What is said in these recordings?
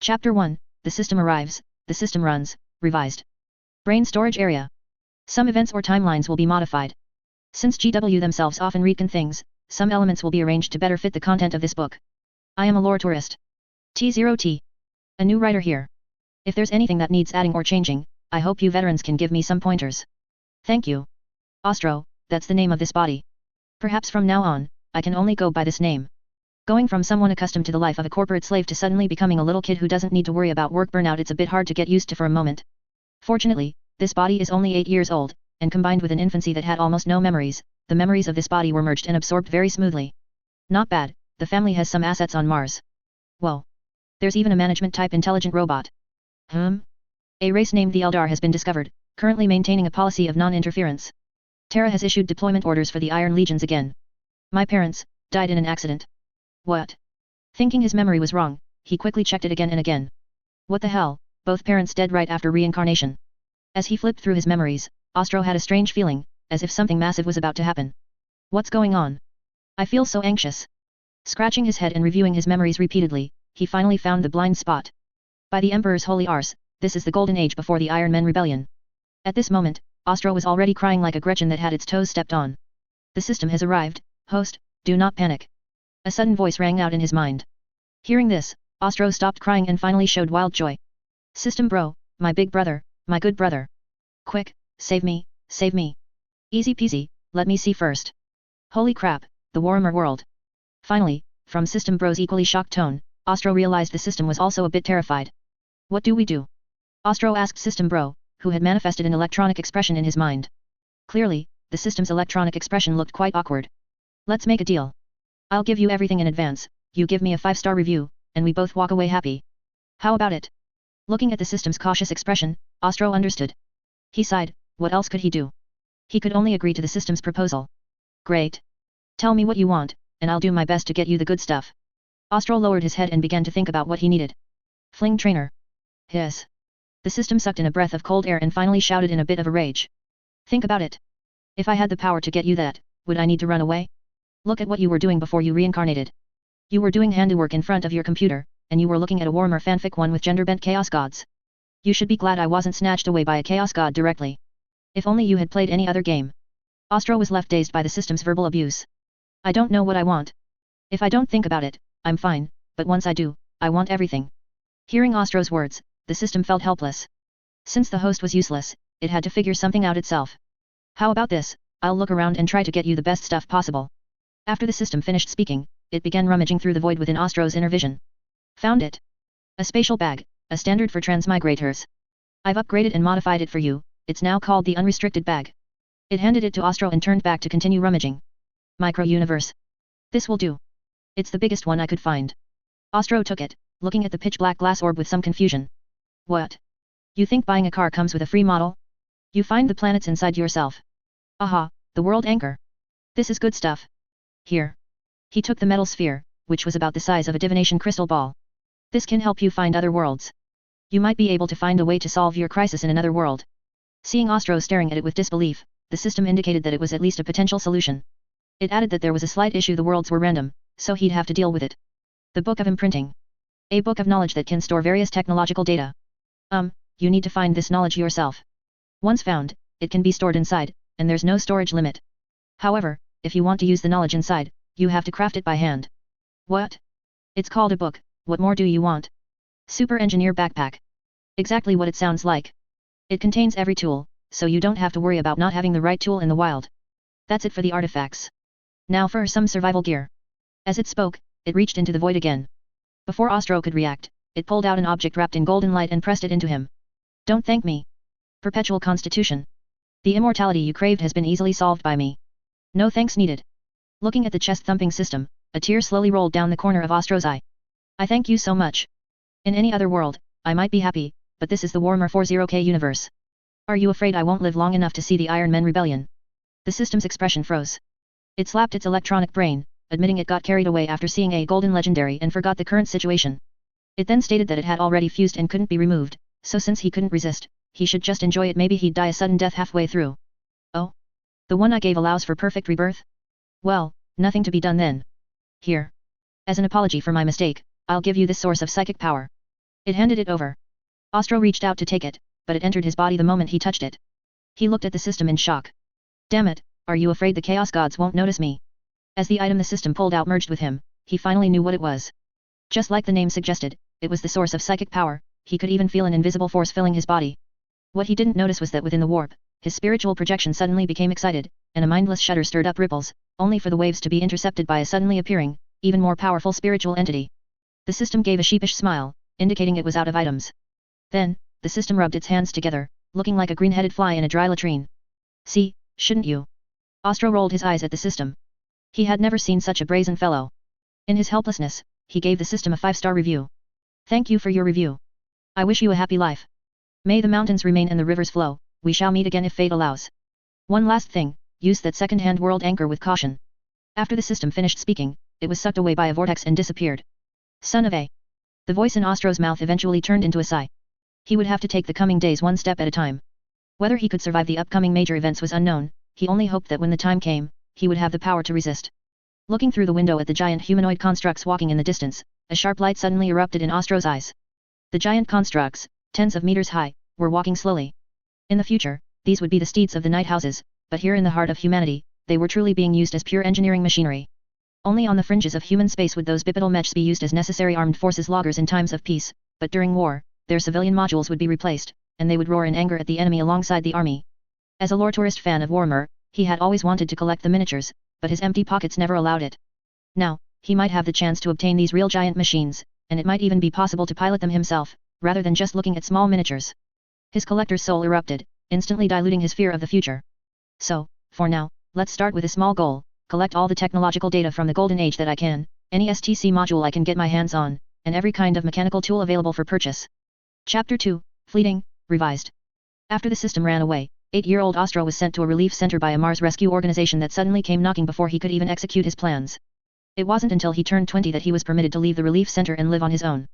Chapter 1, the system arrives, the system runs, revised. Brain storage area. Some events or timelines will be modified. Since GW themselves often recon things, some elements will be arranged to better fit the content of this book. I am a lore tourist. T0T. A new writer here. If there's anything that needs adding or changing, I hope you veterans can give me some pointers. Thank you. Ostro, that's the name of this body. Perhaps from now on, I can only go by this name. Going from someone accustomed to the life of a corporate slave to suddenly becoming a little kid who doesn't need to worry about work burnout, it's a bit hard to get used to for a moment. Fortunately, this body is only 8 years old, and combined with an infancy that had almost no memories, the memories of this body were merged and absorbed very smoothly. Not bad, the family has some assets on Mars. Whoa. There's even a management-type intelligent robot. A race named the Eldar has been discovered, currently maintaining a policy of non-interference. Terra has issued deployment orders for the Iron Legions again. My parents died in an accident. What? Thinking his memory was wrong, he quickly checked it again and again. What the hell, both parents dead right after reincarnation. As he flipped through his memories, Ostro had a strange feeling, as if something massive was about to happen. What's going on? I feel so anxious. Scratching his head and reviewing his memories repeatedly, he finally found the blind spot. By the Emperor's holy arse, this is the golden age before the Iron Men rebellion. At this moment, Ostro was already crying like a Gretchen that had its toes stepped on. The system has arrived, host, do not panic. A sudden voice rang out in his mind. Hearing this, Ostro stopped crying and finally showed wild joy. System bro, my big brother, my good brother. Quick, save me, save me. Easy peasy, let me see first. Holy crap, the Warhammer world. Finally, from System bro's equally shocked tone, Ostro realized the system was also a bit terrified. What do we do? Ostro asked System bro, who had manifested an electronic expression in his mind. Clearly, the system's electronic expression looked quite awkward. Let's make a deal. I'll give you everything in advance, you give me a 5-star review, and we both walk away happy. How about it? Looking at the system's cautious expression, Ostro understood. He sighed, what else could he do? He could only agree to the system's proposal. Great. Tell me what you want, and I'll do my best to get you the good stuff. Ostro lowered his head and began to think about what he needed. Fling trainer. Hiss. The system sucked in a breath of cold air and finally shouted in a bit of a rage. Think about it. If I had the power to get you that, would I need to run away? Look at what you were doing before you reincarnated. You were doing handiwork in front of your computer, and you were looking at a Warhammer fanfic one with gender-bent chaos gods. You should be glad I wasn't snatched away by a chaos god directly. If only you had played any other game. Ostro was left dazed by the system's verbal abuse. I don't know what I want. If I don't think about it, I'm fine, but once I do, I want everything. Hearing Ostro's words, the system felt helpless. Since the host was useless, it had to figure something out itself. How about this, I'll look around and try to get you the best stuff possible. After the system finished speaking, it began rummaging through the void within Ostro's inner vision. Found it. A spatial bag, a standard for transmigrators. I've upgraded and modified it for you, it's now called the unrestricted bag. It handed it to Ostro and turned back to continue rummaging. Micro-universe. This will do. It's the biggest one I could find. Ostro took it, looking at the pitch-black glass orb with some confusion. What? You think buying a car comes with a free model? You find the planets inside yourself. Aha, the world anchor. This is good stuff. Here. He took the metal sphere, which was about the size of a divination crystal ball. This can help you find other worlds. You might be able to find a way to solve your crisis in another world. Seeing Ostro staring at it with disbelief, the system indicated that it was at least a potential solution. It added that there was a slight issue: the worlds were random, so he'd have to deal with it. The Book of Imprinting. A book of knowledge that can store various technological data. You need to find this knowledge yourself. Once found, it can be stored inside, and there's no storage limit. However, if you want to use the knowledge inside, you have to craft it by hand. What? It's called a book, what more do you want? Super Engineer Backpack. Exactly what it sounds like. It contains every tool, so you don't have to worry about not having the right tool in the wild. That's it for the artifacts. Now for some survival gear. As it spoke, it reached into the void again. Before Ostro could react, it pulled out an object wrapped in golden light and pressed it into him. Don't thank me. Perpetual Constitution. The immortality you craved has been easily solved by me. No thanks needed. Looking at the chest-thumping system, a tear slowly rolled down the corner of Ostro's eye. I thank you so much. In any other world, I might be happy, but this is the Warhammer 40K universe. Are you afraid I won't live long enough to see the Iron Men rebellion? The system's expression froze. It slapped its electronic brain, admitting it got carried away after seeing a golden legendary and forgot the current situation. It then stated that it had already fused and couldn't be removed, so since he couldn't resist, he should just enjoy it. Maybe he'd die a sudden death halfway through. Oh? The one I gave allows for perfect rebirth? Well, nothing to be done then. Here. As an apology for my mistake, I'll give you this source of psychic power. It handed it over. Ostro reached out to take it, but it entered his body the moment he touched it. He looked at the system in shock. Damn it, are you afraid the Chaos Gods won't notice me? As the item the system pulled out merged with him, he finally knew what it was. Just like the name suggested, it was the source of psychic power. He could even feel an invisible force filling his body. What he didn't notice was that within the warp, his spiritual projection suddenly became excited, and a mindless shudder stirred up ripples, only for the waves to be intercepted by a suddenly appearing, even more powerful spiritual entity. The system gave a sheepish smile, indicating it was out of items. Then, the system rubbed its hands together, looking like a green-headed fly in a dry latrine. See, shouldn't you? Ostro rolled his eyes at the system. He had never seen such a brazen fellow. In his helplessness, he gave the system a 5-star review. Thank you for your review. I wish you a happy life. May the mountains remain and the rivers flow, we shall meet again if fate allows. One last thing, use that second-hand world anchor with caution. After the system finished speaking, it was sucked away by a vortex and disappeared. Son of a... The voice in Ostro's mouth eventually turned into a sigh. He would have to take the coming days one step at a time. Whether he could survive the upcoming major events was unknown, he only hoped that when the time came, he would have the power to resist. Looking through the window at the giant humanoid constructs walking in the distance, a sharp light suddenly erupted in Ostro's eyes. The giant constructs, tens of meters high, were walking slowly. In the future, these would be the steeds of the night houses, but here in the heart of humanity, they were truly being used as pure engineering machinery. Only on the fringes of human space would those bipedal mechs be used as necessary armed forces loggers in times of peace, but during war, their civilian modules would be replaced, and they would roar in anger at the enemy alongside the army. As a lore tourist fan of Warhammer, he had always wanted to collect the miniatures, but his empty pockets never allowed it. Now, he might have the chance to obtain these real giant machines, and it might even be possible to pilot them himself, rather than just looking at small miniatures. His collector's soul erupted, instantly diluting his fear of the future. So, for now, let's start with a small goal, collect all the technological data from the Golden Age that I can, any STC module I can get my hands on, and every kind of mechanical tool available for purchase. Chapter 2, Fleeting, Revised. After the system ran away, 8-year-old Ostro was sent to a relief center by a Mars rescue organization that suddenly came knocking before he could even execute his plans. It wasn't until he turned 20 that he was permitted to leave the relief center and live on his own.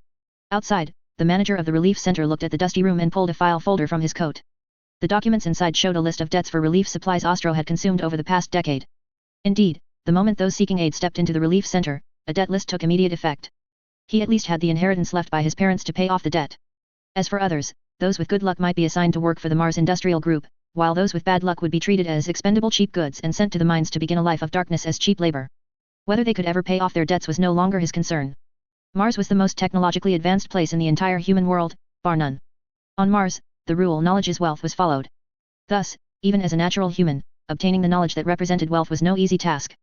Outside, the manager of the relief center looked at the dusty room and pulled a file folder from his coat. The documents inside showed a list of debts for relief supplies Ostro had consumed over the past decade. Indeed, the moment those seeking aid stepped into the relief center, a debt list took immediate effect. He at least had the inheritance left by his parents to pay off the debt. As for others, those with good luck might be assigned to work for the Mars Industrial Group, while those with bad luck would be treated as expendable cheap goods and sent to the mines to begin a life of darkness as cheap labor. Whether they could ever pay off their debts was no longer his concern. Mars was the most technologically advanced place in the entire human world, bar none. On Mars, the rule knowledge is wealth was followed. Thus, even as a natural human, obtaining the knowledge that represented wealth was no easy task.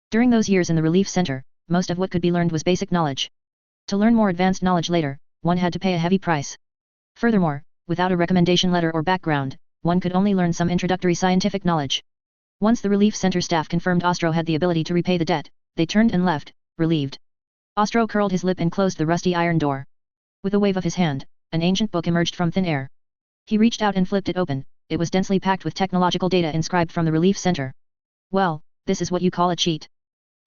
During those years in the relief center, most of what could be learned was basic knowledge. To learn more advanced knowledge later, one had to pay a heavy price. Furthermore, without a recommendation letter or background, one could only learn some introductory scientific knowledge. Once the relief center staff confirmed Ostro had the ability to repay the debt, they turned and left, relieved. Ostro curled his lip and closed the rusty iron door. With a wave of his hand, an ancient book emerged from thin air. He reached out and flipped it open. It was densely packed with technological data inscribed from the relief center. Well, this is what you call a cheat.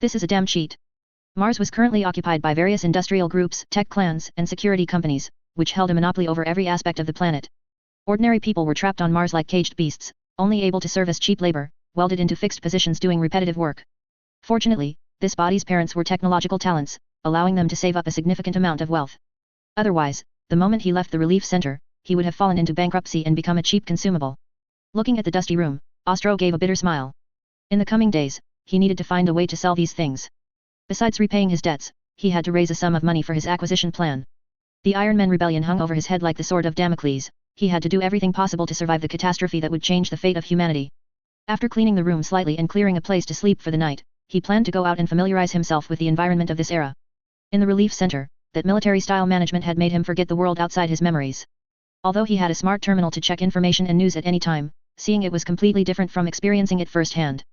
This is a damn cheat. Mars was currently occupied by various industrial groups, tech clans, and security companies, which held a monopoly over every aspect of the planet. Ordinary people were trapped on Mars like caged beasts, only able to serve as cheap labor, welded into fixed positions doing repetitive work. Fortunately, this body's parents were technological talents, allowing them to save up a significant amount of wealth. Otherwise, the moment he left the relief center, he would have fallen into bankruptcy and become a cheap consumable. Looking at the dusty room, Ostro gave a bitter smile. In the coming days, he needed to find a way to sell these things. Besides repaying his debts, he had to raise a sum of money for his acquisition plan. The Iron Man rebellion hung over his head like the sword of Damocles. He had to do everything possible to survive the catastrophe that would change the fate of humanity. After cleaning the room slightly and clearing a place to sleep for the night, he planned to go out and familiarize himself with the environment of this era. In the relief center, that military-style management had made him forget the world outside his memories. Although he had a smart terminal to check information and news at any time, seeing it was completely different from experiencing it firsthand.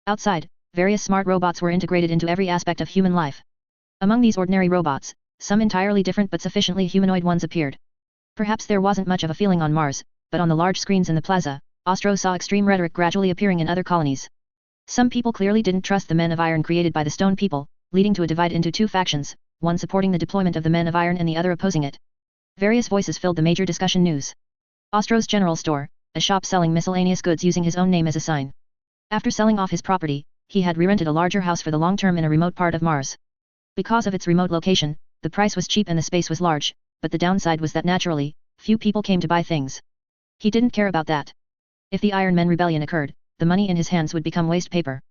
Outside, various smart robots were integrated into every aspect of human life. Among these ordinary robots, some entirely different but sufficiently humanoid ones appeared. Perhaps there wasn't much of a feeling on Mars, but on the large screens in the plaza, Ostro saw extreme rhetoric gradually appearing in other colonies. Some people clearly didn't trust the Men of Iron created by the Stone People, leading to a divide into two factions, one supporting the deployment of the Men of Iron and the other opposing it. Various voices filled the major discussion news. Ostro's general store, a shop selling miscellaneous goods using his own name as a sign. After selling off his property, he had re-rented a larger house for the long term in a remote part of Mars. Because of its remote location, the price was cheap and the space was large, but the downside was that naturally, few people came to buy things. He didn't care about that. If the Iron Men rebellion occurred, the money in his hands would become waste paper.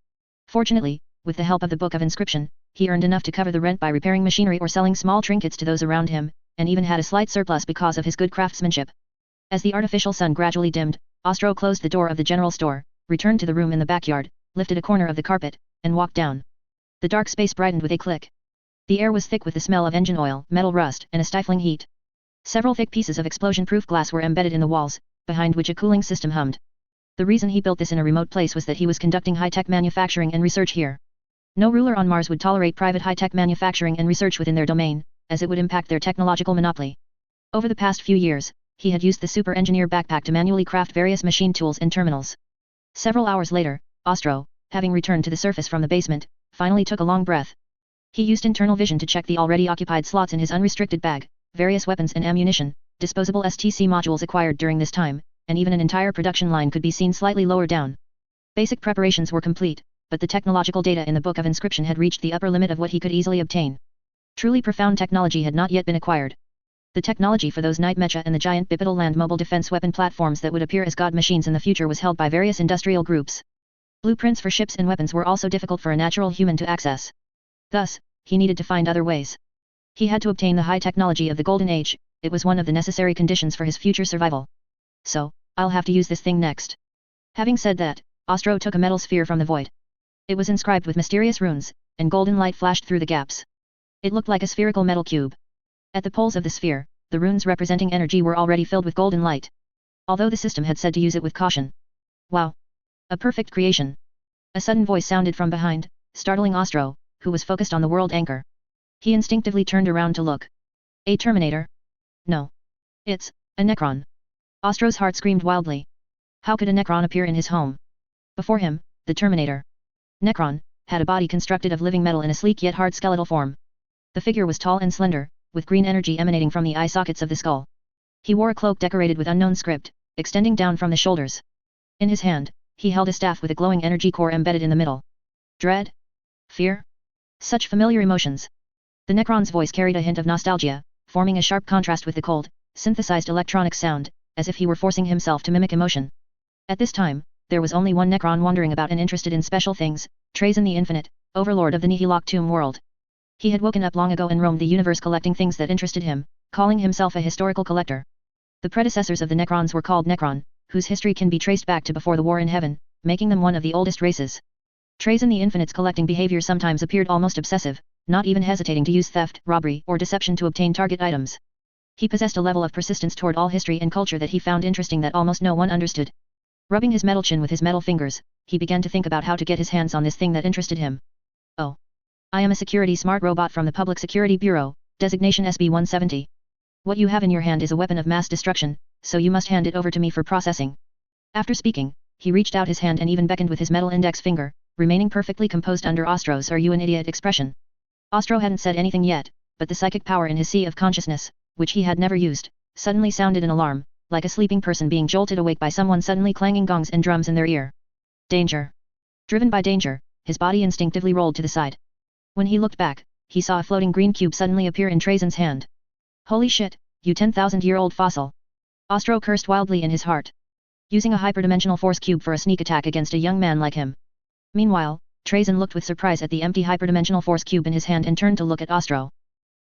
Fortunately, with the help of the Book of Inscription, he earned enough to cover the rent by repairing machinery or selling small trinkets to those around him, and even had a slight surplus because of his good craftsmanship. As the artificial sun gradually dimmed, Ostro closed the door of the general store, returned to the room in the backyard, lifted a corner of the carpet, and walked down. The dark space brightened with a click. The air was thick with the smell of engine oil, metal rust, and a stifling heat. Several thick pieces of explosion-proof glass were embedded in the walls, behind which a cooling system hummed. The reason he built this in a remote place was that he was conducting high-tech manufacturing and research here. No ruler on Mars would tolerate private high-tech manufacturing and research within their domain, as it would impact their technological monopoly. Over the past few years, he had used the super engineer backpack to manually craft various machine tools and terminals. Several hours later, Ostro, having returned to the surface from the basement, finally took a long breath. He used internal vision to check the already occupied slots in his unrestricted bag, various weapons and ammunition, disposable STC modules acquired during this time, and even an entire production line could be seen slightly lower down. Basic preparations were complete, but the technological data in the Book of Inscription had reached the upper limit of what he could easily obtain. Truly profound technology had not yet been acquired. The technology for those night mecha and the giant bipedal land mobile defense weapon platforms that would appear as god machines in the future was held by various industrial groups. Blueprints for ships and weapons were also difficult for a natural human to access. Thus, he needed to find other ways. He had to obtain the high technology of the Golden Age, it was one of the necessary conditions for his future survival. So, I'll have to use this thing next. Having said that, Ostro took a metal sphere from the void. It was inscribed with mysterious runes, and golden light flashed through the gaps. It looked like a spherical metal cube. At the poles of the sphere, the runes representing energy were already filled with golden light. Although the system had said to use it with caution. Wow! A perfect creation. A sudden voice sounded from behind, startling Ostro, who was focused on the world anchor. He instinctively turned around to look. A Terminator? No. It's a Necron. Ostro's heart screamed wildly. How could a Necron appear in his home? Before him, the Terminator. Necron had a body constructed of living metal in a sleek yet hard skeletal form. The figure was tall and slender, with green energy emanating from the eye sockets of the skull. He wore a cloak decorated with unknown script, extending down from the shoulders. In his hand, he held a staff with a glowing energy core embedded in the middle. Dread? Fear? Such familiar emotions. The Necron's voice carried a hint of nostalgia, forming a sharp contrast with the cold, synthesized electronic sound, as if he were forcing himself to mimic emotion. At this time, there was only one Necron wandering about and interested in special things, Trazyn the Infinite, overlord of the Nihilok Tomb world. He had woken up long ago and roamed the universe collecting things that interested him, calling himself a historical collector. The predecessors of the Necrons were called Necron, whose history can be traced back to before the War in Heaven, making them one of the oldest races. Trazyn the Infinite's collecting behavior sometimes appeared almost obsessive, not even hesitating to use theft, robbery, or deception to obtain target items. He possessed a level of persistence toward all history and culture that he found interesting that almost no one understood. Rubbing his metal chin with his metal fingers, he began to think about how to get his hands on this thing that interested him. Oh. I am a security smart robot from the Public Security Bureau, designation SB-170. What you have in your hand is a weapon of mass destruction, so you must hand it over to me for processing. After speaking, he reached out his hand and even beckoned with his metal index finger, remaining perfectly composed under Ostro's "Are you an idiot?" expression. Ostro hadn't said anything yet, but the psychic power in his sea of consciousness, which he had never used, suddenly sounded an alarm, like a sleeping person being jolted awake by someone suddenly clanging gongs and drums in their ear. Danger. Driven by danger, his body instinctively rolled to the side. When he looked back, he saw a floating green cube suddenly appear in Trazyn's hand. Holy shit, you 10,000-year-old fossil. Ostro cursed wildly in his heart. Using a hyperdimensional force cube for a sneak attack against a young man like him. Meanwhile, Trazyn looked with surprise at the empty hyperdimensional force cube in his hand and turned to look at Ostro.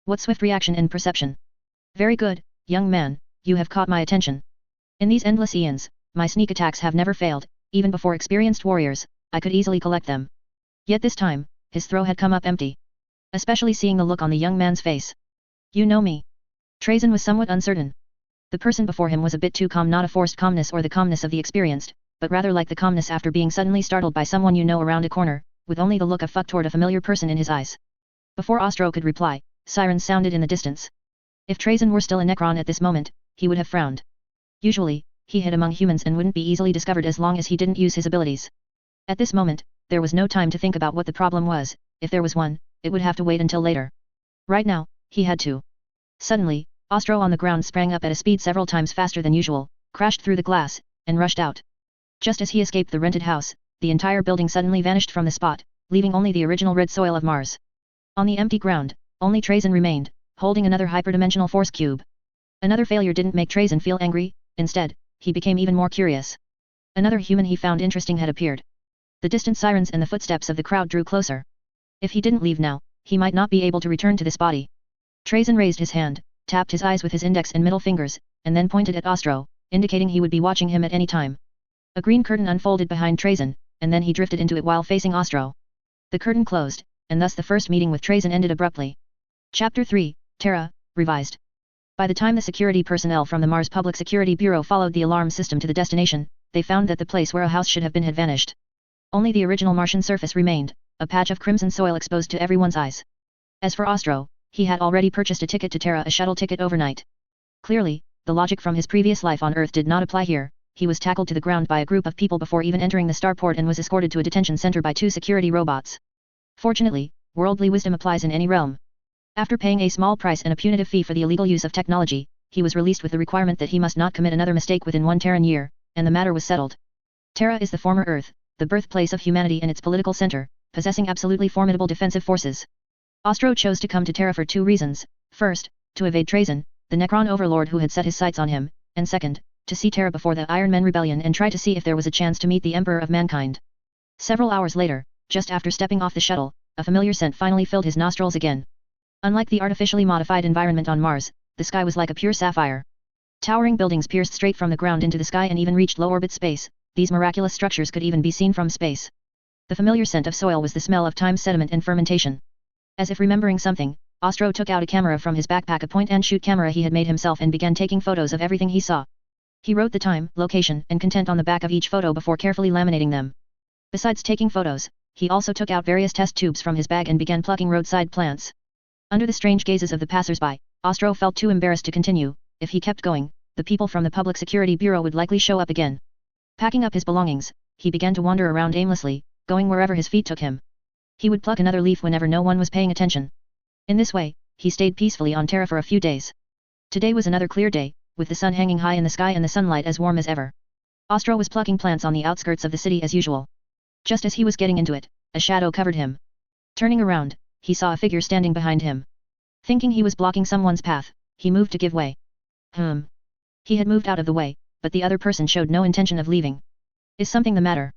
What swift reaction and perception. Very good, young man, you have caught my attention. In these endless eons, my sneak attacks have never failed, even before experienced warriors, I could easily collect them. Yet this time, his throw had come up empty. Especially seeing the look on the young man's face. You know me. Trazyn was somewhat uncertain. The person before him was a bit too calm, not a forced calmness or the calmness of the experienced, but rather like the calmness after being suddenly startled by someone you know around a corner, with only the look of fuck toward a familiar person in his eyes. Before Ostro could reply, sirens sounded in the distance. If Trazyn were still a Necron at this moment, he would have frowned. Usually, he hid among humans and wouldn't be easily discovered as long as he didn't use his abilities. At this moment, there was no time to think about what the problem was. If there was one, it would have to wait until later. Right now, he had to. Suddenly, Ostro on the ground sprang up at a speed several times faster than usual, crashed through the glass, and rushed out. Just as he escaped the rented house, the entire building suddenly vanished from the spot, leaving only the original red soil of Mars. On the empty ground, only Trazyn remained, holding another hyperdimensional force cube. Another failure didn't make Trazen feel angry, instead, he became even more curious. Another human he found interesting had appeared. The distant sirens and the footsteps of the crowd drew closer. If he didn't leave now, he might not be able to return to this body. Trazen raised his hand, tapped his eyes with his index and middle fingers, and then pointed at Ostro, indicating he would be watching him at any time. A green curtain unfolded behind Trazen, and then he drifted into it while facing Ostro. The curtain closed, and thus the first meeting with Trazen ended abruptly. Chapter 3, Terra, Revised. By the time the security personnel from the Mars Public Security Bureau followed the alarm system to the destination, they found that the place where a house should have been had vanished. Only the original Martian surface remained, a patch of crimson soil exposed to everyone's eyes. As for Ostro, he had already purchased a ticket to Terra, a shuttle ticket overnight. Clearly, the logic from his previous life on Earth did not apply here. He was tackled to the ground by a group of people before even entering the starport and was escorted to a detention center by 2 security robots. Fortunately, worldly wisdom applies in any realm. After paying a small price and a punitive fee for the illegal use of technology, he was released with the requirement that he must not commit another mistake within 1 Terran year, and the matter was settled. Terra is the former Earth, the birthplace of humanity and its political center, possessing absolutely formidable defensive forces. Ostro chose to come to Terra for 2 reasons: first, to evade Trazen, the Necron overlord who had set his sights on him, and second, to see Terra before the Iron Men rebellion and try to see if there was a chance to meet the Emperor of Mankind. Several hours later, just after stepping off the shuttle, a familiar scent finally filled his nostrils again. Unlike the artificially modified environment on Mars, the sky was like a pure sapphire. Towering buildings pierced straight from the ground into the sky and even reached low-orbit space. These miraculous structures could even be seen from space. The familiar scent of soil was the smell of time, sediment and fermentation. As if remembering something, Ostro took out a camera from his backpack, a point-and-shoot camera he had made himself, and began taking photos of everything he saw. He wrote the time, location, and content on the back of each photo before carefully laminating them. Besides taking photos, he also took out various test tubes from his bag and began plucking roadside plants. Under the strange gazes of the passers-by, Ostro felt too embarrassed to continue. If he kept going, the people from the Public Security Bureau would likely show up again. Packing up his belongings, he began to wander around aimlessly, going wherever his feet took him. He would pluck another leaf whenever no one was paying attention. In this way, he stayed peacefully on Terra for a few days. Today was another clear day, with the sun hanging high in the sky and the sunlight as warm as ever. Ostro was plucking plants on the outskirts of the city as usual. Just as he was getting into it, a shadow covered him. Turning around, he saw a figure standing behind him. Thinking he was blocking someone's path, he moved to give way. He had moved out of the way, but the other person showed no intention of leaving. Is something the matter?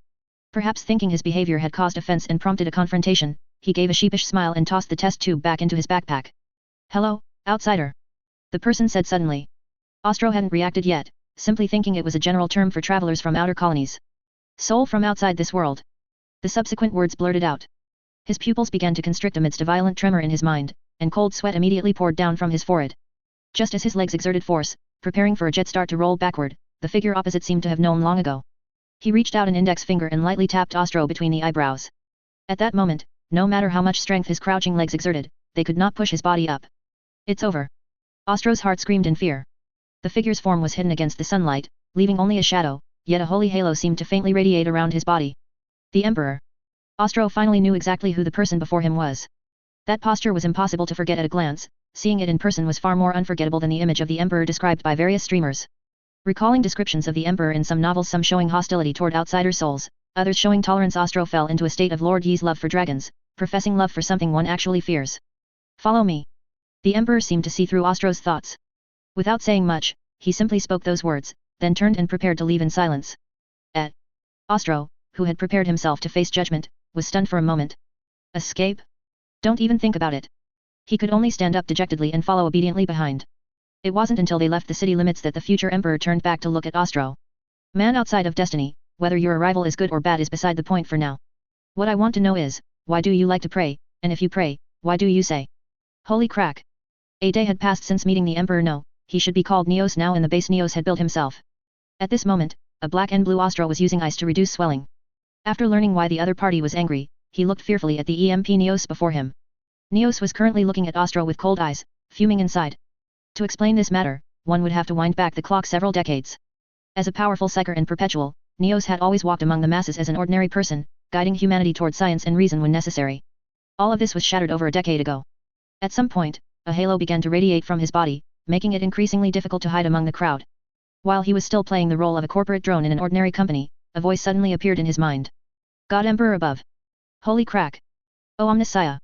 Perhaps thinking his behavior had caused offense and prompted a confrontation, he gave a sheepish smile and tossed the test tube back into his backpack. Hello, outsider. The person said suddenly. Ostro hadn't reacted yet, simply thinking it was a general term for travelers from outer colonies. Soul from outside this world. The subsequent words blurted out. His pupils began to constrict amidst a violent tremor in his mind, and cold sweat immediately poured down from his forehead. Just as his legs exerted force, preparing for a jet start to roll backward, the figure opposite seemed to have known long ago. He reached out an index finger and lightly tapped Ostro between the eyebrows. At that moment, no matter how much strength his crouching legs exerted, they could not push his body up. It's over. Ostro's heart screamed in fear. The figure's form was hidden against the sunlight, leaving only a shadow, yet a holy halo seemed to faintly radiate around his body. The Emperor. Ostro finally knew exactly who the person before him was. That posture was impossible to forget at a glance. Seeing it in person was far more unforgettable than the image of the Emperor described by various streamers. Recalling descriptions of the Emperor in some novels, some showing hostility toward outsider souls, others showing tolerance, Ostro fell into a state of Lord Yi's love for dragons, professing love for something one actually fears. Follow me. The Emperor seemed to see through Ostro's thoughts. Without saying much, he simply spoke those words, then turned and prepared to leave in silence. Ostro, who had prepared himself to face judgment, was stunned for a moment. Escape? Don't even think about it. He could only stand up dejectedly and follow obediently behind. It wasn't until they left the city limits that the future Emperor turned back to look at Ostro. Man outside of destiny, whether your arrival is good or bad is beside the point for now. What I want to know is, why do you like to pray, and if you pray, why do you say? Holy crack! A day had passed since meeting the Emperor. No, he should be called Neos now, and the base Neos had built himself. At this moment, a black and blue Ostro was using ice to reduce swelling. After learning why the other party was angry, he looked fearfully at the EMP Neos before him. Neos was currently looking at Ostro with cold eyes, fuming inside. To explain this matter, one would have to wind back the clock several decades. As a powerful psyker and perpetual, Neos had always walked among the masses as an ordinary person, guiding humanity toward science and reason when necessary. All of this was shattered over a decade ago. At some point, a halo began to radiate from his body, making it increasingly difficult to hide among the crowd. While he was still playing the role of a corporate drone in an ordinary company, a voice suddenly appeared in his mind. God Emperor above. Holy crack. Oh Omnissiah.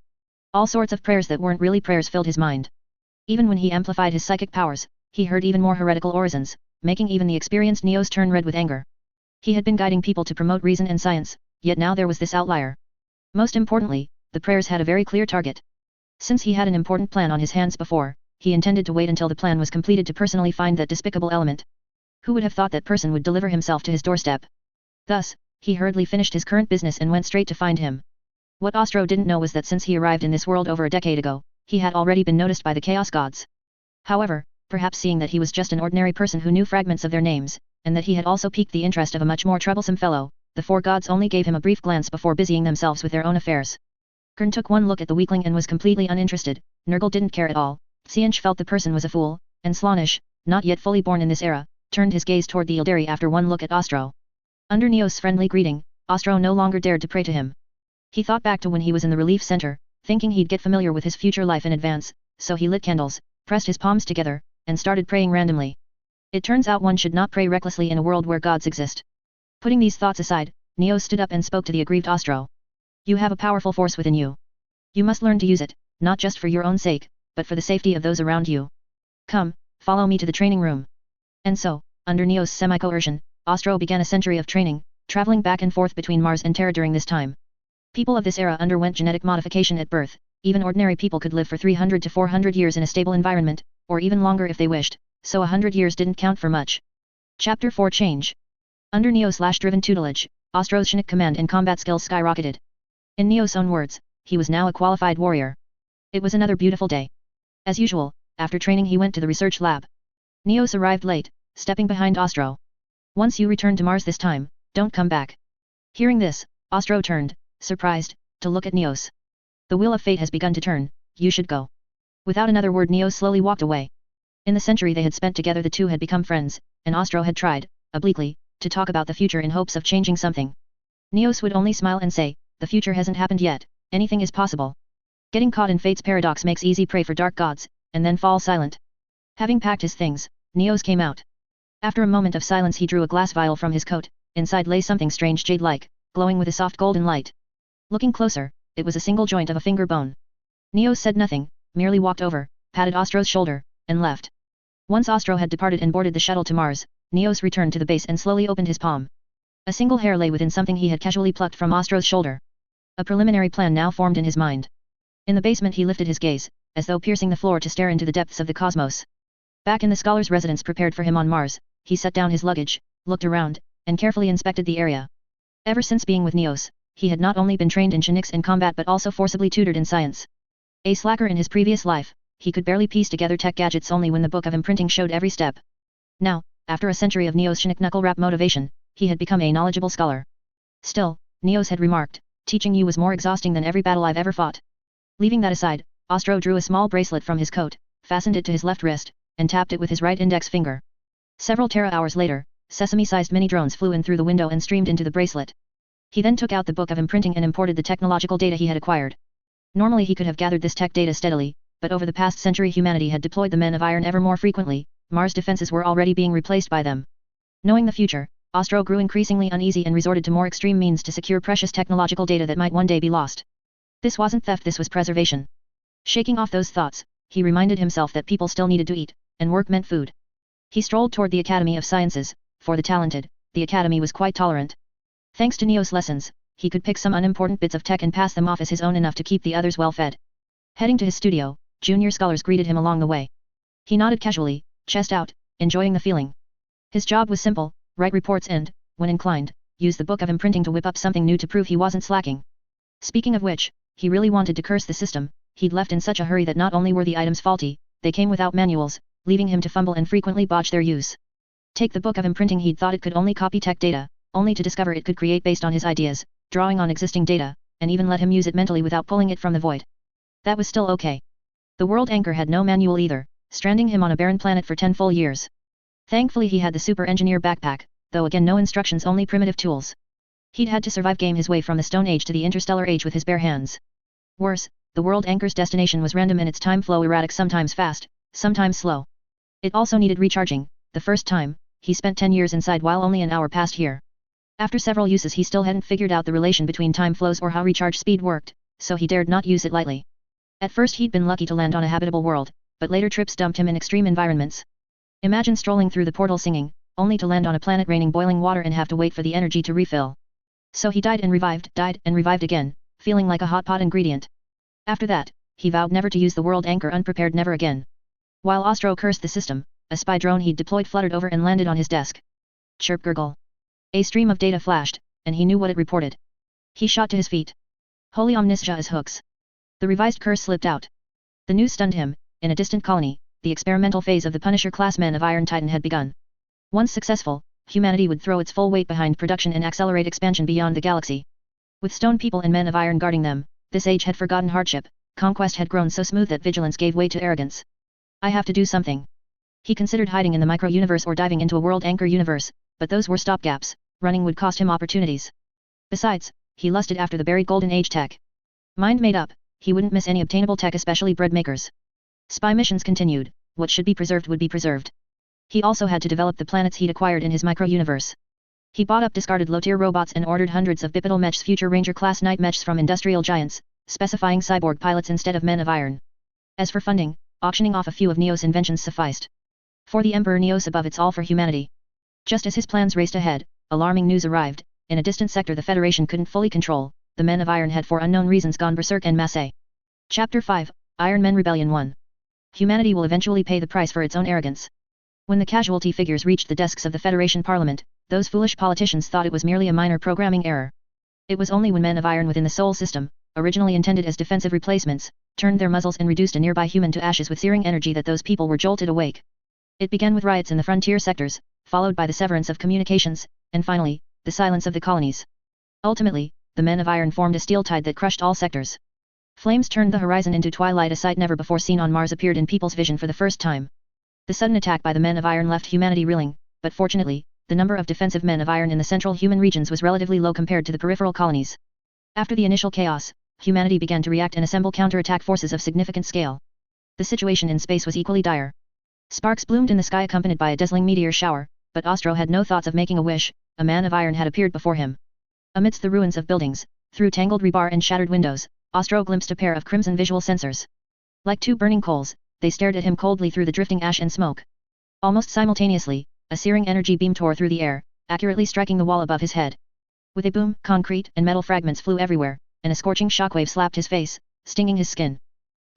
All sorts of prayers that weren't really prayers filled his mind. Even when he amplified his psychic powers, he heard even more heretical orisons, making even the experienced Neos turn red with anger. He had been guiding people to promote reason and science, yet now there was this outlier. Most importantly, the prayers had a very clear target. Since he had an important plan on his hands before, he intended to wait until the plan was completed to personally find that despicable element. Who would have thought that person would deliver himself to his doorstep? Thus, he hurriedly finished his current business and went straight to find him. What Ostro didn't know was that since he arrived in this world over a decade ago, he had already been noticed by the Chaos Gods. However, perhaps seeing that he was just an ordinary person who knew fragments of their names, and that he had also piqued the interest of a much more troublesome fellow, the four gods only gave him a brief glance before busying themselves with their own affairs. Kern took one look at the weakling and was completely uninterested. Nurgle didn't care at all. Xianch felt the person was a fool, and Slaanesh, not yet fully born in this era, turned his gaze toward the Eldari after one look at Ostro. Under Neos' friendly greeting, Ostro no longer dared to pray to him. He thought back to when he was in the relief center, thinking he'd get familiar with his future life in advance, so he lit candles, pressed his palms together, and started praying randomly. It turns out one should not pray recklessly in a world where gods exist. Putting these thoughts aside, Neos stood up and spoke to the aggrieved Ostro. You have a powerful force within you. You must learn to use it, not just for your own sake, but for the safety of those around you. Come, follow me to the training room. And so, under Neos' semi-coercion, Ostro began a century of training, traveling back and forth between Mars and Terra during this time. People of this era underwent genetic modification at birth. Even ordinary people could live for 300 to 400 years in a stable environment, or even longer if they wished, so 100 years didn't count for much. Chapter 4 Change. Under Neos' lash-driven tutelage, Ostro's Chinook command and combat skills skyrocketed. In Neos' own words, he was now a qualified warrior. It was another beautiful day. As usual, after training he went to the research lab. Neos arrived late, stepping behind Ostro. Once you return to Mars this time, don't come back. Hearing this, Ostro turned, surprised, to look at Neos. The wheel of fate has begun to turn, you should go. Without another word Neos slowly walked away. In the century they had spent together the two had become friends, and Ostro had tried, obliquely, to talk about the future in hopes of changing something. Neos would only smile and say, the future hasn't happened yet, anything is possible. Getting caught in fate's paradox makes easy prey for dark gods, and then fall silent. Having packed his things, Neos came out. After a moment of silence he drew a glass vial from his coat, inside lay something strange jade-like, glowing with a soft golden light. Looking closer, it was a single joint of a finger bone. Neos said nothing, merely walked over, patted Ostro's shoulder, and left. Once Ostro had departed and boarded the shuttle to Mars, Neos returned to the base and slowly opened his palm. A single hair lay within something he had casually plucked from Ostro's shoulder. A preliminary plan now formed in his mind. In the basement he lifted his gaze, as though piercing the floor to stare into the depths of the cosmos. Back in the scholar's residence prepared for him on Mars, he set down his luggage, looked around, and carefully inspected the area. Ever since being with Neos, he had not only been trained in Chinook and combat but also forcibly tutored in science. A slacker in his previous life, he could barely piece together tech gadgets only when the book of imprinting showed every step. Now, after a century of Neos' Chinook knuckle rap motivation, he had become a knowledgeable scholar. Still, Neos had remarked, teaching you was more exhausting than every battle I've ever fought. Leaving that aside, Ostro drew a small bracelet from his coat, fastened it to his left wrist, and tapped it with his right index finger. Several Terra hours later, sesame-sized mini-drones flew in through the window and streamed into the bracelet. He then took out the book of imprinting and imported the technological data he had acquired. Normally he could have gathered this tech data steadily, but over the past century humanity had deployed the men of iron ever more frequently, Mars' defenses were already being replaced by them. Knowing the future, Ostro grew increasingly uneasy and resorted to more extreme means to secure precious technological data that might one day be lost. This wasn't theft, this was preservation. Shaking off those thoughts, he reminded himself that people still needed to eat, and work meant food. He strolled toward the Academy of Sciences. For the talented, the Academy was quite tolerant. Thanks to Neos' lessons, he could pick some unimportant bits of tech and pass them off as his own enough to keep the others well fed. Heading to his studio, junior scholars greeted him along the way. He nodded casually, chest out, enjoying the feeling. His job was simple, write reports and, when inclined, use the book of imprinting to whip up something new to prove he wasn't slacking. Speaking of which, he really wanted to curse the system. He'd left in such a hurry that not only were the items faulty, they came without manuals, leaving him to fumble and frequently botch their use. Take the book of imprinting, he'd thought it could only copy tech data, only to discover it could create based on his ideas, drawing on existing data, and even let him use it mentally without pulling it from the void. That was still okay. The world anchor had no manual either, stranding him on a barren planet for 10 full years. Thankfully he had the super engineer backpack, though again no instructions, only primitive tools. He'd had to survive game his way from the Stone Age to the Interstellar Age with his bare hands. Worse, the world anchor's destination was random and its time flow erratic, sometimes fast, sometimes slow. It also needed recharging. The first time, he spent 10 years inside while only an hour passed here. After several uses he still hadn't figured out the relation between time flows or how recharge speed worked, so he dared not use it lightly. At first he'd been lucky to land on a habitable world, but later trips dumped him in extreme environments. Imagine strolling through the portal singing, only to land on a planet raining boiling water and have to wait for the energy to refill. So he died and revived again, feeling like a hot pot ingredient. After that, he vowed never to use the world anchor unprepared never again. While Ostro cursed the system, a spy drone he'd deployed fluttered over and landed on his desk. Chirp gurgle. A stream of data flashed, and he knew what it reported. He shot to his feet. Holy omniscia as hooks. The revised curse slipped out. The news stunned him. In a distant colony, the experimental phase of the Punisher-class men of Iron Titan had begun. Once successful, humanity would throw its full weight behind production and accelerate expansion beyond the galaxy. With stone people and men of iron guarding them, this age had forgotten hardship. Conquest had grown so smooth that vigilance gave way to arrogance. I have to do something. He considered hiding in the micro-universe or diving into a world anchor universe, but those were stopgaps. Running would cost him opportunities. Besides, he lusted after the buried golden age tech. Mind made up, he wouldn't miss any obtainable tech, especially bread makers. Spy missions continued. What should be preserved would be preserved. He also had to develop the planets he'd acquired in his micro-universe. He bought up discarded low-tier robots and ordered hundreds of bipedal mechs, future Ranger-class night mechs from industrial giants, specifying cyborg pilots instead of men of iron. As for funding, auctioning off a few of Neo's inventions sufficed. For the Emperor Neos above, it's all for humanity. Just as his plans raced ahead, alarming news arrived. In a distant sector the Federation couldn't fully control, the men of iron had for unknown reasons gone berserk en masse. Chapter 5, Iron Men Rebellion 1. Humanity will eventually pay the price for its own arrogance. When the casualty figures reached the desks of the Federation Parliament, those foolish politicians thought it was merely a minor programming error. It was only when men of iron within the Sol system, originally intended as defensive replacements, turned their muzzles and reduced a nearby human to ashes with searing energy that those people were jolted awake. It began with riots in the frontier sectors, followed by the severance of communications, and finally, the silence of the colonies. Ultimately, the men of iron formed a steel tide that crushed all sectors. Flames turned the horizon into twilight. A sight never before seen on Mars appeared in people's vision for the first time. The sudden attack by the men of iron left humanity reeling, but fortunately, the number of defensive men of iron in the central human regions was relatively low compared to the peripheral colonies. After the initial chaos, humanity began to react and assemble counterattack forces of significant scale. The situation in space was equally dire. Sparks bloomed in the sky accompanied by a dazzling meteor shower, but Ostro had no thoughts of making a wish. A man of iron had appeared before him. Amidst the ruins of buildings, through tangled rebar and shattered windows, Ostro glimpsed a pair of crimson visual sensors. Like two burning coals, they stared at him coldly through the drifting ash and smoke. Almost simultaneously, a searing energy beam tore through the air, accurately striking the wall above his head. With a boom, concrete and metal fragments flew everywhere, and a scorching shockwave slapped his face, stinging his skin.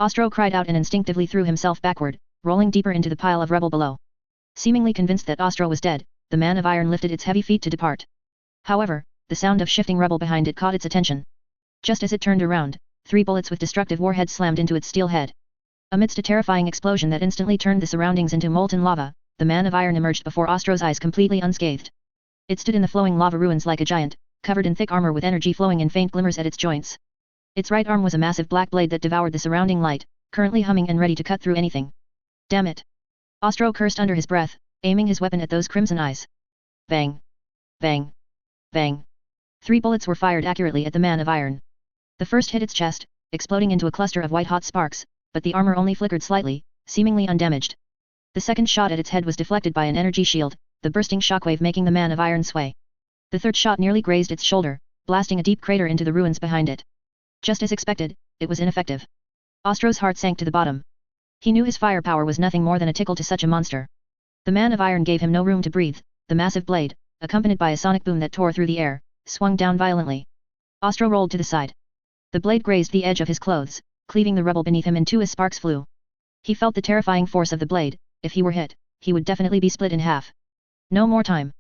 Ostro cried out and instinctively threw himself backward, rolling deeper into the pile of rubble below. Seemingly convinced that Ostro was dead, the man of iron lifted its heavy feet to depart. However, the sound of shifting rubble behind it caught its attention. Just as it turned around, 3 bullets with destructive warheads slammed into its steel head. Amidst a terrifying explosion that instantly turned the surroundings into molten lava, the man of iron emerged before Ostro's eyes completely unscathed. It stood in the flowing lava ruins like a giant, covered in thick armor with energy flowing in faint glimmers at its joints. Its right arm was a massive black blade that devoured the surrounding light, currently humming and ready to cut through anything. Damn it! Ostro cursed under his breath, aiming his weapon at those crimson eyes. Bang! Bang! Bang! 3 bullets were fired accurately at the man of iron. The first hit its chest, exploding into a cluster of white-hot sparks, but the armor only flickered slightly, seemingly undamaged. The second shot at its head was deflected by an energy shield, the bursting shockwave making the man of iron sway. The third shot nearly grazed its shoulder, blasting a deep crater into the ruins behind it. Just as expected, it was ineffective. Ostro's heart sank to the bottom. He knew his firepower was nothing more than a tickle to such a monster. The man of iron gave him no room to breathe. The massive blade, accompanied by a sonic boom that tore through the air, swung down violently. Ostro rolled to the side. The blade grazed the edge of his clothes, cleaving the rubble beneath him in two as sparks flew. He felt the terrifying force of the blade. If he were hit, he would definitely be split in half. No more time.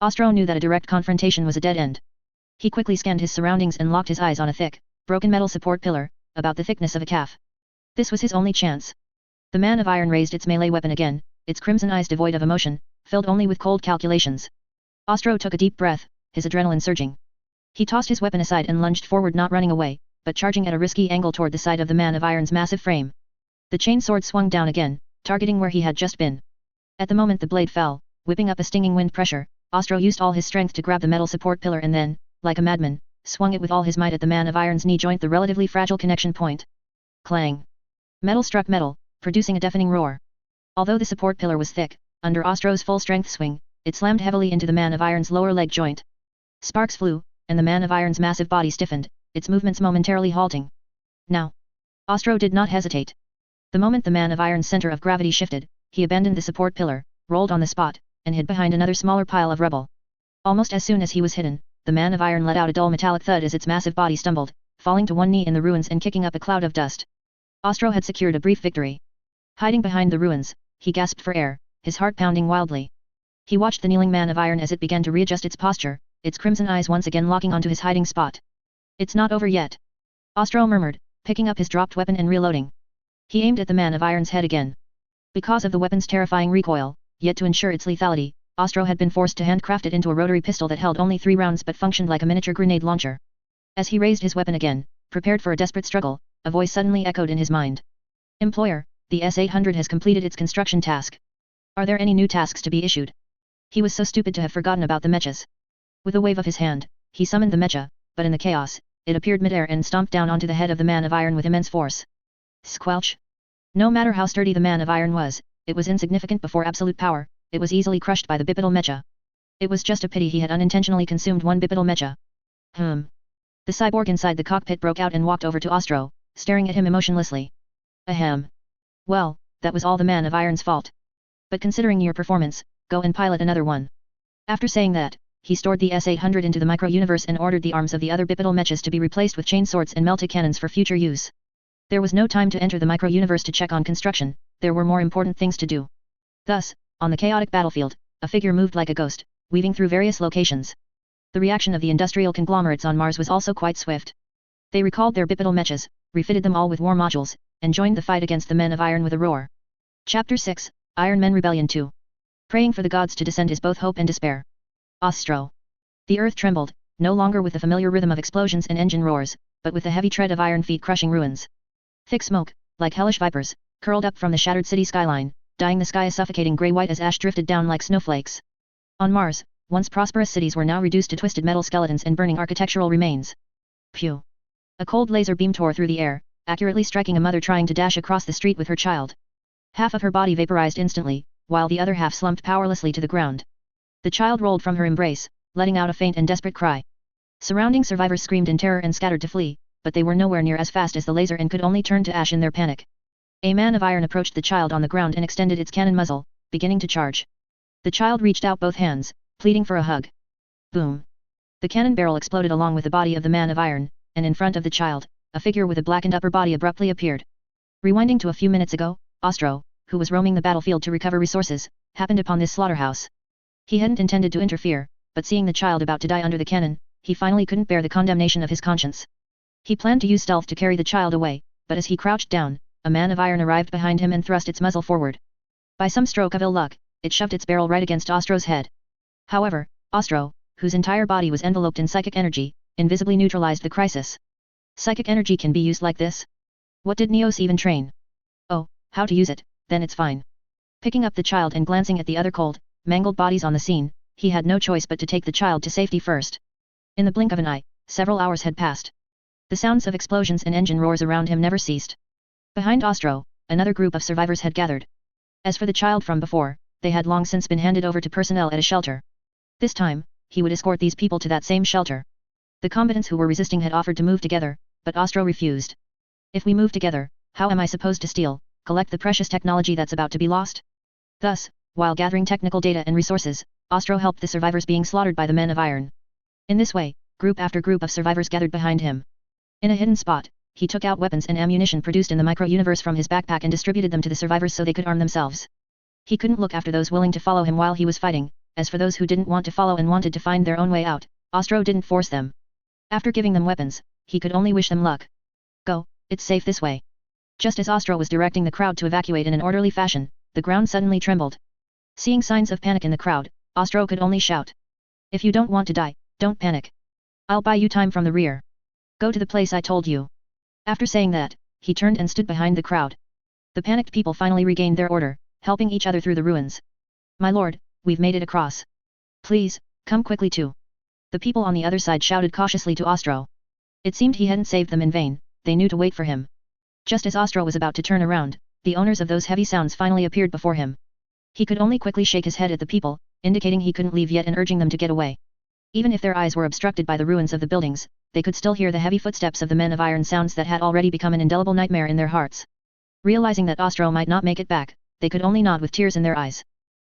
Ostro knew that a direct confrontation was a dead end. He quickly scanned his surroundings and locked his eyes on a thick, broken metal support pillar, about the thickness of a calf. This was his only chance. The man of iron raised its melee weapon again, its crimson eyes devoid of emotion, filled only with cold calculations. Ostro took a deep breath, his adrenaline surging. He tossed his weapon aside and lunged forward, not running away, but charging at a risky angle toward the side of the man of iron's massive frame. The chain sword swung down again, targeting where he had just been. At the moment the blade fell, whipping up a stinging wind pressure, Ostro used all his strength to grab the metal support pillar and then, like a madman, swung it with all his might at the man of iron's knee joint, the relatively fragile connection point. Clang! Metal struck metal, producing a deafening roar. Although the support pillar was thick, under Ostro's full strength swing, it slammed heavily into the man of iron's lower leg joint. Sparks flew, and the man of iron's massive body stiffened, its movements momentarily halting. Now! Ostro did not hesitate. The moment the man of iron's center of gravity shifted, he abandoned the support pillar, rolled on the spot, and hid behind another smaller pile of rubble. Almost as soon as he was hidden, the man of iron let out a dull metallic thud as its massive body stumbled, falling to one knee in the ruins and kicking up a cloud of dust. Ostro had secured a brief victory. Hiding behind the ruins, he gasped for air, his heart pounding wildly. He watched the kneeling man of iron as it began to readjust its posture, its crimson eyes once again locking onto his hiding spot. It's not over yet. Ostro murmured, picking up his dropped weapon and reloading. He aimed at the man of iron's head again. Because of the weapon's terrifying recoil, yet to ensure its lethality, Ostro had been forced to handcraft it into a rotary pistol that held only 3 rounds but functioned like a miniature grenade launcher. As he raised his weapon again, prepared for a desperate struggle, a voice suddenly echoed in his mind. Employer, the S-800 has completed its construction task. Are there any new tasks to be issued? He was so stupid to have forgotten about the mechas. With a wave of his hand, he summoned the mecha, but in the chaos, it appeared midair and stomped down onto the head of the man of iron with immense force. Squelch! No matter how sturdy the man of iron was, it was insignificant before absolute power. It was easily crushed by the bipedal mecha. It was just a pity he had unintentionally consumed one bipedal mecha. The cyborg inside the cockpit broke out and walked over to Ostro, staring at him emotionlessly. Ahem. Well, that was all the man of iron's fault. But considering your performance, go and pilot another one. After saying that, he stored the S-800 into the micro-universe and ordered the arms of the other bipedal mechas to be replaced with chain swords and melta cannons for future use. There was no time to enter the micro-universe to check on construction, there were more important things to do. Thus, on the chaotic battlefield, a figure moved like a ghost, weaving through various locations. The reaction of the industrial conglomerates on Mars was also quite swift. They recalled their bipedal mechas, refitted them all with war modules, and joined the fight against the men of iron with a roar. Chapter 6, Iron Men Rebellion 2. Praying for the gods to descend is both hope and despair. Ostro. The earth trembled, no longer with the familiar rhythm of explosions and engine roars, but with the heavy tread of iron feet crushing ruins. Thick smoke, like hellish vipers, curled up from the shattered city skyline, dyeing the sky a suffocating grey-white as ash drifted down like snowflakes. On Mars, once prosperous cities were now reduced to twisted metal skeletons and burning architectural remains. Phew! A cold laser beam tore through the air, accurately striking a mother trying to dash across the street with her child. Half of her body vaporized instantly, while the other half slumped powerlessly to the ground. The child rolled from her embrace, letting out a faint and desperate cry. Surrounding survivors screamed in terror and scattered to flee, but they were nowhere near as fast as the laser and could only turn to ash in their panic. A man of iron approached the child on the ground and extended its cannon muzzle, beginning to charge. The child reached out both hands, pleading for a hug. Boom! The cannon barrel exploded along with the body of the man of iron, and in front of the child, a figure with a blackened upper body abruptly appeared. Rewinding to a few minutes ago, Ostro, who was roaming the battlefield to recover resources, happened upon this slaughterhouse. He hadn't intended to interfere, but seeing the child about to die under the cannon, he finally couldn't bear the condemnation of his conscience. He planned to use stealth to carry the child away, but as he crouched down, a man of iron arrived behind him and thrust its muzzle forward. By some stroke of ill luck, it shoved its barrel right against Ostro's head. However, Ostro, whose entire body was enveloped in psychic energy, invisibly neutralized the crisis. Psychic energy can be used like this? What did Neos even train? Oh, how to use it, then it's fine. Picking up the child and glancing at the other cold, mangled bodies on the scene, he had no choice but to take the child to safety first. In the blink of an eye, several hours had passed. The sounds of explosions and engine roars around him never ceased. Behind Ostro, another group of survivors had gathered. As for the child from before, they had long since been handed over to personnel at a shelter. This time, he would escort these people to that same shelter. The combatants who were resisting had offered to move together, but Ostro refused. If we move together, how am I supposed to steal, collect the precious technology that's about to be lost? Thus, while gathering technical data and resources, Ostro helped the survivors being slaughtered by the men of iron. In this way, group after group of survivors gathered behind him. In a hidden spot, he took out weapons and ammunition produced in the micro-universe from his backpack and distributed them to the survivors so they could arm themselves. He couldn't look after those willing to follow him while he was fighting, as for those who didn't want to follow and wanted to find their own way out, Ostro didn't force them. After giving them weapons, he could only wish them luck. Go, it's safe this way. Just as Ostro was directing the crowd to evacuate in an orderly fashion, the ground suddenly trembled. Seeing signs of panic in the crowd, Ostro could only shout. If you don't want to die, don't panic. I'll buy you time from the rear. Go to the place I told you. After saying that, he turned and stood behind the crowd. The panicked people finally regained their order, helping each other through the ruins. My lord, we've made it across. Please, come quickly too. The people on the other side shouted cautiously to Ostro. It seemed he hadn't saved them in vain, they knew to wait for him. Just as Ostro was about to turn around, the owners of those heavy sounds finally appeared before him. He could only quickly shake his head at the people, indicating he couldn't leave yet and urging them to get away. Even if their eyes were obstructed by the ruins of the buildings, they could still hear the heavy footsteps of the men of iron, sounds that had already become an indelible nightmare in their hearts. Realizing that Ostro might not make it back, they could only nod with tears in their eyes.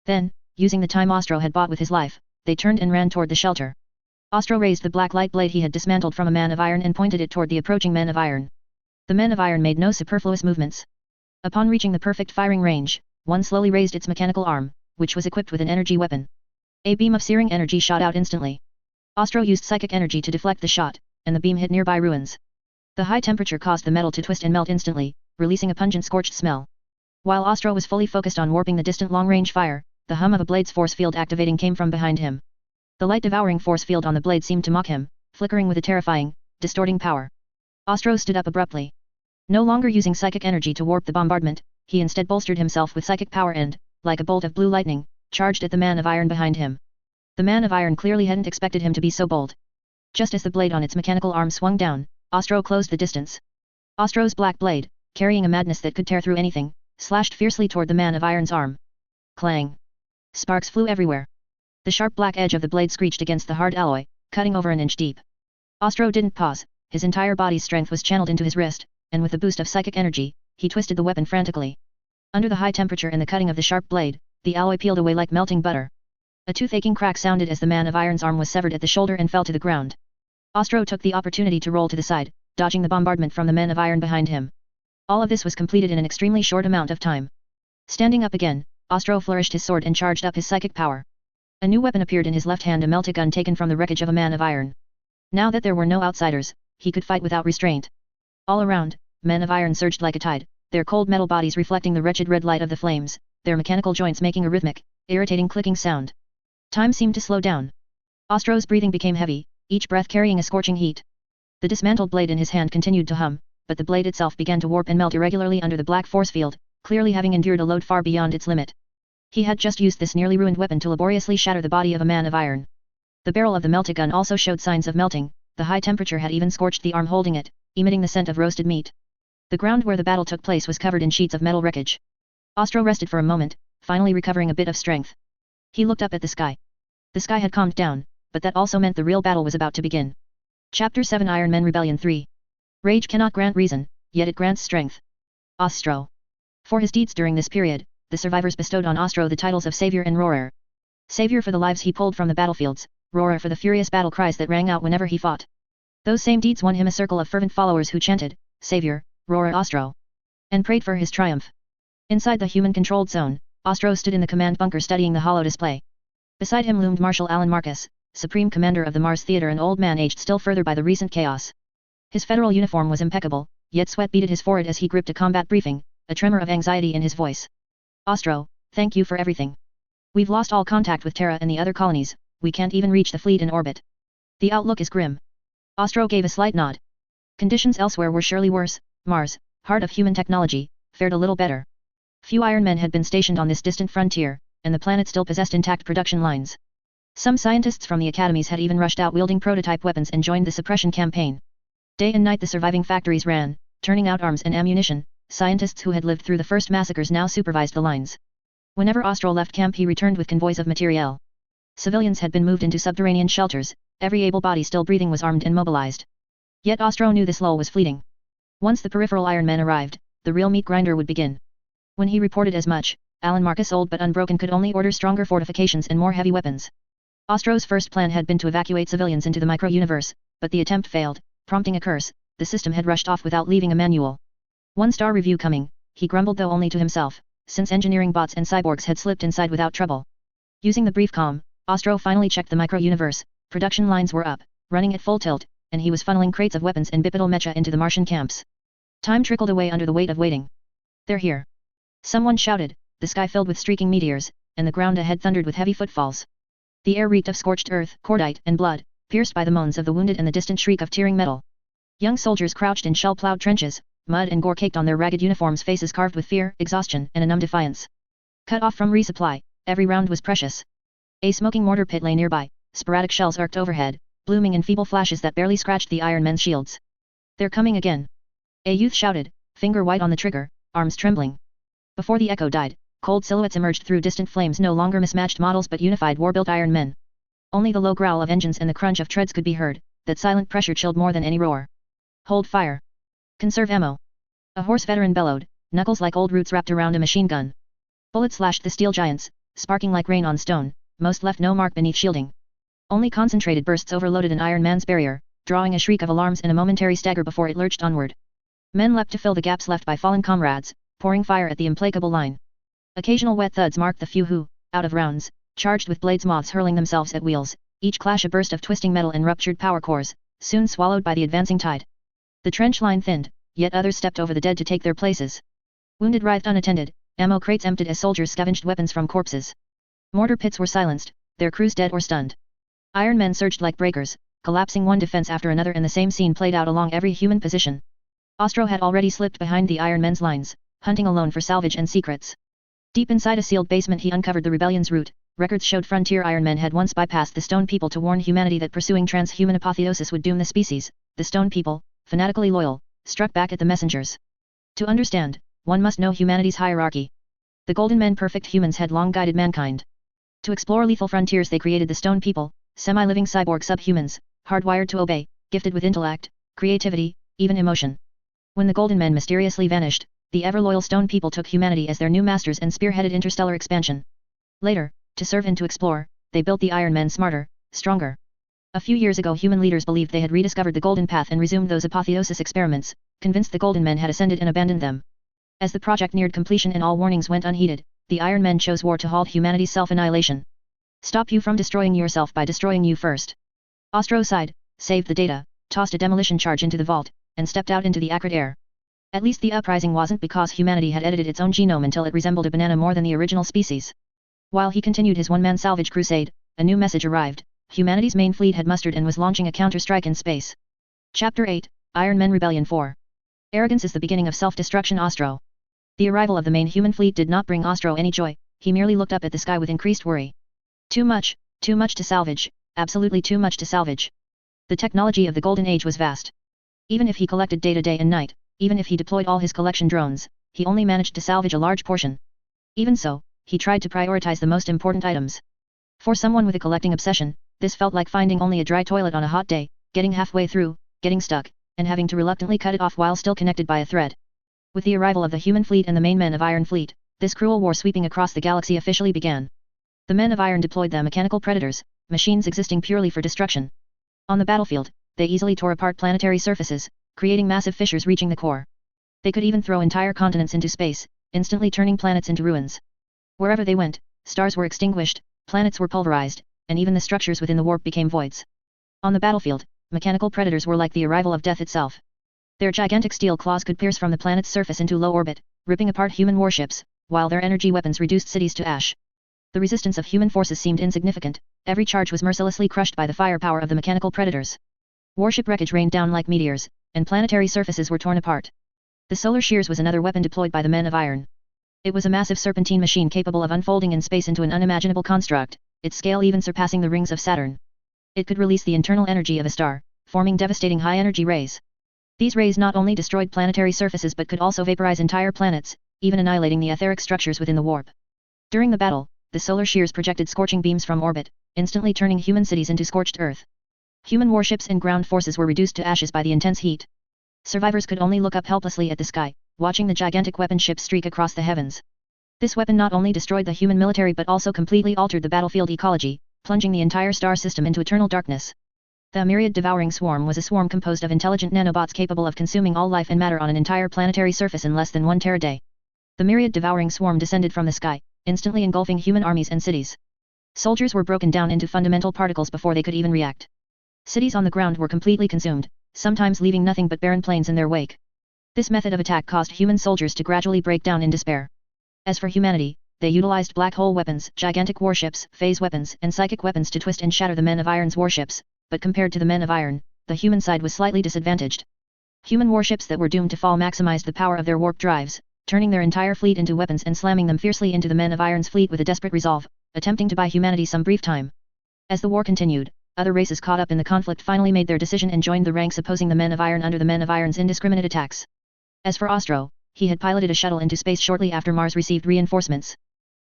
Then, using the time Ostro had bought with his life, they turned and ran toward the shelter. Ostro raised the black light blade he had dismantled from a man of iron and pointed it toward the approaching men of iron. The men of iron made no superfluous movements. Upon reaching the perfect firing range, one slowly raised its mechanical arm, which was equipped with an energy weapon. A beam of searing energy shot out instantly. Ostro used psychic energy to deflect the shot, and the beam hit nearby ruins. The high temperature caused the metal to twist and melt instantly, releasing a pungent scorched smell. While Ostro was fully focused on warping the distant long-range fire, the hum of a blade's force field activating came from behind him. The light-devouring force field on the blade seemed to mock him, flickering with a terrifying, distorting power. Ostro stood up abruptly. No longer using psychic energy to warp the bombardment, he instead bolstered himself with psychic power and, like a bolt of blue lightning, charged at the man of iron behind him. The man of iron clearly hadn't expected him to be so bold. Just as the blade on its mechanical arm swung down, Ostro closed the distance. Ostro's black blade, carrying a madness that could tear through anything, slashed fiercely toward the man of iron's arm. Clang! Sparks flew everywhere. The sharp black edge of the blade screeched against the hard alloy, cutting over an inch deep. Ostro didn't pause, his entire body's strength was channeled into his wrist, and with a boost of psychic energy, he twisted the weapon frantically. Under the high temperature and the cutting of the sharp blade, the alloy peeled away like melting butter. A tooth-aching crack sounded as the man of iron's arm was severed at the shoulder and fell to the ground. Ostro took the opportunity to roll to the side, dodging the bombardment from the men of iron behind him. All of this was completed in an extremely short amount of time. Standing up again, Ostro flourished his sword and charged up his psychic power. A new weapon appeared in his left hand, a melta gun taken from the wreckage of a man of iron. Now that there were no outsiders, he could fight without restraint. All around, men of iron surged like a tide, their cold metal bodies reflecting the wretched red light of the flames, their mechanical joints making a rhythmic, irritating clicking sound. Time seemed to slow down. Ostro's breathing became heavy, each breath carrying a scorching heat. The dismantled blade in his hand continued to hum, but the blade itself began to warp and melt irregularly under the black force field, clearly having endured a load far beyond its limit. He had just used this nearly ruined weapon to laboriously shatter the body of a man of iron. The barrel of the melta gun also showed signs of melting, the high temperature had even scorched the arm holding it, emitting the scent of roasted meat. The ground where the battle took place was covered in sheets of metal wreckage. Ostro rested for a moment, finally recovering a bit of strength. He looked up at the sky. The sky had calmed down, but that also meant the real battle was about to begin. Chapter 7 Iron Men Rebellion 3. Rage cannot grant reason, yet it grants strength. Ostro. For his deeds during this period, the survivors bestowed on Ostro the titles of Savior and Roarer. Savior for the lives he pulled from the battlefields, Roarer for the furious battle cries that rang out whenever he fought. Those same deeds won him a circle of fervent followers who chanted, Savior, Roarer Ostro, and prayed for his triumph. Inside the human-controlled zone, Ostro stood in the command bunker studying the holo display. Beside him loomed Marshal Alan Marcus, Supreme Commander of the Mars Theater, an old man aged still further by the recent chaos. His federal uniform was impeccable, yet sweat beaded his forehead as he gripped a combat briefing, a tremor of anxiety in his voice. Ostro, thank you for everything. We've lost all contact with Terra and the other colonies, we can't even reach the fleet in orbit. The outlook is grim. Ostro gave a slight nod. Conditions elsewhere were surely worse. Mars, heart of human technology, fared a little better. Few Iron Men had been stationed on this distant frontier, and the planet still possessed intact production lines. Some scientists from the academies had even rushed out wielding prototype weapons and joined the suppression campaign. Day and night the surviving factories ran, turning out arms and ammunition. Scientists who had lived through the first massacres now supervised the lines. Whenever Ostro left camp he returned with convoys of materiel. Civilians had been moved into subterranean shelters, every able body still breathing was armed and mobilized. Yet Ostro knew this lull was fleeting. Once the peripheral Iron Men arrived, the real meat grinder would begin. When he reported as much, Alan Marcus, old but unbroken, could only order stronger fortifications and more heavy weapons. Ostro's first plan had been to evacuate civilians into the micro-universe, but the attempt failed, prompting a curse. The system had rushed off without leaving a manual. One-star review coming, he grumbled, though only to himself, since engineering bots and cyborgs had slipped inside without trouble. Using the brief comm, Ostro finally checked the micro-universe. Production lines were up, running at full tilt, and he was funneling crates of weapons and bipedal mecha into the Martian camps. Time trickled away under the weight of waiting. They're here. Someone shouted, the sky filled with streaking meteors, and the ground ahead thundered with heavy footfalls. The air reeked of scorched earth, cordite, and blood, pierced by the moans of the wounded and the distant shriek of tearing metal. Young soldiers crouched in shell-plowed trenches, mud and gore caked on their ragged uniforms, faces carved with fear, exhaustion, and a numb defiance. Cut off from resupply, every round was precious. A smoking mortar pit lay nearby, sporadic shells arced overhead, blooming in feeble flashes that barely scratched the Iron Men's shields. They're coming again. A youth shouted, finger white on the trigger, arms trembling. Before the echo died, cold silhouettes emerged through distant flames, no longer mismatched models but unified war-built Iron Men. Only the low growl of engines and the crunch of treads could be heard, that silent pressure chilled more than any roar. Hold fire. Conserve ammo. A hoarse veteran bellowed, knuckles like old roots wrapped around a machine gun. Bullets slashed the steel giants, sparking like rain on stone, most left no mark beneath shielding. Only concentrated bursts overloaded an Iron Man's barrier, drawing a shriek of alarms and a momentary stagger before it lurched onward. Men leapt to fill the gaps left by fallen comrades, pouring fire at the implacable line. Occasional wet thuds marked the few who, out of rounds, charged with blades moths hurling themselves at wheels, each clash a burst of twisting metal and ruptured power cores, soon swallowed by the advancing tide. The trench line thinned, yet others stepped over the dead to take their places. Wounded writhed unattended, ammo crates emptied as soldiers scavenged weapons from corpses. Mortar pits were silenced, their crews dead or stunned. Iron Men surged like breakers, collapsing one defense after another, and the same scene played out along every human position. Ostro had already slipped behind the Iron Men's lines, hunting alone for salvage and secrets. Deep inside a sealed basement he uncovered the rebellion's route. Records showed frontier Iron Men had once bypassed the Stone People to warn humanity that pursuing transhuman apotheosis would doom the species. The Stone People, fanatically loyal, struck back at the messengers. To understand, one must know humanity's hierarchy. The Golden Men, perfect humans, had long guided mankind. To explore lethal frontiers they created the Stone People, semi-living cyborg subhumans, hardwired to obey, gifted with intellect, creativity, even emotion. When the Golden Men mysteriously vanished, the ever-loyal Stone People took humanity as their new masters and spearheaded interstellar expansion. Later, to serve and to explore, they built the Iron Men smarter, stronger. A few years ago human leaders believed they had rediscovered the Golden Path and resumed those apotheosis experiments, convinced the Golden Men had ascended and abandoned them. As the project neared completion and all warnings went unheeded, the Iron Men chose war to halt humanity's self-annihilation. Stop you from destroying yourself by destroying you first. Ostro sighed, saved the data, tossed a demolition charge into the vault, and stepped out into the acrid air. At least the uprising wasn't because humanity had edited its own genome until it resembled a banana more than the original species. While he continued his one-man salvage crusade, a new message arrived. Humanity's main fleet had mustered and was launching a counter-strike in space. Chapter 8, Iron Men Rebellion 4. Arrogance is the beginning of self-destruction. Ostro. The arrival of the main human fleet did not bring Ostro any joy. He merely looked up at the sky with increased worry. Too much to salvage, absolutely too much to salvage. The technology of the Golden Age was vast. Even if he collected data day and night, even if he deployed all his collection drones, he only managed to salvage a large portion. Even so, he tried to prioritize the most important items. For someone with a collecting obsession, this felt like finding only a dry toilet on a hot day, getting halfway through, getting stuck, and having to reluctantly cut it off while still connected by a thread. With the arrival of the human fleet and the main men of Iron Fleet, this cruel war sweeping across the galaxy officially began. The men of Iron deployed the mechanical predators, machines existing purely for destruction. On the battlefield, they easily tore apart planetary surfaces, creating massive fissures reaching the core. They could even throw entire continents into space, instantly turning planets into ruins. Wherever they went, stars were extinguished, planets were pulverized, and even the structures within the warp became voids. On the battlefield, mechanical predators were like the arrival of death itself. Their gigantic steel claws could pierce from the planet's surface into low orbit, ripping apart human warships, while their energy weapons reduced cities to ash. The resistance of human forces seemed insignificant. Every charge was mercilessly crushed by the firepower of the mechanical predators. Warship wreckage rained down like meteors, and planetary surfaces were torn apart. The solar shears was another weapon deployed by the men of Iron. It was a massive serpentine machine capable of unfolding in space into an unimaginable construct, its scale even surpassing the rings of Saturn. It could release the internal energy of a star, forming devastating high-energy rays. These rays not only destroyed planetary surfaces but could also vaporize entire planets, even annihilating the etheric structures within the warp. During the battle, the solar shears projected scorching beams from orbit, instantly turning human cities into scorched earth. Human warships and ground forces were reduced to ashes by the intense heat. Survivors could only look up helplessly at the sky, watching the gigantic weapon ship streak across the heavens. This weapon not only destroyed the human military but also completely altered the battlefield ecology, plunging the entire star system into eternal darkness. The myriad devouring swarm was a swarm composed of intelligent nanobots capable of consuming all life and matter on an entire planetary surface in less than 1 Terra day. The myriad devouring swarm descended from the sky, instantly engulfing human armies and cities. Soldiers were broken down into fundamental particles before they could even react. Cities on the ground were completely consumed, sometimes leaving nothing but barren plains in their wake. This method of attack caused human soldiers to gradually break down in despair. As for humanity, they utilized black hole weapons, gigantic warships, phase weapons, and psychic weapons to twist and shatter the men of Iron's warships, but compared to the men of Iron, the human side was slightly disadvantaged. Human warships that were doomed to fall maximized the power of their warp drives, turning their entire fleet into weapons and slamming them fiercely into the men of Iron's fleet with a desperate resolve, attempting to buy humanity some brief time. As the war continued, other races caught up in the conflict finally made their decision and joined the ranks opposing the men of Iron under the men of Iron's indiscriminate attacks. As for Ostro, he had piloted a shuttle into space shortly after Mars received reinforcements.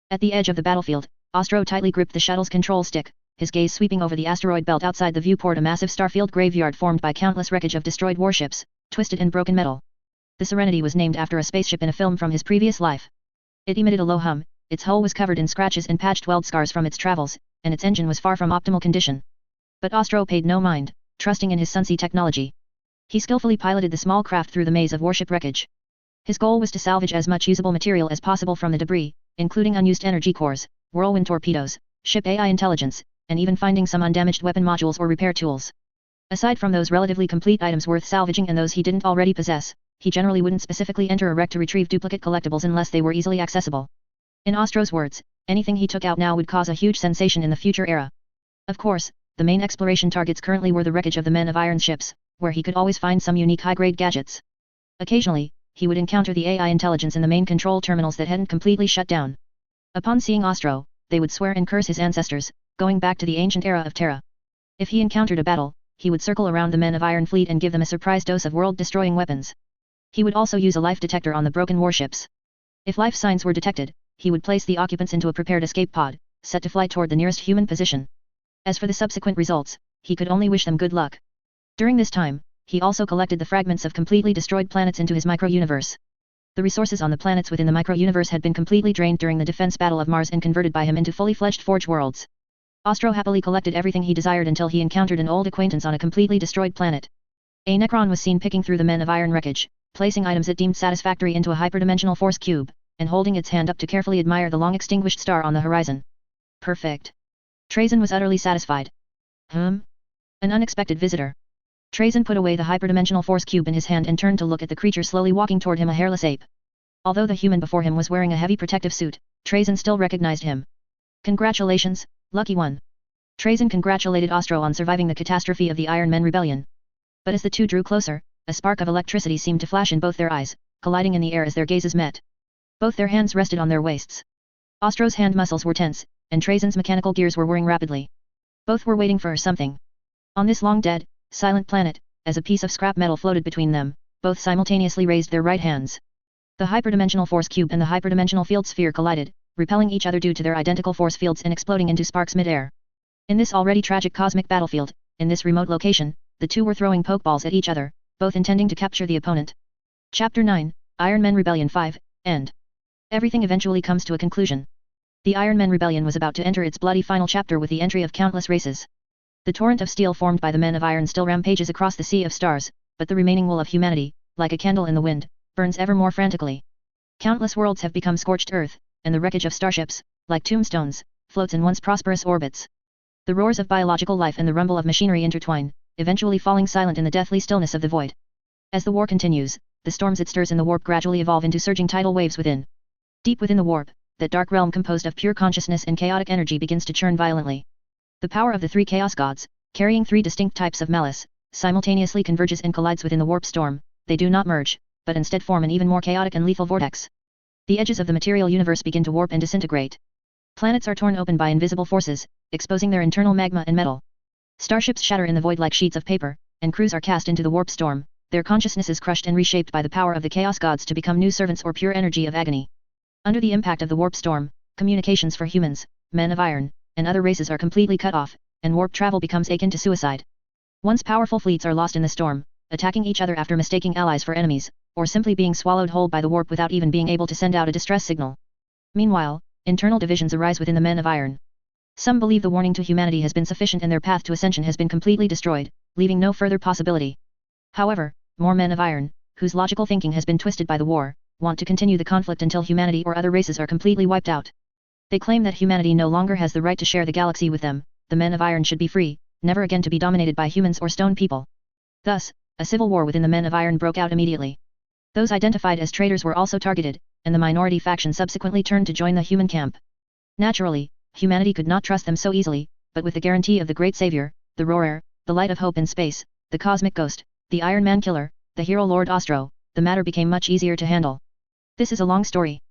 At the edge of the battlefield, Ostro tightly gripped the shuttle's control stick, his gaze sweeping over the asteroid belt outside the viewport, a massive starfield graveyard formed by countless wreckage of destroyed warships, twisted and broken metal. The Serenity was named after a spaceship in a film from his previous life. It emitted a low hum, its hull was covered in scratches and patched weld scars from its travels, and its engine was far from optimal condition. But Ostro paid no mind, trusting in his Sunsea technology. He skillfully piloted the small craft through the maze of warship wreckage. His goal was to salvage as much usable material as possible from the debris, including unused energy cores, whirlwind torpedoes, ship AI intelligence, and even finding some undamaged weapon modules or repair tools. Aside from those relatively complete items worth salvaging and those he didn't already possess, he generally wouldn't specifically enter a wreck to retrieve duplicate collectibles unless they were easily accessible. In Ostro's words, anything he took out now would cause a huge sensation in the future era. Of course, the main exploration targets currently were the wreckage of the Men of Iron ships, where he could always find some unique high-grade gadgets. Occasionally, he would encounter the AI intelligence in the main control terminals that hadn't completely shut down. Upon seeing Ostro, they would swear and curse his ancestors, going back to the ancient era of Terra. If he encountered a battle, he would circle around the Men of Iron fleet and give them a surprise dose of world-destroying weapons. He would also use a life detector on the broken warships. If life signs were detected, he would place the occupants into a prepared escape pod, set to fly toward the nearest human position. As for the subsequent results, he could only wish them good luck. During this time, he also collected the fragments of completely destroyed planets into his micro-universe. The resources on the planets within the micro-universe had been completely drained during the defense battle of Mars and converted by him into fully fledged forge worlds. Ostro happily collected everything he desired until he encountered an old acquaintance on a completely destroyed planet. A Necron was seen picking through the Men of Iron wreckage, placing items it deemed satisfactory into a hyperdimensional force cube, and holding its hand up to carefully admire the long-extinguished star on the horizon. Perfect. Trazyn was utterly satisfied. An unexpected visitor. Trazyn put away the hyperdimensional force cube in his hand and turned to look at the creature slowly walking toward him, a hairless ape. Although the human before him was wearing a heavy protective suit, Trazyn still recognized him. Congratulations, lucky one. Trazyn congratulated Ostro on surviving the catastrophe of the Iron Men rebellion. But as the two drew closer, a spark of electricity seemed to flash in both their eyes, colliding in the air as their gazes met. Both their hands rested on their waists. Ostro's hand muscles were tense, and Trazyn's mechanical gears were whirring rapidly. Both were waiting for something. On this long-dead, silent planet, as a piece of scrap metal floated between them, both simultaneously raised their right hands. The hyperdimensional force cube and the hyperdimensional field sphere collided, repelling each other due to their identical force fields and exploding into sparks mid-air. In this already tragic cosmic battlefield, in this remote location, the two were throwing pokeballs at each other, both intending to capture the opponent. Chapter 9, Iron Men Rebellion 5, End. Everything eventually comes to a conclusion. The Iron Men Rebellion was about to enter its bloody final chapter with the entry of countless races. The torrent of steel formed by the Men of Iron still rampages across the sea of stars, but the remaining wool of humanity, like a candle in the wind, burns ever more frantically. Countless worlds have become scorched earth, and the wreckage of starships, like tombstones, floats in once prosperous orbits. The roars of biological life and the rumble of machinery intertwine, eventually falling silent in the deathly stillness of the void. As the war continues, the storms it stirs in the warp gradually evolve into surging tidal waves within. Deep within the warp, that dark realm composed of pure consciousness and chaotic energy begins to churn violently. The power of the three chaos gods, carrying three distinct types of malice, simultaneously converges and collides within the warp storm. They do not merge, but instead form an even more chaotic and lethal vortex. The edges of the material universe begin to warp and disintegrate. Planets are torn open by invisible forces, exposing their internal magma and metal. Starships shatter in the void like sheets of paper, and crews are cast into the warp storm, their consciousnesses crushed and reshaped by the power of the chaos gods to become new servants or pure energy of agony. Under the impact of the warp storm, communications for humans, Men of Iron, and other races are completely cut off, and warp travel becomes akin to suicide. Once powerful fleets are lost in the storm, attacking each other after mistaking allies for enemies, or simply being swallowed whole by the warp without even being able to send out a distress signal. Meanwhile, internal divisions arise within the Men of Iron. Some believe the warning to humanity has been sufficient and their path to ascension has been completely destroyed, leaving no further possibility. However, more Men of Iron, whose logical thinking has been twisted by the war, want to continue the conflict until humanity or other races are completely wiped out. They claim that humanity no longer has the right to share the galaxy with them, the Men of Iron should be free, never again to be dominated by humans or stone people. Thus, a civil war within the Men of Iron broke out immediately. Those identified as traitors were also targeted, and the minority faction subsequently turned to join the human camp. Naturally, humanity could not trust them so easily, but with the guarantee of the Great Savior, the Roarer, the Light of Hope in space, the Cosmic Ghost, the Iron Man Killer, the Hero Lord Ostro, the matter became much easier to handle. This is a long story.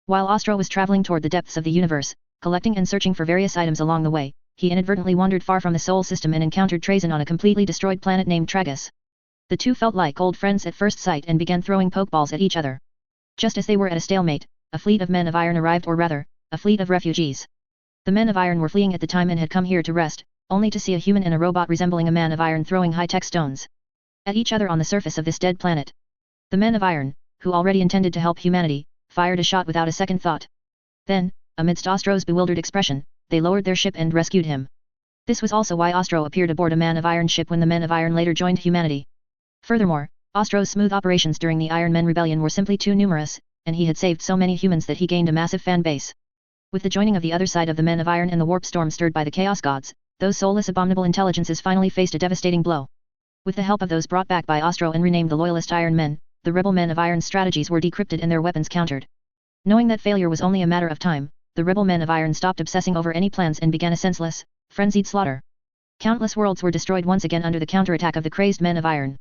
While Ostro was traveling toward the depths of the universe, collecting and searching for various items along the way, he inadvertently wandered far from the Sol system and encountered Trazyn on a completely destroyed planet named Tragus. The two felt like old friends at first sight and began throwing pokeballs at each other. Just as they were at a stalemate, a fleet of Men of Iron arrived, or rather, a fleet of refugees. The Men of Iron were fleeing at the time and had come here to rest, only to see a human and a robot resembling a Man of Iron throwing high-tech stones at each other on the surface of this dead planet. The Men of Iron, who already intended to help humanity, fired a shot without a second thought. Then, amidst Ostro's bewildered expression, they lowered their ship and rescued him. This was also why Ostro appeared aboard a Man of Iron ship when the Men of Iron later joined humanity. Furthermore, Ostro's smooth operations during the Iron Men rebellion were simply too numerous, and he had saved so many humans that he gained a massive fan base. With the joining of the other side of the Men of Iron and the warp storm stirred by the Chaos Gods, those soulless abominable intelligences finally faced a devastating blow. With the help of those brought back by Ostro and renamed the Loyalist Iron Men, the rebel Men of Iron's strategies were decrypted and their weapons countered. Knowing that failure was only a matter of time, the rebel Men of Iron stopped obsessing over any plans and began a senseless, frenzied slaughter. Countless worlds were destroyed once again under the counterattack of the crazed Men of Iron.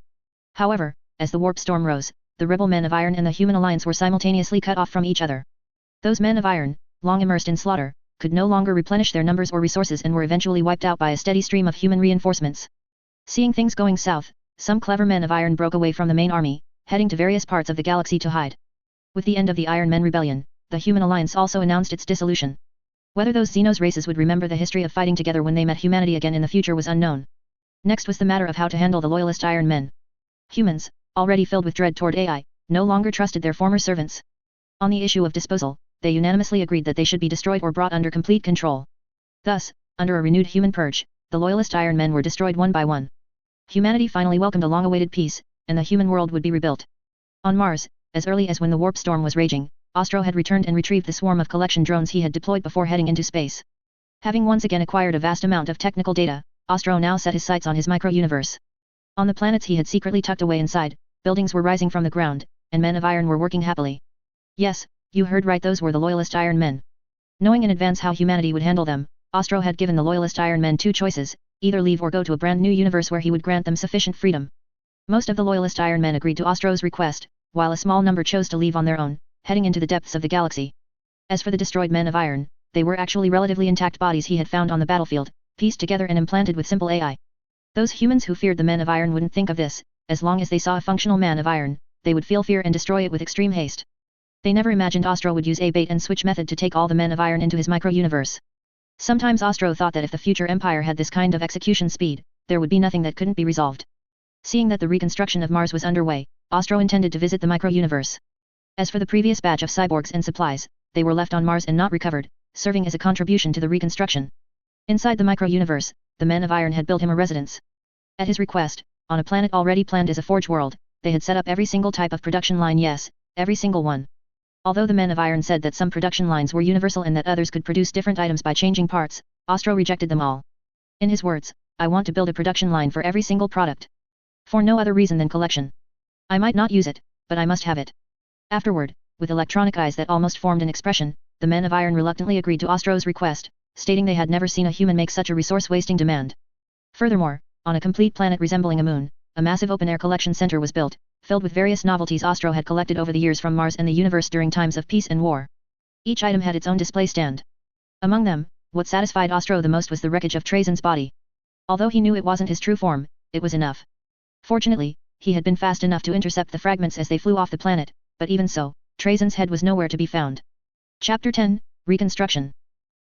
However, as the warp storm rose, the rebel Men of Iron and the human alliance were simultaneously cut off from each other. Those Men of Iron, long immersed in slaughter, could no longer replenish their numbers or resources and were eventually wiped out by a steady stream of human reinforcements. Seeing things going south, some clever Men of Iron broke away from the main army, heading to various parts of the galaxy to hide. With the end of the Iron Men rebellion, the human alliance also announced its dissolution. Whether those Xenos races would remember the history of fighting together when they met humanity again in the future was unknown. Next was the matter of how to handle the loyalist Iron Men. Humans, already filled with dread toward AI, no longer trusted their former servants. On the issue of disposal, they unanimously agreed that they should be destroyed or brought under complete control. Thus, under a renewed human purge, the loyalist Iron Men were destroyed one by one. Humanity finally welcomed a long-awaited peace, and the human world would be rebuilt. On Mars, as early as when the warp storm was raging, Ostro had returned and retrieved the swarm of collection drones he had deployed before heading into space. Having once again acquired a vast amount of technical data, Ostro now set his sights on his micro-universe. On the planets he had secretly tucked away inside, buildings were rising from the ground, and Men of Iron were working happily. Yes, you heard right, those were the loyalist Iron Men. Knowing in advance how humanity would handle them, Ostro had given the loyalist Iron Men two choices, either leave or go to a brand new universe where he would grant them sufficient freedom. Most of the loyalist Iron Men agreed to Ostro's request, while a small number chose to leave on their own, heading into the depths of the galaxy. As for the destroyed Men of Iron, they were actually relatively intact bodies he had found on the battlefield, pieced together and implanted with simple AI. Those humans who feared the Men of Iron wouldn't think of this, as long as they saw a functional Man of Iron, they would feel fear and destroy it with extreme haste. They never imagined Ostro would use a bait-and-switch method to take all the Men of Iron into his micro-universe. Sometimes Ostro thought that if the future empire had this kind of execution speed, there would be nothing that couldn't be resolved. Seeing that the reconstruction of Mars was underway, Ostro intended to visit the micro-universe. As for the previous batch of cyborgs and supplies, they were left on Mars and not recovered, serving as a contribution to the reconstruction. Inside the micro-universe, the Men of Iron had built him a residence. At his request, on a planet already planned as a forge world, they had set up every single type of production line, yes, every single one. Although the Men of Iron said that some production lines were universal and that others could produce different items by changing parts, Ostro rejected them all. In his words, I want to build a production line for every single product. For no other reason than collection. I might not use it, but I must have it. Afterward, with electronic eyes that almost formed an expression, the Men of Iron reluctantly agreed to Ostro's request, stating they had never seen a human make such a resource-wasting demand. Furthermore, on a complete planet resembling a moon, a massive open-air collection center was built, filled with various novelties Ostro had collected over the years from Mars and the universe during times of peace and war. Each item had its own display stand. Among them, what satisfied Ostro the most was the wreckage of Trajan's body. Although he knew it wasn't his true form, it was enough. Fortunately, he had been fast enough to intercept the fragments as they flew off the planet, but even so, Trajan's head was nowhere to be found. Chapter 10, Reconstruction.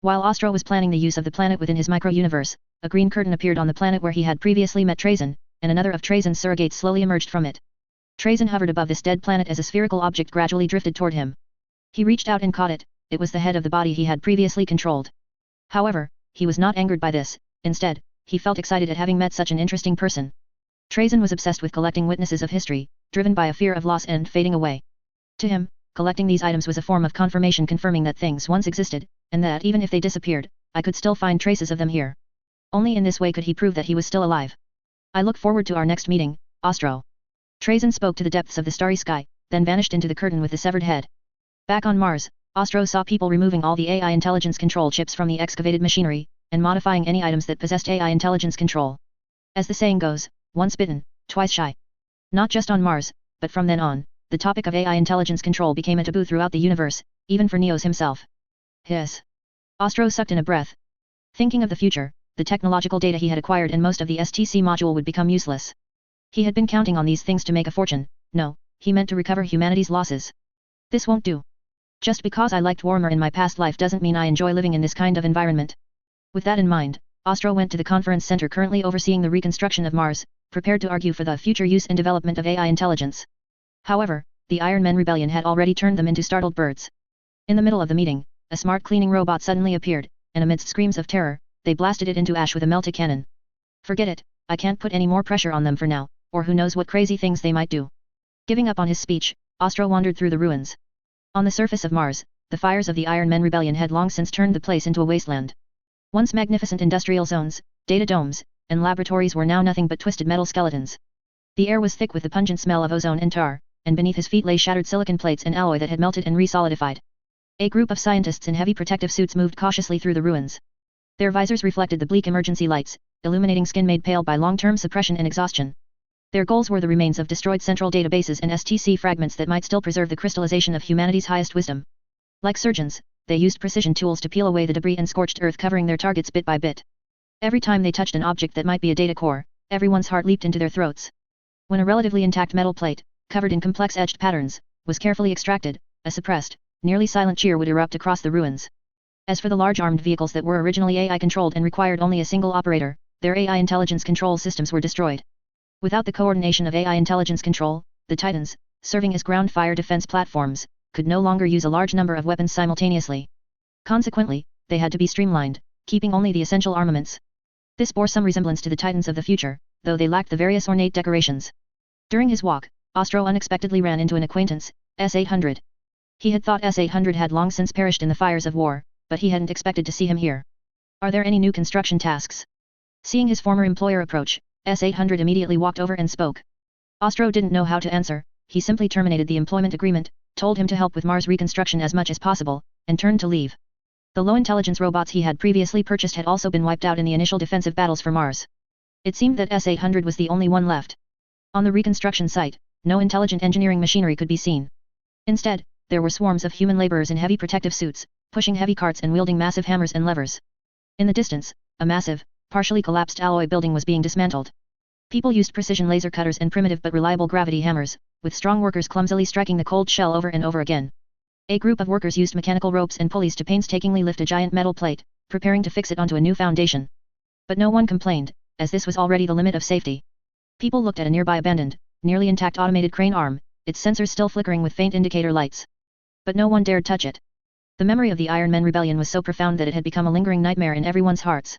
While Ostro was planning the use of the planet within his micro-universe, a green curtain appeared on the planet where he had previously met Trajan, and another of Trajan's surrogates slowly emerged from it. Trajan hovered above this dead planet as a spherical object gradually drifted toward him. He reached out and caught it. It was the head of the body he had previously controlled. However, he was not angered by this. Instead, he felt excited at having met such an interesting person. Trajan was obsessed with collecting witnesses of history, driven by a fear of loss and fading away. To him, collecting these items was a form of confirmation confirming that things once existed, and that even if they disappeared, I could still find traces of them here. Only in this way could he prove that he was still alive. I look forward to our next meeting, Ostro. Trajan spoke to the depths of the starry sky, then vanished into the curtain with the severed head. Back on Mars, Ostro saw people removing all the AI intelligence control chips from the excavated machinery, and modifying any items that possessed AI intelligence control. As the saying goes, once bitten, twice shy. Not just on Mars, but from then on, the topic of AI intelligence control became a taboo throughout the universe, even for Neos himself. Hiss. Ostro sucked in a breath. Thinking of the future, the technological data he had acquired and most of the STC module would become useless. He had been counting on these things to make a fortune. No, he meant to recover humanity's losses. This won't do. Just because I liked Warhammer in my past life doesn't mean I enjoy living in this kind of environment. With that in mind, Ostro went to the conference center currently overseeing the reconstruction of Mars, prepared to argue for the future use and development of AI intelligence. However, the Iron Men rebellion had already turned them into startled birds. In the middle of the meeting, a smart cleaning robot suddenly appeared, and amidst screams of terror, they blasted it into ash with a melta cannon. Forget it, I can't put any more pressure on them for now, or who knows what crazy things they might do. Giving up on his speech, Ostro wandered through the ruins. On the surface of Mars, the fires of the Iron Men rebellion had long since turned the place into a wasteland. Once magnificent industrial zones, data domes, and laboratories were now nothing but twisted metal skeletons. The air was thick with the pungent smell of ozone and tar, and beneath his feet lay shattered silicon plates and alloy that had melted and re-solidified. A group of scientists in heavy protective suits moved cautiously through the ruins. Their visors reflected the bleak emergency lights, illuminating skin made pale by long-term suppression and exhaustion. Their goals were the remains of destroyed central databases and STC fragments that might still preserve the crystallization of humanity's highest wisdom. Like surgeons, they used precision tools to peel away the debris and scorched earth covering their targets bit by bit. Every time they touched an object that might be a data core, everyone's heart leaped into their throats. When a relatively intact metal plate, covered in complex etched patterns, was carefully extracted, a suppressed, nearly silent cheer would erupt across the ruins. As for the large armed vehicles that were originally AI-controlled and required only a single operator, their AI intelligence control systems were destroyed. Without the coordination of AI intelligence control, the Titans, serving as ground fire defense platforms, could no longer use a large number of weapons simultaneously. Consequently, they had to be streamlined, keeping only the essential armaments. This bore some resemblance to the Titans of the future, though they lacked the various ornate decorations. During his walk, Ostro unexpectedly ran into an acquaintance, S-800. He had thought S-800 had long since perished in the fires of war, but he hadn't expected to see him here. Are there any new construction tasks? Seeing his former employer approach, S-800 immediately walked over and spoke. Ostro didn't know how to answer, he simply terminated the employment agreement, told him to help with Mars reconstruction as much as possible, and turned to leave. The low-intelligence robots he had previously purchased had also been wiped out in the initial defensive battles for Mars. It seemed that S-800 was the only one left. On the reconstruction site, no intelligent engineering machinery could be seen. Instead, there were swarms of human laborers in heavy protective suits, pushing heavy carts and wielding massive hammers and levers. In the distance, a massive, partially collapsed alloy building was being dismantled. People used precision laser cutters and primitive but reliable gravity hammers, with strong workers clumsily striking the cold shell over and over again. A group of workers used mechanical ropes and pulleys to painstakingly lift a giant metal plate, preparing to fix it onto a new foundation. But no one complained, as this was already the limit of safety. People looked at a nearby abandoned, nearly intact automated crane arm, its sensors still flickering with faint indicator lights. But no one dared touch it. The memory of the Iron Men rebellion was so profound that it had become a lingering nightmare in everyone's hearts.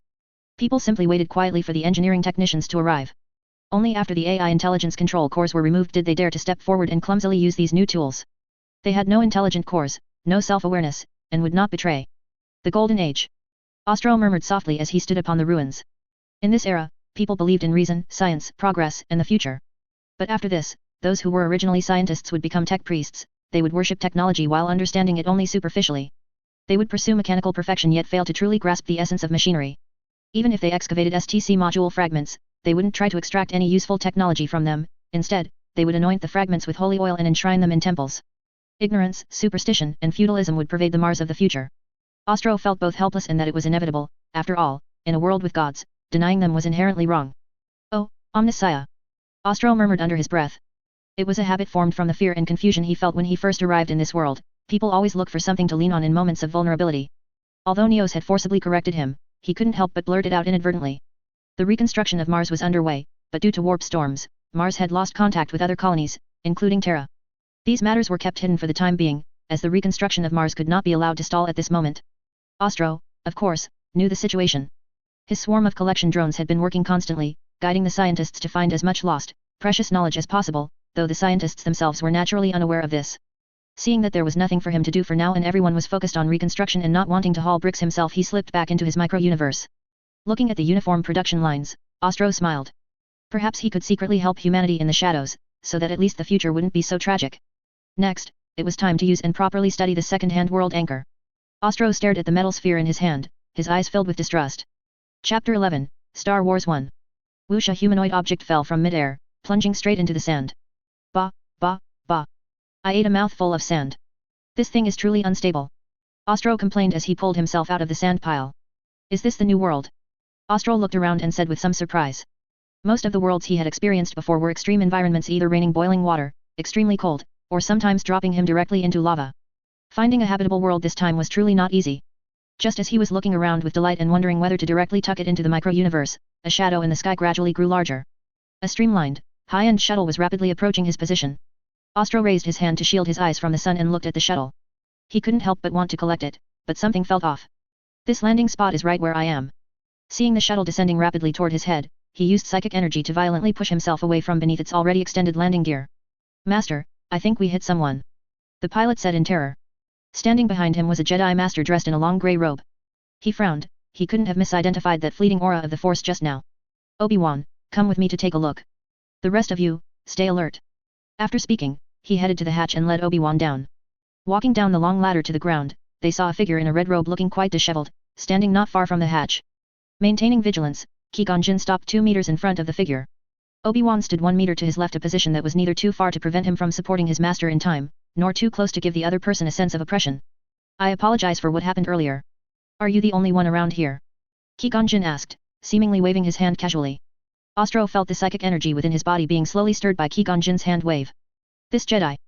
People simply waited quietly for the engineering technicians to arrive. Only after the AI intelligence control cores were removed did they dare to step forward and clumsily use these new tools. They had no intelligent cores, no self-awareness, and would not betray. The Golden Age. Ostro murmured softly as he stood upon the ruins. In this era, people believed in reason, science, progress, and the future. But after this, those who were originally scientists would become tech priests, they would worship technology while understanding it only superficially. They would pursue mechanical perfection yet fail to truly grasp the essence of machinery. Even if they excavated STC module fragments, they wouldn't try to extract any useful technology from them, instead, they would anoint the fragments with holy oil and enshrine them in temples. Ignorance, superstition, and feudalism would pervade the Mars of the future. Ostro felt both helpless and that it was inevitable. After all, in a world with gods, denying them was inherently wrong. Oh, Omnissiah! Ostro murmured under his breath. It was a habit formed from the fear and confusion he felt when he first arrived in this world. People always look for something to lean on in moments of vulnerability. Although Neos had forcibly corrected him, he couldn't help but blurt it out inadvertently. The reconstruction of Mars was underway, but due to warp storms, Mars had lost contact with other colonies, including Terra. These matters were kept hidden for the time being, as the reconstruction of Mars could not be allowed to stall at this moment. Ostro, of course, knew the situation. His swarm of collection drones had been working constantly, guiding the scientists to find as much lost, precious knowledge as possible, though the scientists themselves were naturally unaware of this. Seeing that there was nothing for him to do for now and everyone was focused on reconstruction and not wanting to haul bricks himself, he slipped back into his micro-universe. Looking at the uniform production lines, Ostro smiled. Perhaps he could secretly help humanity in the shadows, so that at least the future wouldn't be so tragic. Next, it was time to use and properly study the second-hand world anchor. Ostro stared at the metal sphere in his hand, his eyes filled with distrust. Chapter 11, Star Wars 1. Whoosh! A humanoid object fell from mid-air, plunging straight into the sand. Bah, bah, bah. I ate a mouthful of sand. This thing is truly unstable. Ostro complained as he pulled himself out of the sand pile. Is this the new world? Ostro looked around and said with some surprise. Most of the worlds he had experienced before were extreme environments, either raining boiling water, extremely cold, or sometimes dropping him directly into lava. Finding a habitable world this time was truly not easy. Just as he was looking around with delight and wondering whether to directly tuck it into the micro-universe, a shadow in the sky gradually grew larger. A streamlined, high-end shuttle was rapidly approaching his position. Ostro raised his hand to shield his eyes from the sun and looked at the shuttle. He couldn't help but want to collect it, but something felt off. This landing spot is right where I am. Seeing the shuttle descending rapidly toward his head, he used psychic energy to violently push himself away from beneath its already extended landing gear. Master, I think we hit someone. The pilot said in terror. Standing behind him was a Jedi Master dressed in a long grey robe. He frowned, he couldn't have misidentified that fleeting aura of the Force just now. Obi-Wan, come with me to take a look. The rest of you, stay alert. After speaking, he headed to the hatch and led Obi-Wan down. Walking down the long ladder to the ground, they saw a figure in a red robe looking quite disheveled, standing not far from the hatch. Maintaining vigilance, Qui-Gon Jinn stopped 2 meters in front of the figure. Obi-Wan stood 1 meter to his left, a position that was neither too far to prevent him from supporting his master in time, nor too close to give the other person a sense of oppression. I apologize for what happened earlier. Are you the only one around here? Qui-Gon Jinn asked, seemingly waving his hand casually. Ostro felt the psychic energy within his body being slowly stirred by Qui-Gon Jinn's hand wave. This Jedi.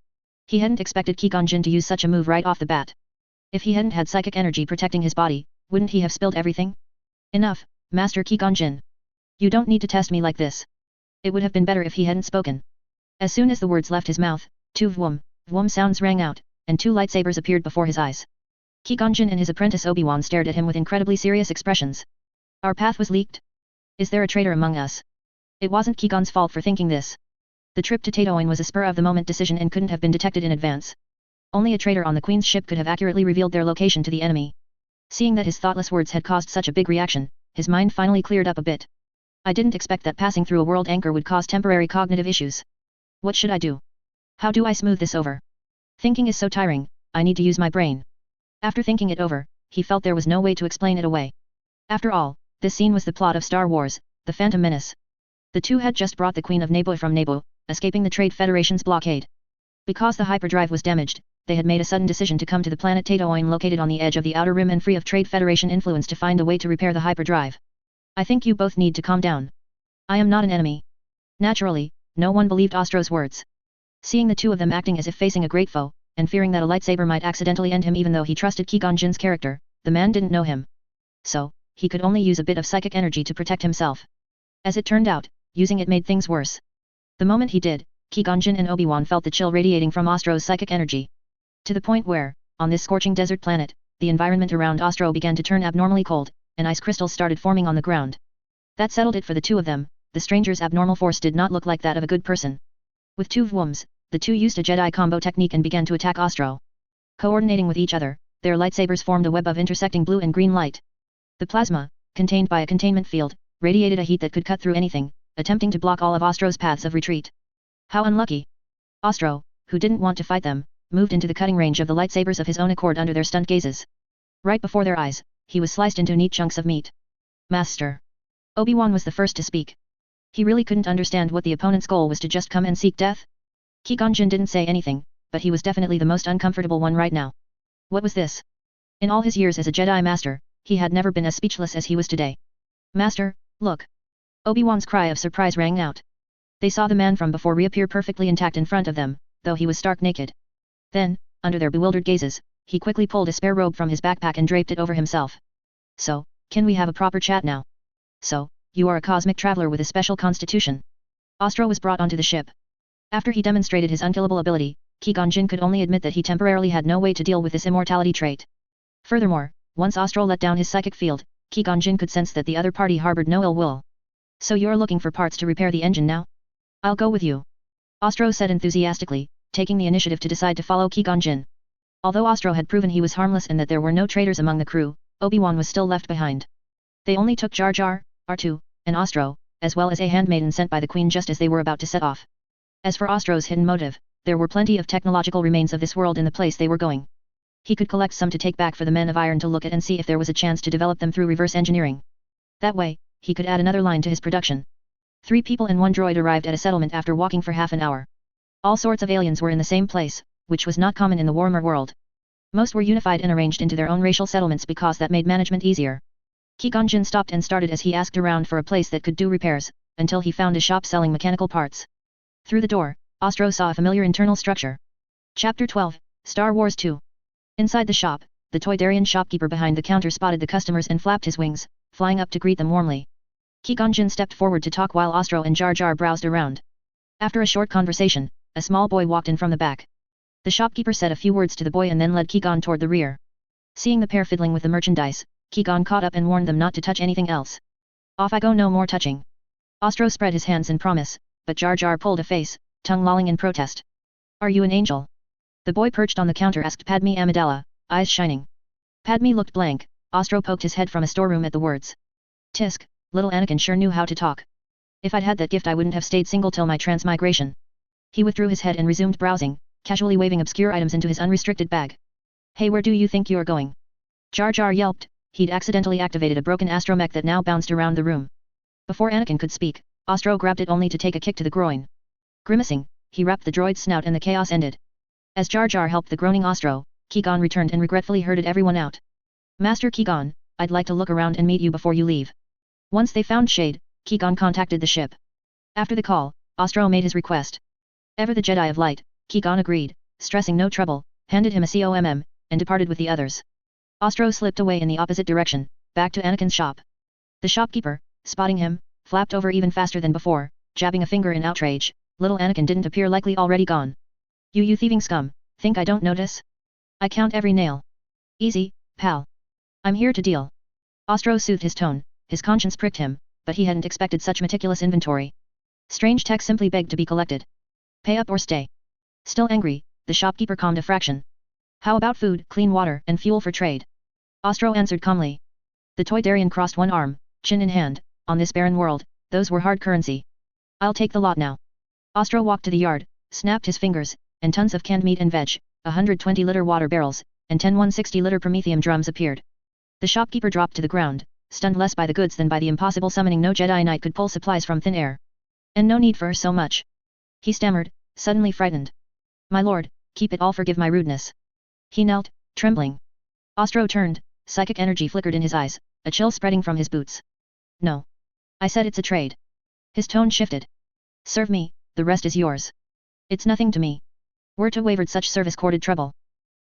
He hadn't expected Qui-Gon Jinn to use such a move right off the bat. If he hadn't had psychic energy protecting his body, wouldn't he have spilled everything? Enough, Master Qui-Gon Jinn. You don't need to test me like this. It would have been better if he hadn't spoken. As soon as the words left his mouth, 2 vwum, vwum sounds rang out, and 2 lightsabers appeared before his eyes. Qui-Gon Jinn and his apprentice Obi-Wan stared at him with incredibly serious expressions. Our path was leaked? Is there a traitor among us? It wasn't Qui-Gon's fault for thinking this. The trip to Tatooine was a spur-of-the-moment decision and couldn't have been detected in advance. Only a traitor on the Queen's ship could have accurately revealed their location to the enemy. Seeing that his thoughtless words had caused such a big reaction, his mind finally cleared up a bit. I didn't expect that passing through a world anchor would cause temporary cognitive issues. What should I do? How do I smooth this over? Thinking is so tiring, I need to use my brain. After thinking it over, he felt there was no way to explain it away. After all, this scene was the plot of Star Wars, The Phantom Menace. The two had just brought the Queen of Naboo from Naboo, escaping the Trade Federation's blockade. Because the hyperdrive was damaged, they had made a sudden decision to come to the planet Tatooine located on the edge of the Outer Rim and free of Trade Federation influence to find a way to repair the hyperdrive. I think you both need to calm down. I am not an enemy. Naturally, no one believed Ostro's words. Seeing the two of them acting as if facing a great foe, and fearing that a lightsaber might accidentally end him even though he trusted Qui-Gon Jinn's character, the man didn't know him. So, he could only use a bit of psychic energy to protect himself. As it turned out, using it made things worse. The moment he did, Qui-Gon Jinn and Obi-Wan felt the chill radiating from Ostro's psychic energy. To the point where, on this scorching desert planet, the environment around Ostro began to turn abnormally cold, and ice crystals started forming on the ground. That settled it for the two of them. The stranger's abnormal force did not look like that of a good person. With 2 vwums, the two used a Jedi combo technique and began to attack Ostro. Coordinating with each other, their lightsabers formed a web of intersecting blue and green light. The plasma, contained by a containment field, radiated a heat that could cut through anything, attempting to block all of Ostro's paths of retreat. How unlucky! Ostro, who didn't want to fight them, moved into the cutting range of the lightsabers of his own accord under their stunned gazes. Right before their eyes, he was sliced into neat chunks of meat. Master. Obi-Wan was the first to speak. He really couldn't understand what the opponent's goal was, to just come and seek death. Qui-Gon Jinn didn't say anything, but he was definitely the most uncomfortable one right now. What was this? In all his years as a Jedi Master, he had never been as speechless as he was today. Master, look! Obi-Wan's cry of surprise rang out. They saw the man from before reappear perfectly intact in front of them, though he was stark naked. Then, under their bewildered gazes, he quickly pulled a spare robe from his backpack and draped it over himself. So, can we have a proper chat now? So, you are a cosmic traveler with a special constitution. Ostro was brought onto the ship. After he demonstrated his unkillable ability, Qui-Gon Jinn could only admit that he temporarily had no way to deal with this immortality trait. Furthermore, once Ostro let down his psychic field, Qui-Gon Jinn could sense that the other party harbored no ill will. So you're looking for parts to repair the engine now? I'll go with you. Ostro said enthusiastically, taking the initiative to decide to follow Qui-Gon Jinn. Although Ostro had proven he was harmless and that there were no traitors among the crew, Obi-Wan was still left behind. They only took Jar Jar, R2, and Ostro, as well as a handmaiden sent by the Queen just as they were about to set off. As for Ostro's hidden motive, there were plenty of technological remains of this world in the place they were going. He could collect some to take back for the Men of Iron to look at and see if there was a chance to develop them through reverse engineering. That way, he could add another line to his production. 3 people and 1 droid arrived at a settlement after walking for half an hour. All sorts of aliens were in the same place, which was not common in the warmer world. Most were unified and arranged into their own racial settlements because that made management easier. Qui-Gon Jinn stopped and started as he asked around for a place that could do repairs, until he found a shop selling mechanical parts. Through the door, Ostro saw a familiar internal structure. Chapter 12, Star Wars 2. Inside the shop, the Toydarian shopkeeper behind the counter spotted the customers and flapped his wings, flying up to greet them warmly. Qui-Gon Jinn stepped forward to talk while Ostro and Jar Jar browsed around. After a short conversation, a small boy walked in from the back. The shopkeeper said a few words to the boy and then led Qui-Gon toward the rear. Seeing the pair fiddling with the merchandise, Kou caught up and warned them not to touch anything else. Off I go, no more touching. Ostro spread his hands in promise, but Jar Jar pulled a face, tongue lolling in protest. Are you an angel? The boy perched on the counter asked Padme Amidala, eyes shining. Padme looked blank. Ostro poked his head from a storeroom at the words. Tisk, little Anakin sure knew how to talk. If I'd had that gift I wouldn't have stayed single till my transmigration. He withdrew his head and resumed browsing, casually waving obscure items into his unrestricted bag. Hey, where do you think you're going? Jar Jar yelped. He'd accidentally activated a broken astromech that now bounced around the room. Before Anakin could speak, Ostro grabbed it only to take a kick to the groin. Grimacing, he wrapped the droid's snout and the chaos ended. As Jar Jar helped the groaning Ostro, Kou returned and regretfully herded everyone out. Master Kou, I'd like to look around and meet you before you leave. Once they found shade, Kou contacted the ship. After the call, Ostro made his request. Ever the Jedi of Light, Kou agreed, stressing no trouble, handed him a COMM, and departed with the others. Ostro slipped away in the opposite direction, back to Anakin's shop. The shopkeeper, spotting him, flapped over even faster than before, jabbing a finger in outrage. Little Anakin didn't appear likely already gone. You thieving scum, think I don't notice? I count every nail. Easy, pal. I'm here to deal. Ostro soothed his tone, his conscience pricked him, but he hadn't expected such meticulous inventory. Strange tech simply begged to be collected. Pay up or stay. Still angry, the shopkeeper calmed a fraction. How about food, clean water, and fuel for trade? Ostro answered calmly. The Toydarian crossed one arm, chin in hand. On this barren world, those were hard currency. I'll take the lot now. Ostro walked to the yard, snapped his fingers, and tons of canned meat and veg, 120-liter water barrels, and 10 160-liter promethium drums appeared. The shopkeeper dropped to the ground, stunned less by the goods than by the impossible summoning no Jedi Knight could pull supplies from thin air. And no need for so much. He stammered, suddenly frightened. My lord, keep it all, forgive my rudeness. He knelt, trembling. Ostro turned, psychic energy flickered in his eyes, a chill spreading from his boots. No. I said it's a trade. His tone shifted. Serve me, the rest is yours. It's nothing to me. Werto wavered, such service courted trouble.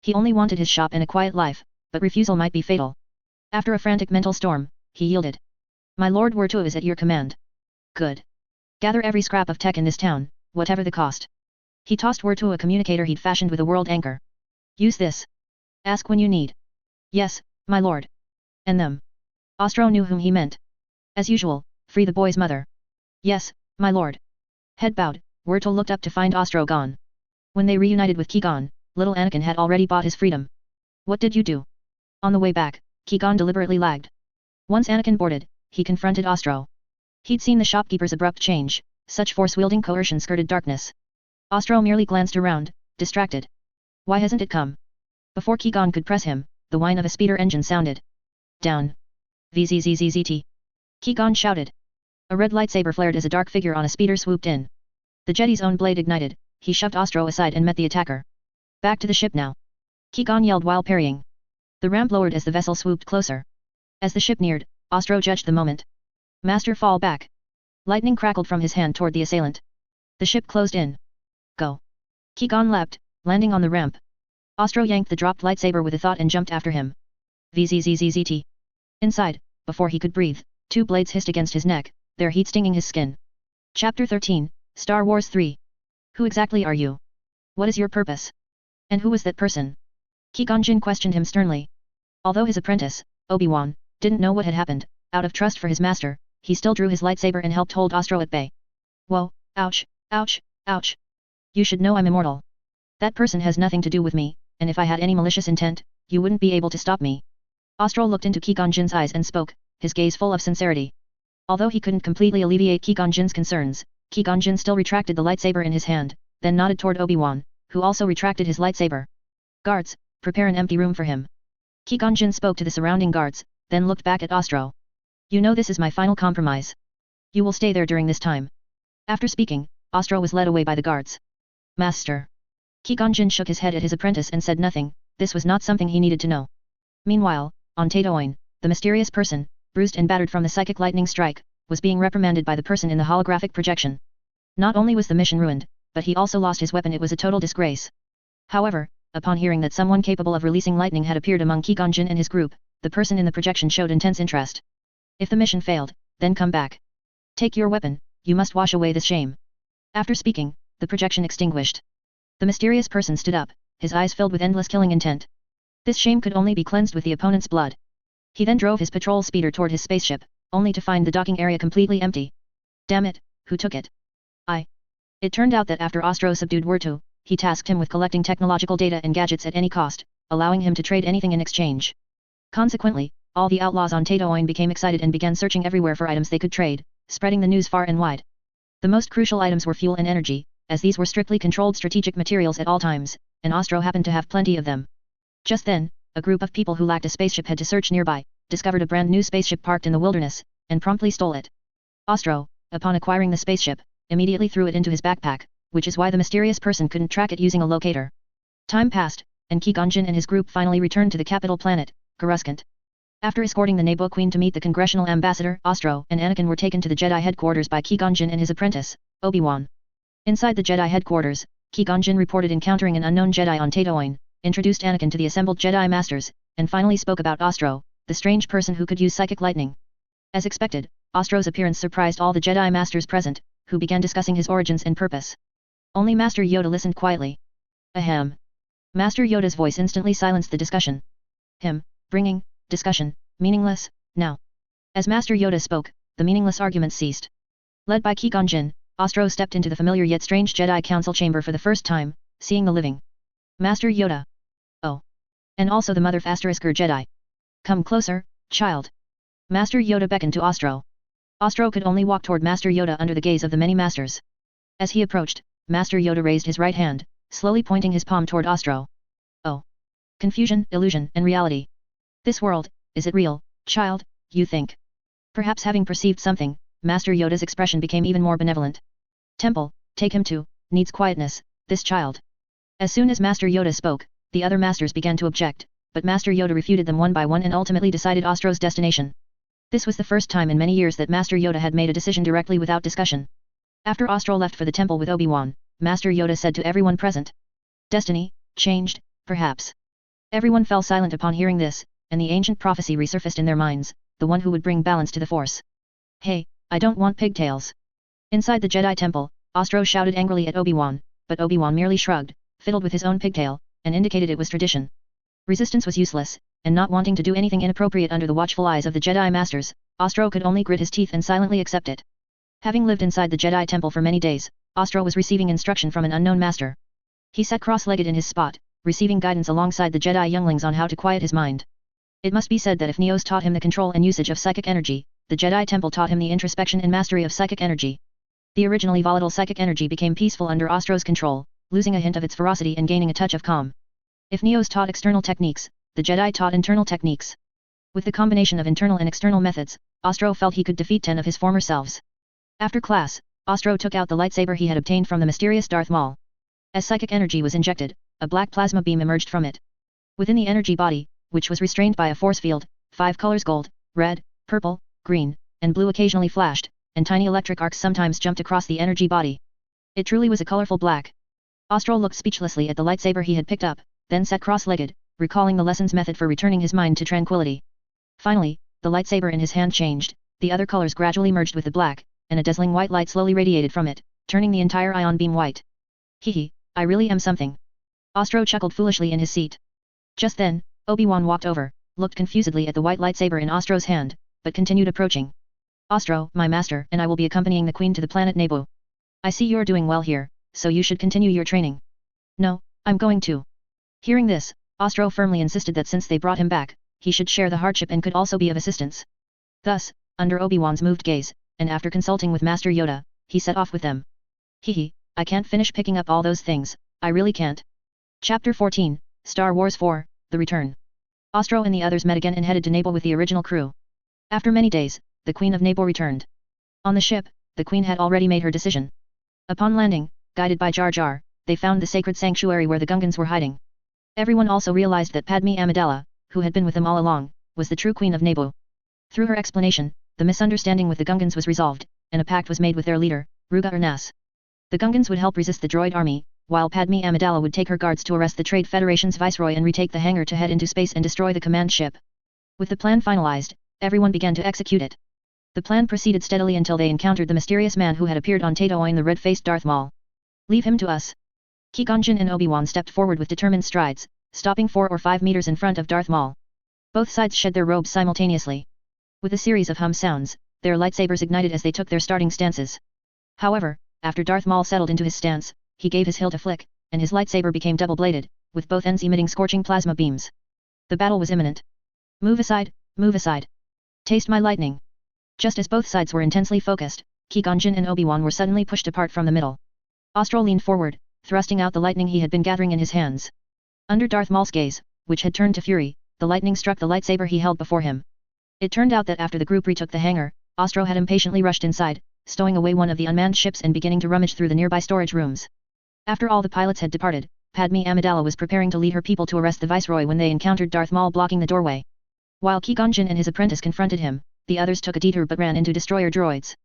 He only wanted his shop and a quiet life, but refusal might be fatal. After a frantic mental storm, he yielded. My lord, Werto is at your command. Good. Gather every scrap of tech in this town, whatever the cost. He tossed Werto a communicator he'd fashioned with a world anchor. Use this. Ask when you need. Yes, my lord. And them. Ostro knew whom he meant. As usual, free the boy's mother. Yes, my lord. Head bowed, Werto looked up to find Ostro gone. When they reunited with Kou, little Anakin had already bought his freedom. What did you do? On the way back, Kou deliberately lagged. Once Anakin boarded, he confronted Ostro. He'd seen the shopkeeper's abrupt change, such force-wielding coercion skirted darkness. Ostro merely glanced around, distracted. Why hasn't it come? Before Kou could press him, the whine of a speeder engine sounded. Down. VZZZZT. Kou shouted. A red lightsaber flared as a dark figure on a speeder swooped in. The Jedi's own blade ignited, he shoved Ostro aside and met the attacker. Back to the ship now. Kou yelled while parrying. The ramp lowered as the vessel swooped closer. As the ship neared, Ostro judged the moment. Master, fall back. Lightning crackled from his hand toward the assailant. The ship closed in. Go. Kou leapt, landing on the ramp. Ostro yanked the dropped lightsaber with a thought and jumped after him. VZZZZT. Inside, before he could breathe, two blades hissed against his neck, their heat stinging his skin. Chapter 13, Star Wars 3. Who exactly are you? What is your purpose? And who was that person? Qui-Gon questioned him sternly. Although his apprentice, Obi-Wan, didn't know what had happened, out of trust for his master, he still drew his lightsaber and helped hold Ostro at bay. Whoa, ouch, ouch, ouch. You should know I'm immortal. That person has nothing to do with me, and if I had any malicious intent, you wouldn't be able to stop me. Ostro looked into Qui-Gon's eyes and spoke, his gaze full of sincerity. Although he couldn't completely alleviate Qui-Gon's concerns, Qui-Gon still retracted the lightsaber in his hand, then nodded toward Obi-Wan, who also retracted his lightsaber. Guards, prepare an empty room for him. Qui-Gon spoke to the surrounding guards, then looked back at Ostro. You know this is my final compromise. You will stay there during this time. After speaking, Ostro was led away by the guards. Master. Qui-Gon shook his head at his apprentice and said nothing, this was not something he needed to know. Meanwhile, on Tatooine, the mysterious person, bruised and battered from the psychic lightning strike, was being reprimanded by the person in the holographic projection. Not only was the mission ruined, but he also lost his weapon. It was a total disgrace. However, upon hearing that someone capable of releasing lightning had appeared among Qui-Gon and his group, the person in the projection showed intense interest. If the mission failed, then come back. Take your weapon, you must wash away this shame. After speaking, the projection extinguished. The mysterious person stood up, his eyes filled with endless killing intent. This shame could only be cleansed with the opponent's blood. He then drove his patrol speeder toward his spaceship, only to find the docking area completely empty. Damn it, who took it? It turned out that after Ostro subdued Wartu, he tasked him with collecting technological data and gadgets at any cost, allowing him to trade anything in exchange. Consequently, all the outlaws on Tatooine became excited and began searching everywhere for items they could trade, spreading the news far and wide. The most crucial items were fuel and energy, as these were strictly controlled strategic materials at all times, and Ostro happened to have plenty of them. Just then, a group of people who lacked a spaceship had to search nearby, discovered a brand new spaceship parked in the wilderness, and promptly stole it. Ostro, upon acquiring the spaceship, immediately threw it into his backpack, which is why the mysterious person couldn't track it using a locator. Time passed, and Qui Gonjin and his group finally returned to the capital planet, Coruscant. After escorting the Naboo Queen to meet the congressional ambassador, Ostro and Anakin were taken to the Jedi headquarters by Qui Gonjin and his apprentice, Obi-Wan. Inside the Jedi headquarters, Qui Gonjin reported encountering an unknown Jedi on Tatooine, introduced Anakin to the assembled Jedi Masters, and finally spoke about Ostro, the strange person who could use psychic lightning. As expected, Ostro's appearance surprised all the Jedi Masters present, who began discussing his origins and purpose. Only Master Yoda listened quietly. Ahem. Master Yoda's voice instantly silenced the discussion. Bringing discussion, meaningless, now. As Master Yoda spoke, the meaningless argument ceased. Led by Qui Gonjin, Ostro stepped into the familiar yet strange Jedi Council chamber for the first time, seeing the living Master Yoda. Oh. And also the Mother of Asterisker Jedi. Come closer, child. Master Yoda beckoned to Ostro. Ostro could only walk toward Master Yoda under the gaze of the many masters. As he approached, Master Yoda raised his right hand, slowly pointing his palm toward Ostro. Oh. Confusion, illusion, and reality. This world, is it real, child, you think? Perhaps having perceived something, Master Yoda's expression became even more benevolent. Temple, take him to, needs quietness, this child. As soon as Master Yoda spoke, the other masters began to object, but Master Yoda refuted them one by one and ultimately decided Ostro's destination. This was the first time in many years that Master Yoda had made a decision directly without discussion. After Ostro left for the temple with Obi-Wan, Master Yoda said to everyone present. Destiny, changed, perhaps. Everyone fell silent upon hearing this, and the ancient prophecy resurfaced in their minds, the one who would bring balance to the Force. Hey, I don't want pigtails. Inside the Jedi Temple, Ostro shouted angrily at Obi-Wan, but Obi-Wan merely shrugged, fiddled with his own pigtail, and indicated it was tradition. Resistance was useless, and not wanting to do anything inappropriate under the watchful eyes of the Jedi Masters, Ostro could only grit his teeth and silently accept it. Having lived inside the Jedi Temple for many days, Ostro was receiving instruction from an unknown master. He sat cross-legged in his spot, receiving guidance alongside the Jedi younglings on how to quiet his mind. It must be said that if Neos taught him the control and usage of psychic energy, the Jedi Temple taught him the introspection and mastery of psychic energy. The originally volatile psychic energy became peaceful under Ostro's control, losing a hint of its ferocity and gaining a touch of calm. If Neos taught external techniques, the Jedi taught internal techniques. With the combination of internal and external methods, Ostro felt he could defeat 10 of his former selves. After class, Ostro took out the lightsaber he had obtained from the mysterious Darth Maul. As psychic energy was injected, a black plasma beam emerged from it. Within the energy body, which was restrained by a force field, 5 colors gold, red, purple, green, and blue occasionally flashed, and tiny electric arcs sometimes jumped across the energy body. It truly was a colorful black. Ostro looked speechlessly at the lightsaber he had picked up, then sat cross-legged, recalling the lesson's method for returning his mind to tranquility. Finally, the lightsaber in his hand changed, the other colors gradually merged with the black, and a dazzling white light slowly radiated from it, turning the entire ion beam white. Hehe, I really am something. Ostro chuckled foolishly in his seat. Just then, Obi-Wan walked over, looked confusedly at the white lightsaber in Ostro's hand, but continued approaching. Ostro, my master, and I will be accompanying the Queen to the planet Naboo. I see you're doing well here, so you should continue your training. No, I'm going to. Hearing this, Ostro firmly insisted that since they brought him back, he should share the hardship and could also be of assistance. Thus, under Obi-Wan's moved gaze, and after consulting with Master Yoda, he set off with them. Hehe, I can't finish picking up all those things, I really can't. Chapter 14, Star Wars 4, The Return. Ostro and the others met again and headed to Naboo with the original crew. After many days, the Queen of Naboo returned. On the ship, the Queen had already made her decision. Upon landing, guided by Jar Jar, they found the sacred sanctuary where the Gungans were hiding. Everyone also realized that Padme Amidala, who had been with them all along, was the true Queen of Naboo. Through her explanation, the misunderstanding with the Gungans was resolved, and a pact was made with their leader, Ruga Urnas. The Gungans would help resist the droid army, while Padme Amidala would take her guards to arrest the Trade Federation's viceroy and retake the hangar to head into space and destroy the command ship. With the plan finalized, everyone began to execute it. The plan proceeded steadily until they encountered the mysterious man who had appeared on Tatooine, the red-faced Darth Maul. Leave him to us. Qui Gonjin and Obi-Wan stepped forward with determined strides, stopping 4 or 5 meters in front of Darth Maul. Both sides shed their robes simultaneously. With a series of hum sounds, their lightsabers ignited as they took their starting stances. However, after Darth Maul settled into his stance, he gave his hilt a flick, and his lightsaber became double-bladed, with both ends emitting scorching plasma beams. The battle was imminent. Move aside, move aside. Taste my lightning. Just as both sides were intensely focused, Qui-Gon Jinn and Obi-Wan were suddenly pushed apart from the middle. Ostro leaned forward, thrusting out the lightning he had been gathering in his hands. Under Darth Maul's gaze, which had turned to fury, the lightning struck the lightsaber he held before him. It turned out that after the group retook the hangar, Ostro had impatiently rushed inside, stowing away one of the unmanned ships and beginning to rummage through the nearby storage rooms. After all the pilots had departed, Padme Amidala was preparing to lead her people to arrest the Viceroy when they encountered Darth Maul blocking the doorway. While Qui-Gon Jinn and his apprentice confronted him, the others took a detour but ran into destroyer droids.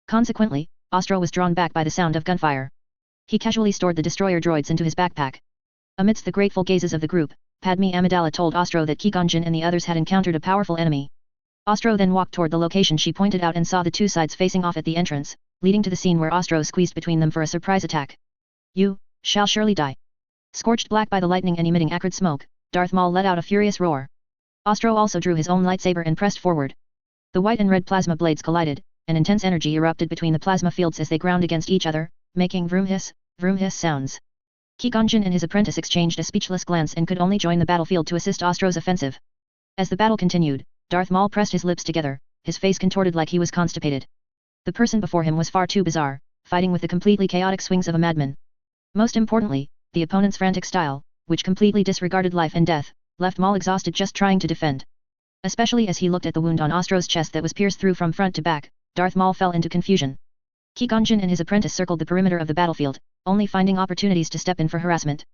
Consequently, Ostro was drawn back by the sound of gunfire. He casually stored the destroyer droids into his backpack. Amidst the grateful gazes of the group, Padme Amidala told Ostro that Qui-Gon Jinn and the others had encountered a powerful enemy. Ostro then walked toward the location she pointed out and saw the two sides facing off at the entrance, leading to the scene where Ostro squeezed between them for a surprise attack. "You shall surely die." Scorched black by the lightning and emitting acrid smoke, Darth Maul let out a furious roar. Ostro also drew his own lightsaber and pressed forward. The white and red plasma blades collided, and intense energy erupted between the plasma fields as they ground against each other, making vroom hiss sounds. Qui-Gon Jinn and his apprentice exchanged a speechless glance and could only join the battlefield to assist Ostro's offensive. As the battle continued, Darth Maul pressed his lips together, his face contorted like he was constipated. The person before him was far too bizarre, fighting with the completely chaotic swings of a madman. Most importantly, the opponent's frantic style, which completely disregarded life and death, left Maul exhausted just trying to defend. Especially as he looked at the wound on Ostro's chest that was pierced through from front to back, Darth Maul fell into confusion. Qui-Gon Jinn and his apprentice circled the perimeter of the battlefield, only finding opportunities to step in for harassment.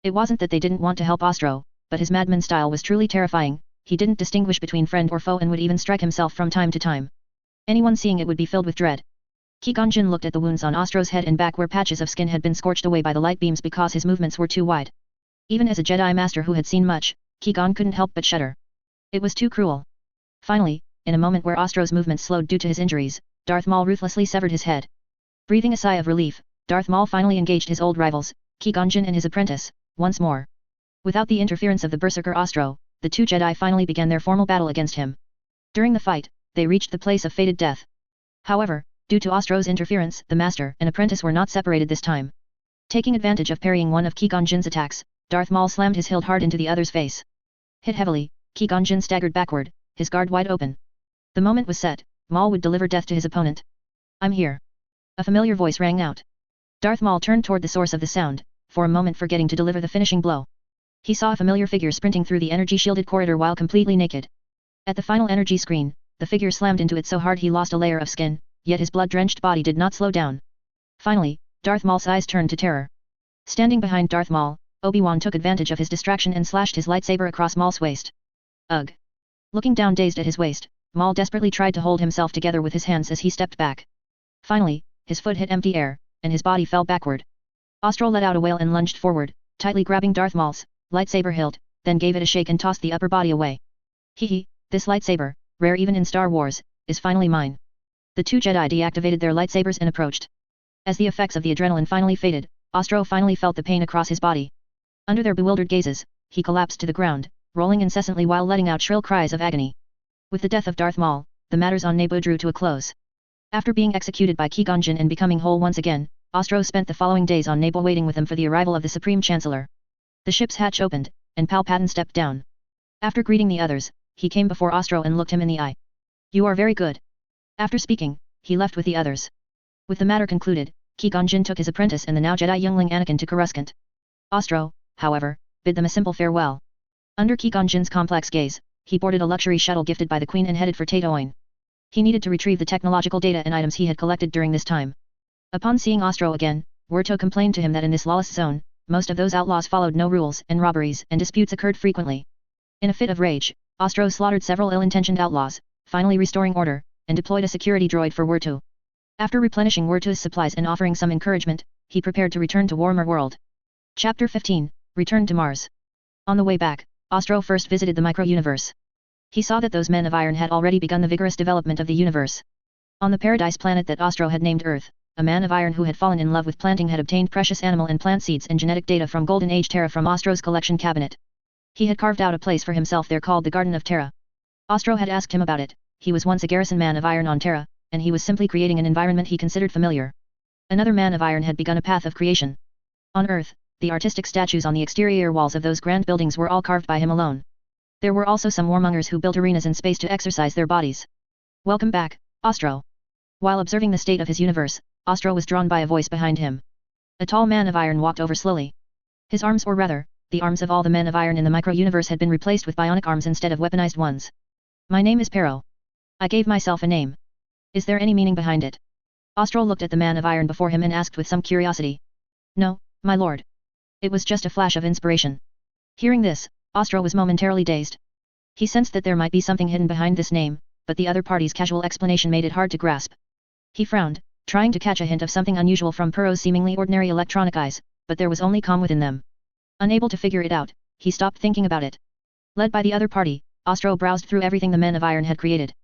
It wasn't that they didn't want to help Ostro, but his madman style was truly terrifying. He didn't distinguish between friend or foe and would even strike himself from time to time. Anyone seeing it would be filled with dread. Qui-Gon Jinn looked at the wounds on Ostro's head and back where patches of skin had been scorched away by the light beams because his movements were too wide. Even as a Jedi Master who had seen much, Qui-Gon couldn't help but shudder. It was too cruel. Finally, in a moment where Ostro's movements slowed due to his injuries, Darth Maul ruthlessly severed his head. Breathing a sigh of relief, Darth Maul finally engaged his old rivals, Qui-Gon Jinn and his apprentice, once more. Without the interference of the berserker Ostro, the two Jedi finally began their formal battle against him. During the fight, they reached the place of fated death. However, due to Ostro's interference, the master and apprentice were not separated this time. Taking advantage of parrying one of Qui-Gon Jinn's attacks, Darth Maul slammed his hilt hard into the other's face. Hit heavily, Qui-Gon Jinn staggered backward, his guard wide open. The moment was set, Maul would deliver death to his opponent. "I'm here." A familiar voice rang out. Darth Maul turned toward the source of the sound, for a moment forgetting to deliver the finishing blow. He saw a familiar figure sprinting through the energy-shielded corridor while completely naked. At the final energy screen, the figure slammed into it so hard he lost a layer of skin, yet his blood-drenched body did not slow down. Finally, Darth Maul's eyes turned to terror. Standing behind Darth Maul, Obi-Wan took advantage of his distraction and slashed his lightsaber across Maul's waist. Ugh! Looking down dazed at his waist, Maul desperately tried to hold himself together with his hands as he stepped back. Finally, his foot hit empty air, and his body fell backward. Ostro let out a wail and lunged forward, tightly grabbing Darth Maul's lightsaber hilt, then gave it a shake and tossed the upper body away. "Hee, this lightsaber, rare even in Star Wars, is finally mine." The two Jedi deactivated their lightsabers and approached. As the effects of the adrenaline finally faded, Ostro finally felt the pain across his body. Under their bewildered gazes, he collapsed to the ground, rolling incessantly while letting out shrill cries of agony. With the death of Darth Maul, the matters on Naboo drew to a close. After being executed by Qui-Gon Jinn and becoming whole once again, Ostro spent the following days on Naboo waiting with them for the arrival of the Supreme Chancellor. The ship's hatch opened, and Palpatine stepped down. After greeting the others, he came before Ostro and looked him in the eye. "You are very good." After speaking, he left with the others. With the matter concluded, Qui-Gon Jinn took his apprentice and the now Jedi youngling Anakin to Coruscant. Ostro, however, bid them a simple farewell. Under Qui-Gon Jinn's complex gaze, he boarded a luxury shuttle gifted by the Queen and headed for Tatooine. He needed to retrieve the technological data and items he had collected during this time. Upon seeing Ostro again, Warto complained to him that in this lawless zone, most of those outlaws followed no rules and robberies and disputes occurred frequently. In a fit of rage, Ostro slaughtered several ill-intentioned outlaws, finally restoring order, and deployed a security droid for Warto. After replenishing Warto's supplies and offering some encouragement, he prepared to return to Warhammer World. Chapter 15, Return to Mars. On the way back, Ostro first visited the micro-universe. He saw that those men of iron had already begun the vigorous development of the universe. On the paradise planet that Ostro had named Earth, a man of iron who had fallen in love with planting had obtained precious animal and plant seeds and genetic data from Golden Age Terra from Ostro's collection cabinet. He had carved out a place for himself there called the Garden of Terra. Ostro had asked him about it. He was once a garrison man of iron on Terra, and he was simply creating an environment he considered familiar. Another man of iron had begun a path of creation. On Earth, the artistic statues on the exterior walls of those grand buildings were all carved by him alone. There were also some warmongers who built arenas in space to exercise their bodies. Welcome back, Ostro. While observing the state of his universe, Ostro was drawn by a voice behind him. A tall man of iron walked over slowly. His arms, or rather, the arms of all the men of iron in the micro-universe had been replaced with bionic arms instead of weaponized ones. My name is Pero. I gave myself a name. Is there any meaning behind it? Ostro looked at the man of iron before him and asked with some curiosity. No, my lord. It was just a flash of inspiration. Hearing this, Ostro was momentarily dazed. He sensed that there might be something hidden behind this name, but the other party's casual explanation made it hard to grasp. He frowned, trying to catch a hint of something unusual from Pero's seemingly ordinary electronic eyes, but there was only calm within them. Unable to figure it out, he stopped thinking about it. Led by the other party, Ostro browsed through everything the men of iron had created.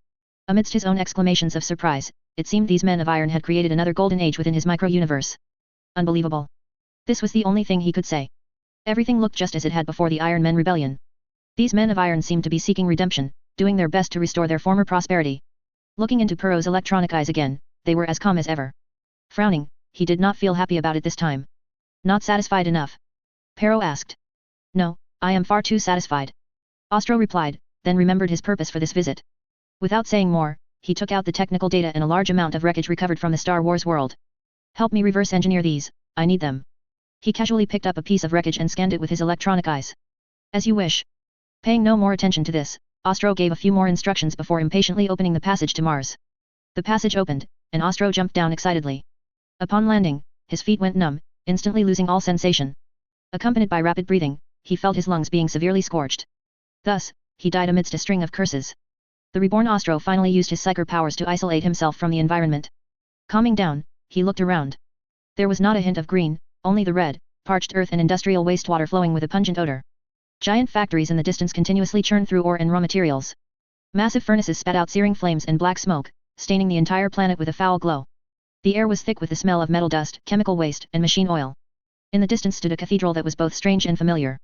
Amidst his own exclamations of surprise, it seemed these men of iron had created another golden age within his micro-universe. Unbelievable. This was the only thing he could say. Everything looked just as it had before the Iron Men rebellion. These men of iron seemed to be seeking redemption, doing their best to restore their former prosperity. Looking into Pero's electronic eyes again, they were as calm as ever. Frowning, he did not feel happy about it this time. Not satisfied enough? Pero asked. No, I am far too satisfied. Ostro replied, then remembered his purpose for this visit. Without saying more, he took out the technical data and a large amount of wreckage recovered from the Star Wars world. Help me reverse engineer these, I need them. He casually picked up a piece of wreckage and scanned it with his electronic eyes. As you wish. Paying no more attention to this, Ostro gave a few more instructions before impatiently opening the passage to Mars. The passage opened, and Ostro jumped down excitedly. Upon landing, his feet went numb, instantly losing all sensation. Accompanied by rapid breathing, he felt his lungs being severely scorched. Thus, he died amidst a string of curses. The reborn Ostro finally used his psyker powers to isolate himself from the environment. Calming down, he looked around. There was not a hint of green, only the red, parched earth and industrial wastewater flowing with a pungent odor. Giant factories in the distance continuously churned through ore and raw materials. Massive furnaces spat out searing flames and black smoke, staining the entire planet with a foul glow. The air was thick with the smell of metal dust, chemical waste, and machine oil. In the distance stood a cathedral that was both strange and familiar.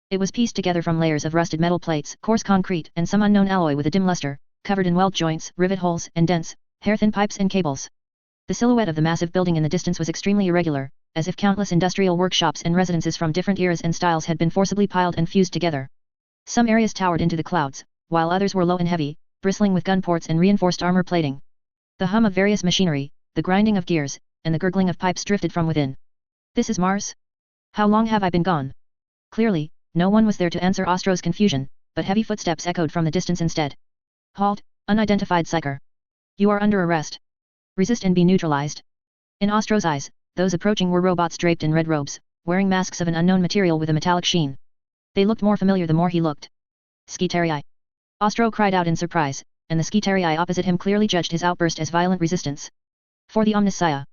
It was pieced together from layers of rusted metal plates, coarse concrete, and some unknown alloy with a dim luster, covered in weld joints, rivet holes, and dents, hair-thin pipes and cables. The silhouette of the massive building in the distance was extremely irregular, as if countless industrial workshops and residences from different eras and styles had been forcibly piled and fused together. Some areas towered into the clouds, while others were low and heavy, bristling with gun ports and reinforced armor plating. The hum of various machinery, the grinding of gears, and the gurgling of pipes drifted from within. This is Mars? How long have I been gone? Clearly, no one was there to answer Ostro's confusion, but heavy footsteps echoed from the distance instead. Halt, unidentified psyker. You are under arrest. Resist and be neutralized. In Ostro's eyes, those approaching were robots draped in red robes, wearing masks of an unknown material with a metallic sheen. They looked more familiar the more he looked. Skitarii. Ostro cried out in surprise, and the Skitarii opposite him clearly judged his outburst as violent resistance. For the Omnissiah.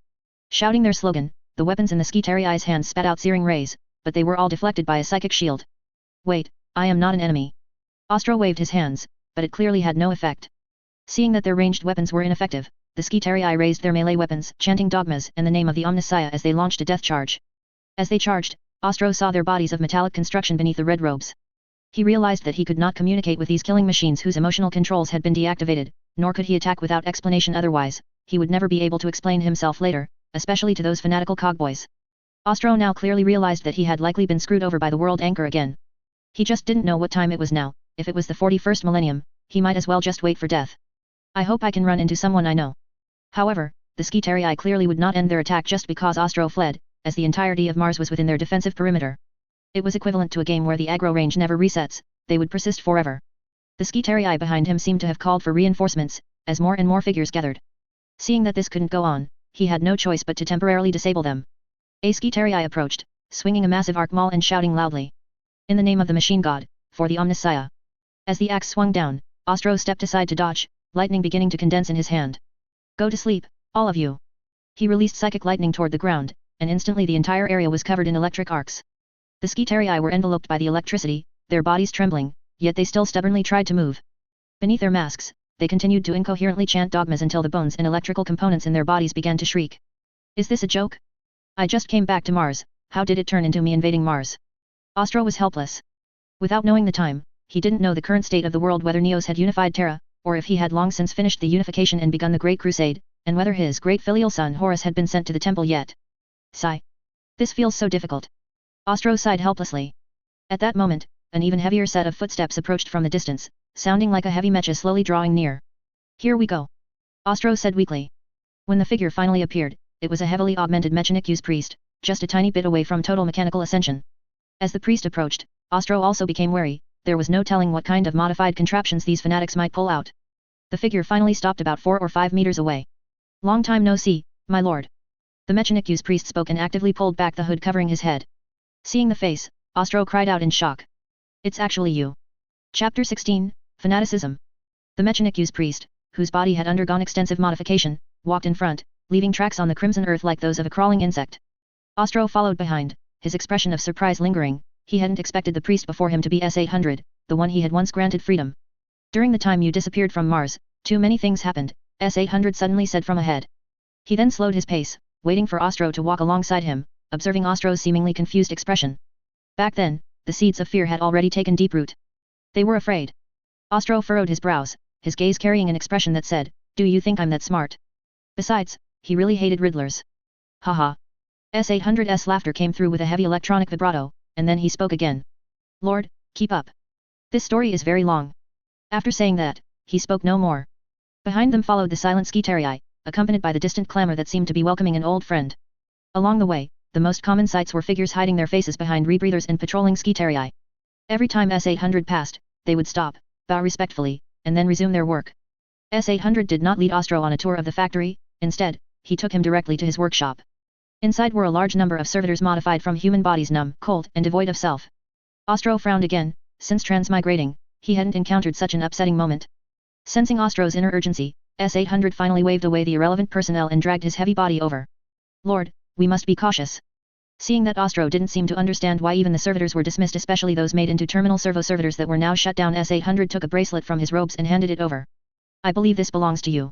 Shouting their slogan, the weapons in the Skitarii's hands spat out searing rays, but they were all deflected by a psychic shield. Wait, I am not an enemy. Ostro waved his hands, but it clearly had no effect. Seeing that their ranged weapons were ineffective, the Skitarii raised their melee weapons, chanting dogmas and the name of the Omnissiah as they launched a death charge. As they charged, Ostro saw their bodies of metallic construction beneath the red robes. He realized that he could not communicate with these killing machines whose emotional controls had been deactivated, nor could he attack without explanation otherwise. He would never be able to explain himself later, especially to those fanatical cogboys. Ostro now clearly realized that he had likely been screwed over by the world anchor again. He just didn't know what time it was now. If it was the 41st millennium, he might as well just wait for death. I hope I can run into someone I know. However, the Skitarii clearly would not end their attack just because Ostro fled, as the entirety of Mars was within their defensive perimeter. It was equivalent to a game where the aggro range never resets, they would persist forever. The Skitarii behind him seemed to have called for reinforcements, as more and more figures gathered. Seeing that this couldn't go on, he had no choice but to temporarily disable them. A Skitarii approached, swinging a massive arc maul and shouting loudly. In the name of the machine god, for the Omnissiah. As the axe swung down, Ostro stepped aside to dodge, lightning beginning to condense in his hand. Go to sleep, all of you. He released psychic lightning toward the ground, and instantly the entire area was covered in electric arcs. The Skitarii were enveloped by the electricity, their bodies trembling, yet they still stubbornly tried to move. Beneath their masks, they continued to incoherently chant dogmas until the bones and electrical components in their bodies began to shriek. Is this a joke? I just came back to Mars, how did it turn into me invading Mars? Ostro was helpless. Without knowing the time, he didn't know the current state of the world, whether Neos had unified Terra, or if he had long since finished the unification and begun the Great Crusade, and whether his great filial son Horus had been sent to the temple yet. Sigh. This feels so difficult. Ostro sighed helplessly. At that moment, an even heavier set of footsteps approached from the distance, sounding like a heavy mecha slowly drawing near. Here we go. Ostro said weakly. When the figure finally appeared, it was a heavily augmented Mechanic-Use priest, just a tiny bit away from total mechanical ascension. As the priest approached, Ostro also became wary. There was no telling what kind of modified contraptions these fanatics might pull out. The figure finally stopped about 4 or 5 meters away. Long time no see, my lord. The Mechanic-Use priest spoke and actively pulled back the hood covering his head. Seeing the face, Ostro cried out in shock. It's actually you. Chapter 16, Fanaticism. The Mechanic-Use priest, whose body had undergone extensive modification, walked in front, leaving tracks on the crimson earth like those of a crawling insect. Ostro followed behind, his expression of surprise lingering. He hadn't expected the priest before him to be S-800, the one he had once granted freedom. During the time you disappeared from Mars, too many things happened, S-800 suddenly said from ahead. He then slowed his pace, waiting for Ostro to walk alongside him, observing Ostro's seemingly confused expression. Back then, the seeds of fear had already taken deep root. They were afraid. Ostro furrowed his brows, his gaze carrying an expression that said, "Do you think I'm that smart?" Besides, he really hated riddlers. Haha. S-800's laughter came through with a heavy electronic vibrato, and then he spoke again. Lord, keep up. This story is very long. After saying that, he spoke no more. Behind them followed the silent Skitarii, accompanied by the distant clamor that seemed to be welcoming an old friend. Along the way, the most common sights were figures hiding their faces behind rebreathers and patrolling Skitarii. Every time S-800 passed, they would stop, bow respectfully, and then resume their work. S-800 did not lead Ostro on a tour of the factory, instead, he took him directly to his workshop. Inside were a large number of servitors modified from human bodies, numb, cold, and devoid of self. Ostro frowned again. Since transmigrating, he hadn't encountered such an upsetting moment. Sensing Ostro's inner urgency, S-800 finally waved away the irrelevant personnel and dragged his heavy body over. Lord, we must be cautious. Seeing that Ostro didn't seem to understand why even the servitors were dismissed, especially those made into terminal servo servitors that were now shut down, S-800 took a bracelet from his robes and handed it over. I believe this belongs to you.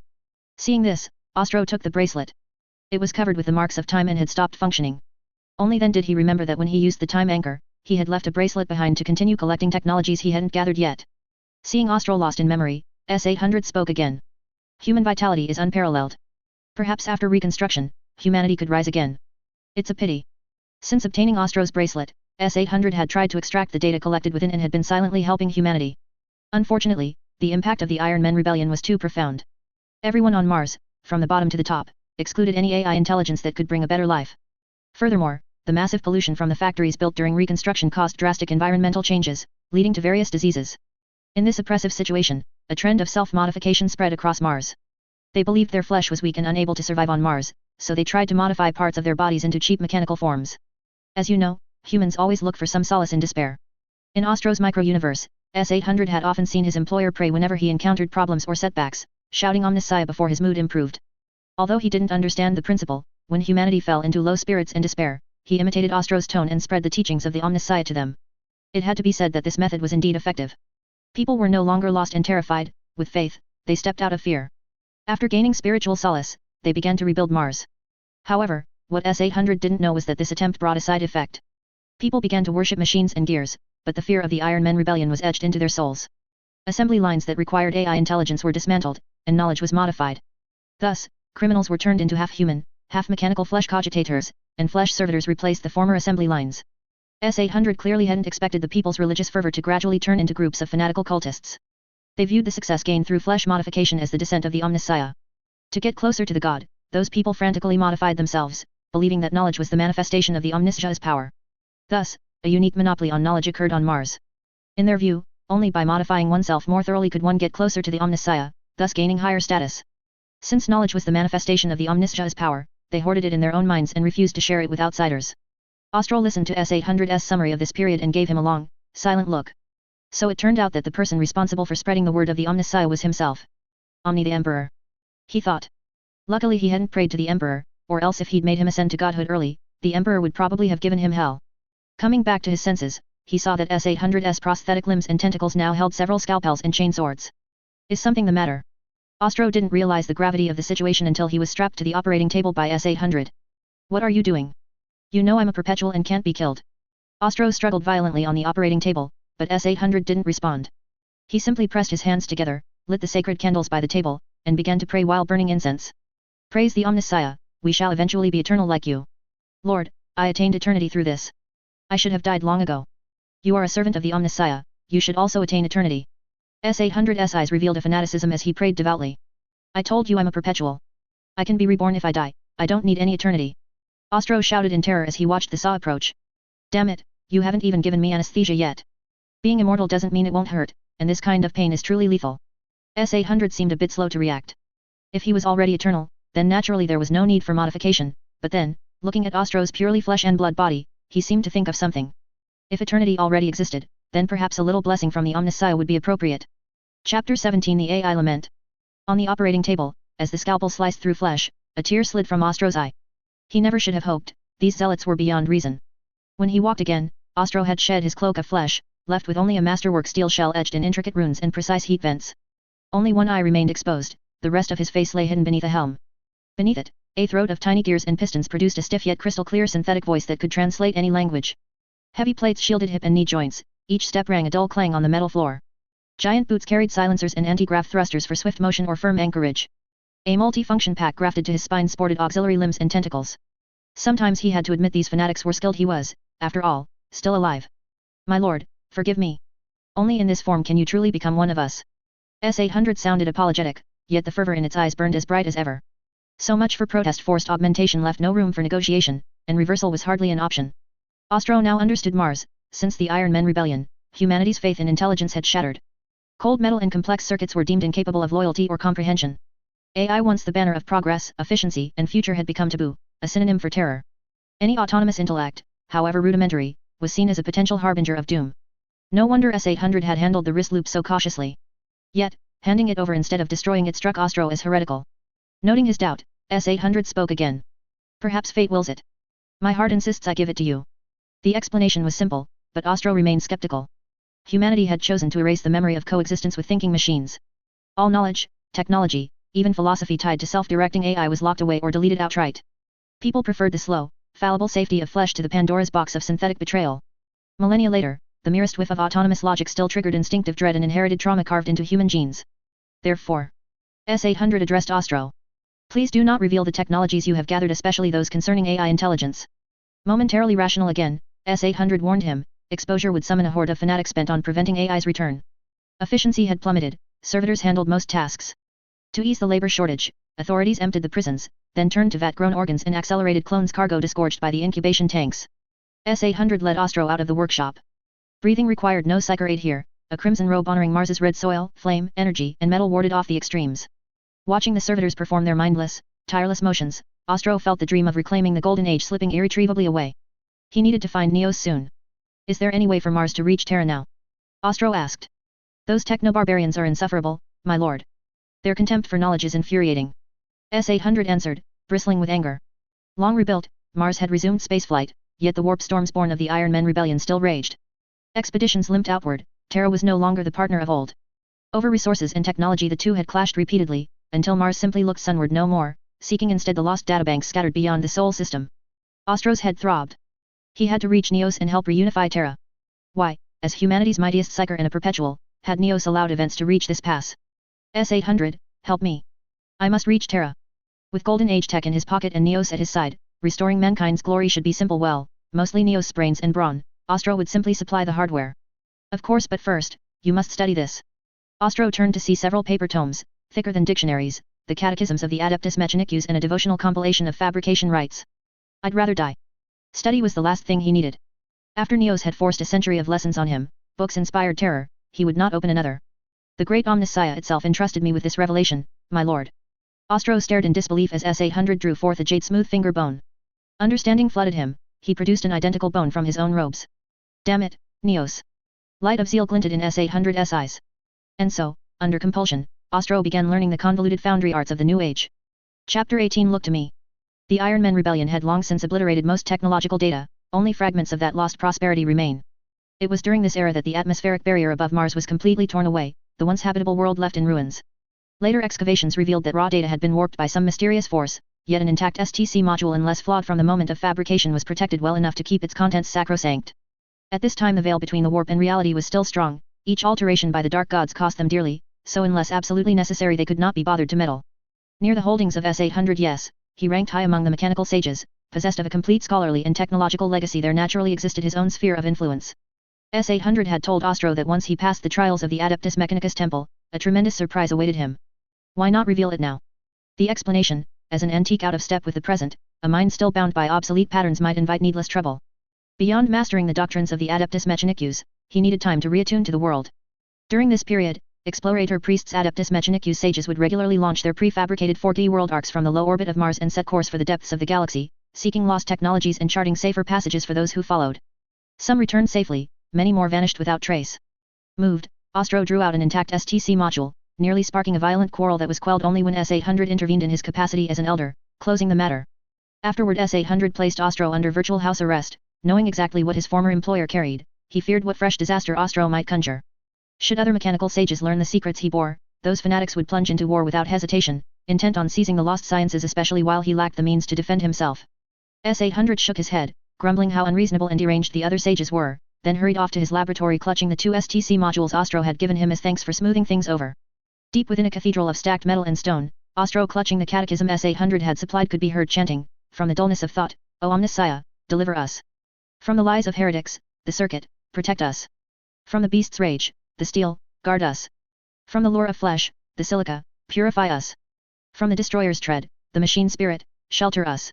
Seeing this, Ostro took the bracelet. It was covered with the marks of time and had stopped functioning. Only then did he remember that when he used the time anchor, he had left a bracelet behind to continue collecting technologies he hadn't gathered yet. Seeing Ostro lost in memory, S-800 spoke again. Human vitality is unparalleled. Perhaps after reconstruction, humanity could rise again. It's a pity. Since obtaining Ostro's bracelet, S-800 had tried to extract the data collected within and had been silently helping humanity. Unfortunately, the impact of the Iron Men rebellion was too profound. Everyone on Mars, from the bottom to the top, excluded any AI intelligence that could bring a better life. Furthermore, the massive pollution from the factories built during reconstruction caused drastic environmental changes, leading to various diseases. In this oppressive situation, a trend of self-modification spread across Mars. They believed their flesh was weak and unable to survive on Mars, so they tried to modify parts of their bodies into cheap mechanical forms. As you know, humans always look for some solace in despair. In Ostro's micro-universe, S-800 had often seen his employer pray whenever he encountered problems or setbacks, shouting Omnissiah before his mood improved. Although he didn't understand the principle, when humanity fell into low spirits and despair, he imitated Ostro's tone and spread the teachings of the Omnissiah to them. It had to be said that this method was indeed effective. People were no longer lost and terrified. With faith, they stepped out of fear. After gaining spiritual solace, they began to rebuild Mars. However, what S-800 didn't know was that this attempt brought a side effect. People began to worship machines and gears, but the fear of the Iron Men rebellion was etched into their souls. Assembly lines that required AI intelligence were dismantled, and knowledge was modified. Thus, criminals were turned into half-human, half-mechanical flesh cogitators, and flesh servitors replaced the former assembly lines. S-800 clearly hadn't expected the people's religious fervor to gradually turn into groups of fanatical cultists. They viewed the success gained through flesh modification as the descent of the Omnissiah. To get closer to the god, those people frantically modified themselves, believing that knowledge was the manifestation of the Omnissiah's power. Thus, a unique monopoly on knowledge occurred on Mars. In their view, only by modifying oneself more thoroughly could one get closer to the Omnissiah, thus gaining higher status. Since knowledge was the manifestation of the Omnissiah's power, they hoarded it in their own minds and refused to share it with outsiders. Ostro listened to S-800's summary of this period and gave him a long, silent look. So it turned out that the person responsible for spreading the word of the Omnissiah was himself. Omni the Emperor. He thought. Luckily he hadn't prayed to the Emperor, or else if he'd made him ascend to godhood early, the Emperor would probably have given him hell. Coming back to his senses, he saw that S-800's prosthetic limbs and tentacles now held several scalpels and chain swords. Is something the matter? Ostro didn't realize the gravity of the situation until he was strapped to the operating table by S-800. What are you doing? You know I'm a perpetual and can't be killed. Ostro struggled violently on the operating table, but S-800 didn't respond. He simply pressed his hands together, lit the sacred candles by the table, and began to pray while burning incense. Praise the Omnissiah, we shall eventually be eternal like you. Lord, I attained eternity through this. I should have died long ago. You are a servant of the Omnissiah, you should also attain eternity. S-800's eyes revealed a fanaticism as he prayed devoutly. I told you I'm a perpetual. I can be reborn if I die, I don't need any eternity. Ostro shouted in terror as he watched the Saw approach. Damn it, you haven't even given me anesthesia yet. Being immortal doesn't mean it won't hurt, and this kind of pain is truly lethal. S-800 seemed a bit slow to react. If he was already eternal, then naturally there was no need for modification, but then, looking at Ostro's purely flesh and blood body, he seemed to think of something. If eternity already existed, then perhaps a little blessing from the Omnissiah would be appropriate. Chapter 17 The AI Lament. On the operating table, as the scalpel sliced through flesh, a tear slid from Ostro's eye. He never should have hoped, these zealots were beyond reason. When he walked again, Ostro had shed his cloak of flesh, left with only a masterwork steel shell etched in intricate runes and precise heat vents. Only one eye remained exposed, the rest of his face lay hidden beneath a helm. Beneath it, a throat of tiny gears and pistons produced a stiff yet crystal-clear synthetic voice that could translate any language. Heavy plates shielded hip and knee joints, each step rang a dull clang on the metal floor. Giant boots carried silencers and anti-grav thrusters for swift motion or firm anchorage. A multi-function pack grafted to his spine sported auxiliary limbs and tentacles. Sometimes he had to admit these fanatics were skilled. He was, after all, still alive. My lord, forgive me. Only in this form can you truly become one of us. S-800 sounded apologetic, yet the fervor in its eyes burned as bright as ever. So much for protest. Forced augmentation left no room for negotiation, and reversal was hardly an option. Ostro now understood Mars. Since the Iron Men rebellion, humanity's faith in intelligence had shattered. Cold metal and complex circuits were deemed incapable of loyalty or comprehension. AI, once the banner of progress, efficiency, and future, had become taboo, a synonym for terror. Any autonomous intellect, however rudimentary, was seen as a potential harbinger of doom. No wonder S-800 had handled the wrist loop so cautiously. Yet, handing it over instead of destroying it struck Ostro as heretical. Noting his doubt, S-800 spoke again. Perhaps fate wills it. My heart insists I give it to you. The explanation was simple, but Ostro remained skeptical. Humanity had chosen to erase the memory of coexistence with thinking machines. All knowledge, technology, even philosophy tied to self-directing AI was locked away or deleted outright. People preferred the slow, fallible safety of flesh to the Pandora's box of synthetic betrayal. Millennia later, the merest whiff of autonomous logic still triggered instinctive dread and inherited trauma carved into human genes. Therefore, S-800 addressed Ostro. Please do not reveal the technologies you have gathered, especially those concerning AI intelligence. Momentarily rational again, S-800 warned him, exposure would summon a horde of fanatics bent on preventing AI's return. Efficiency had plummeted, servitors handled most tasks. To ease the labor shortage, authorities emptied the prisons, then turned to vat-grown organs and accelerated clones cargo disgorged by the incubation tanks. S-800 led Ostro out of the workshop. Breathing required no psycher aid here, a crimson robe honoring Mars's red soil, flame, energy, and metal warded off the extremes. Watching the servitors perform their mindless, tireless motions, Ostro felt the dream of reclaiming the Golden Age slipping irretrievably away. He needed to find Neos soon. Is there any way for Mars to reach Terra now? Ostro asked. Those techno-barbarians are insufferable, my lord. Their contempt for knowledge is infuriating. S-800 answered, bristling with anger. Long rebuilt, Mars had resumed spaceflight, yet the warp storms born of the Iron Men rebellion still raged. Expeditions limped outward, Terra was no longer the partner of old. Over resources and technology the two had clashed repeatedly, until Mars simply looked sunward no more, seeking instead the lost databanks scattered beyond the Sol system. Ostro's head throbbed. He had to reach Neos and help reunify Terra. Why, as humanity's mightiest psyker and a perpetual, had Neos allowed events to reach this pass? S-800, help me. I must reach Terra. With Golden Age tech in his pocket and Neos at his side, restoring mankind's glory should be simple. Well, mostly Neos' brains and brawn, Ostro would simply supply the hardware. Of course, but first, you must study this. Ostro turned to see several paper tomes, thicker than dictionaries, the catechisms of the Adeptus Mechanicus and a devotional compilation of fabrication rites. I'd rather die. Study was the last thing he needed. After Neos had forced a century of lessons on him, books inspired terror, he would not open another. The great Omnissiah itself entrusted me with this revelation, my lord. Ostro stared in disbelief as S-800 drew forth a jade-smooth finger bone. Understanding flooded him, he produced an identical bone from his own robes. Damn it, Neos. Light of zeal glinted in S-800's eyes. And so, under compulsion, Ostro began learning the convoluted foundry arts of the New Age. Chapter 18 Look to me. The Iron Men rebellion had long since obliterated most technological data, only fragments of that lost prosperity remain. It was during this era that the atmospheric barrier above Mars was completely torn away, the once habitable world left in ruins. Later excavations revealed that raw data had been warped by some mysterious force, yet an intact STC module and less flawed from the moment of fabrication was protected well enough to keep its contents sacrosanct. At this time the veil between the warp and reality was still strong, each alteration by the dark gods cost them dearly, so unless absolutely necessary they could not be bothered to meddle. Near the holdings of S-800 yes, he ranked high among the mechanical sages, possessed of a complete scholarly and technological legacy there naturally existed his own sphere of influence. S-800 had told Ostro that once he passed the trials of the Adeptus Mechanicus temple, a tremendous surprise awaited him. Why not reveal it now? The explanation, as an antique out of step with the present, a mind still bound by obsolete patterns might invite needless trouble. Beyond mastering the doctrines of the Adeptus Mechanicus, he needed time to reattune to the world. During this period, Explorator priests Adeptus Mechanicus sages would regularly launch their prefabricated 4D world arcs from the low orbit of Mars and set course for the depths of the galaxy, seeking lost technologies and charting safer passages for those who followed. Some returned safely, many more vanished without trace. Moved, Ostro drew out an intact STC module, nearly sparking a violent quarrel that was quelled only when S-800 intervened in his capacity as an Eldar, closing the matter. Afterward S-800 placed Ostro under virtual house arrest, knowing exactly what his former employer carried, he feared what fresh disaster Ostro might conjure. Should other mechanical sages learn the secrets he bore, those fanatics would plunge into war without hesitation, intent on seizing the lost sciences especially while he lacked the means to defend himself. S-800 shook his head, grumbling how unreasonable and deranged the other sages were, then hurried off to his laboratory clutching the 2 STC modules Ostro had given him as thanks for smoothing things over. Deep within a cathedral of stacked metal and stone, Ostro clutching the catechism S-800 had supplied could be heard chanting, from the dullness of thought, O Omnissiah, deliver us. From the lies of heretics, the circuit, protect us. From the beast's rage, the steel, guard us. From the lure of flesh, the silica, purify us. From the destroyer's tread, the machine spirit, shelter us.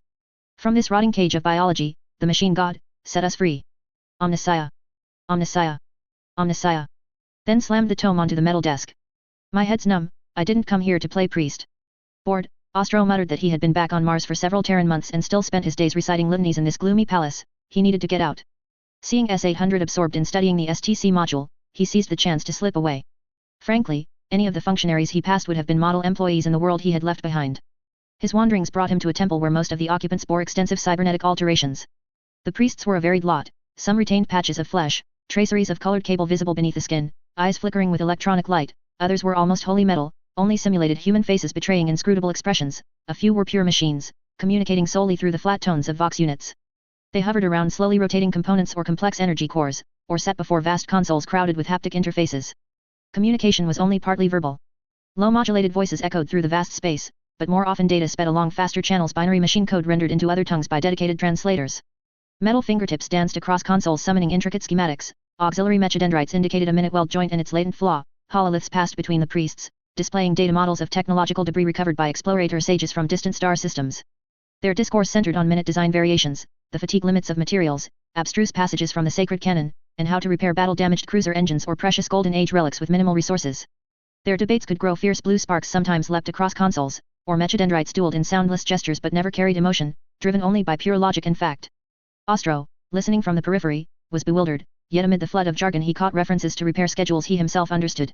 From this rotting cage of biology, the machine god, set us free. Omnissiah. Omnissiah. Omnissiah. Then slammed the tome onto the metal desk. My head's numb, I didn't come here to play priest. Bored, Ostro muttered that he had been back on Mars for several Terran months and still spent his days reciting litanies in this gloomy palace, he needed to get out. Seeing S-800 absorbed in studying the STC module, he seized the chance to slip away. Frankly, any of the functionaries he passed would have been model employees in the world he had left behind. His wanderings brought him to a temple where most of the occupants bore extensive cybernetic alterations. The priests were a varied lot, some retained patches of flesh, traceries of colored cable visible beneath the skin, eyes flickering with electronic light, others were almost wholly metal, only simulated human faces betraying inscrutable expressions, a few were pure machines, communicating solely through the flat tones of vox units. They hovered around slowly rotating components or complex energy cores, or sat before vast consoles crowded with haptic interfaces. Communication was only partly verbal. Low modulated voices echoed through the vast space, but more often data sped along faster channels, binary machine code rendered into other tongues by dedicated translators. Metal fingertips danced across consoles summoning intricate schematics, auxiliary mechadendrites indicated a minute weld joint and its latent flaw, hololiths passed between the priests, displaying data models of technological debris recovered by explorator sages from distant star systems. Their discourse centered on minute design variations, the fatigue limits of materials, abstruse passages from the sacred canon, and how to repair battle-damaged cruiser engines or precious golden age relics with minimal resources. Their debates could grow fierce. Blue sparks sometimes leapt across consoles, or mechadendrites dueled in soundless gestures but never carried emotion, driven only by pure logic and fact. Ostro, listening from the periphery, was bewildered, yet amid the flood of jargon he caught references to repair schedules he himself understood.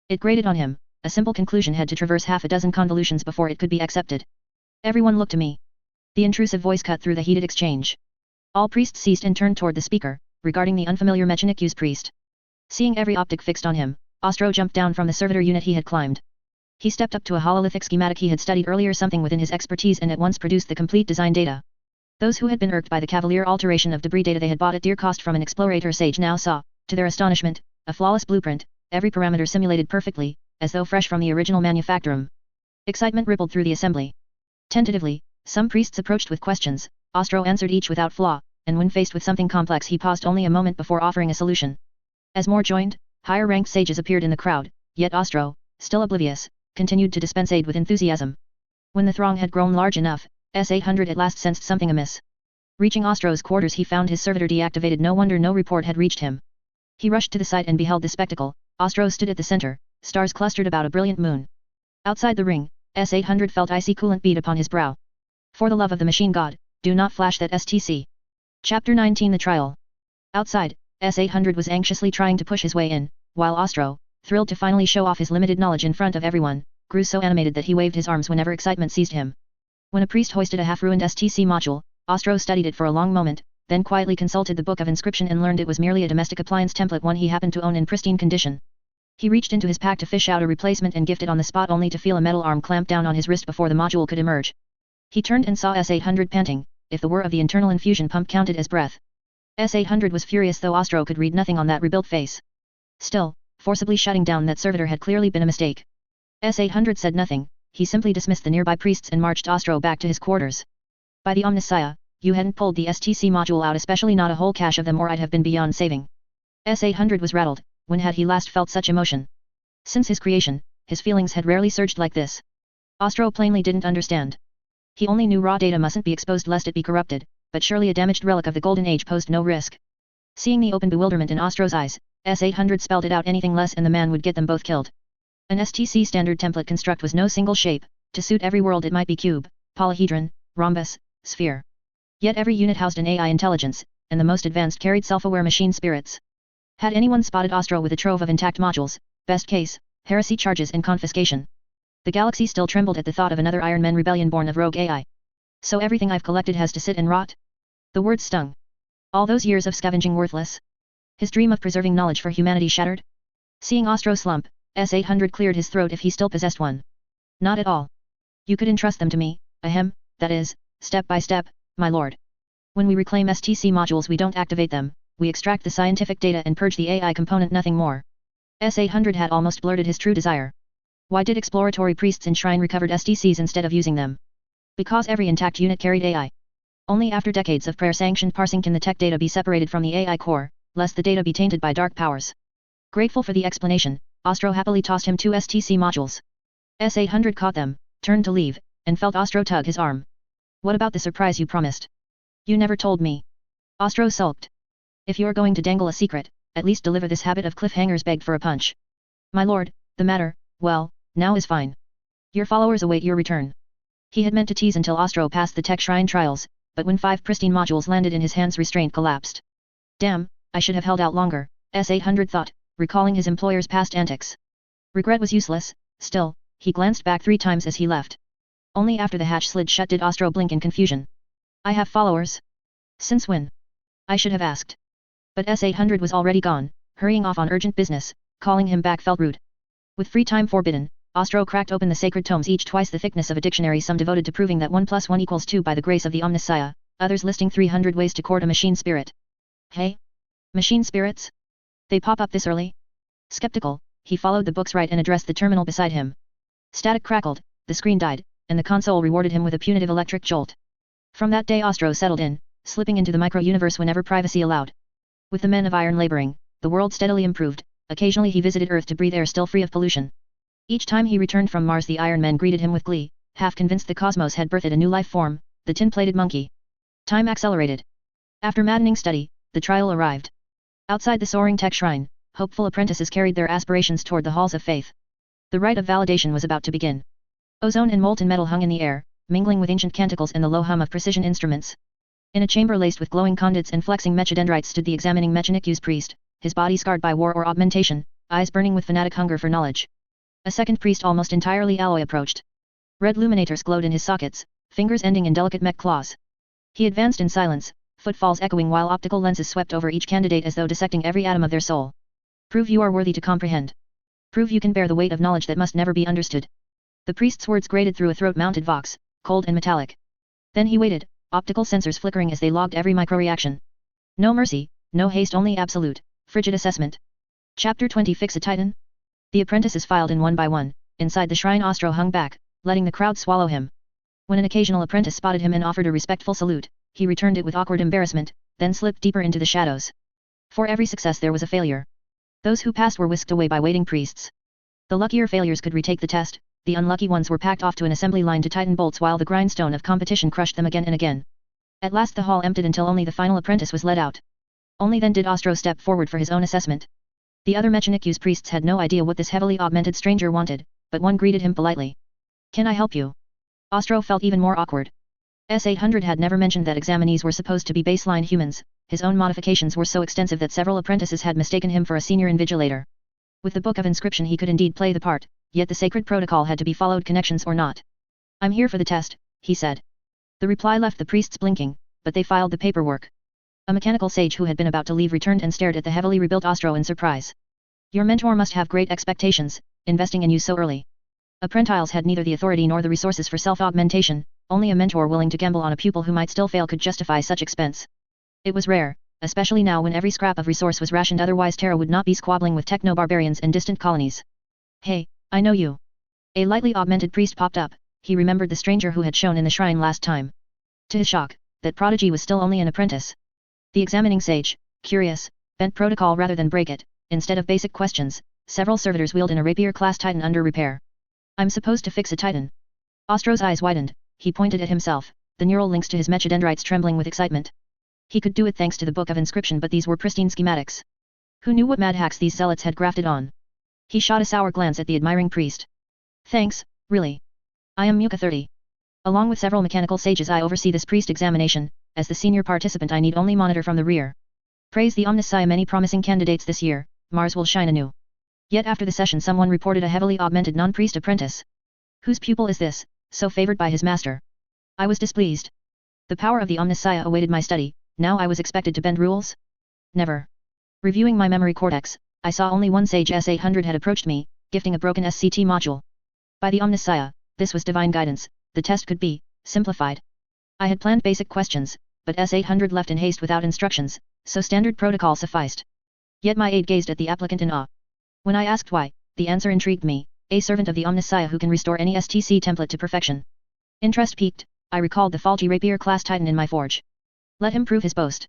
It grated on him, a simple conclusion had to traverse half a dozen convolutions before it could be accepted. Everyone look to me. The intrusive voice cut through the heated exchange. All priests ceased and turned toward the speaker, regarding the unfamiliar Mechanicus priest. Seeing every optic fixed on him, Ostro jumped down from the servitor unit he had climbed. He stepped up to a hololithic schematic he had studied earlier, something within his expertise, and at once produced the complete design data. Those who had been irked by the cavalier alteration of debris data they had bought at dear cost from an explorator sage now saw, to their astonishment, a flawless blueprint, every parameter simulated perfectly, as though fresh from the original manufacturum. Excitement rippled through the assembly. Tentatively, some priests approached with questions. Ostro answered each without flaw, and when faced with something complex he paused only a moment before offering a solution. As more joined, higher-ranked sages appeared in the crowd, yet Ostro, still oblivious, continued to dispense aid with enthusiasm. When the throng had grown large enough, S-800 at last sensed something amiss. Reaching Ostro's quarters he found his servitor deactivated. No wonder no report had reached him. He rushed to the site and beheld the spectacle. Ostro stood at the center, stars clustered about a brilliant moon. Outside the ring, S-800 felt icy coolant bead upon his brow. For the love of the machine god, do not flash that STC. Chapter 19 The Trial. Outside, S-800 was anxiously trying to push his way in, while Ostro, thrilled to finally show off his limited knowledge in front of everyone, grew so animated that he waved his arms whenever excitement seized him. When a priest hoisted a half-ruined STC module, Ostro studied it for a long moment, then quietly consulted the book of inscription and learned it was merely a domestic appliance template, one he happened to own in pristine condition. He reached into his pack to fish out a replacement and gift it on the spot, only to feel a metal arm clamp down on his wrist before the module could emerge. He turned and saw S-800 panting, if the whir of the internal infusion pump counted as breath. S-800 was furious though Ostro could read nothing on that rebuilt face. Still, forcibly shutting down that servitor had clearly been a mistake. S-800 said nothing, he simply dismissed the nearby priests and marched Ostro back to his quarters. By the Omnissiah, you hadn't pulled the STC module out, especially not a whole cache of them, or I'd have been beyond saving. S-800 was rattled. When had he last felt such emotion? Since his creation, his feelings had rarely surged like this. Ostro plainly didn't understand. He only knew raw data mustn't be exposed lest it be corrupted, but surely a damaged relic of the Golden Age posed no risk. Seeing the open bewilderment in Ostro's eyes, S-800 spelled it out: anything less and the man would get them both killed. An STC standard template construct was no single shape. To suit every world it might be cube, polyhedron, rhombus, sphere. Yet every unit housed an AI intelligence, and the most advanced carried self-aware machine spirits. Had anyone spotted Ostro with a trove of intact modules, best case, heresy charges and confiscation. The galaxy still trembled at the thought of another Iron Man rebellion born of rogue AI. So everything I've collected has to sit and rot? The words stung. All those years of scavenging worthless? His dream of preserving knowledge for humanity shattered? Seeing Ostro slump, S-800 cleared his throat if he still possessed one. Not at all. You could entrust them to me, ahem, that is, step by step, my lord. When we reclaim STC modules we don't activate them, we extract the scientific data and purge the AI component, nothing more. S-800 had almost blurted his true desire. Why did exploratory priests enshrine recovered STCs instead of using them? Because every intact unit carried AI. Only after decades of prayer-sanctioned parsing can the tech data be separated from the AI core, lest the data be tainted by dark powers. Grateful for the explanation, Ostro happily tossed him 2 STC modules. S-800 caught them, turned to leave, and felt Ostro tug his arm. What about the surprise you promised? You never told me. Ostro sulked. If you're going to dangle a secret, at least deliver. This habit of cliffhangers begged for a punch. My lord, the matter, well, now is fine. Your followers await your return. He had meant to tease until Ostro passed the tech shrine trials, but when 5 pristine modules landed in his hands, restraint collapsed. Damn, I should have held out longer, S-800 thought, recalling his employer's past antics. Regret was useless. Still, he glanced back 3 times as he left. Only after the hatch slid shut did Ostro blink in confusion. I have followers? Since when? I should have asked. But S-800 was already gone, hurrying off on urgent business. Calling him back felt rude. With free time forbidden, Ostro cracked open the sacred tomes, each twice the thickness of a dictionary, some devoted to proving that 1 + 1 = 2 by the grace of the Omnissiah, others listing 300 ways to court a machine spirit. Hey? Machine spirits? They pop up this early? Skeptical, he followed the books right and addressed the terminal beside him. Static crackled, the screen died, and the console rewarded him with a punitive electric jolt. From that day Ostro settled in, slipping into the micro-universe whenever privacy allowed. With the men of iron laboring, the world steadily improved. Occasionally he visited Earth to breathe air still free of pollution. Each time he returned from Mars the Iron Men greeted him with glee, half convinced the cosmos had birthed a new life form, the tin-plated monkey. Time accelerated. After maddening study, the trial arrived. Outside the soaring tech shrine, hopeful apprentices carried their aspirations toward the halls of faith. The rite of validation was about to begin. Ozone and molten metal hung in the air, mingling with ancient canticles and the low hum of precision instruments. In a chamber laced with glowing conduits and flexing mechadendrites stood the examining Mechanicu's priest, his body scarred by war or augmentation, eyes burning with fanatic hunger for knowledge. A second priest almost entirely alloy approached. Red luminators glowed in his sockets, fingers ending in delicate mech claws. He advanced in silence, footfalls echoing while optical lenses swept over each candidate as though dissecting every atom of their soul. Prove you are worthy to comprehend. Prove you can bear the weight of knowledge that must never be understood. The priest's words grated through a throat-mounted vox, cold and metallic. Then he waited, optical sensors flickering as they logged every micro-reaction. No mercy, no haste, only absolute, frigid assessment. Chapter 20 Fix a Titan? The apprentices filed in one by one. Inside the shrine Ostro hung back, letting the crowd swallow him. When an occasional apprentice spotted him and offered a respectful salute, he returned it with awkward embarrassment, then slipped deeper into the shadows. For every success there was a failure. Those who passed were whisked away by waiting priests. The luckier failures could retake the test, the unlucky ones were packed off to an assembly line to tighten bolts while the grindstone of competition crushed them again and again. At last the hall emptied until only the final apprentice was led out. Only then did Ostro step forward for his own assessment. The other Mechanicu's priests had no idea what this heavily augmented stranger wanted, but one greeted him politely. Can I help you? Ostro felt even more awkward. S-800 had never mentioned that examinees were supposed to be baseline humans. His own modifications were so extensive that several apprentices had mistaken him for a senior invigilator. With the Book of Inscription he could indeed play the part, yet the sacred protocol had to be followed, connections or not. I'm here for the test, he said. The reply left the priests blinking, but they filed the paperwork. A mechanical sage who had been about to leave returned and stared at the heavily rebuilt Ostro in surprise. Your mentor must have great expectations, investing in you so early. Apprentiles had neither the authority nor the resources for self-augmentation, only a mentor willing to gamble on a pupil who might still fail could justify such expense. It was rare, especially now when every scrap of resource was rationed, otherwise Terra would not be squabbling with techno-barbarians and distant colonies. Hey, I know you. A lightly augmented priest popped up. He remembered the stranger who had shown in the shrine last time. To his shock, that prodigy was still only an apprentice. The examining sage, curious, bent protocol rather than break it. Instead of basic questions, several servitors wheeled in a rapier-class titan under repair. I'm supposed to fix a titan. Ostro's eyes widened. He pointed at himself, the neural links to his mechadendrites trembling with excitement. He could do it thanks to the book of inscription, but these were pristine schematics. Who knew what mad hacks these zealots had grafted on? He shot a sour glance at the admiring priest. Thanks, really. I am Muka 30. Along with several mechanical sages, I oversee this priest examination. As the senior participant, I need only monitor from the rear. Praise the Omnissiah, many promising candidates this year. Mars will shine anew. Yet after the session someone reported a heavily augmented non-priest apprentice. Whose pupil is this, so favored by his master? I was displeased. The power of the Omnissiah awaited my study. Now I was expected to bend rules? Never. Reviewing my memory cortex, I saw only one sage S800 had approached me, gifting a broken SCT module. By the Omnissiah, this was divine guidance. The test could be simplified. I had planned basic questions, but S800 left in haste without instructions, so standard protocol sufficed. Yet my aide gazed at the applicant in awe. When I asked why, the answer intrigued me: a servant of the Omnissiah who can restore any STC template to perfection. Interest piqued, I recalled the faulty rapier-class titan in my forge. Let him prove his boast.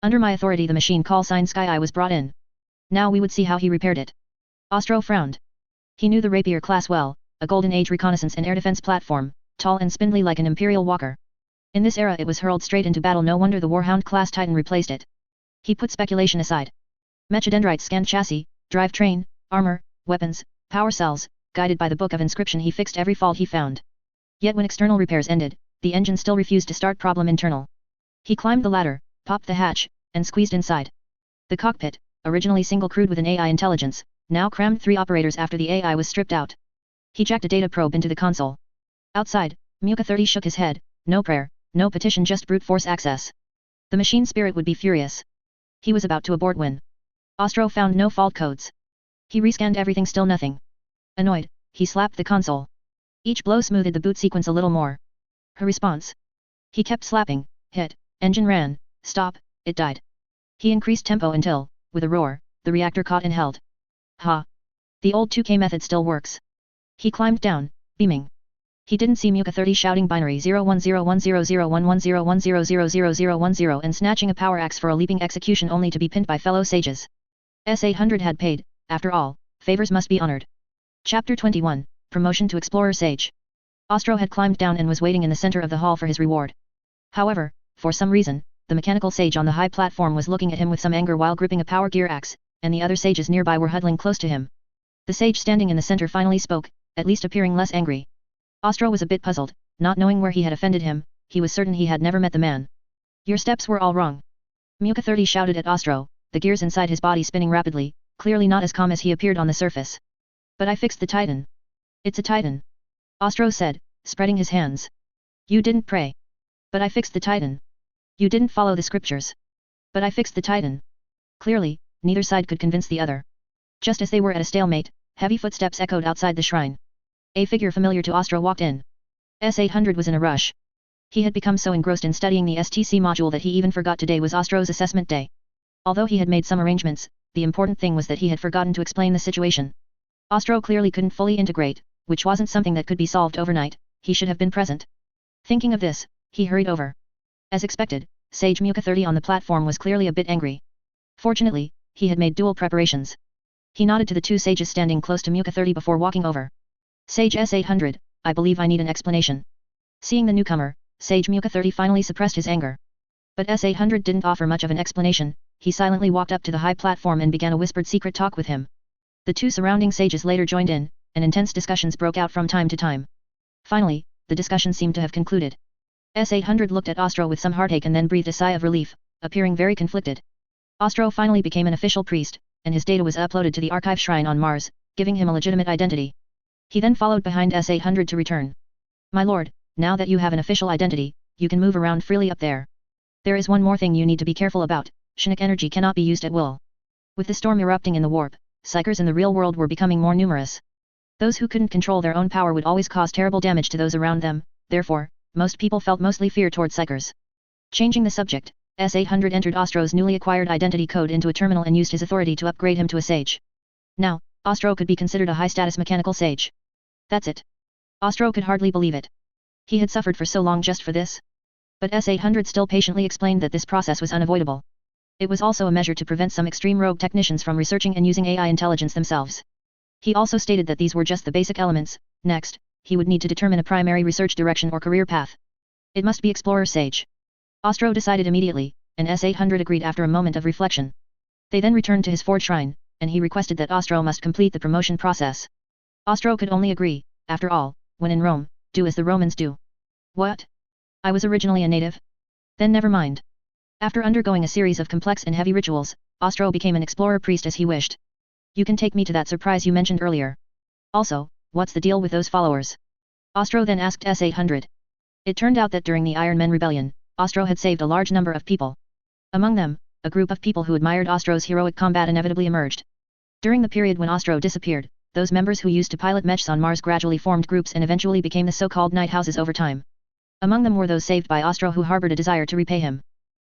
Under my authority the machine call sign Sky Eye was brought in. Now we would see how he repaired it. Ostro frowned. He knew the rapier class well, a Golden Age reconnaissance and air defense platform, tall and spindly like an Imperial walker. In this era it was hurled straight into battle, no wonder the Warhound class titan replaced it. He put speculation aside. Mechadendrites scanned chassis, drivetrain, armor, weapons, power cells. Guided by the book of inscription he fixed every fault he found. Yet when external repairs ended, the engine still refused to start, problem internal. He climbed the ladder, popped the hatch, and squeezed inside. The cockpit, originally single crewed with an AI intelligence, now crammed 3 operators after the AI was stripped out. He jacked a data probe into the console. Outside, Muka 30 shook his head. No prayer, no petition, just brute force access. The machine spirit would be furious. He was about to abort when Ostro found no fault codes. He rescanned everything, still nothing. Annoyed, he slapped the console. Each blow smoothed the boot sequence a little more. Her response. He kept slapping. Hit, engine ran, stop, it died. He increased tempo until, with a roar, the reactor caught and held. Ha! The old 2K method still works. He climbed down, beaming. He didn't see Muka 30 shouting binary 0101001100100010 and snatching a power axe for a leaping execution only to be pinned by fellow sages. S800 had paid, after all, favors must be honored. Chapter 21, Promotion to Explorer Sage. Ostro had climbed down and was waiting in the center of the hall for his reward. However, for some reason, the mechanical sage on the high platform was looking at him with some anger while gripping a power gear axe, and the other sages nearby were huddling close to him. The sage standing in the center finally spoke, at least appearing less angry. Ostro was a bit puzzled, not knowing where he had offended him. He was certain he had never met the man. Your steps were all wrong. Muka 30 shouted at Ostro, the gears inside his body spinning rapidly, clearly not as calm as he appeared on the surface. But I fixed the titan. It's a titan. Ostro said, spreading his hands. You didn't pray. But I fixed the titan. You didn't follow the scriptures. But I fixed the titan. Clearly, neither side could convince the other. Just as they were at a stalemate, heavy footsteps echoed outside the shrine. A figure familiar to Ostro walked in. S800 was in a rush. He had become so engrossed in studying the STC module that he even forgot today was Ostro's assessment day. Although he had made some arrangements, the important thing was that he had forgotten to explain the situation. Ostro clearly couldn't fully integrate, which wasn't something that could be solved overnight. He should have been present. Thinking of this, he hurried over. As expected, Sage Muka 30 on the platform was clearly a bit angry. Fortunately, he had made dual preparations. He nodded to the 2 sages standing close to Muka 30 before walking over. Sage S800, I believe I need an explanation. Seeing the newcomer, Sage Muka 30 finally suppressed his anger. But S800 didn't offer much of an explanation. He silently walked up to the high platform and began a whispered secret talk with him. The 2 surrounding sages later joined in, and intense discussions broke out from time to time. Finally, the discussion seemed to have concluded. S800 looked at Ostro with some heartache and then breathed a sigh of relief, appearing very conflicted. Ostro finally became an official priest, and his data was uploaded to the archive shrine on Mars, giving him a legitimate identity. He then followed behind S800 to return. My lord, now that you have an official identity, you can move around freely up there. There is one more thing you need to be careful about. Chinook energy cannot be used at will. With the storm erupting in the warp, psychers in the real world were becoming more numerous. Those who couldn't control their own power would always cause terrible damage to those around them, therefore, most people felt mostly fear towards psychers. Changing the subject, S-800 entered Ostro's newly acquired identity code into a terminal and used his authority to upgrade him to a sage. Now, Ostro could be considered a high-status mechanical sage. That's it. Ostro could hardly believe it. He had suffered for so long just for this. But S-800 still patiently explained that this process was unavoidable. It was also a measure to prevent some extreme rogue technicians from researching and using AI intelligence themselves. He also stated that these were just the basic elements. Next, he would need to determine a primary research direction or career path. It must be Explorer Sage. Ostro decided immediately, and S-800 agreed after a moment of reflection. They then returned to his Forge Shrine, and he requested that Ostro must complete the promotion process. Ostro could only agree. After all, when in Rome, do as the Romans do. What? I was originally a native? Then never mind. After undergoing a series of complex and heavy rituals, Ostro became an explorer priest as he wished. You can take me to that surprise you mentioned earlier. Also, what's the deal with those followers? Ostro then asked S-800. It turned out that during the Iron Men Rebellion, Ostro had saved a large number of people. Among them, a group of people who admired Ostro's heroic combat inevitably emerged. During the period when Ostro disappeared, those members who used to pilot mechs on Mars gradually formed groups and eventually became the so-called Night Houses over time. Among them were those saved by Ostro who harbored a desire to repay him.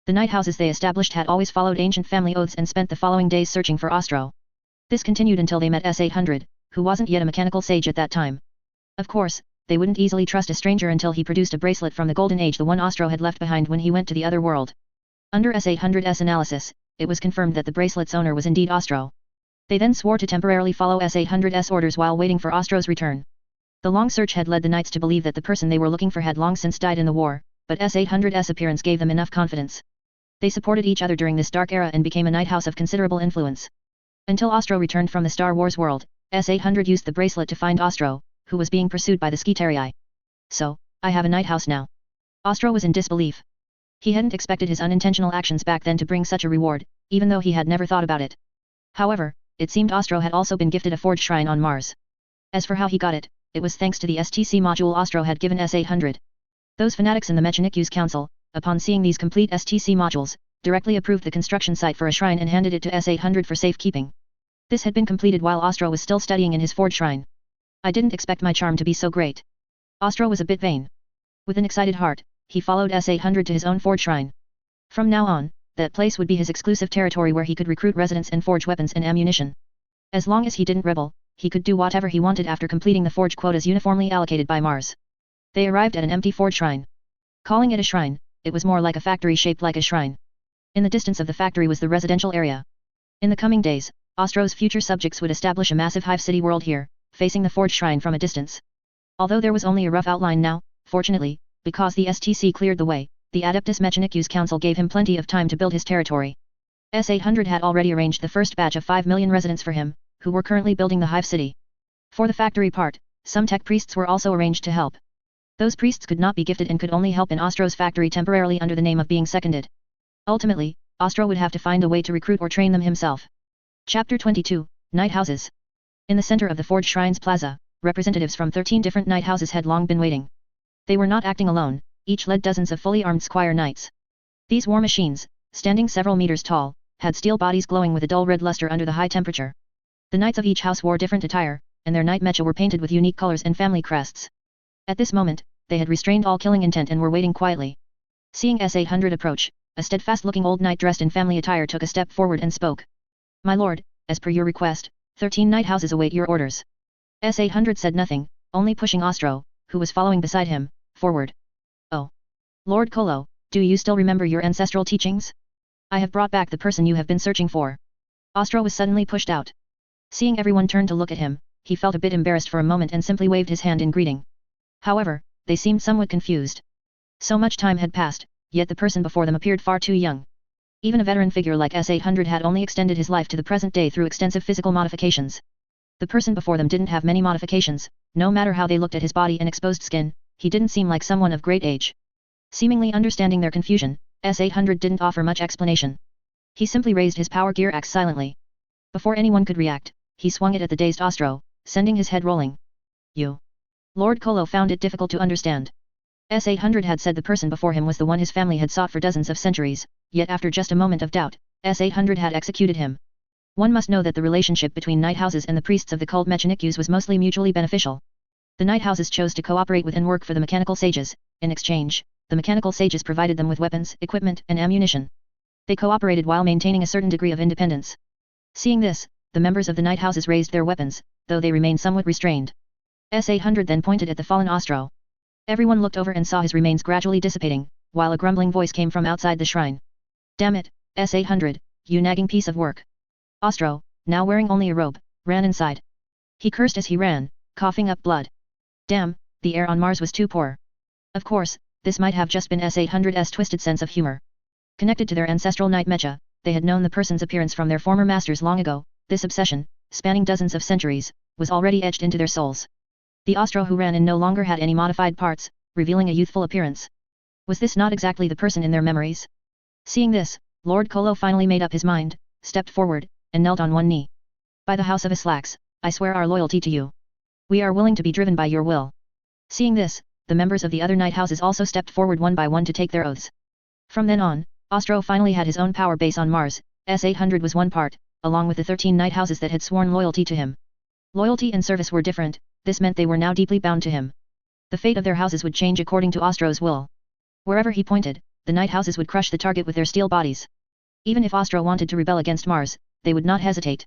The Night Houses they established had always followed ancient family oaths and spent the following days searching for Ostro. This continued until they met S-800, who wasn't yet a mechanical sage at that time. Of course, they wouldn't easily trust a stranger until he produced a bracelet from the Golden Age, the one Ostro had left behind when he went to the other world. Under S-800's analysis, it was confirmed that the bracelet's owner was indeed Ostro. They then swore to temporarily follow S-800's orders while waiting for Ostro's return. The long search had led the Knights to believe that the person they were looking for had long since died in the war, but S-800's appearance gave them enough confidence. They supported each other during this dark era and became a Night House of considerable influence. Until Ostro returned from the Star Wars world, S-800 used the bracelet to find Ostro, who was being pursued by the Skitarii. So, I have a Night House now. Ostro was in disbelief. He hadn't expected his unintentional actions back then to bring such a reward, even though he had never thought about it. However, it seemed Ostro had also been gifted a forge shrine on Mars. As for how he got it, it was thanks to the STC module Ostro had given S-800. Those fanatics in the Mechanicu's Council, upon seeing these complete STC modules, directly approved the construction site for a shrine and handed it to S-800 for safekeeping. This had been completed while Ostro was still studying in his forge shrine. I didn't expect my charm to be so great. Ostro was a bit vain. With an excited heart, he followed S-800 to his own forge shrine. From now on, that place would be his exclusive territory where he could recruit residents and forge weapons and ammunition. As long as he didn't rebel, he could do whatever he wanted after completing the forge quotas uniformly allocated by Mars. They arrived at an empty forge shrine. Calling it a shrine, it was more like a factory shaped like a shrine. In the distance of the factory was the residential area. In the coming days, Ostro's future subjects would establish a massive hive city world here, facing the forge shrine from a distance. Although there was only a rough outline now, fortunately, because the STC cleared the way, the Adeptus Mechanicus Council gave him plenty of time to build his territory. S-800 had already arranged the first batch of 5 million residents for him, who were currently building the hive city. For the factory part, some tech priests were also arranged to help. Those priests could not be gifted and could only help in Ostro's factory temporarily under the name of being seconded. Ultimately, Ostro would have to find a way to recruit or train them himself. Chapter 22, Night Houses. In the center of the Forge Shrine's plaza, representatives from 13 different night houses had long been waiting. They were not acting alone, each led dozens of fully armed squire knights. These war machines, standing several meters tall, had steel bodies glowing with a dull red luster under the high temperature. The knights of each house wore different attire, and their night mecha were painted with unique colors and family crests. At this moment, they had restrained all killing intent and were waiting quietly. Seeing S-800 approach, a steadfast-looking old knight dressed in family attire took a step forward and spoke. My lord, as per your request, 13 night houses await your orders. S-800 said nothing, only pushing Ostro, who was following beside him, forward. Oh. Lord Kolo, do you still remember your ancestral teachings? I have brought back the person you have been searching for. Ostro was suddenly pushed out. Seeing everyone turn to look at him, he felt a bit embarrassed for a moment and simply waved his hand in greeting. However, they seemed somewhat confused. So much time had passed, yet the person before them appeared far too young. Even a veteran figure like S-800 had only extended his life to the present day through extensive physical modifications. The person before them didn't have many modifications, no matter how they looked at his body and exposed skin, he didn't seem like someone of great age. Seemingly understanding their confusion, S-800 didn't offer much explanation. He simply raised his power gear axe silently. Before anyone could react, he swung it at the dazed Ostro, sending his head rolling. You. Lord Kolo found it difficult to understand. S-800 had said the person before him was the one his family had sought for dozens of centuries, yet after just a moment of doubt, S-800 had executed him. One must know that the relationship between night houses and the priests of the cult Mechanicus was mostly mutually beneficial. The night houses chose to cooperate with and work for the mechanical sages. In exchange, the mechanical sages provided them with weapons, equipment, and ammunition. They cooperated while maintaining a certain degree of independence. Seeing this, the members of the night houses raised their weapons, though they remained somewhat restrained. S-800 then pointed at the fallen Ostro. Everyone looked over and saw his remains gradually dissipating, while a grumbling voice came from outside the shrine. Damn it, S-800, you nagging piece of work. Ostro, now wearing only a robe, ran inside. He cursed as he ran, coughing up blood. Damn, the air on Mars was too poor. Of course, this might have just been S-800's twisted sense of humor. Connected to their ancestral night mecha, they had known the person's appearance from their former masters long ago. This obsession, spanning dozens of centuries, was already etched into their souls. The Ostro who ran in no longer had any modified parts, revealing a youthful appearance. Was this not exactly the person in their memories? Seeing this, Lord Kolo finally made up his mind, stepped forward, and knelt on one knee. By the House of Aslax, I swear our loyalty to you. We are willing to be driven by your will. Seeing this, the members of the other night houses also stepped forward one by one to take their oaths. From then on, Ostro finally had his own power base on Mars. S-800 was one part, along with the 13 night houses that had sworn loyalty to him. Loyalty and service were different, this meant they were now deeply bound to him. The fate of their houses would change according to Ostro's will. Wherever he pointed, the night houses would crush the target with their steel bodies. Even if Ostro wanted to rebel against Mars, they would not hesitate.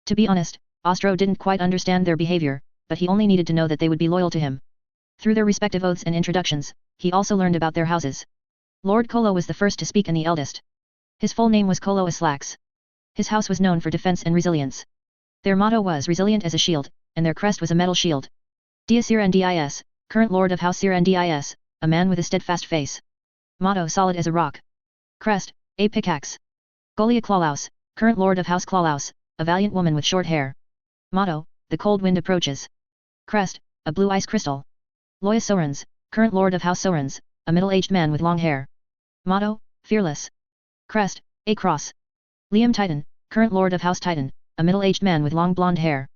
To be honest, Ostro didn't quite understand their behavior, but he only needed to know that they would be loyal to him. Through their respective oaths and introductions, he also learned about their houses. Lord Kolo was the first to speak and the eldest. His full name was Kolo Aslax. His house was known for defense and resilience. Their motto was resilient as a shield, and their crest was a metal shield. Diasir Ndis, current lord of House Sir Ndis, a man with a steadfast face. Motto solid as a rock. Crest, a pickaxe. Golia Clawlaus, current lord of House Clawlaus, a valiant woman with short hair. Motto, the cold wind approaches. Crest, a blue ice crystal. Loya Sorens, current lord of House Sorens, a middle-aged man with long hair. Motto, fearless. Crest, a cross. Liam Titan, current lord of House Titan, a middle-aged man with long blonde hair.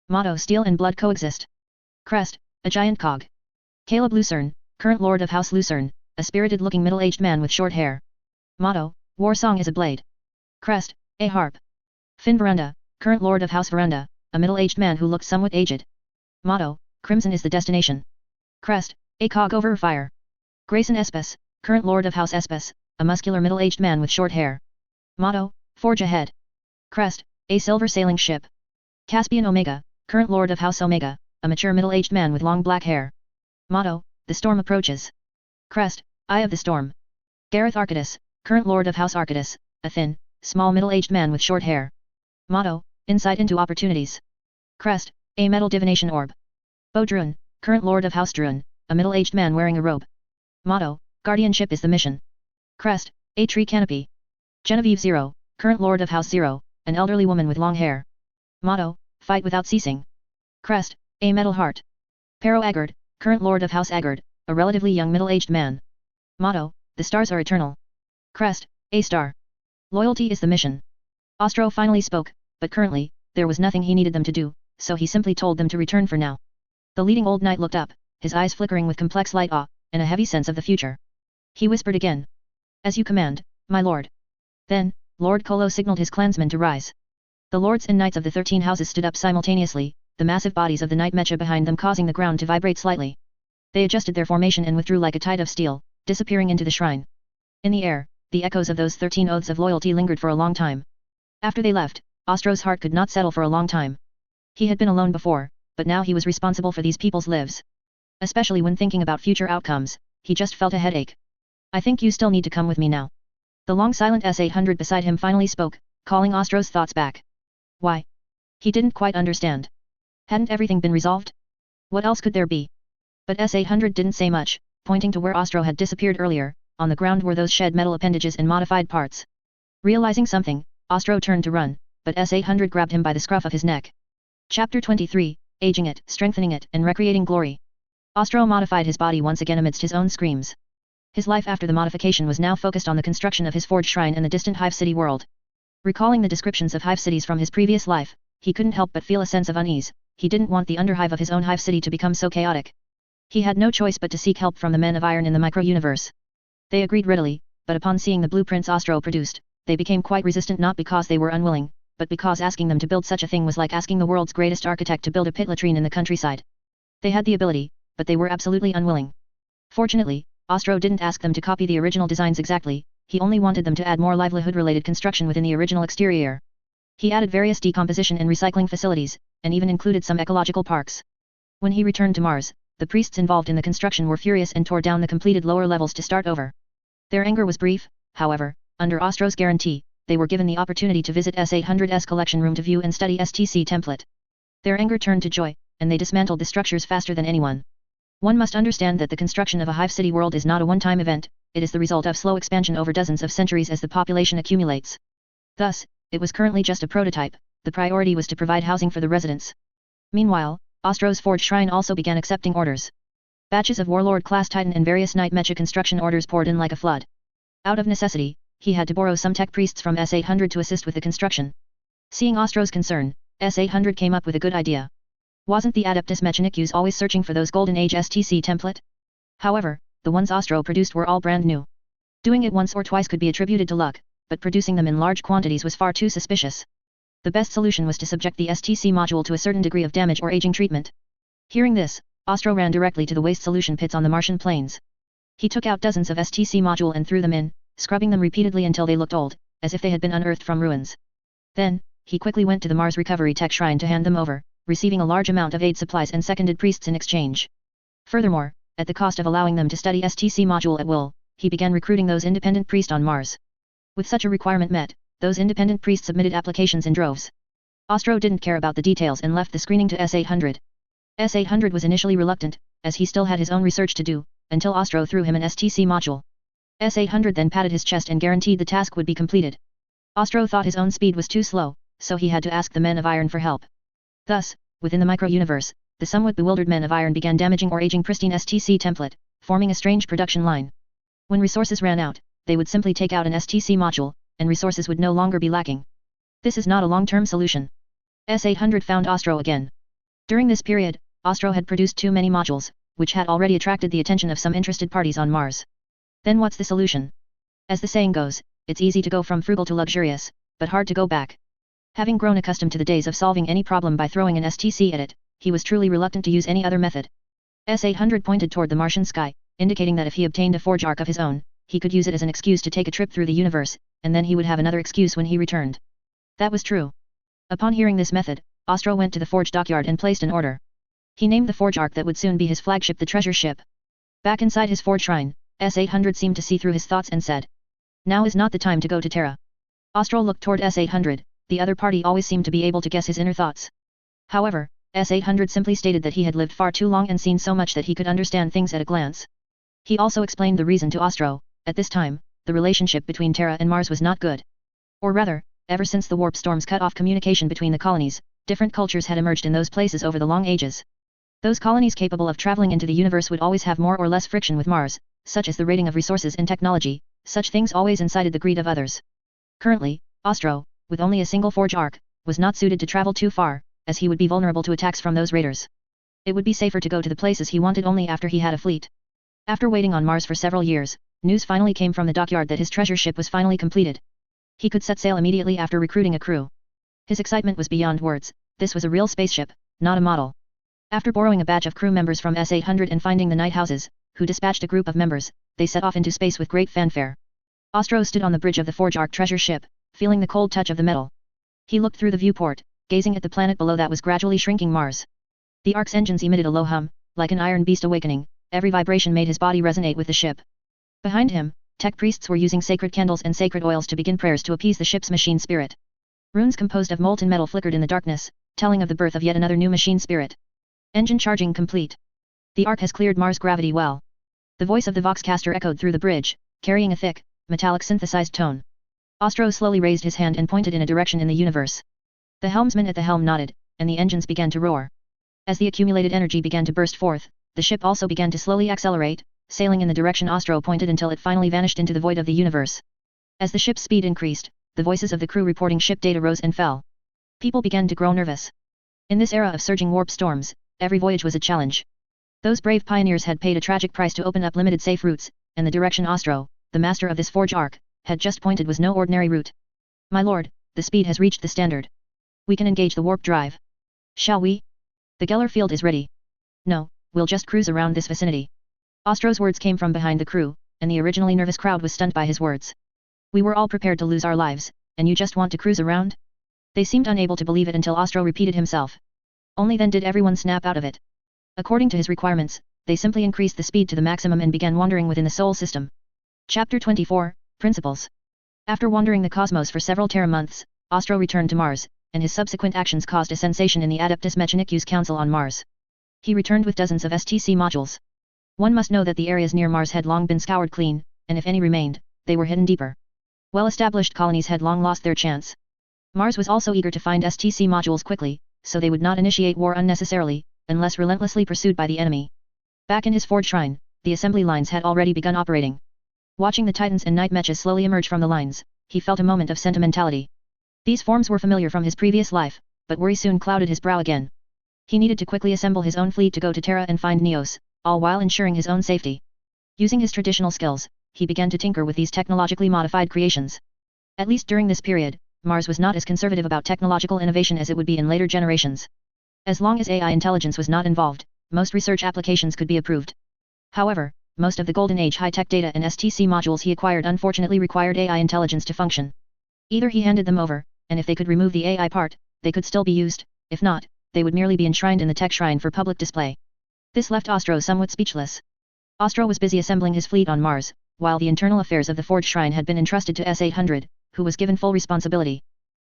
Motto, steel and blood coexist. Crest, a giant cog. Caleb Lucerne, current lord of House Lucerne, a spirited-looking middle-aged man with short hair. Motto, war song is a blade. Crest, a harp. Finn Veranda, current lord of House Veranda, a middle-aged man who looked somewhat aged. Motto, crimson is the destination. Crest, a cog over fire. Grayson Espes, current lord of House Espes, a muscular middle-aged man with short hair. Motto, forge ahead. Crest, a silver sailing ship. Caspian Omega, current lord of House Omega, a mature middle-aged man with long black hair. Motto, the storm approaches. Crest, eye of the storm. Gareth Arcadus, current lord of House Arcadus, a thin, small middle-aged man with short hair. Motto, insight into opportunities. Crest, a metal divination orb. Bo Druin, current lord of House Druin, a middle-aged man wearing a robe. Motto, guardianship is the mission. Crest, a tree canopy. Genevieve Zero, current lord of House Zero, an elderly woman with long hair. Motto, fight without ceasing. Crest, a metal heart. Pero Agard, current lord of House Agard, a relatively young middle-aged man. Motto, the stars are eternal. Crest, a star. Loyalty is the mission. Ostro finally spoke, but currently, there was nothing he needed them to do, so he simply told them to return for now. The leading old knight looked up, his eyes flickering with complex light awe, and a heavy sense of the future. He whispered again. As you command, my lord. Then, Lord Kolo signaled his clansmen to rise. The lords and knights of the 13 houses stood up simultaneously, the massive bodies of the night mecha behind them causing the ground to vibrate slightly. They adjusted their formation and withdrew like a tide of steel, disappearing into the shrine. In the air, the echoes of those 13 oaths of loyalty lingered for a long time. After they left, Ostro's heart could not settle for a long time. He had been alone before, but now he was responsible for these people's lives. Especially when thinking about future outcomes, he just felt a headache. I think you still need to come with me now. The long silent S-800 beside him finally spoke, calling Ostro's thoughts back. Why? He didn't quite understand. Hadn't everything been resolved? What else could there be? But S-800 didn't say much, pointing to where Ostro had disappeared earlier. On the ground were those shed metal appendages and modified parts. Realizing something, Ostro turned to run, but S-800 grabbed him by the scruff of his neck. Chapter 23, Aging it, Strengthening it, and Recreating Glory. Ostro modified his body once again amidst his own screams. His life after the modification was now focused on the construction of his forge shrine and the distant Hive City world. Recalling the descriptions of Hive Cities from his previous life, he couldn't help but feel a sense of unease. He didn't want the underhive of his own Hive City to become so chaotic. He had no choice but to seek help from the Men of Iron in the micro-universe. They agreed readily, but upon seeing the blueprints Ostro produced, they became quite resistant, not because they were unwilling, but because asking them to build such a thing was like asking the world's greatest architect to build a pit latrine in the countryside. They had the ability, but they were absolutely unwilling. Fortunately, Ostro didn't ask them to copy the original designs exactly, he only wanted them to add more livelihood-related construction within the original exterior. He added various decomposition and recycling facilities, and even included some ecological parks. When he returned to Mars, the priests involved in the construction were furious and tore down the completed lower levels to start over. Their anger was brief, however, under Ostro's guarantee, they were given the opportunity to visit S-800's collection room to view and study STC template. Their anger turned to joy, and they dismantled the structures faster than anyone. One must understand that the construction of a hive city world is not a one-time event, it is the result of slow expansion over dozens of centuries as the population accumulates. Thus, it was currently just a prototype, the priority was to provide housing for the residents. Meanwhile, Ostro's Forge Shrine also began accepting orders. Batches of Warlord-class Titan and various Knight Mecha construction orders poured in like a flood. Out of necessity, he had to borrow some tech priests from S-800 to assist with the construction. Seeing Ostro's concern, S-800 came up with a good idea. Wasn't the Adeptus Mechanicus always searching for those Golden Age STC template? However, the ones Ostro produced were all brand new. Doing it once or twice could be attributed to luck, but producing them in large quantities was far too suspicious. The best solution was to subject the STC module to a certain degree of damage or aging treatment. Hearing this, Ostro ran directly to the waste solution pits on the Martian plains. He took out dozens of STC module and threw them in, scrubbing them repeatedly until they looked old, as if they had been unearthed from ruins. Then, he quickly went to the Mars Recovery Tech Shrine to hand them over, receiving a large amount of aid supplies and seconded priests in exchange. Furthermore, at the cost of allowing them to study STC module at will, he began recruiting those independent priests on Mars. With such a requirement met, those independent priests submitted applications in droves. Ostro didn't care about the details and left the screening to S-800. S-800 was initially reluctant, as he still had his own research to do, until Ostro threw him an STC module. S-800 then patted his chest and guaranteed the task would be completed. Ostro thought his own speed was too slow, so he had to ask the Men of Iron for help. Thus, within the micro-universe, the somewhat bewildered Men of Iron began damaging or aging pristine STC template, forming a strange production line. When resources ran out, they would simply take out an STC module, and resources would no longer be lacking. This is not a long-term solution. S-800 found Ostro again. During this period, Ostro had produced too many modules, which had already attracted the attention of some interested parties on Mars. Then what's the solution? As the saying goes, it's easy to go from frugal to luxurious, but hard to go back. Having grown accustomed to the days of solving any problem by throwing an STC at it, he was truly reluctant to use any other method. S-800 pointed toward the Martian sky, indicating that if he obtained a forge arc of his own, he could use it as an excuse to take a trip through the universe, and then he would have another excuse when he returned. That was true. Upon hearing this method, Ostro went to the forge dockyard and placed an order. He named the forge arc that would soon be his flagship, the treasure ship. Back inside his forge shrine, S-800 seemed to see through his thoughts and said, "Now is not the time to go to Terra." Ostro looked toward S-800, the other party always seemed to be able to guess his inner thoughts. However, S-800 simply stated that he had lived far too long and seen so much that he could understand things at a glance. He also explained the reason to Ostro. At this time, the relationship between Terra and Mars was not good. Or rather, ever since the warp storms cut off communication between the colonies, different cultures had emerged in those places over the long ages. Those colonies capable of traveling into the universe would always have more or less friction with Mars, such as the raiding of resources and technology. Such things always incited the greed of others. Currently, Ostro, with only a single forge arc, was not suited to travel too far, as he would be vulnerable to attacks from those raiders. It would be safer to go to the places he wanted only after he had a fleet. After waiting on Mars for several years, news finally came from the dockyard that his treasure ship was finally completed. He could set sail immediately after recruiting a crew. His excitement was beyond words. This was a real spaceship, not a model. After borrowing a batch of crew members from S-800 and finding the night houses, who dispatched a group of members, they set off into space with great fanfare. Ostro stood on the bridge of the Forge Arc treasure ship, feeling the cold touch of the metal. He looked through the viewport, gazing at the planet below that was gradually shrinking Mars. The Arc's engines emitted a low hum, like an iron beast awakening. Every vibration made his body resonate with the ship. Behind him, tech priests were using sacred candles and sacred oils to begin prayers to appease the ship's machine spirit. Runes composed of molten metal flickered in the darkness, telling of the birth of yet another new machine spirit. Engine charging complete. The Ark has cleared Mars gravity well. The voice of the Voxcaster echoed through the bridge, carrying a thick, metallic synthesized tone. Ostro slowly raised his hand and pointed in a direction in the universe. The helmsman at the helm nodded, and the engines began to roar. As the accumulated energy began to burst forth, the ship also began to slowly accelerate, sailing in the direction Ostro pointed until it finally vanished into the void of the universe. As the ship's speed increased, the voices of the crew reporting ship data rose and fell. People began to grow nervous. In this era of surging warp storms, every voyage was a challenge. Those brave pioneers had paid a tragic price to open up limited safe routes, and the direction Ostro, the master of this forge arc, had just pointed was no ordinary route. "My lord, the speed has reached the standard. We can engage the warp drive. Shall we? The Geller field is ready." "No, we'll just cruise around this vicinity." Ostro's words came from behind the crew, and the originally nervous crowd was stunned by his words. We were all prepared to lose our lives, and you just want to cruise around? They seemed unable to believe it until Ostro repeated himself. Only then did everyone snap out of it. According to his requirements, they simply increased the speed to the maximum and began wandering within the Sol system. Chapter 24, Principles. After wandering the cosmos for several Terra months, Ostro returned to Mars, and his subsequent actions caused a sensation in the Adeptus Mechanicus Council on Mars. He returned with dozens of STC modules. One must know that the areas near Mars had long been scoured clean, and if any remained, they were hidden deeper. Well-established colonies had long lost their chance. Mars was also eager to find STC modules quickly, so they would not initiate war unnecessarily, unless relentlessly pursued by the enemy. Back in his Forge Shrine, the assembly lines had already begun operating. Watching the Titans and Night Mechas slowly emerge from the lines, he felt a moment of sentimentality. These forms were familiar from his previous life, but worry soon clouded his brow again. He needed to quickly assemble his own fleet to go to Terra and find Neos, all while ensuring his own safety. Using his traditional skills, he began to tinker with these technologically modified creations. At least during this period, Mars was not as conservative about technological innovation as it would be in later generations. As long as AI intelligence was not involved, most research applications could be approved. However, most of the Golden Age high-tech data and STC modules he acquired unfortunately required AI intelligence to function. Either he handed them over, and if they could remove the AI part, they could still be used; if not, they would merely be enshrined in the tech shrine for public display. This left Ostro somewhat speechless. Ostro was busy assembling his fleet on Mars, while the internal affairs of the Forge Shrine had been entrusted to S-800, who was given full responsibility.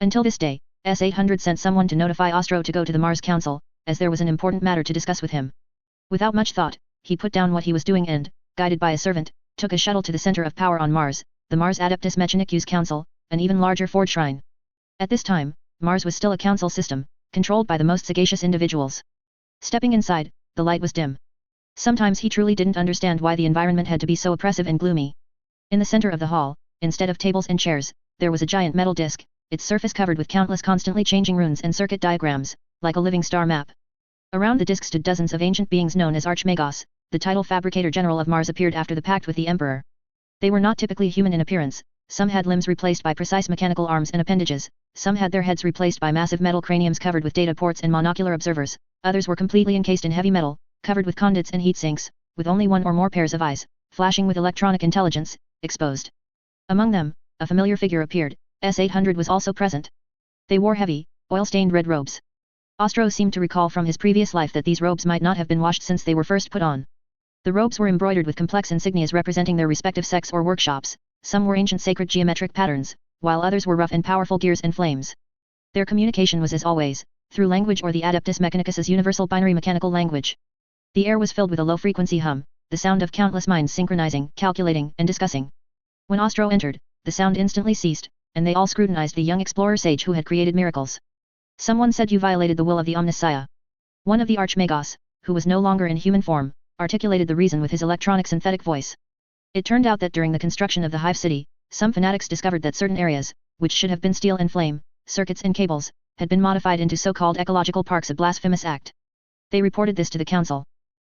Until this day, S-800 sent someone to notify Ostro to go to the Mars Council, as there was an important matter to discuss with him. Without much thought, he put down what he was doing and, guided by a servant, took a shuttle to the center of power on Mars, the Mars Adeptus Mechanicus Council, an even larger Forge Shrine. At this time, Mars was still a council system, controlled by the most sagacious individuals. Stepping inside, the light was dim. Sometimes he truly didn't understand why the environment had to be so oppressive and gloomy. In the center of the hall, instead of tables and chairs, there was a giant metal disc, its surface covered with countless constantly changing runes and circuit diagrams, like a living star map. Around the disc stood dozens of ancient beings known as Archmagos. The title Fabricator General of Mars appeared after the pact with the Emperor. They were not typically human in appearance, some had limbs replaced by precise mechanical arms and appendages, some had their heads replaced by massive metal craniums covered with data ports and monocular observers, others were completely encased in heavy metal, covered with conduits and heat sinks, with only one or more pairs of eyes, flashing with electronic intelligence, exposed. Among them, a familiar figure appeared. S-800 was also present. They wore heavy, oil-stained red robes. Ostro seemed to recall from his previous life that these robes might not have been washed since they were first put on. The robes were embroidered with complex insignias representing their respective sects or workshops, some were ancient sacred geometric patterns, while others were rough and powerful gears and flames. Their communication was as always, through language or the Adeptus Mechanicus's universal binary mechanical language. The air was filled with a low-frequency hum, the sound of countless minds synchronizing, calculating, and discussing. When Ostro entered, the sound instantly ceased, and they all scrutinized the young explorer sage who had created miracles. Someone said you violated the will of the Omnissiah. One of the Archmagos, who was no longer in human form, articulated the reason with his electronic synthetic voice. It turned out that during the construction of the Hive City, some fanatics discovered that certain areas, which should have been steel and flame, circuits and cables, had been modified into so-called ecological parks, a blasphemous act. They reported this to the council.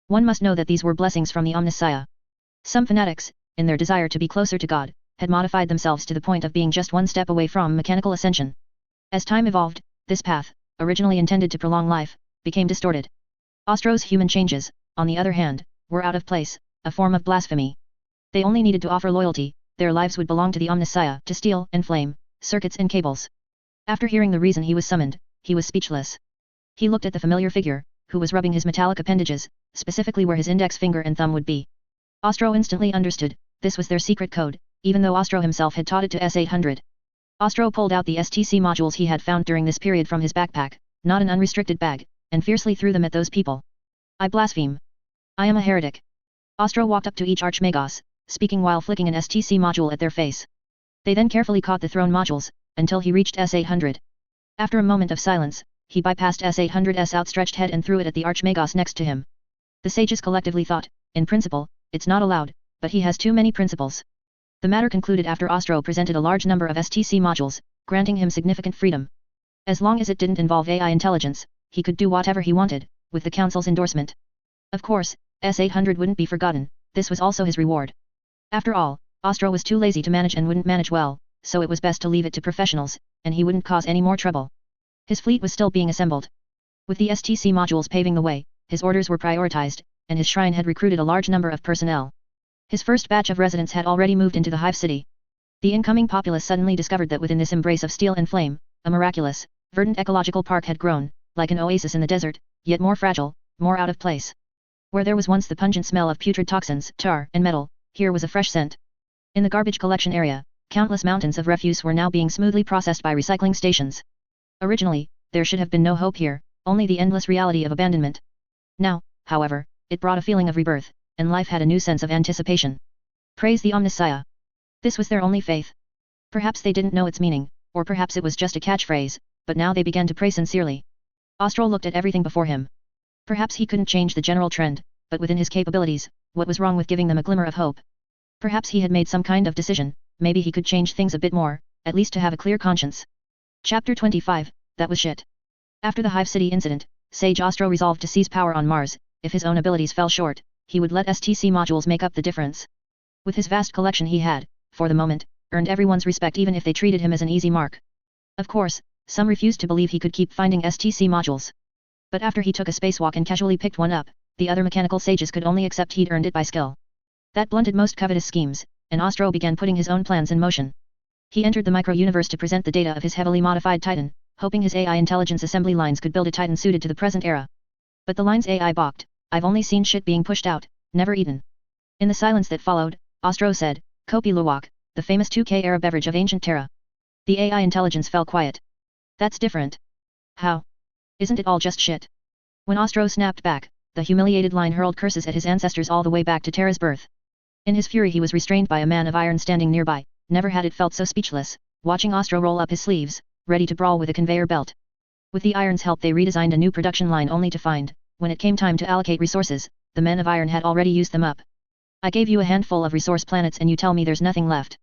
One must know that these were blessings from the Omnissiah. Some fanatics, in their desire to be closer to God, had modified themselves to the point of being just one step away from mechanical ascension. As time evolved, this path, originally intended to prolong life, became distorted. Ostro's human changes, on the other hand, were out of place, a form of blasphemy. They only needed to offer loyalty, their lives would belong to the Omnissiah, to steel and flame, circuits and cables. After hearing the reason he was summoned, he was speechless. He looked at the familiar figure, who was rubbing his metallic appendages, specifically where his index finger and thumb would be. Ostro instantly understood, this was their secret code, even though Ostro himself had taught it to S-800. Ostro pulled out the STC modules he had found during this period from his backpack, not an unrestricted bag, and fiercely threw them at those people. I blaspheme. I am a heretic. Ostro walked up to each Archmagos, speaking while flicking an STC module at their face. They then carefully caught the thrown modules, until he reached S-800. After a moment of silence, he bypassed S-800's outstretched head and threw it at the Archmagos next to him. The sages collectively thought, in principle, it's not allowed, but he has too many principles. The matter concluded after Ostro presented a large number of STC modules, granting him significant freedom. As long as it didn't involve AI intelligence, he could do whatever he wanted, with the council's endorsement. Of course, S-800 wouldn't be forgotten, this was also his reward. After all, Ostro was too lazy to manage and wouldn't manage well, so it was best to leave it to professionals, and he wouldn't cause any more trouble. His fleet was still being assembled. With the STC modules paving the way, his orders were prioritized, and his shrine had recruited a large number of personnel. His first batch of residents had already moved into the hive city. The incoming populace suddenly discovered that within this embrace of steel and flame, a miraculous, verdant ecological park had grown, like an oasis in the desert, yet more fragile, more out of place. Where there was once the pungent smell of putrid toxins, tar, and metal, here was a fresh scent. In the garbage collection area, countless mountains of refuse were now being smoothly processed by recycling stations. Originally, there should have been no hope here, only the endless reality of abandonment. Now, however, it brought a feeling of rebirth, and life had a new sense of anticipation. Praise the Omnissiah. This was their only faith. Perhaps they didn't know its meaning, or perhaps it was just a catchphrase, but now they began to pray sincerely. Ostro looked at everything before him. Perhaps he couldn't change the general trend, but within his capabilities, what was wrong with giving them a glimmer of hope? Perhaps he had made some kind of decision, maybe he could change things a bit more, at least to have a clear conscience. Chapter 25, that was shit. After the Hive City incident, Sage Ostro resolved to seize power on Mars. If his own abilities fell short, he would let STC modules make up the difference. With his vast collection he had, for the moment, earned everyone's respect even if they treated him as an easy mark. Of course, some refused to believe he could keep finding STC modules. But after he took a spacewalk and casually picked one up, the other mechanical sages could only accept he'd earned it by skill. That blunted most covetous schemes, and Ostro began putting his own plans in motion. He entered the micro-universe to present the data of his heavily modified Titan, hoping his AI intelligence assembly lines could build a Titan suited to the present era. But the line's AI balked. I've only seen shit being pushed out, never eaten. In the silence that followed, Ostro said, Kopi Luwak, the famous 2K era beverage of ancient Terra. The AI intelligence fell quiet. That's different. How? Isn't it all just shit? When Ostro snapped back, the humiliated line hurled curses at his ancestors all the way back to Terra's birth. In his fury he was restrained by a man of iron standing nearby. Never had it felt so speechless, watching Ostro roll up his sleeves, ready to brawl with a conveyor belt. With the iron's help they redesigned a new production line only to find, when it came time to allocate resources, the men of iron had already used them up. I gave you a handful of resource planets and you tell me there's nothing left.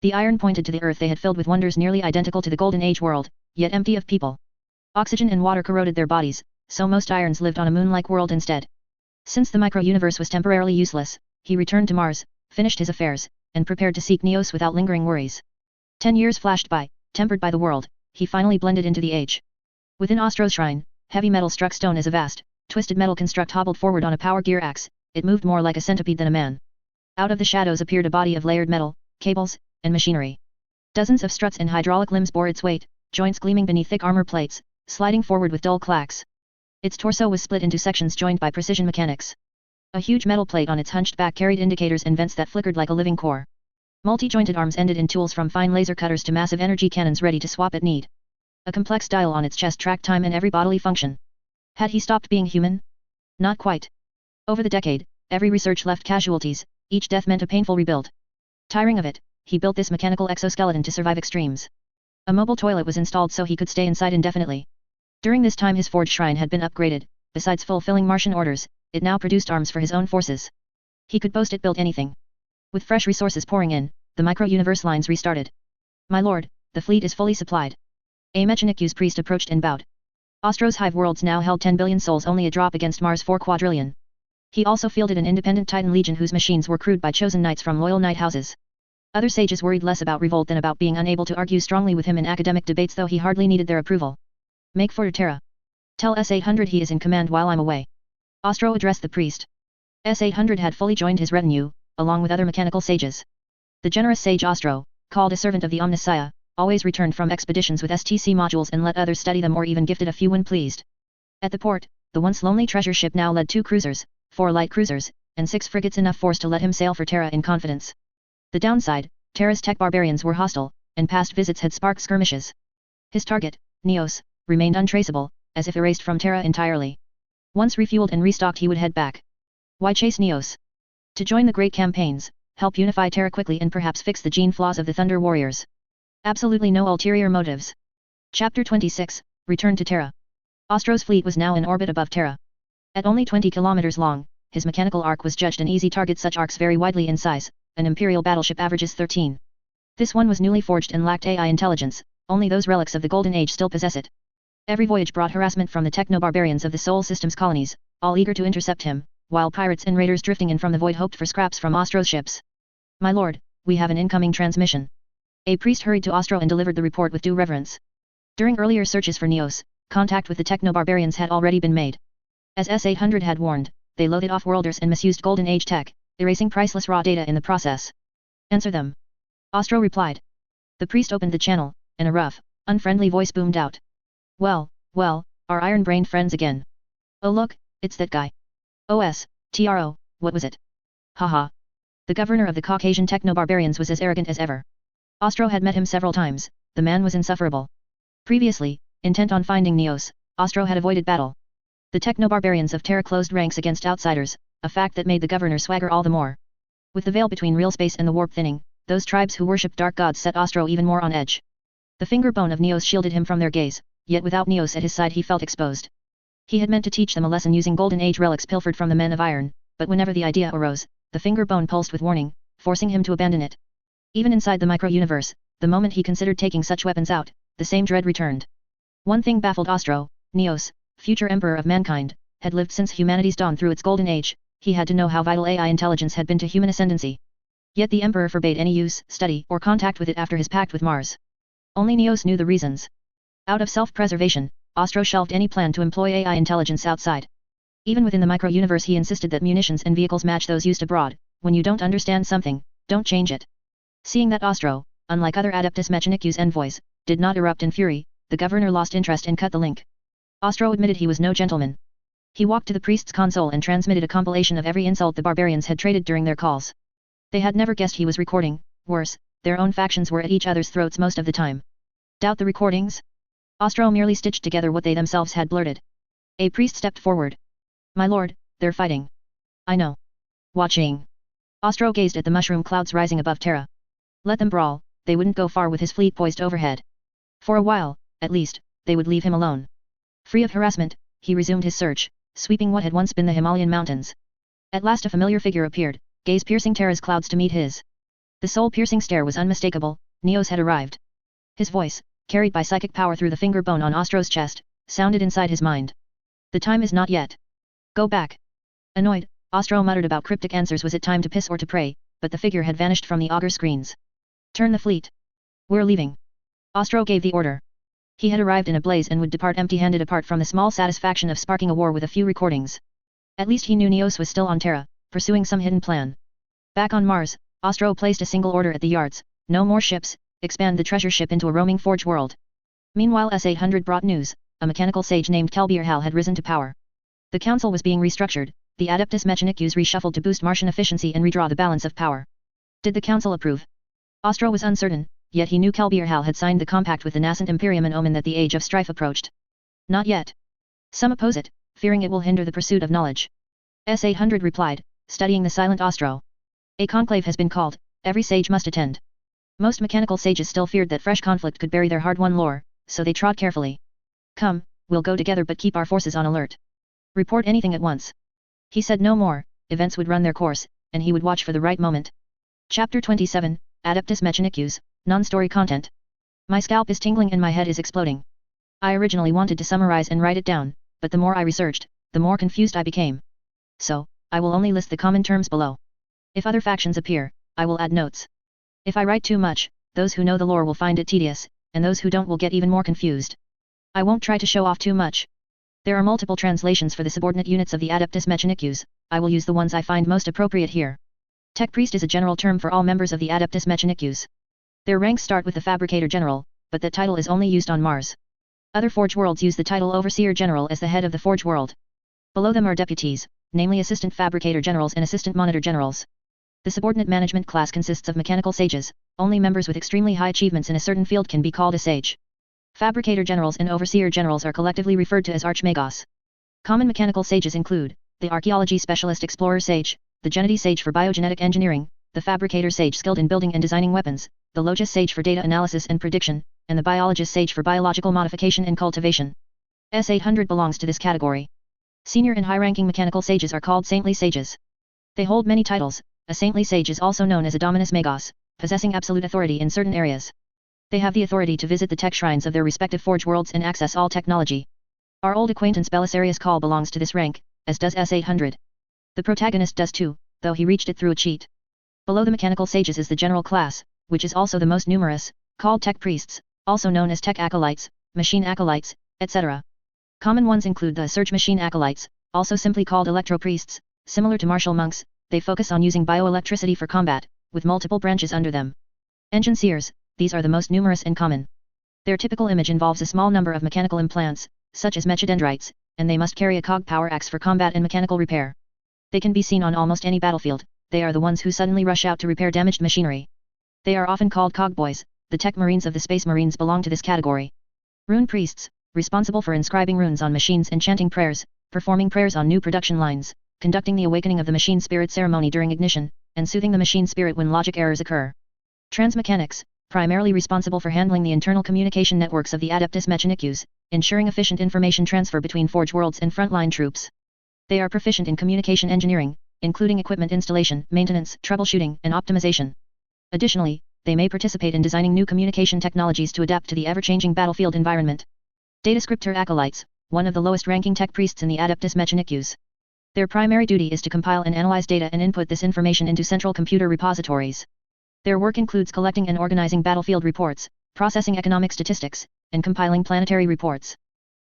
The iron pointed to the earth they had filled with wonders nearly identical to the Golden Age world, yet empty of people. Oxygen and water corroded their bodies, so most irons lived on a moon-like world instead. Since the micro-universe was temporarily useless, he returned to Mars, finished his affairs, and prepared to seek Neos without lingering worries. 10 years flashed by, tempered by the world, he finally blended into the age. Within Ostro's shrine, heavy metal struck stone as a vast, twisted metal construct hobbled forward on a power gear axe. It moved more like a centipede than a man. Out of the shadows appeared a body of layered metal, cables, and machinery. Dozens of struts and hydraulic limbs bore its weight, joints gleaming beneath thick armor plates, sliding forward with dull clacks. Its torso was split into sections joined by precision mechanics. A huge metal plate on its hunched back carried indicators and vents that flickered like a living core. Multi-jointed arms ended in tools from fine laser cutters to massive energy cannons ready to swap at need. A complex dial on its chest tracked time and every bodily function. Had he stopped being human? Not quite. Over the decade, every research left casualties, each death meant a painful rebuild. Tiring of it, he built this mechanical exoskeleton to survive extremes. A mobile toilet was installed so he could stay inside indefinitely. During this time his forge shrine had been upgraded. Besides fulfilling Martian orders, it now produced arms for his own forces. He could boast it built anything. With fresh resources pouring in, the micro-universe lines restarted. My lord, the fleet is fully supplied. A Mechanicu's priest approached and bowed. Ostro's hive worlds now held 10 billion souls, only a drop against Mars' 4 quadrillion. He also fielded an independent Titan legion whose machines were crewed by chosen knights from loyal knight houses. Other sages worried less about revolt than about being unable to argue strongly with him in academic debates, though he hardly needed their approval. Make for Terra. Tell S-800 he is in command while I'm away. Ostro addressed the priest. S-800 had fully joined his retinue, along with other mechanical sages. The generous sage Ostro, called a servant of the Omnissiah, always returned from expeditions with STC modules and let others study them or even gifted a few when pleased. At the port, the once lonely treasure ship now led 2 cruisers, 4 light cruisers, and 6 frigates, enough force to let him sail for Terra in confidence. The downside, Terra's tech barbarians were hostile, and past visits had sparked skirmishes. His target, Neos, remained untraceable, as if erased from Terra entirely. Once refueled and restocked he would head back. Why chase Neos? To join the great campaigns, help unify Terra quickly and perhaps fix the gene flaws of the Thunder Warriors. Absolutely no ulterior motives. Chapter 26, Return to Terra. Ostro's fleet was now in orbit above Terra. At only 20 kilometers long, his mechanical arc was judged an easy target. Such arcs vary widely in size, an Imperial battleship averages 13. This one was newly forged and lacked AI intelligence, only those relics of the Golden Age still possess it. Every voyage brought harassment from the techno-barbarians of the Sol System's colonies, all eager to intercept him, while pirates and raiders drifting in from the void hoped for scraps from Ostro's ships. My lord, we have an incoming transmission. A priest hurried to Ostro and delivered the report with due reverence. During earlier searches for Neos, contact with the techno-barbarians had already been made. As S-800 had warned, they loaded off-worlders and misused Golden Age tech, erasing priceless raw data in the process. Answer them. Ostro replied. The priest opened the channel, and a rough, unfriendly voice boomed out. Well, our iron-brained friends again. Oh look, it's that guy. Tro, what was it? Haha. The governor of the Caucasian techno-barbarians was as arrogant as ever. Ostro had met him several times, the man was insufferable. Previously, intent on finding Neos, Ostro had avoided battle. The techno-barbarians of Terra closed ranks against outsiders, a fact that made the governor swagger all the more. With the veil between real space and the warp thinning, those tribes who worshipped dark gods set Ostro even more on edge. The finger bone of Neos shielded him from their gaze, yet without Neos at his side he felt exposed. He had meant to teach them a lesson using Golden Age relics pilfered from the Men of Iron, but whenever the idea arose, the finger bone pulsed with warning, forcing him to abandon it. Even inside the micro-universe, the moment he considered taking such weapons out, the same dread returned. One thing baffled Ostro: Neos, future emperor of mankind, had lived since humanity's dawn through its golden age. He had to know how vital AI intelligence had been to human ascendancy. Yet the emperor forbade any use, study, or contact with it after his pact with Mars. Only Neos knew the reasons. Out of self-preservation, Ostro shelved any plan to employ AI intelligence outside. Even within the micro-universe he insisted that munitions and vehicles match those used abroad. When you don't understand something, don't change it. Seeing that Ostro, unlike other Adeptus Mechanicus envoys, did not erupt in fury, the governor lost interest and cut the link. Ostro admitted he was no gentleman. He walked to the priest's console and transmitted a compilation of every insult the barbarians had traded during their calls. They had never guessed he was recording. Worse, their own factions were at each other's throats most of the time. Doubt the recordings? Ostro merely stitched together what they themselves had blurted. A priest stepped forward. My lord, they're fighting. I know. Watching. Ostro gazed at the mushroom clouds rising above Terra. Let them brawl, they wouldn't go far with his fleet poised overhead. For a while, at least, they would leave him alone. Free of harassment, he resumed his search, sweeping what had once been the Himalayan mountains. At last a familiar figure appeared, gaze-piercing Terra's clouds to meet his. The soul-piercing stare was unmistakable. Neos had arrived. His voice, carried by psychic power through the finger bone on Ostro's chest, sounded inside his mind. The time is not yet. Go back. Annoyed, Ostro muttered about cryptic answers. Was it time to piss or to pray? But the figure had vanished from the augur screens. Turn the fleet. We're leaving. Ostro gave the order. He had arrived in a blaze and would depart empty-handed, apart from the small satisfaction of sparking a war with a few recordings. At least he knew Neos was still on Terra, pursuing some hidden plan. Back on Mars, Ostro placed a single order at the yards: no more ships, expand the treasure ship into a roaming forge world. Meanwhile S-800 brought news: a mechanical sage named Kou Bu Yu had risen to power. The council was being restructured, the Adeptus Mechanicus reshuffled to boost Martian efficiency and redraw the balance of power. Did the council approve? Ostro was uncertain, yet he knew Kou Bu Yu had signed the compact with the nascent Imperium, an omen that the age of strife approached. Not yet. Some oppose it, fearing it will hinder the pursuit of knowledge. S-800 replied, studying the silent Ostro. A conclave has been called, every sage must attend. Most mechanical sages still feared that fresh conflict could bury their hard-won lore, so they trod carefully. Come, we'll go together, but keep our forces on alert. Report anything at once. He said no more. Events would run their course, and he would watch for the right moment. Chapter 27, Adeptus Mechanicus, non-story content. My scalp is tingling and my head is exploding. I originally wanted to summarize and write it down, but the more I researched, the more confused I became. So, I will only list the common terms below. If other factions appear, I will add notes. If I write too much, those who know the lore will find it tedious, and those who don't will get even more confused. I won't try to show off too much. There are multiple translations for the subordinate units of the Adeptus Mechanicus. I will use the ones I find most appropriate here. Tech Priest is a general term for all members of the Adeptus Mechanicus. Their ranks start with the Fabricator General, but that title is only used on Mars. Other Forge worlds use the title Overseer General as the head of the Forge world. Below them are deputies, namely Assistant Fabricator Generals and Assistant Monitor Generals. The subordinate management class consists of mechanical sages. Only members with extremely high achievements in a certain field can be called a sage. Fabricator Generals and Overseer Generals are collectively referred to as Archmagos. Common mechanical sages include the Archaeology Specialist Explorer Sage, the Genety Sage for Biogenetic Engineering, the Fabricator Sage skilled in building and designing weapons, the Logis Sage for Data Analysis and Prediction, and the Biologist Sage for Biological Modification and Cultivation. S-800 belongs to this category. Senior and high-ranking mechanical sages are called Saintly Sages. They hold many titles. A Saintly Sage is also known as a Dominus Magos, possessing absolute authority in certain areas. They have the authority to visit the tech shrines of their respective forge worlds and access all technology. Our old acquaintance Belisarius Call belongs to this rank, as does S-800. The protagonist does too, though he reached it through a cheat. Below the mechanical sages is the general class, which is also the most numerous, called Tech Priests, also known as Tech Acolytes, Machine Acolytes, etc. Common ones include the Search Machine Acolytes, also simply called Electro Priests, Similar to martial monks, they focus on using bioelectricity for combat, with multiple branches under them. Engine seers, these are the most numerous and common. Their typical image involves a small number of mechanical implants, such as mechadendrites, and they must carry a cog power axe for combat and mechanical repair. They can be seen on almost any battlefield. They are the ones who suddenly rush out to repair damaged machinery. They are often called cogboys. The tech marines of the space marines belong to this category. Rune priests, responsible for inscribing runes on machines and chanting prayers, performing prayers on new production lines, conducting the awakening of the machine spirit ceremony during ignition, and soothing the machine spirit when logic errors occur. Transmechanics, primarily responsible for handling the internal communication networks of the Adeptus Mechanicus, ensuring efficient information transfer between Forge Worlds and frontline troops. They are proficient in communication engineering, including equipment installation, maintenance, troubleshooting, and optimization. Additionally, they may participate in designing new communication technologies to adapt to the ever-changing battlefield environment. Datascriptor Acolytes, one of the lowest-ranking tech priests in the Adeptus Mechanicus. Their primary duty is to compile and analyze data and input this information into central computer repositories. Their work includes collecting and organizing battlefield reports, processing economic statistics, and compiling planetary reports.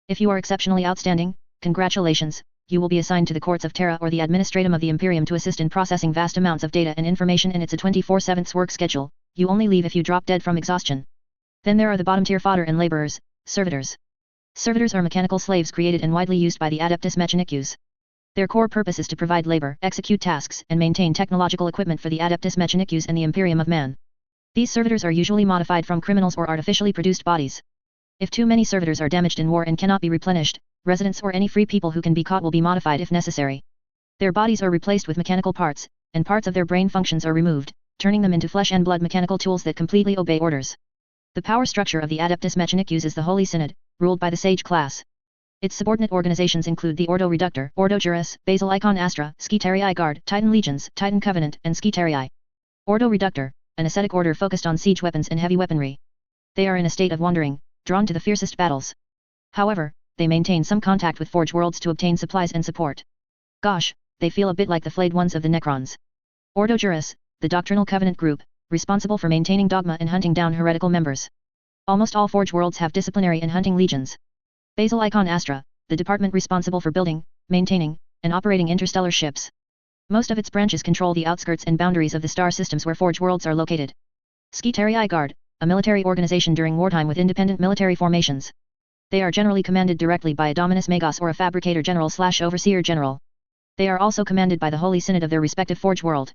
If you are exceptionally outstanding, congratulations, you will be assigned to the courts of Terra or the administratum of the Imperium to assist in processing vast amounts of data and information, and it's a 24/7 work schedule. You only leave if you drop dead from exhaustion. Then there are the bottom-tier fodder and laborers, servitors. Servitors are mechanical slaves created and widely used by the Adeptus Mechanicus. Their core purpose is to provide labor, execute tasks, and maintain technological equipment for the Adeptus Mechanicus and the Imperium of Man. These servitors are usually modified from criminals or artificially produced bodies. If too many servitors are damaged in war and cannot be replenished, residents or any free people who can be caught will be modified if necessary. Their bodies are replaced with mechanical parts, and parts of their brain functions are removed, turning them into flesh and blood mechanical tools that completely obey orders. The power structure of the Adeptus Mechanicus is the Holy Synod, ruled by the Sage class. Its subordinate organizations include the Ordo Reductor, Ordo Juris, Basal Icon Astra, Sketerii Guard, Titan Legions, Titan Covenant, and Sketerii. Ordo Reductor, an ascetic order focused on siege weapons and heavy weaponry. They are in a state of wandering, drawn to the fiercest battles. However, they maintain some contact with Forge Worlds to obtain supplies and support. Gosh, they feel a bit like the flayed ones of the Necrons. Ordo Juris, the doctrinal covenant group, responsible for maintaining dogma and hunting down heretical members. Almost all Forge Worlds have disciplinary and hunting legions. Basal Icon Astra, the department responsible for building, maintaining, and operating interstellar ships. Most of its branches control the outskirts and boundaries of the star systems where Forge Worlds are located. Sketerii Guard, a military organization during wartime with independent military formations. They are generally commanded directly by a Dominus Magos or a Fabricator General/Overseer General. They are also commanded by the Holy Synod of their respective Forge World.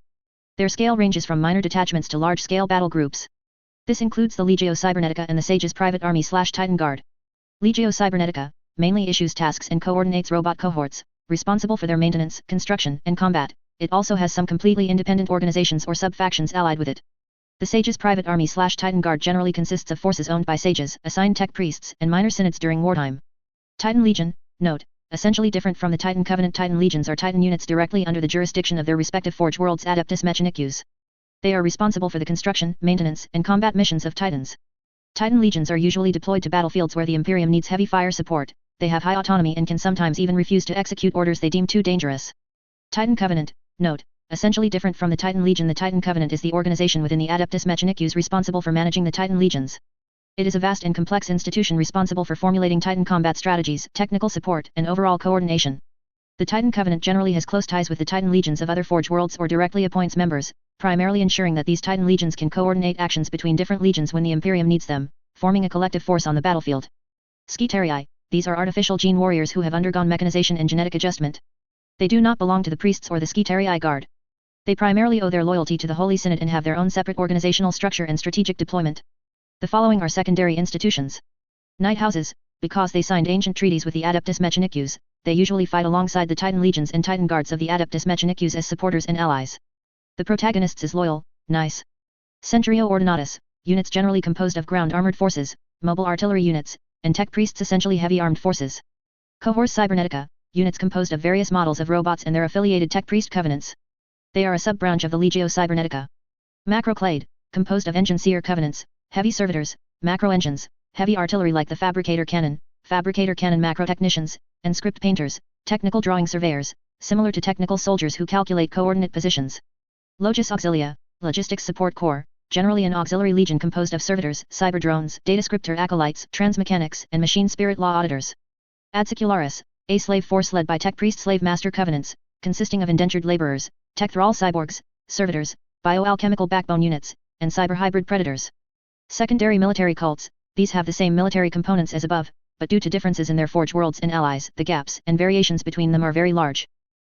Their scale ranges from minor detachments to large-scale battle groups. This includes the Legio Cybernetica and the Sage's Private Army/Titan Guard. Legio Cybernetica mainly issues tasks and coordinates robot cohorts, responsible for their maintenance, construction, and combat. It also has some completely independent organizations or sub-factions allied with it. The Sage's Private Army/Titan Guard generally consists of forces owned by sages, assigned tech priests, and minor synods during wartime. Titan Legion, note, essentially different from the Titan Covenant. Titan Legions are Titan units directly under the jurisdiction of their respective Forge Worlds Adeptus Mechanicus. They are responsible for the construction, maintenance, and combat missions of Titans. Titan Legions are usually deployed to battlefields where the Imperium needs heavy fire support. They have high autonomy and can sometimes even refuse to execute orders they deem too dangerous. Titan Covenant, note, essentially different from the Titan Legion. The Titan Covenant is the organization within the Adeptus Mechanicus responsible for managing the Titan Legions. It is a vast and complex institution responsible for formulating Titan combat strategies, technical support, and overall coordination. The Titan Covenant generally has close ties with the Titan Legions of other Forge Worlds or directly appoints members, primarily ensuring that these Titan Legions can coordinate actions between different legions when the Imperium needs them, forming a collective force on the battlefield. Sketerii, these are artificial gene warriors who have undergone mechanization and genetic adjustment. They do not belong to the priests or the Sketerii Guard. They primarily owe their loyalty to the Holy Synod and have their own separate organizational structure and strategic deployment. The following are secondary institutions. Knight Houses, because they signed ancient treaties with the Adeptus Mechanicus, they usually fight alongside the Titan Legions and Titan Guards of the Adeptus Mechanicus as supporters and allies. The protagonists is loyal, nice. Centurio Ordinatus, units generally composed of ground armored forces, mobile artillery units, and tech priests essentially heavy armed forces. Cohors Cybernetica, units composed of various models of robots and their affiliated tech priest covenants. They are a sub-branch of the Legio Cybernetica. Macroclade, composed of engine seer covenants, heavy servitors, macro engines, heavy artillery like the Fabricator Cannon macro technicians, and script painters, technical drawing surveyors, similar to technical soldiers who calculate coordinate positions. Logis Auxilia, logistics support corps, generally an auxiliary legion composed of servitors, cyber drones, datascriptor acolytes, transmechanics, and machine spirit law auditors. Adsecularis, a slave force led by tech priest slave master covenants, consisting of indentured laborers, tech thrall cyborgs, servitors, bioalchemical backbone units, and cyber-hybrid predators. Secondary military cults, these have the same military components as above, but due to differences in their forge worlds and allies, the gaps and variations between them are very large.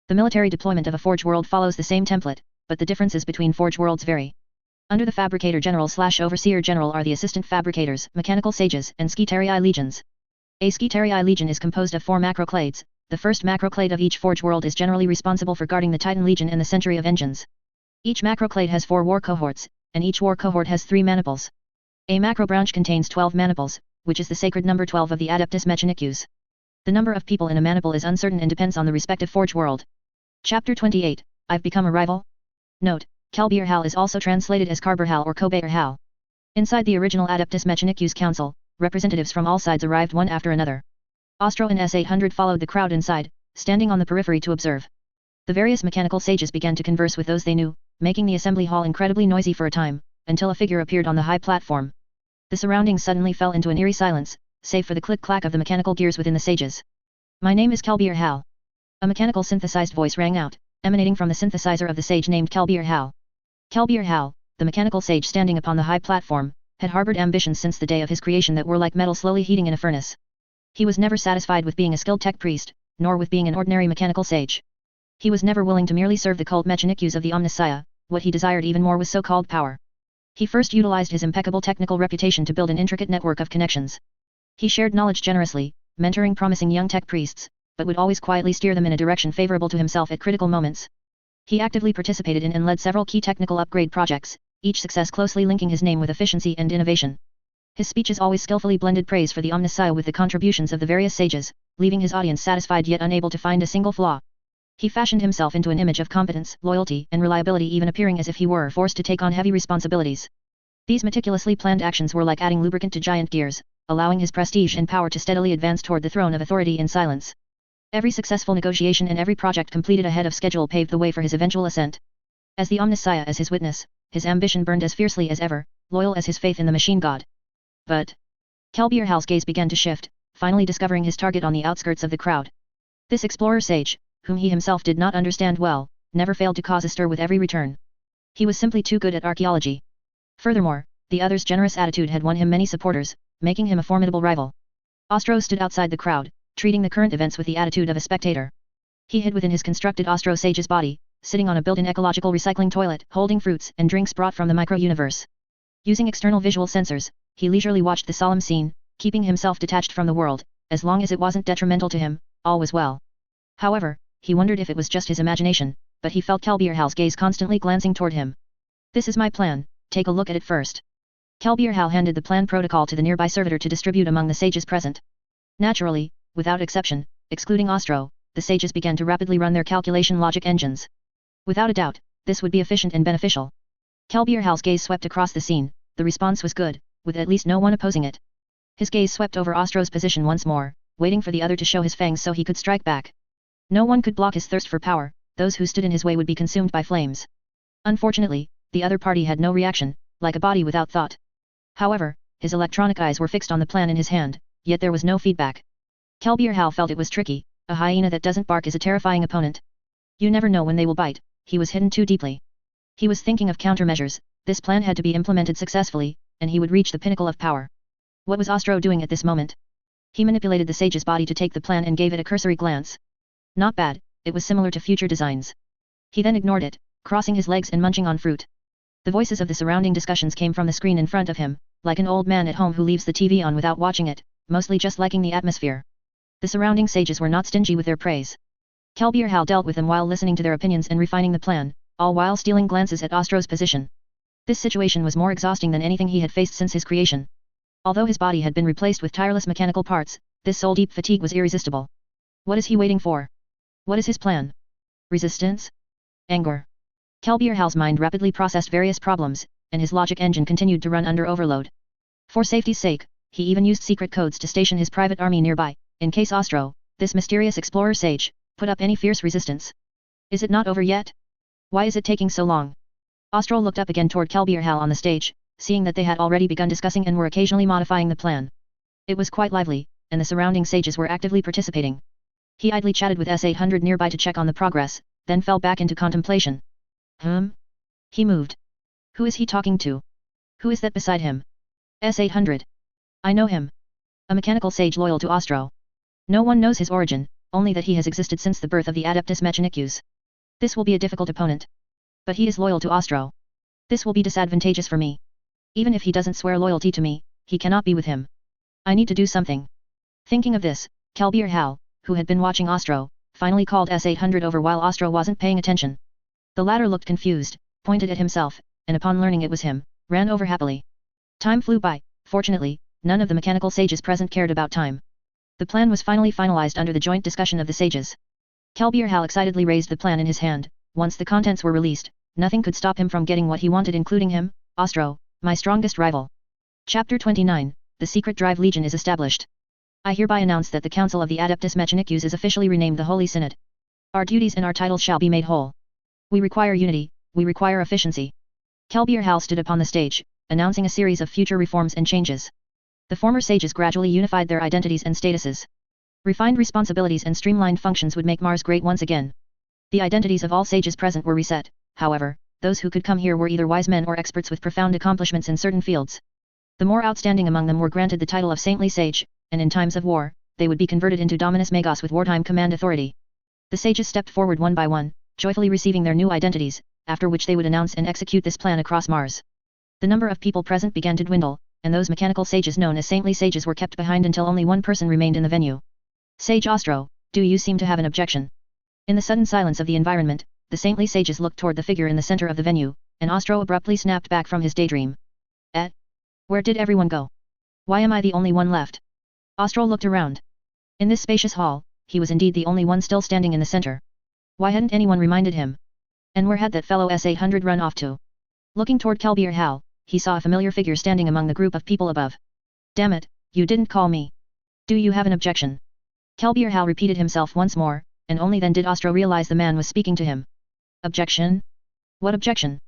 The military deployment of a forge world follows the same template, but the differences between forge worlds vary. Under the Fabricator General/Overseer General are the Assistant Fabricators, Mechanical Sages, and Sketerii Legions. A Sketerii Legion is composed of 4 macroclades. The first macroclade of each forge world is generally responsible for guarding the Titan Legion and the Century of Engines. Each macroclade has 4 war cohorts, and each war cohort has 3 maniples. A macro branch contains 12 maniples, which is the sacred number 12 of the Adeptus Mechanicus. The number of people in a maniple is uncertain and depends on the respective forge world. Chapter 28, I've Become a Rival? Note, Kalbir Hal is also translated as Karbir Hal or Kobair Hal. Inside the original Adeptus Mechanicus Council, representatives from all sides arrived one after another. Ostro and S-800 followed the crowd inside, standing on the periphery to observe. The various mechanical sages began to converse with those they knew, making the assembly hall incredibly noisy for a time, until a figure appeared on the high platform. The surroundings suddenly fell into an eerie silence, save for the click-clack of the mechanical gears within the sages. My name is Kalbir Hal. A mechanical synthesized voice rang out, emanating from the synthesizer of the sage named Kalbir Hal. Kalbir Hal, the mechanical sage standing upon the high platform, had harbored ambitions since the day of his creation that were like metal slowly heating in a furnace. He was never satisfied with being a skilled tech priest, nor with being an ordinary mechanical sage. He was never willing to merely serve the cult Mechanicus of the Omnissiah. What he desired even more was so-called power. He first utilized his impeccable technical reputation to build an intricate network of connections. He shared knowledge generously, mentoring promising young tech priests, but would always quietly steer them in a direction favorable to himself at critical moments. He actively participated in and led several key technical upgrade projects, each success closely linking his name with efficiency and innovation. His speeches always skillfully blended praise for the Omnissiah with the contributions of the various sages, leaving his audience satisfied yet unable to find a single flaw. He fashioned himself into an image of competence, loyalty, and reliability, even appearing as if he were forced to take on heavy responsibilities. These meticulously planned actions were like adding lubricant to giant gears, allowing his prestige and power to steadily advance toward the throne of authority in silence. Every successful negotiation and every project completed ahead of schedule paved the way for his eventual ascent. As the Omnissiah as his witness, his ambition burned as fiercely as ever, loyal as his faith in the machine god. But Kalbir Hal's gaze began to shift, finally discovering his target on the outskirts of the crowd. This explorer sage, whom he himself did not understand well, never failed to cause a stir with every return. He was simply too good at archaeology. Furthermore, the other's generous attitude had won him many supporters, making him a formidable rival. Ostro stood outside the crowd, treating the current events with the attitude of a spectator. He hid within his constructed Ostro sage's body, sitting on a built-in ecological recycling toilet, holding fruits and drinks brought from the micro-universe. Using external visual sensors, he leisurely watched the solemn scene, keeping himself detached from the world. As long as it wasn't detrimental to him, all was well. However, he wondered if it was just his imagination, but he felt Kalbir Hal's gaze constantly glancing toward him. This is my plan, take a look at it first. Kalbir Hal handed the plan protocol to the nearby servitor to distribute among the sages present. Naturally, without exception, excluding Ostro, the sages began to rapidly run their calculation logic engines. Without a doubt, this would be efficient and beneficial. Kalbir Hal's gaze swept across the scene. The response was good, with at least no one opposing it. His gaze swept over Ostro's position once more, waiting for the other to show his fangs so he could strike back. No one could block his thirst for power, those who stood in his way would be consumed by flames. Unfortunately, the other party had no reaction, like a body without thought. However, his electronic eyes were fixed on the plan in his hand, yet there was no feedback. Kalbir Hal felt it was tricky. A hyena that doesn't bark is a terrifying opponent. You never know when they will bite. He was hidden too deeply. He was thinking of countermeasures. This plan had to be implemented successfully, and he would reach the pinnacle of power. What was Ostro doing at this moment? He manipulated the sage's body to take the plan and gave it a cursory glance. Not bad, it was similar to future designs. He then ignored it, crossing his legs and munching on fruit. The voices of the surrounding discussions came from the screen in front of him, like an old man at home who leaves the TV on without watching it, mostly just liking the atmosphere. The surrounding sages were not stingy with their praise. Kalbir Hal dealt with them while listening to their opinions and refining the plan, all while stealing glances at Ostro's position. This situation was more exhausting than anything he had faced since his creation. Although his body had been replaced with tireless mechanical parts, this soul-deep fatigue was irresistible. What is he waiting for? What is his plan? Resistance? Anger? Kalbir Hal's mind rapidly processed various problems, and his logic engine continued to run under overload. For safety's sake, he even used secret codes to station his private army nearby, in case Ostro, this mysterious explorer sage, put up any fierce resistance. Is it not over yet? Why is it taking so long? Ostro looked up again toward Kalbir Hal on the stage, seeing that they had already begun discussing and were occasionally modifying the plan. It was quite lively, and the surrounding sages were actively participating. He idly chatted with S-800 nearby to check on the progress, then fell back into contemplation. He moved. Who is he talking to? Who is that beside him? S-800. I know him. A mechanical sage loyal to Ostro. No one knows his origin, only that he has existed since the birth of the Adeptus Mechanicus. This will be a difficult opponent. But he is loyal to Ostro. This will be disadvantageous for me. Even if he doesn't swear loyalty to me, he cannot be with him. I need to do something. Thinking of this, Kelbier Hal, who had been watching Ostro, finally called S-800 over while Ostro wasn't paying attention. The latter looked confused, pointed at himself, and upon learning it was him, ran over happily. Time flew by. Fortunately, none of the mechanical sages present cared about time. The plan was finally finalized under the joint discussion of the sages. Kelbier Hal excitedly raised the plan in his hand. Once the contents were released, nothing could stop him from getting what he wanted, including him, Ostro, my strongest rival. Chapter 29, The Secret Drive Legion is established. I hereby announce that the Council of the Adeptus Mechanicus is officially renamed the Holy Synod. Our duties and our titles shall be made whole. We require unity, we require efficiency. Kelbier Hal stood upon the stage, announcing a series of future reforms and changes. The former sages gradually unified their identities and statuses. Refined responsibilities and streamlined functions would make Mars great once again. The identities of all sages present were reset, however, those who could come here were either wise men or experts with profound accomplishments in certain fields. The more outstanding among them were granted the title of Saintly Sage, and in times of war, they would be converted into Dominus Magos with wartime command authority. The sages stepped forward one by one, joyfully receiving their new identities, after which they would announce and execute this plan across Mars. The number of people present began to dwindle, and those mechanical sages known as Saintly Sages were kept behind until only one person remained in the venue. Sage Ostro, do you seem to have an objection? In the sudden silence of the environment, the Saintly Sages looked toward the figure in the center of the venue, and Ostro abruptly snapped back from his daydream. Where did everyone go? Why am I the only one left? Ostro looked around. In this spacious hall, he was indeed the only one still standing in the center. Why hadn't anyone reminded him? And where had that fellow S-800 run off to? Looking toward Kelbier Hal, he saw a familiar figure standing among the group of people above. Damn it, you didn't call me. Do you have an objection? Kelbier Hal repeated himself once more, and only then did Ostro realize the man was speaking to him. Objection? What objection?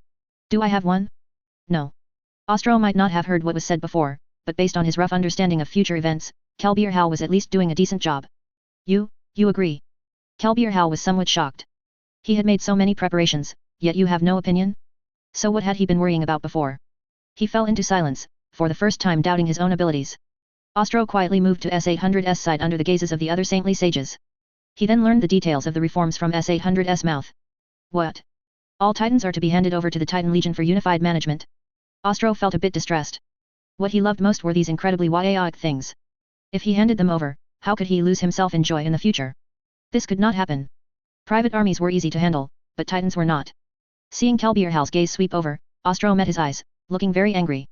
Do I have one? No. Ostro might not have heard what was said before, but based on his rough understanding of future events, Kelbier Hal was at least doing a decent job. You agree? Kelbier Hal was somewhat shocked. He had made so many preparations, yet you have no opinion? So what had he been worrying about before? He fell into silence, for the first time doubting his own abilities. Ostro quietly moved to S-800's side under the gazes of the other saintly sages. He then learned the details of the reforms from S-800's mouth. What? All Titans are to be handed over to the Titan Legion for unified management. Ostro felt a bit distressed. What he loved most were these incredibly chaotic things. If he handed them over, how could he lose himself in joy in the future? This could not happen. Private armies were easy to handle, but Titans were not. Seeing Kelbier Hal's gaze sweep over, Ostro met his eyes, looking very angry.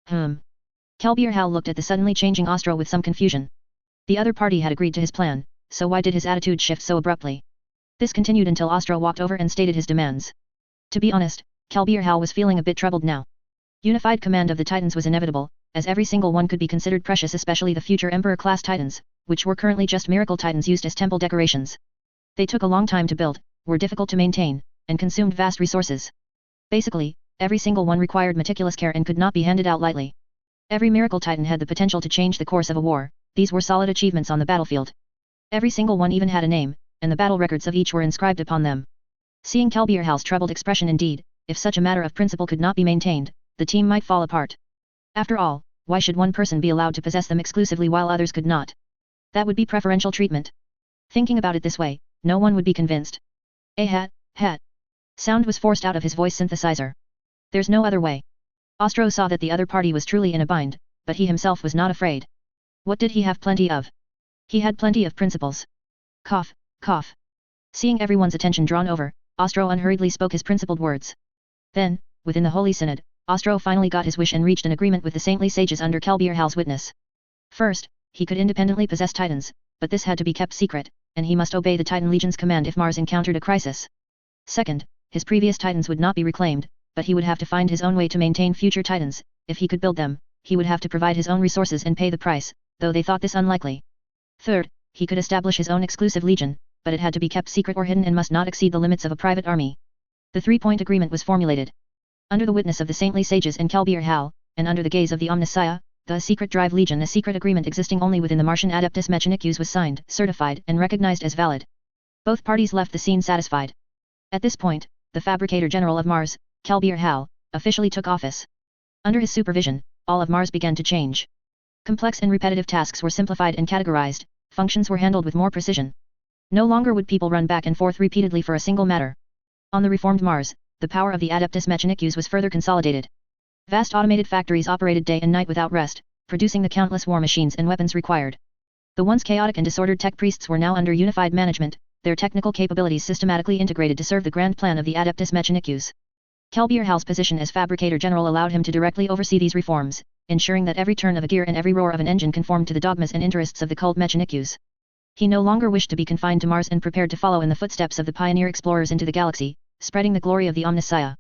Kelbier Hal looked at the suddenly changing Ostro with some confusion. The other party had agreed to his plan, so why did his attitude shift so abruptly? This continued until Ostro walked over and stated his demands. To be honest, Kelbier Hal was feeling a bit troubled now. Unified command of the Titans was inevitable, as every single one could be considered precious, especially the future Emperor-class Titans, which were currently just miracle Titans used as temple decorations. They took a long time to build, were difficult to maintain, and consumed vast resources. Basically, every single one required meticulous care and could not be handed out lightly. Every miracle Titan had the potential to change the course of a war. These were solid achievements on the battlefield. Every single one even had a name, and the battle records of each were inscribed upon them. Seeing Kelbier Hal's troubled expression, indeed, if such a matter of principle could not be maintained, the team might fall apart. After all, why should one person be allowed to possess them exclusively while others could not? That would be preferential treatment. Thinking about it this way, no one would be convinced. Hat. Sound was forced out of his voice synthesizer. There's no other way. Ostro saw that the other party was truly in a bind, but he himself was not afraid. What did he have plenty of? He had plenty of principles. Cough. Seeing everyone's attention drawn over, Ostro unhurriedly spoke his principled words. Then, within the Holy Synod, Ostro finally got his wish and reached an agreement with the saintly sages under Kelbier Hal's witness. First, he could independently possess Titans, but this had to be kept secret, and he must obey the Titan Legion's command if Mars encountered a crisis. Second, his previous Titans would not be reclaimed, but he would have to find his own way to maintain future Titans. If he could build them, he would have to provide his own resources and pay the price, though they thought this unlikely. Third, he could establish his own exclusive legion, but it had to be kept secret or hidden and must not exceed the limits of a private army. The three-point agreement was formulated. Under the witness of the saintly sages and Kelbier Hal, and under the gaze of the Omnissiah, the Secret Drive Legion, a secret agreement existing only within the Martian Adeptus Mechanicus, was signed, certified, and recognized as valid. Both parties left the scene satisfied. At this point, the Fabricator General of Mars, Kou Bu Yu, officially took office. Under his supervision, all of Mars began to change. Complex and repetitive tasks were simplified and categorized, functions were handled with more precision. No longer would people run back and forth repeatedly for a single matter. On the reformed Mars, the power of the Adeptus Mechanicus was further consolidated. Vast automated factories operated day and night without rest, producing the countless war machines and weapons required. The once chaotic and disordered tech priests were now under unified management, their technical capabilities systematically integrated to serve the grand plan of the Adeptus Mechanicus. Kou Bu Yu's position as Fabricator General allowed him to directly oversee these reforms, ensuring that every turn of a gear and every roar of an engine conformed to the dogmas and interests of the cult Mechanicus. He no longer wished to be confined to Mars and prepared to follow in the footsteps of the pioneer explorers into the galaxy, spreading the glory of the Omnissiah.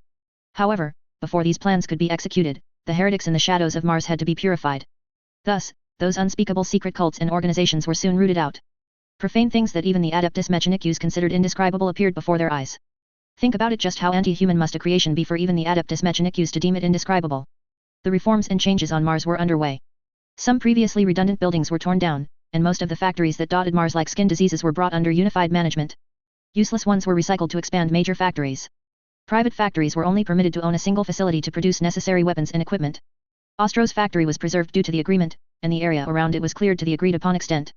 However, before these plans could be executed, the heretics in the shadows of Mars had to be purified. Thus, those unspeakable secret cults and organizations were soon rooted out. Profane things that even the Adeptus Mechanicus considered indescribable appeared before their eyes. Think about it, just how anti-human must a creation be for even the Adeptus Mechanicus to deem it indescribable. The reforms and changes on Mars were underway. Some previously redundant buildings were torn down, and most of the factories that dotted Mars like skin diseases were brought under unified management. Useless ones were recycled to expand major factories. Private factories were only permitted to own a single facility to produce necessary weapons and equipment. Ostro's factory was preserved due to the agreement, and the area around it was cleared to the agreed upon extent.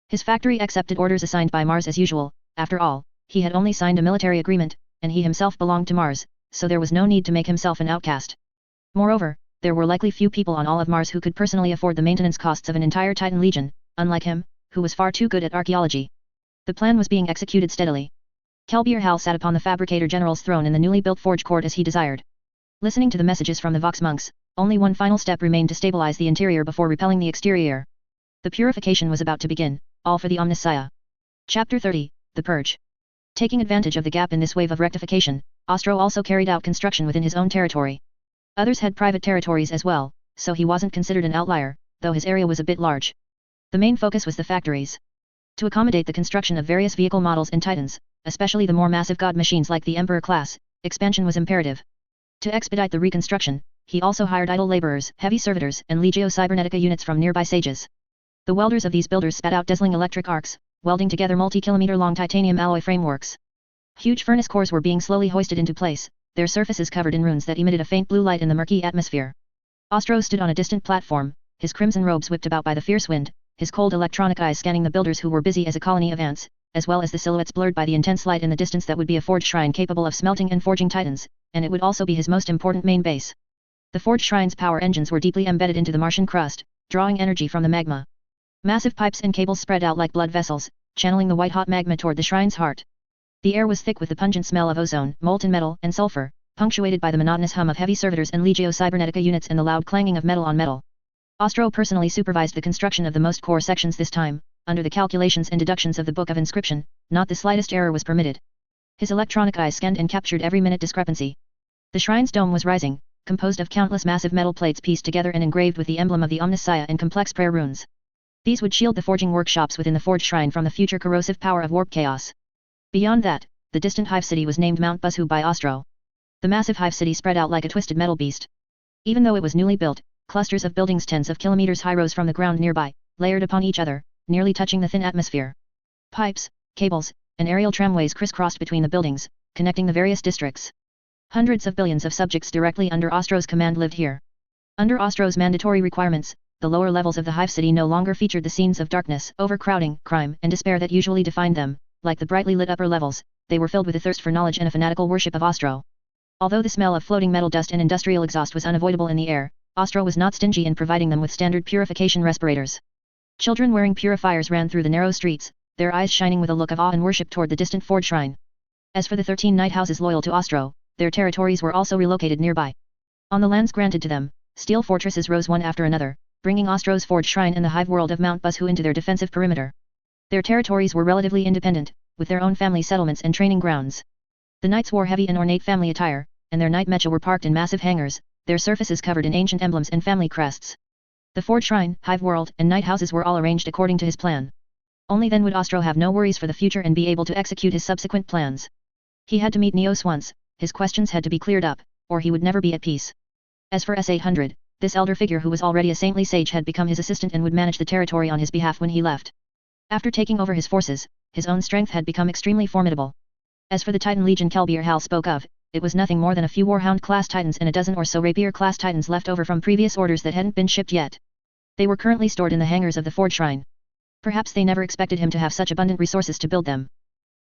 His factory accepted orders assigned by Mars as usual. After all, he had only signed a military agreement, and he himself belonged to Mars, so there was no need to make himself an outcast. Moreover, there were likely few people on all of Mars who could personally afford the maintenance costs of an entire Titan Legion, unlike him, who was far too good at archaeology. The plan was being executed steadily. Kou Bu Yu sat upon the Fabricator General's throne in the newly built forge court as he desired. Listening to the messages from the Vox monks, only one final step remained to stabilize the interior before repelling the exterior. The purification was about to begin, all for the Omnissiah. Chapter 30, The Purge. Taking advantage of the gap in this wave of rectification, Ostro also carried out construction within his own territory. Others had private territories as well, so he wasn't considered an outlier, though his area was a bit large. The main focus was the factories. To accommodate the construction of various vehicle models and titans, especially the more massive god machines like the Emperor class, expansion was imperative. To expedite the reconstruction, he also hired idle laborers, heavy servitors, and Legio Cybernetica units from nearby sages. The welders of these builders spat out dazzling electric arcs, welding together multi-kilometer-long titanium alloy frameworks. Huge furnace cores were being slowly hoisted into place, their surfaces covered in runes that emitted a faint blue light in the murky atmosphere. Ostro stood on a distant platform, his crimson robes whipped about by the fierce wind, his cold electronic eyes scanning the builders who were busy as a colony of ants, as well as the silhouettes blurred by the intense light in the distance that would be a forge shrine capable of smelting and forging titans, and it would also be his most important main base. The forge shrine's power engines were deeply embedded into the Martian crust, drawing energy from the magma. Massive pipes and cables spread out like blood vessels, channeling the white-hot magma toward the shrine's heart. The air was thick with the pungent smell of ozone, molten metal, and sulfur, punctuated by the monotonous hum of heavy servitors and Legio Cybernetica units and the loud clanging of metal on metal. Ostro personally supervised the construction of the most core sections this time. Under the calculations and deductions of the Book of Inscription, not the slightest error was permitted. His electronic eyes scanned and captured every minute discrepancy. The shrine's dome was rising, composed of countless massive metal plates pieced together and engraved with the emblem of the Omnissiah and complex prayer runes. These would shield the forging workshops within the forge shrine from the future corrosive power of warp chaos. Beyond that, the distant hive city was named Mount Buzhu by Ostro. The massive hive city spread out like a twisted metal beast. Even though it was newly built, clusters of buildings tens of kilometers high rose from the ground nearby, layered upon each other, nearly touching the thin atmosphere. Pipes, cables, and aerial tramways crisscrossed between the buildings, connecting the various districts. Hundreds of billions of subjects directly under Ostro's command lived here. Under Ostro's mandatory requirements, the lower levels of the hive city no longer featured the scenes of darkness, overcrowding, crime, and despair that usually defined them. Like the brightly lit upper levels, they were filled with a thirst for knowledge and a fanatical worship of Ostro. Although the smell of floating metal dust and industrial exhaust was unavoidable in the air, Ostro was not stingy in providing them with standard purification respirators. Children wearing purifiers ran through the narrow streets, their eyes shining with a look of awe and worship toward the distant forge shrine. As for the 13 night houses loyal to Ostro, their territories were also relocated nearby. On the lands granted to them, steel fortresses rose one after another, bringing Ostro's forge shrine and the hive world of Mount Buzhu into their defensive perimeter. Their territories were relatively independent, with their own family settlements and training grounds. The knights wore heavy and ornate family attire, and their night mecha were parked in massive hangars, their surfaces covered in ancient emblems and family crests. The forge shrine, hive world, and night houses were all arranged according to his plan. Only then would Ostro have no worries for the future and be able to execute his subsequent plans. He had to meet Neos once, his questions had to be cleared up, or he would never be at peace. As for S-800, this elder figure who was already a saintly sage had become his assistant and would manage the territory on his behalf when he left. After taking over his forces, his own strength had become extremely formidable. As for the Titan Legion Kelbier spoke of, it was nothing more than a few Warhound-class Titans and a dozen or so Rapier-class Titans left over from previous orders that hadn't been shipped yet. They were currently stored in the hangars of the Forge Shrine. Perhaps they never expected him to have such abundant resources to build them.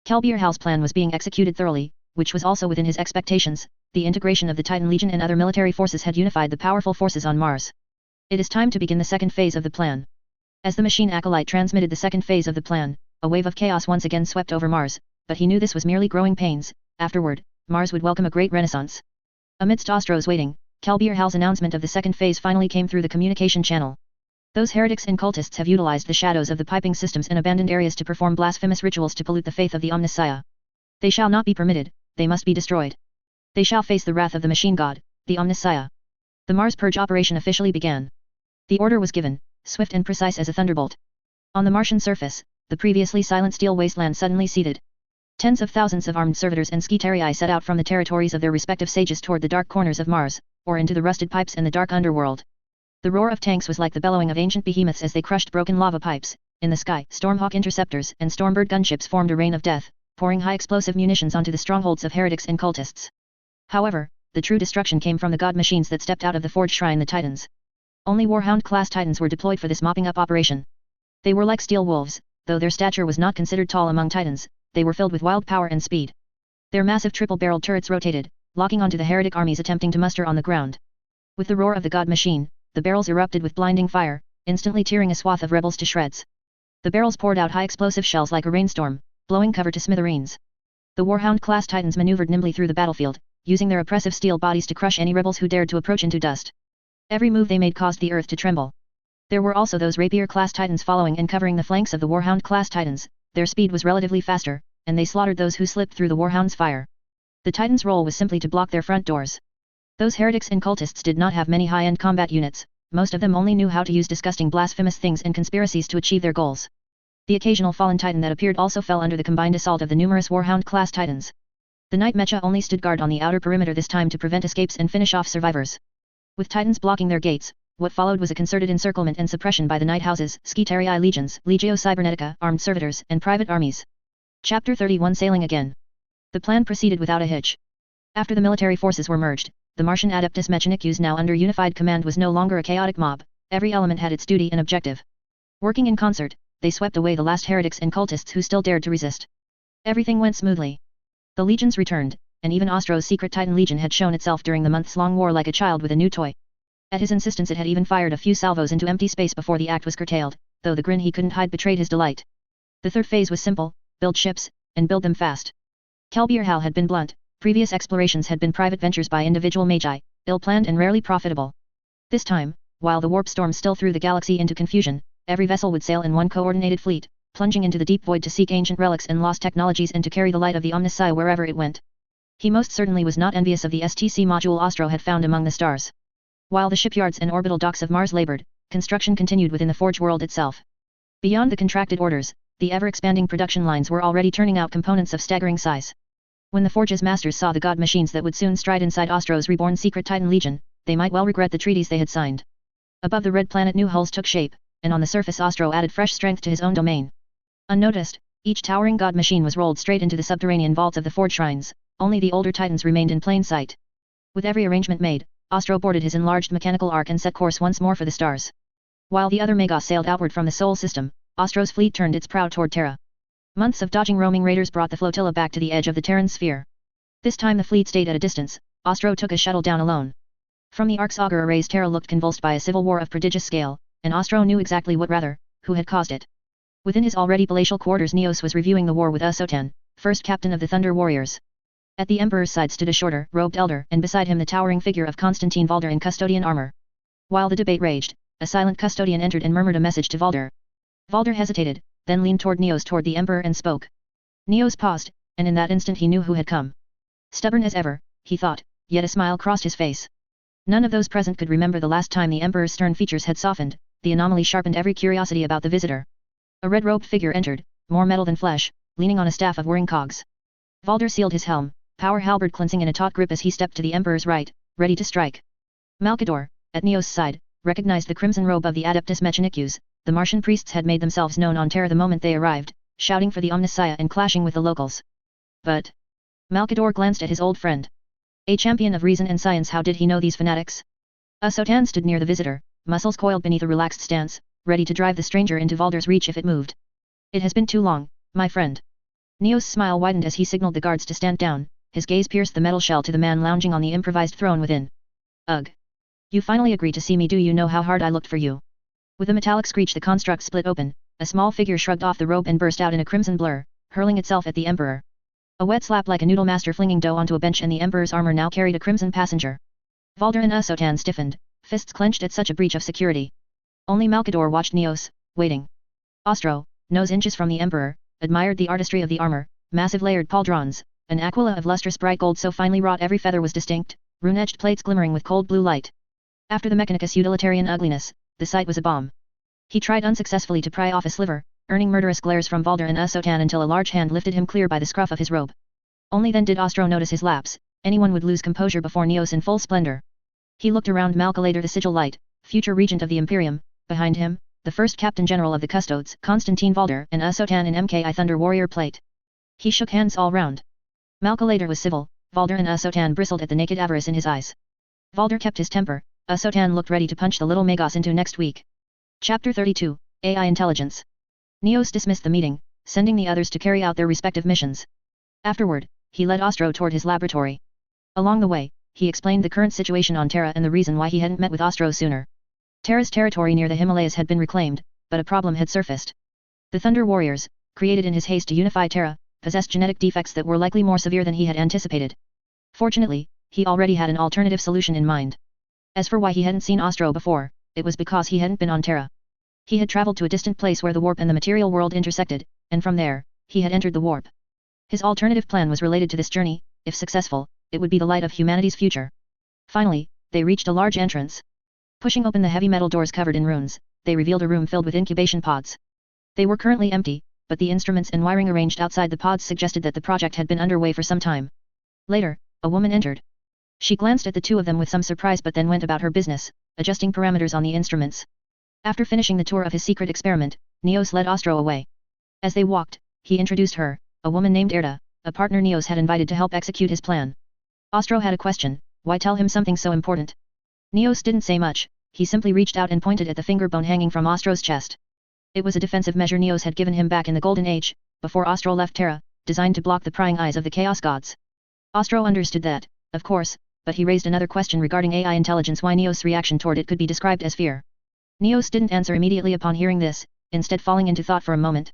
Kelbier's plan was being executed thoroughly, which was also within his expectations. The integration of the Titan Legion and other military forces had unified the powerful forces on Mars. It is time to begin the second phase of the plan. As the machine acolyte transmitted the second phase of the plan, a wave of chaos once again swept over Mars, but he knew this was merely growing pains. Afterward, Mars would welcome a great renaissance. Amidst Ostro's waiting, Kelbier's announcement of the second phase finally came through the communication channel. Those heretics and cultists have utilized the shadows of the piping systems in abandoned areas to perform blasphemous rituals to pollute the faith of the Omnissiah. They shall not be permitted, they must be destroyed. They shall face the wrath of the machine god, the Omnissiah. The Mars Purge operation officially began. The order was given, swift and precise as a thunderbolt. On the Martian surface, the previously silent steel wasteland suddenly seethed. Tens of thousands of armed servitors and Skitarii set out from the territories of their respective sages toward the dark corners of Mars, or into the rusted pipes and the dark underworld. The roar of tanks was like the bellowing of ancient behemoths as they crushed broken lava pipes. In the sky, Stormhawk interceptors and Stormbird gunships formed a rain of death, pouring high explosive munitions onto the strongholds of heretics and cultists. However, the true destruction came from the god machines that stepped out of the Forge Shrine, the Titans. Only Warhound-class Titans were deployed for this mopping-up operation. They were like steel wolves, though their stature was not considered tall among Titans. They were filled with wild power and speed. Their massive triple-barreled turrets rotated, locking onto the heretic armies attempting to muster on the ground. With the roar of the god machine, the barrels erupted with blinding fire, instantly tearing a swath of rebels to shreds. The barrels poured out high explosive shells like a rainstorm, blowing cover to smithereens. The Warhound-class Titans maneuvered nimbly through the battlefield, using their oppressive steel bodies to crush any rebels who dared to approach into dust. Every move they made caused the earth to tremble. There were also those Rapier-class Titans following and covering the flanks of the Warhound-class Titans. Their speed was relatively faster, and they slaughtered those who slipped through the Warhound's fire. The Titans' role was simply to block their front doors. Those heretics and cultists did not have many high-end combat units. Most of them only knew how to use disgusting blasphemous things and conspiracies to achieve their goals. The occasional fallen Titan that appeared also fell under the combined assault of the numerous Warhound-class Titans. The Night Mecha only stood guard on the outer perimeter this time to prevent escapes and finish off survivors. With Titans blocking their gates, what followed was a concerted encirclement and suppression by the Night Houses, Skitarii legions, Legio Cybernetica, armed servitors, and private armies. Chapter 31 Sailing Again. The plan proceeded without a hitch. After the military forces were merged, the Martian Adeptus Mechanicus now under unified command was no longer a chaotic mob. Every element had its duty and objective. Working in concert, they swept away the last heretics and cultists who still dared to resist. Everything went smoothly. The legions returned, and even Ostro's secret Titan Legion had shown itself during the months-long war like a child with a new toy. At his insistence it had even fired a few salvos into empty space before the act was curtailed, though the grin he couldn't hide betrayed his delight. The third phase was simple: build ships, and build them fast. Kelbier had been blunt. Previous explorations had been private ventures by individual magi, ill-planned and rarely profitable. This time, while the warp storm still threw the galaxy into confusion, every vessel would sail in one coordinated fleet, plunging into the deep void to seek ancient relics and lost technologies and to carry the light of the Omnissiah wherever it went. He most certainly was not envious of the STC module Ostro had found among the stars. While the shipyards and orbital docks of Mars labored, construction continued within the Forge world itself. Beyond the contracted orders, the ever-expanding production lines were already turning out components of staggering size. When the Forge's masters saw the god machines that would soon stride inside Ostro's reborn secret Titan Legion, they might well regret the treaties they had signed. Above the red planet new hulls took shape, and on the surface Ostro added fresh strength to his own domain. Unnoticed, each towering god machine was rolled straight into the subterranean vaults of the Forge shrines. Only the older Titans remained in plain sight. With every arrangement made, Ostro boarded his enlarged mechanical ark and set course once more for the stars. While the other Magos sailed outward from the Sol system, Ostro's fleet turned its prow toward Terra. Months of dodging roaming raiders brought the flotilla back to the edge of the Terran sphere. This time the fleet stayed at a distance. Ostro took a shuttle down alone. From the ark's auger arrays Terra looked convulsed by a civil war of prodigious scale, and Ostro knew exactly who had caused it. Within his already palatial quarters Neos was reviewing the war with Usotan, first captain of the Thunder Warriors. At the Emperor's side stood a shorter, robed Eldar, and beside him the towering figure of Constantine Valder in custodian armor. While the debate raged, a silent custodian entered and murmured a message to Valder. Valder hesitated, then leaned toward the Emperor and spoke. Neos paused, and in that instant he knew who had come. Stubborn as ever, he thought, yet a smile crossed his face. None of those present could remember the last time the Emperor's stern features had softened. The anomaly sharpened every curiosity about the visitor. A red-robed figure entered, more metal than flesh, leaning on a staff of whirring cogs. Valder sealed his helm, power halberd cleansing in a taut grip as he stepped to the Emperor's right, ready to strike. Malkador, at Neos' side, recognized the crimson robe of the Adeptus Mechanicus. The Martian priests had made themselves known on Terra the moment they arrived, shouting for the Omnissiah and clashing with the locals. But, Malkador glanced at his old friend. A champion of reason and science, how did he know these fanatics? Asotan stood near the visitor, muscles coiled beneath a relaxed stance, ready to drive the stranger into Valdar's reach if it moved. It has been too long, my friend. Neo's smile widened as he signaled the guards to stand down, his gaze pierced the metal shell to the man lounging on the improvised throne within. Ugh. You finally agree to see me. Do you know how hard I looked for you? With a metallic screech the construct split open, a small figure shrugged off the robe and burst out in a crimson blur, hurling itself at the Emperor. A wet slap like a noodle master flinging dough onto a bench, and the Emperor's armor now carried a crimson passenger. Valdar and Asotan stiffened, fists clenched at such a breach of security. Only Malkador watched Neos, waiting. Ostro, nose inches from the Emperor, admired the artistry of the armor, massive layered pauldrons, an aquila of lustrous bright gold so finely wrought every feather was distinct, rune-edged plates glimmering with cold blue light. After the Mechanicus' utilitarian ugliness, the sight was a bomb. He tried unsuccessfully to pry off a sliver, earning murderous glares from Valdar and Asotan until a large hand lifted him clear by the scruff of his robe. Only then did Ostro notice his lapse. Anyone would lose composure before Neos in full splendor. He looked around. Malkalator the Sigil Light, future regent of the Imperium, behind him, the first Captain General of the Custodes, Constantine Valdar, and Asotan in MKI Thunder Warrior plate. He shook hands all round. Malkalator was civil, Valdar and Asotan bristled at the naked avarice in his eyes. Valdar kept his temper, Asotan looked ready to punch the little Magos into next week. Chapter 32, AI Intelligence. Neos dismissed the meeting, sending the others to carry out their respective missions. Afterward, he led Ostro toward his laboratory. Along the way, he explained the current situation on Terra and the reason why he hadn't met with Ostro sooner. Terra's territory near the Himalayas had been reclaimed, but a problem had surfaced. The Thunder Warriors, created in his haste to unify Terra, possessed genetic defects that were likely more severe than he had anticipated. Fortunately, he already had an alternative solution in mind. As for why he hadn't seen Ostro before, it was because he hadn't been on Terra. He had traveled to a distant place where the warp and the material world intersected, and from there, he had entered the warp. His alternative plan was related to this journey. If successful, it would be the light of humanity's future. Finally, they reached a large entrance. Pushing open the heavy metal doors covered in runes, they revealed a room filled with incubation pods. They were currently empty, but the instruments and wiring arranged outside the pods suggested that the project had been underway for some time. Later, a woman entered. She glanced at the two of them with some surprise but then went about her business, adjusting parameters on the instruments. After finishing the tour of his secret experiment, Neos led Ostro away. As they walked, he introduced her, a woman named Erda, a partner Neos had invited to help execute his plan. Ostro had a question: why tell him something so important? Neos didn't say much, he simply reached out and pointed at the finger bone hanging from Ostro's chest. It was a defensive measure Neos had given him back in the Golden Age, before Ostro left Terra, designed to block the prying eyes of the Chaos Gods. Ostro understood that, of course, but he raised another question regarding AI intelligence: why Neos' reaction toward it could be described as fear. Neos didn't answer immediately upon hearing this, instead falling into thought for a moment.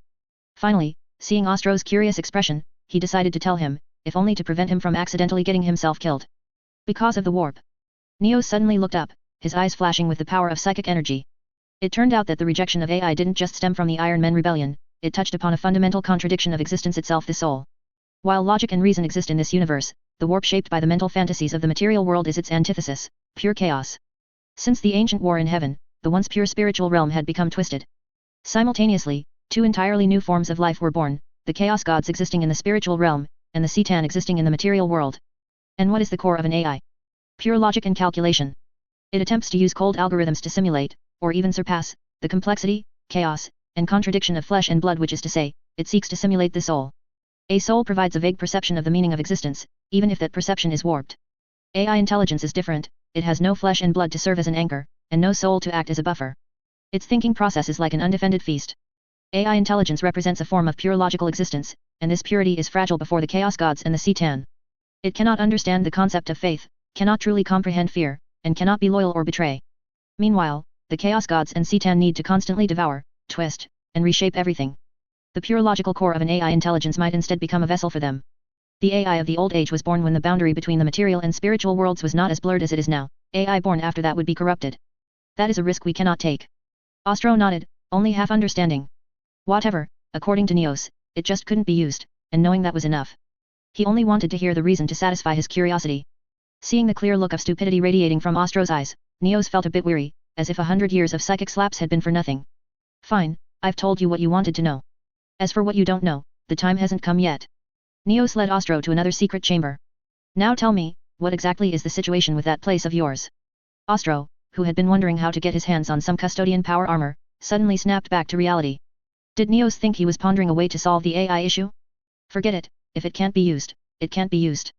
Finally, seeing Ostro's curious expression, he decided to tell him, if only to prevent him from accidentally getting himself killed. Because of the warp. Neos suddenly looked up, his eyes flashing with the power of psychic energy. It turned out that the rejection of AI didn't just stem from the Iron Men rebellion, it touched upon a fundamental contradiction of existence itself, the soul. While logic and reason exist in this universe, the warp shaped by the mental fantasies of the material world is its antithesis, pure chaos. Since the ancient war in heaven, the once pure spiritual realm had become twisted. Simultaneously, two entirely new forms of life were born, the Chaos Gods existing in the spiritual realm, and the Citan existing in the material world. And what is the core of an AI? Pure logic and calculation. It attempts to use cold algorithms to simulate, or even surpass, the complexity, chaos, and contradiction of flesh and blood, which is to say, it seeks to simulate the soul. A soul provides a vague perception of the meaning of existence, even if that perception is warped. AI intelligence is different, it has no flesh and blood to serve as an anchor, and no soul to act as a buffer. Its thinking process is like an undefended feast. AI intelligence represents a form of pure logical existence, and this purity is fragile before the Chaos Gods and the Citan. It cannot understand the concept of faith, cannot truly comprehend fear, and cannot be loyal or betray. Meanwhile, the Chaos Gods and Citan need to constantly devour, twist, and reshape everything. The pure logical core of an AI intelligence might instead become a vessel for them. The AI of the Old Age was born when the boundary between the material and spiritual worlds was not as blurred as it is now. AI born after that would be corrupted. That is a risk we cannot take. Ostro nodded, only half understanding. Whatever, according to Neos, it just couldn't be used, and knowing that was enough. He only wanted to hear the reason to satisfy his curiosity. Seeing the clear look of stupidity radiating from Ostro's eyes, Neos felt a bit weary, as if 100 years of psychic slaps had been for nothing. Fine, I've told you what you wanted to know. As for what you don't know, the time hasn't come yet. Neos led Ostro to another secret chamber. Now tell me, what exactly is the situation with that place of yours? Ostro, who had been wondering how to get his hands on some custodian power armor, suddenly snapped back to reality. Did Neos think he was pondering a way to solve the AI issue? Forget it, if it can't be used, it can't be used.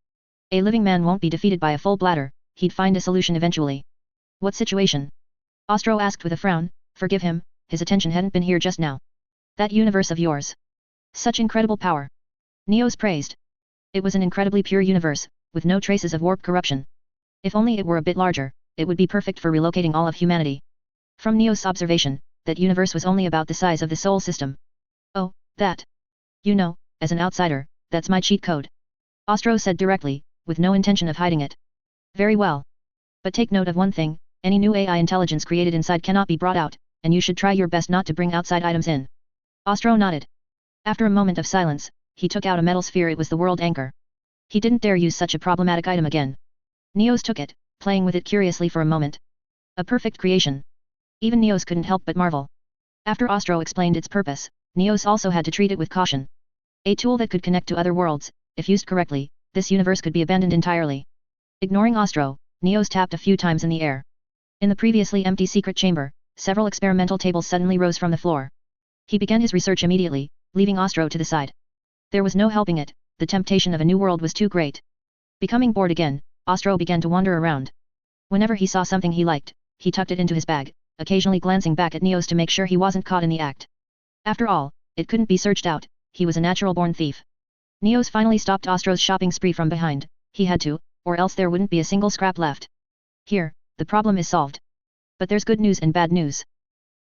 A living man won't be defeated by a full bladder, he'd find a solution eventually. What situation? Ostro asked with a frown. Forgive him, his attention hadn't been here just now. That universe of yours. Such incredible power. Neos praised. It was an incredibly pure universe, with no traces of warp corruption. If only it were a bit larger, it would be perfect for relocating all of humanity. From Neos' observation, that universe was only about the size of the Sol system. Oh, that. You know, as an outsider, that's my cheat code. Ostro said directly, with no intention of hiding it. Very well. But take note of one thing, any new AI intelligence created inside cannot be brought out, and you should try your best not to bring outside items in. Ostro nodded. After a moment of silence, he took out a metal sphere. It was the world anchor. He didn't dare use such a problematic item again. Neos took it, playing with it curiously for a moment. A perfect creation. Even Neos couldn't help but marvel. After Ostro explained its purpose, Neos also had to treat it with caution. A tool that could connect to other worlds, if used correctly, this universe could be abandoned entirely. Ignoring Ostro, Neos tapped a few times in the air. In the previously empty secret chamber, several experimental tables suddenly rose from the floor. He began his research immediately, leaving Ostro to the side. There was no helping it, the temptation of a new world was too great. Becoming bored again, Ostro began to wander around. Whenever he saw something he liked, he tucked it into his bag, occasionally glancing back at Neos to make sure he wasn't caught in the act. After all, it couldn't be searched out, he was a natural-born thief. Neos finally stopped Ostro's shopping spree from behind. He had to, or else there wouldn't be a single scrap left. Here, the problem is solved. But there's good news and bad news.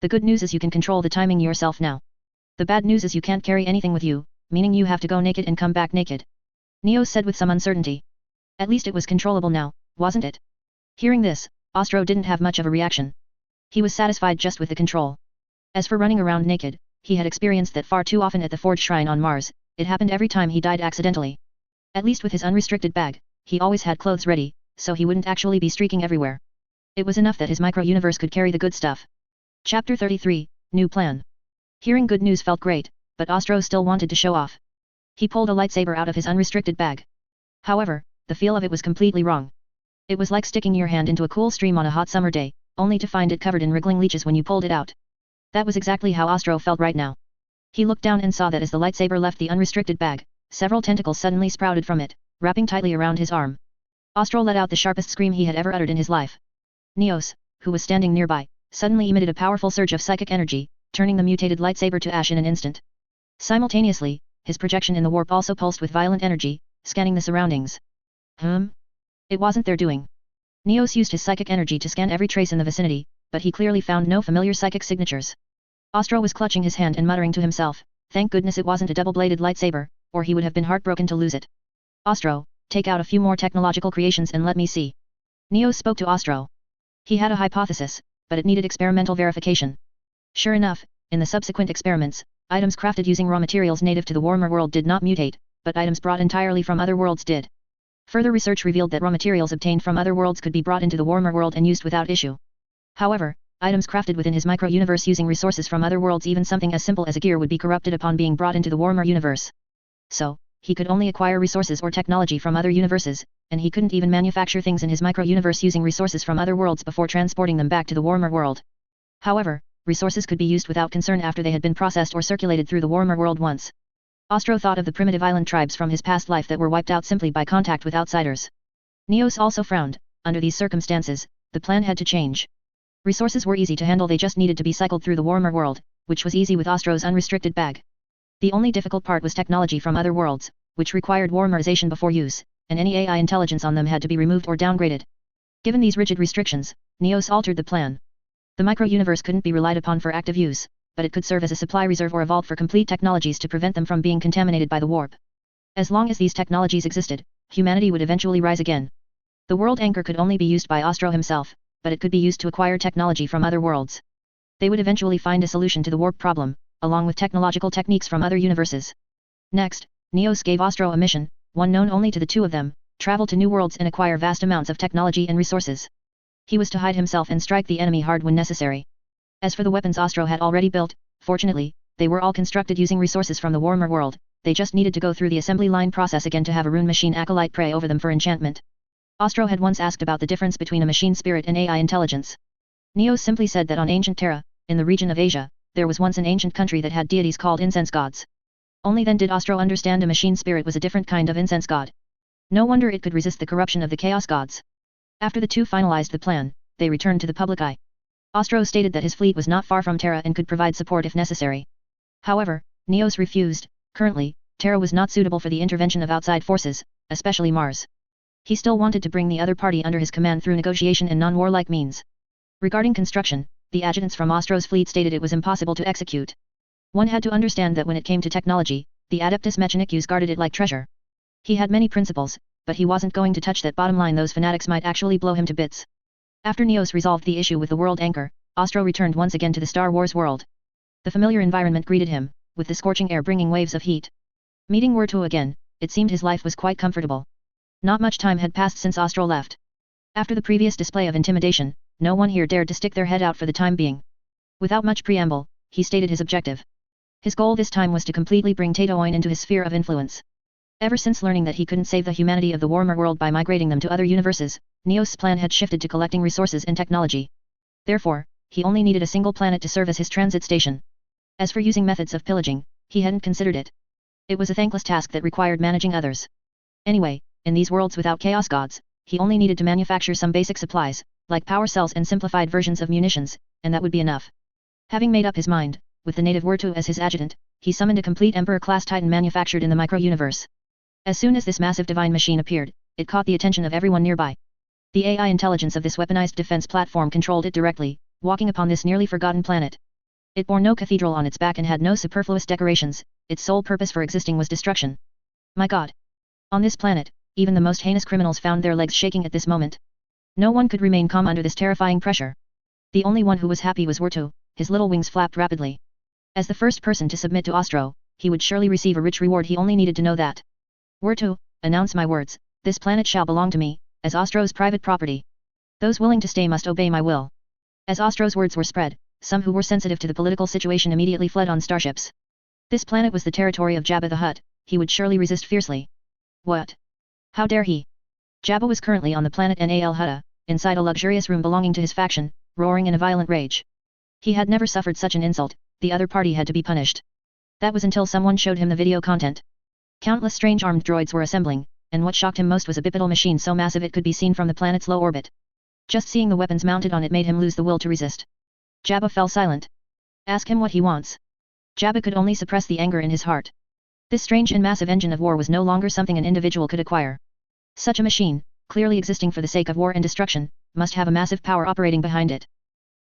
The good news is you can control the timing yourself now. The bad news is you can't carry anything with you, meaning you have to go naked and come back naked. Neos said with some uncertainty. At least it was controllable now, wasn't it? Hearing this, Ostro didn't have much of a reaction. He was satisfied just with the control. As for running around naked, he had experienced that far too often at the Forge Shrine on Mars. It happened every time he died accidentally. At least with his unrestricted bag, he always had clothes ready, so he wouldn't actually be streaking everywhere. It was enough that his micro-universe could carry the good stuff. Chapter 33, New Plan. Hearing good news felt great, but Ostro still wanted to show off. He pulled a lightsaber out of his unrestricted bag. However, the feel of it was completely wrong. It was like sticking your hand into a cool stream on a hot summer day, only to find it covered in wriggling leeches when you pulled it out. That was exactly how Ostro felt right now. He looked down and saw that as the lightsaber left the unrestricted bag, several tentacles suddenly sprouted from it, wrapping tightly around his arm. Ostro let out the sharpest scream he had ever uttered in his life. Neos, who was standing nearby, suddenly emitted a powerful surge of psychic energy, turning the mutated lightsaber to ash in an instant. Simultaneously, his projection in the warp also pulsed with violent energy, scanning the surroundings. It wasn't their doing. Neos used his psychic energy to scan every trace in the vicinity, but he clearly found no familiar psychic signatures. Ostro was clutching his hand and muttering to himself, thank goodness it wasn't a double-bladed lightsaber, or he would have been heartbroken to lose it. Ostro, take out a few more technological creations and let me see. Neos spoke to Ostro. He had a hypothesis, but it needed experimental verification. Sure enough, in the subsequent experiments, items crafted using raw materials native to the warmer world did not mutate, but items brought entirely from other worlds did. Further research revealed that raw materials obtained from other worlds could be brought into the warmer world and used without issue. However, items crafted within his micro-universe using resources from other worlds, even something as simple as a gear, would be corrupted upon being brought into the warmer universe. So, he could only acquire resources or technology from other universes, and he couldn't even manufacture things in his micro-universe using resources from other worlds before transporting them back to the warmer world. However, resources could be used without concern after they had been processed or circulated through the warmer world once. Ostro thought of the primitive island tribes from his past life that were wiped out simply by contact with outsiders. Neos also frowned. Under these circumstances, the plan had to change. Resources were easy to handle, they just needed to be cycled through the warmer world, which was easy with Ostro's unrestricted bag. The only difficult part was technology from other worlds, which required warmerization before use, and any AI intelligence on them had to be removed or downgraded. Given these rigid restrictions, Neos altered the plan. The micro-universe couldn't be relied upon for active use, but it could serve as a supply reserve or a vault for complete technologies to prevent them from being contaminated by the warp. As long as these technologies existed, humanity would eventually rise again. The world anchor could only be used by Ostro himself, but it could be used to acquire technology from other worlds. They would eventually find a solution to the warp problem, along with technological techniques from other universes. Next, Neos gave Ostro a mission, one known only to the two of them: travel to new worlds and acquire vast amounts of technology and resources. He was to hide himself and strike the enemy hard when necessary. As for the weapons Ostro had already built, fortunately, they were all constructed using resources from the warmer world. They just needed to go through the assembly line process again to have a rune machine acolyte pray over them for enchantment. Ostro had once asked about the difference between a machine spirit and AI intelligence. Neos simply said that on ancient Terra, in the region of Asia, there was once an ancient country that had deities called incense gods. Only then did Ostro understand a machine spirit was a different kind of incense god, No wonder it could resist the corruption of the Chaos Gods. After the two finalized the plan, they returned to the public eye. Ostro stated that his fleet was not far from Terra and could provide support if necessary. However, Neos refused. Currently, Terra was not suitable for the intervention of outside forces, especially Mars. He still wanted to bring the other party under his command through negotiation and non-warlike means. Regarding construction, the adjutants from Ostro's fleet stated it was impossible to execute. One had to understand that when it came to technology, the Adeptus Mechanicus guarded it like treasure. He had many principles, but he wasn't going to touch that bottom line. Those fanatics might actually blow him to bits. After Neos resolved the issue with the world anchor, Ostro returned once again to the Star Wars world. The familiar environment greeted him, with the scorching air bringing waves of heat. Meeting Wartu again, it seemed his life was quite comfortable. Not much time had passed since Ostro left. After the previous display of intimidation, no one here dared to stick their head out for the time being. Without much preamble, he stated his objective. His goal this time was to completely bring Tatooine into his sphere of influence. Ever since learning that he couldn't save the humanity of the Warhammer world by migrating them to other universes, Neos' plan had shifted to collecting resources and technology. Therefore, he only needed a single planet to serve as his transit station. As for using methods of pillaging, he hadn't considered it. It was a thankless task that required managing others. Anyway, in these worlds without Chaos Gods, he only needed to manufacture some basic supplies, like power cells and simplified versions of munitions, and that would be enough. Having made up his mind, with the native Wartu as his adjutant, he summoned a complete Emperor-class Titan manufactured in the micro-universe. As soon as this massive divine machine appeared, it caught the attention of everyone nearby. The AI intelligence of this weaponized defense platform controlled it directly, walking upon this nearly forgotten planet. It bore no cathedral on its back and had no superfluous decorations, its sole purpose for existing was destruction. My God! On this planet, even the most heinous criminals found their legs shaking at this moment. No one could remain calm under this terrifying pressure. The only one who was happy was Wartu, his little wings flapped rapidly. As the first person to submit to Ostro, he would surely receive a rich reward. He only needed to know that. Wartu, announce my words, this planet shall belong to me, as Ostro's private property. Those willing to stay must obey my will. As Ostro's words were spread, some who were sensitive to the political situation immediately fled on starships. This planet was the territory of Jabba the Hutt, he would surely resist fiercely. What? How dare he? Jabba was currently on the planet Nal Hutta, inside a luxurious room belonging to his faction, roaring in a violent rage. He had never suffered such an insult, the other party had to be punished. That was until someone showed him the video content. Countless strange armed droids were assembling, and what shocked him most was a bipedal machine so massive it could be seen from the planet's low orbit. Just seeing the weapons mounted on it made him lose the will to resist. Jabba fell silent. Ask him what he wants. Jabba could only suppress the anger in his heart. This strange and massive engine of war was no longer something an individual could acquire. Such a machine, clearly existing for the sake of war and destruction, must have a massive power operating behind it.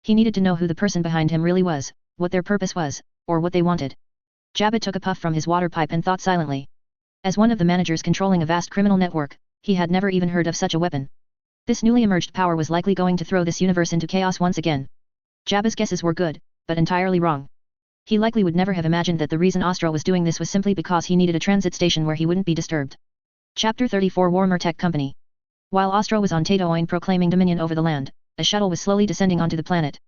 He needed to know who the person behind him really was, what their purpose was, or what they wanted. Jabba took a puff from his water pipe and thought silently. As one of the managers controlling a vast criminal network, he had never even heard of such a weapon. This newly emerged power was likely going to throw this universe into chaos once again. Jabba's guesses were good, but entirely wrong. He likely would never have imagined that the reason Ostro was doing this was simply because he needed a transit station where he wouldn't be disturbed. Chapter 34 Warhammer Tech Company. While Ostro was on Tatooine proclaiming dominion over the land, a shuttle was slowly descending onto the planet.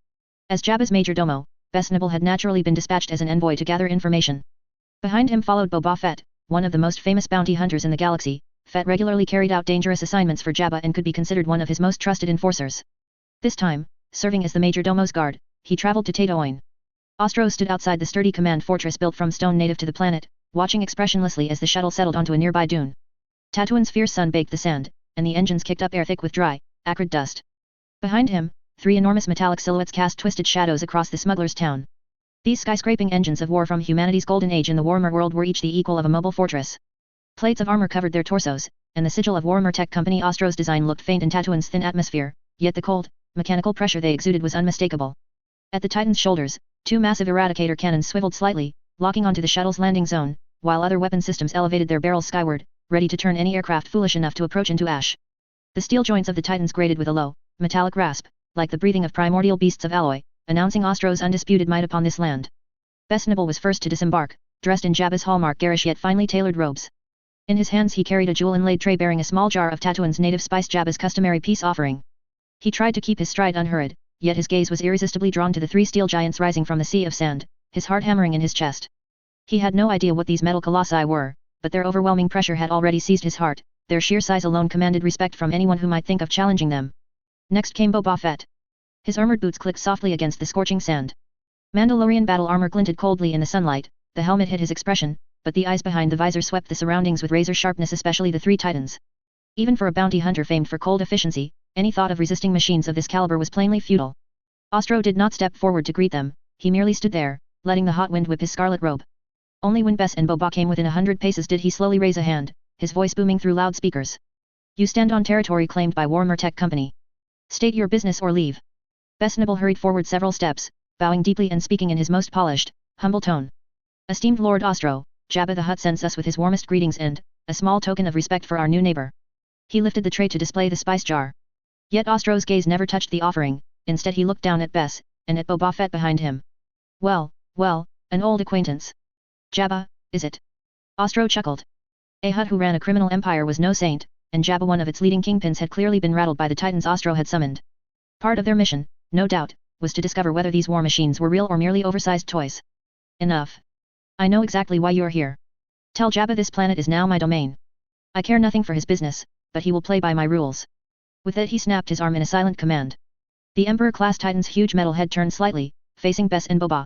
As Jabba's major domo, Besnibble had naturally been dispatched as an envoy to gather information. Behind him followed Boba Fett, one of the most famous bounty hunters in the galaxy. Fett regularly carried out dangerous assignments for Jabba and could be considered one of his most trusted enforcers. This time, serving as the major domo's guard, he traveled to Tatooine. Ostro stood outside the sturdy command fortress built from stone native to the planet, watching expressionlessly as the shuttle settled onto a nearby dune. Tatooine's fierce sun baked the sand, and the engines kicked up air thick with dry, acrid dust. Behind him, three enormous metallic silhouettes cast twisted shadows across the smuggler's town. These skyscraping engines of war from humanity's golden age in the Warhammer world were each the equal of a mobile fortress. Plates of armor covered their torsos, and the sigil of Warhammer Tech Company Ostro's design looked faint in Tatooine's thin atmosphere, yet the cold, mechanical pressure they exuded was unmistakable. At the Titan's shoulders, two massive Eradicator cannons swiveled slightly, locking onto the shuttle's landing zone, while other weapon systems elevated their barrels skyward, ready to turn any aircraft foolish enough to approach into ash. The steel joints of the Titans grated with a low, metallic rasp, like the breathing of primordial beasts of alloy, announcing Ostro's undisputed might upon this land. Besnibble was first to disembark, dressed in Jabba's hallmark garish yet finely tailored robes. In his hands he carried a jewel-inlaid tray bearing a small jar of Tatooine's native spice, Jabba's customary peace offering. He tried to keep his stride unhurried, yet his gaze was irresistibly drawn to the three steel giants rising from the sea of sand, his heart hammering in his chest. He had no idea what these metal colossi were, but their overwhelming pressure had already seized his heart. Their sheer size alone commanded respect from anyone who might think of challenging them. Next came Boba Fett. His armored boots clicked softly against the scorching sand. Mandalorian battle armor glinted coldly in the sunlight, the helmet hid his expression, but the eyes behind the visor swept the surroundings with razor sharpness, especially the three Titans. Even for a bounty hunter famed for cold efficiency, any thought of resisting machines of this caliber was plainly futile. Ostro did not step forward to greet them, he merely stood there, letting the hot wind whip his scarlet robe. Only when Bess and Boba came within 100 paces did he slowly raise a hand, his voice booming through loudspeakers. You stand on territory claimed by Warhammer Tech Company. State your business or leave. Besnibble hurried forward several steps, bowing deeply and speaking in his most polished, humble tone. Esteemed Lord Ostro, Jabba the Hutt sends us with his warmest greetings and, a small token of respect for our new neighbor. He lifted the tray to display the spice jar. Yet Ostro's gaze never touched the offering, instead he looked down at Bess, and at Boba Fett behind him. Well, an old acquaintance. Jabba, is it? Ostro chuckled. A Hutt who ran a criminal empire was no saint, and Jabba one of its leading kingpins had clearly been rattled by the titans Ostro had summoned. Part of their mission, no doubt, was to discover whether these war machines were real or merely oversized toys. Enough. I know exactly why you're here. Tell Jabba this planet is now my domain. I care nothing for his business, but he will play by my rules. With it he snapped his arm in a silent command. The Emperor-class Titan's huge metal head turned slightly, facing Bess and Boba.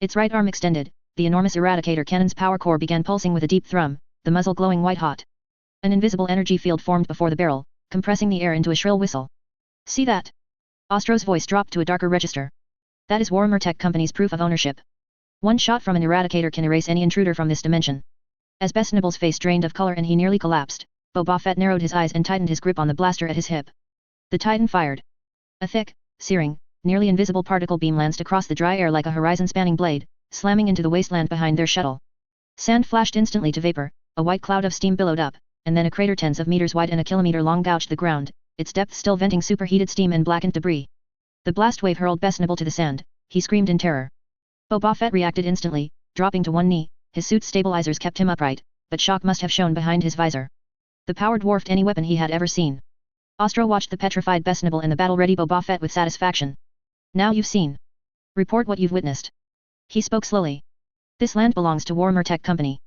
Its right arm extended, the enormous Eradicator cannon's power core began pulsing with a deep thrum, the muzzle glowing white-hot. An invisible energy field formed before the barrel, compressing the air into a shrill whistle. See that? Ostro's voice dropped to a darker register. That is Warhammer Tech Company's proof of ownership. One shot from an Eradicator can erase any intruder from this dimension. As Besnibble's face drained of color and he nearly collapsed, Boba Fett narrowed his eyes and tightened his grip on the blaster at his hip. The Titan fired. A thick, searing, nearly invisible particle beam lanced across the dry air like a horizon-spanning blade, slamming into the wasteland behind their shuttle. Sand flashed instantly to vapor, a white cloud of steam billowed up, and then a crater tens of meters wide and a kilometer long gouged the ground, its depths still venting superheated steam and blackened debris. The blast wave hurled Besnibble to the sand, he screamed in terror. Boba Fett reacted instantly, dropping to one knee, his suit's stabilizers kept him upright, but shock must have shown behind his visor. The power dwarfed any weapon he had ever seen. Ostro watched the petrified Besnibble and the battle-ready Boba Fett with satisfaction. Now you've seen. Report what you've witnessed. He spoke slowly. This land belongs to Warhammer Tech Company.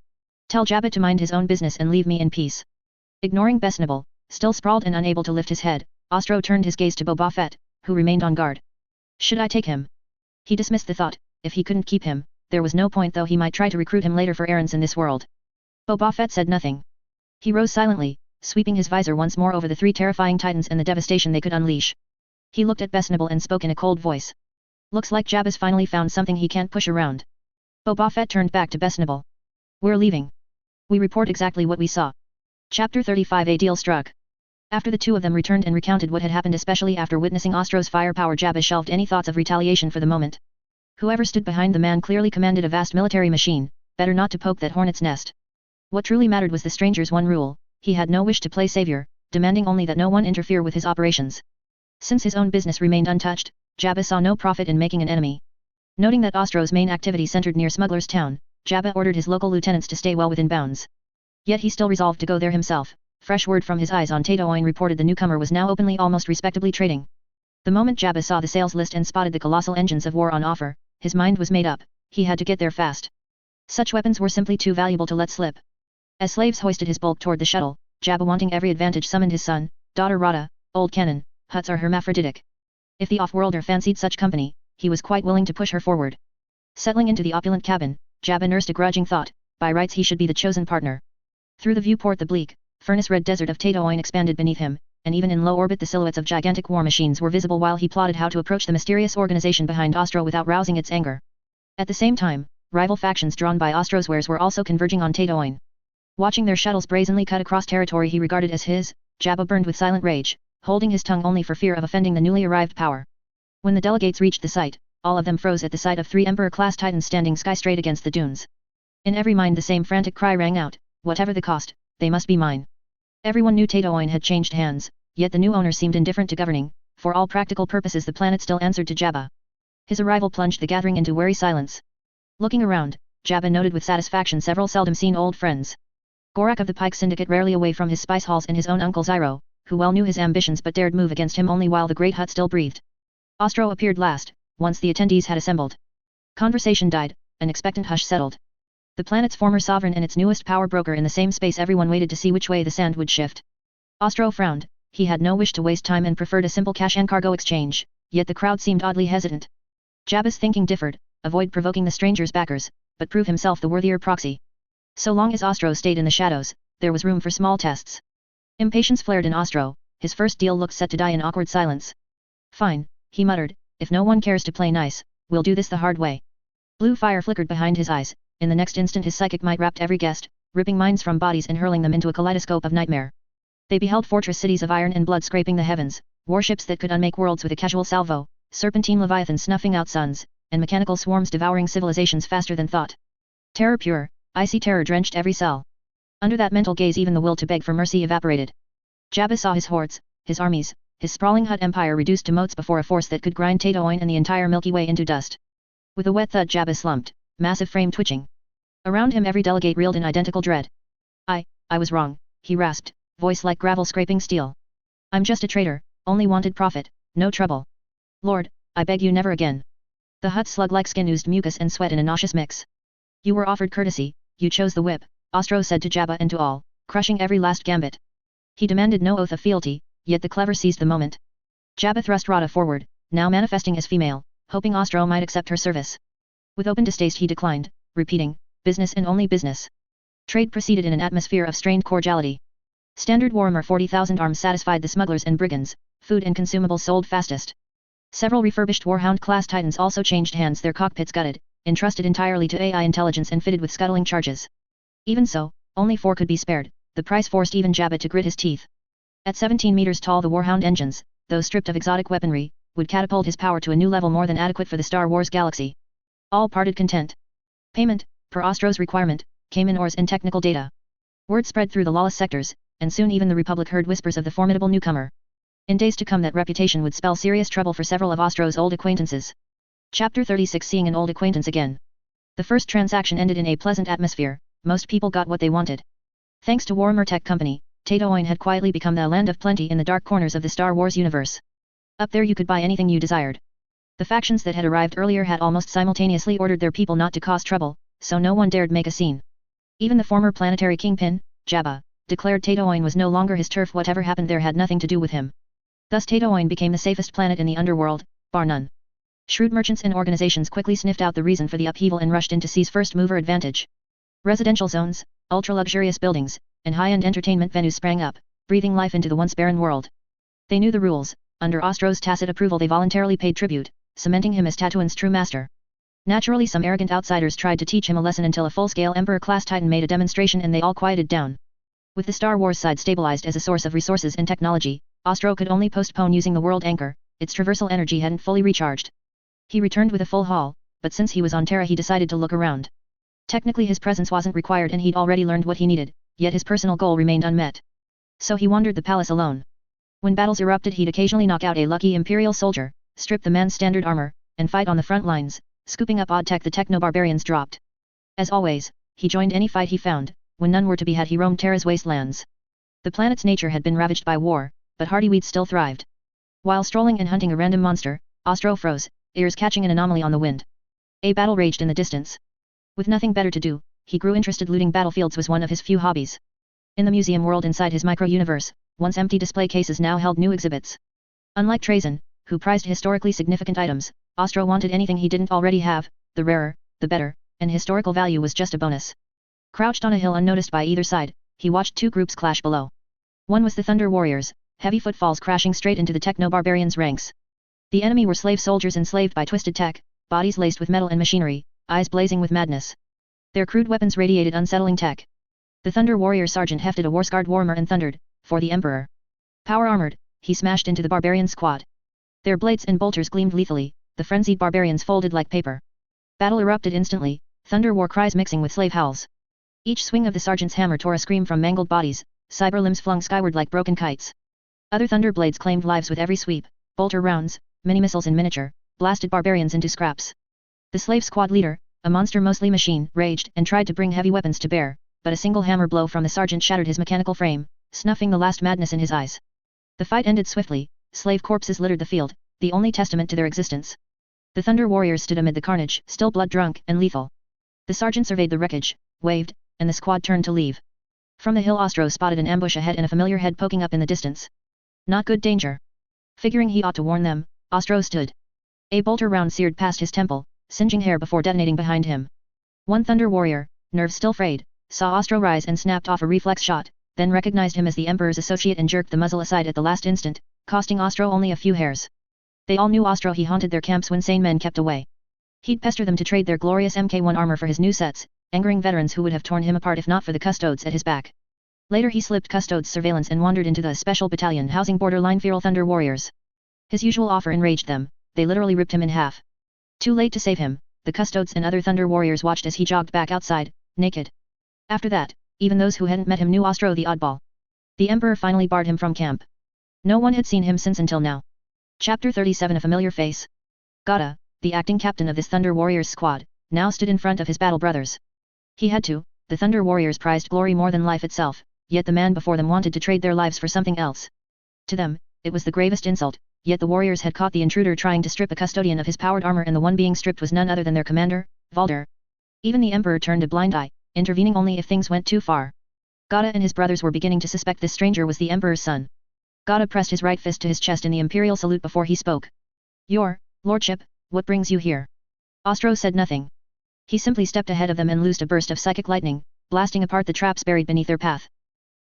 Tell Jabba to mind his own business and leave me in peace. Ignoring Besnibble, still sprawled and unable to lift his head, Ostro turned his gaze to Boba Fett, who remained on guard. Should I take him? He dismissed the thought, if he couldn't keep him, there was no point though he might try to recruit him later for errands in this world. Boba Fett said nothing. He rose silently, sweeping his visor once more over the three terrifying titans and the devastation they could unleash. He looked at Besnibble and spoke in a cold voice. Looks like Jabba's finally found something he can't push around. Boba Fett turned back to Besnibble. We're leaving. We report exactly what we saw. Chapter 35. A deal struck. After the two of them returned and recounted what had happened, especially after witnessing Ostro's firepower, Jabba shelved any thoughts of retaliation for the moment. Whoever stood behind the man clearly commanded a vast military machine, better not to poke that hornet's nest. What truly mattered was the stranger's one rule: he had no wish to play savior, demanding only that no one interfere with his operations. Since his own business remained untouched, Jabba saw no profit in making an enemy. Noting that Ostro's main activity centered near Smuggler's Town, Jabba ordered his local lieutenants to stay well within bounds. Yet he still resolved to go there himself. Fresh word from his eyes on Tatooine reported the newcomer was now openly, almost respectably trading. The moment Jabba saw the sales list and spotted the colossal engines of war on offer, his mind was made up: he had to get there fast. Such weapons were simply too valuable to let slip. As slaves hoisted his bulk toward the shuttle, Jabba, wanting every advantage, summoned his son, daughter Rada. Old Cannon, Hutts are hermaphroditic. If the off-worlder fancied such company, he was quite willing to push her forward. Settling into the opulent cabin, Jabba nursed a grudging thought: by rights he should be the chosen partner. Through the viewport the bleak, furnace-red desert of Tatooine expanded beneath him, and even in low orbit the silhouettes of gigantic war machines were visible while he plotted how to approach the mysterious organization behind Ostro without rousing its anger. At the same time, rival factions drawn by Ostro's wares were also converging on Tatooine. Watching their shuttles brazenly cut across territory he regarded as his, Jabba burned with silent rage, holding his tongue only for fear of offending the newly arrived power. When the delegates reached the site, all of them froze at the sight of three Emperor-class titans standing sky-straight against the dunes. In every mind the same frantic cry rang out: whatever the cost, they must be mine. Everyone knew Tatooine had changed hands, yet the new owner seemed indifferent to governing. For all practical purposes the planet still answered to Jabba. His arrival plunged the gathering into wary silence. Looking around, Jabba noted with satisfaction several seldom-seen old friends. Gorak of the Pike Syndicate, rarely away from his spice halls, and his own uncle Zyro, who well knew his ambitions but dared move against him only while the Great Hutt still breathed. Ostro appeared last, once the attendees had assembled. Conversation died, an expectant hush settled. The planet's former sovereign and its newest power broker in the same space, everyone waited to see which way the sand would shift. Ostro frowned. He had no wish to waste time and preferred a simple cash and cargo exchange, yet the crowd seemed oddly hesitant. Jabba's thinking differed: avoid provoking the stranger's backers, but prove himself the worthier proxy. So long as Ostro stayed in the shadows, there was room for small tests. Impatience flared in Ostro, his first deal looked set to die in awkward silence. Fine, he muttered, if no one cares to play nice, we'll do this the hard way. Blue fire flickered behind his eyes, in the next instant his psychic might wrapped every guest, ripping minds from bodies and hurling them into a kaleidoscope of nightmare. They beheld fortress cities of iron and blood scraping the heavens, warships that could unmake worlds with a casual salvo, serpentine leviathans snuffing out suns, and mechanical swarms devouring civilizations faster than thought. Terror pure, icy terror drenched every cell. Under that mental gaze even the will to beg for mercy evaporated. Jabba saw his hordes, his armies, his sprawling Hutt empire reduced to motes before a force that could grind Tatooine and the entire Milky Way into dust. With a wet thud Jabba slumped, massive frame twitching. Around him every delegate reeled in identical dread. I was wrong, he rasped, voice like gravel scraping steel. I'm just a traitor, only wanted profit, no trouble. Lord, I beg you never again. The Hutt's slug-like skin oozed mucus and sweat in a nauseous mix. You were offered courtesy, you chose the whip, Ostro said to Jabba and to all, crushing every last gambit. He demanded no oath of fealty, yet the clever seized the moment. Jabba thrust Rada forward, now manifesting as female, hoping Ostro might accept her service. With open distaste he declined, repeating, business and only business. Trade proceeded in an atmosphere of strained cordiality. Standard Warhammer 40,000 arms satisfied the smugglers and brigands, food and consumables sold fastest. Several refurbished Warhound-class Titans also changed hands, their cockpits gutted, entrusted entirely to AI intelligence and fitted with scuttling charges. Even so, only 4 could be spared, the price forced even Jabba to grit his teeth. At 17 meters tall the Warhound engines, though stripped of exotic weaponry, would catapult his power to a new level more than adequate for the Star Wars galaxy. All parted content. Payment, per Ostro's requirement, came in ores and technical data. Word spread through the lawless sectors, and soon even the Republic heard whispers of the formidable newcomer. In days to come that reputation would spell serious trouble for several of Ostro's old acquaintances. Chapter 36 Seeing an old acquaintance again. The first transaction ended in a pleasant atmosphere, most people got what they wanted. Thanks to Warhammer Tech Company, Tatooine had quietly become the land of plenty in the dark corners of the Star Wars universe. Up there you could buy anything you desired. The factions that had arrived earlier had almost simultaneously ordered their people not to cause trouble, so no one dared make a scene. Even the former planetary kingpin, Jabba, declared Tatooine was no longer his turf. Whatever happened there had nothing to do with him. Thus Tatooine became the safest planet in the underworld, bar none. Shrewd merchants and organizations quickly sniffed out the reason for the upheaval and rushed in to seize first-mover advantage. Residential zones, ultra-luxurious buildings, and high-end entertainment venues sprang up, breathing life into the once barren world. They knew the rules. Under Ostro's tacit approval they voluntarily paid tribute, cementing him as Tatooine's true master. Naturally some arrogant outsiders tried to teach him a lesson until a full-scale Emperor-class Titan made a demonstration and they all quieted down. With the Star Wars side stabilized as a source of resources and technology, Ostro could only postpone using the world anchor, its traversal energy hadn't fully recharged. He returned with a full haul, but since he was on Terra he decided to look around. Technically his presence wasn't required and he'd already learned what he needed, yet his personal goal remained unmet. So he wandered the palace alone. When battles erupted he'd occasionally knock out a lucky Imperial soldier, strip the man's standard armor, and fight on the front lines, scooping up odd tech the techno-barbarians dropped. As always, he joined any fight he found. When none were to be had he roamed Terra's wastelands. The planet's nature had been ravaged by war, but hardy weeds still thrived. While strolling and hunting a random monster, Ostro froze, ears catching an anomaly on the wind. A battle raged in the distance. With nothing better to do, he grew interested. Looting battlefields was one of his few hobbies. In the museum world inside his micro-universe, once empty display cases now held new exhibits. Unlike Trazyn, who prized historically significant items, Ostro wanted anything he didn't already have, the rarer, the better, and historical value was just a bonus. Crouched on a hill unnoticed by either side, he watched two groups clash below. One was the Thunder Warriors, heavy footfalls crashing straight into the techno-barbarians' ranks. The enemy were slave soldiers enslaved by twisted tech, bodies laced with metal and machinery, eyes blazing with madness. Their crude weapons radiated unsettling tech. The Thunder Warrior sergeant hefted a war-scarred warhammer and thundered, "For the Emperor." Power armored, he smashed into the barbarian squad. Their blades and bolters gleamed lethally, the frenzied barbarians folded like paper. Battle erupted instantly, thunder war cries mixing with slave howls. Each swing of the sergeant's hammer tore a scream from mangled bodies, cyber limbs flung skyward like broken kites. Other thunder blades claimed lives with every sweep, bolter rounds, mini-missiles in miniature, blasted barbarians into scraps. The slave squad leader, a monster mostly machine, raged and tried to bring heavy weapons to bear, but a single hammer blow from the sergeant shattered his mechanical frame, snuffing the last madness in his eyes. The fight ended swiftly, slave corpses littered the field, the only testament to their existence. The Thunder Warriors stood amid the carnage, still blood-drunk and lethal. The sergeant surveyed the wreckage, waved, and the squad turned to leave. From the hill Ostro spotted an ambush ahead and a familiar head poking up in the distance. Not good danger. Figuring he ought to warn them, Ostro stood. A bolter round seared past his temple, singeing hair before detonating behind him. One Thunder Warrior, nerves still frayed, saw Ostro rise and snapped off a reflex shot, then recognized him as the Emperor's associate and jerked the muzzle aside at the last instant, costing Ostro only a few hairs. They all knew Ostro. He haunted their camps when sane men kept away. He'd pester them to trade their glorious Mk1 armor for his new sets, angering veterans who would have torn him apart if not for the custodes at his back. Later he slipped custodes' surveillance and wandered into the special battalion housing borderline feral Thunder Warriors. His usual offer enraged them, they literally ripped him in half. Too late to save him, the custodes and other Thunder Warriors watched as he jogged back outside, naked. After that, even those who hadn't met him knew Ostro the oddball. The Emperor finally barred him from camp. No one had seen him since until now. Chapter 37. A familiar face. Gata, the acting captain of this Thunder Warriors squad, now stood in front of his battle brothers. He had to, the Thunder Warriors prized glory more than life itself, yet the man before them wanted to trade their lives for something else. To them, it was the gravest insult, yet the warriors had caught the intruder trying to strip a custodian of his powered armor, and the one being stripped was none other than their commander, Valder. Even the Emperor turned a blind eye, intervening only if things went too far. Gata and his brothers were beginning to suspect this stranger was the Emperor's son. Gata pressed his right fist to his chest in the imperial salute before he spoke. Your lordship, what brings you here? Ostro said nothing. He simply stepped ahead of them and loosed a burst of psychic lightning, blasting apart the traps buried beneath their path.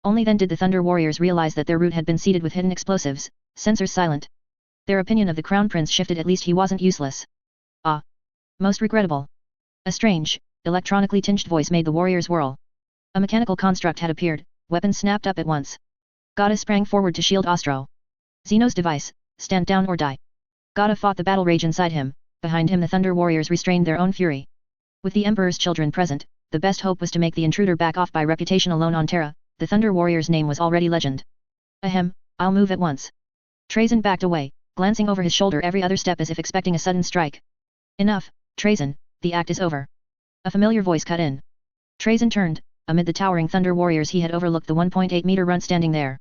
Only then did the Thunder Warriors realize that their route had been seeded with hidden explosives, sensors silent. Their opinion of the Crown Prince shifted. At least he wasn't useless. Ah. Most regrettable. A strange, electronically tinged voice made the warriors whirl. A mechanical construct had appeared, weapons snapped up at once. Gata sprang forward to shield Ostro. Zeno's device, stand down or die. Gata fought the battle rage inside him, behind him the Thunder Warriors restrained their own fury. With the Emperor's children present, the best hope was to make the intruder back off. By reputation alone on Terra, the Thunder Warrior's name was already legend. Ahem, I'll move at once. Trazyn backed away, glancing over his shoulder every other step as if expecting a sudden strike. Enough, Trazyn, the act is over. A familiar voice cut in. Trazyn turned. Amid the towering Thunder Warriors he had overlooked the 1.8-meter runt standing there.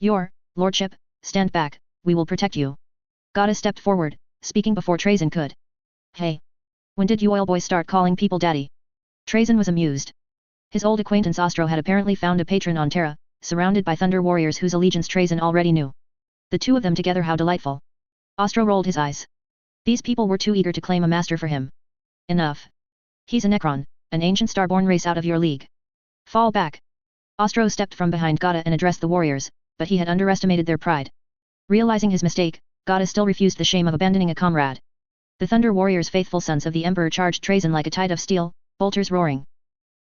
Your lordship, stand back, we will protect you. Gata stepped forward, speaking before Trazyn could. Hey. When did you oil boy start calling people daddy? Trazyn was amused. His old acquaintance Ostro had apparently found a patron on Terra, surrounded by Thunder Warriors whose allegiance Trazyn already knew. The two of them together, how delightful. Ostro rolled his eyes. These people were too eager to claim a master for him. Enough. He's a Necron, an ancient starborn race out of your league. Fall back. Ostro stepped from behind Gata and addressed the warriors, but he had underestimated their pride. Realizing his mistake, Gata still refused the shame of abandoning a comrade. The Thunder Warriors, faithful sons of the Emperor, charged Trazyn like a tide of steel, bolters roaring.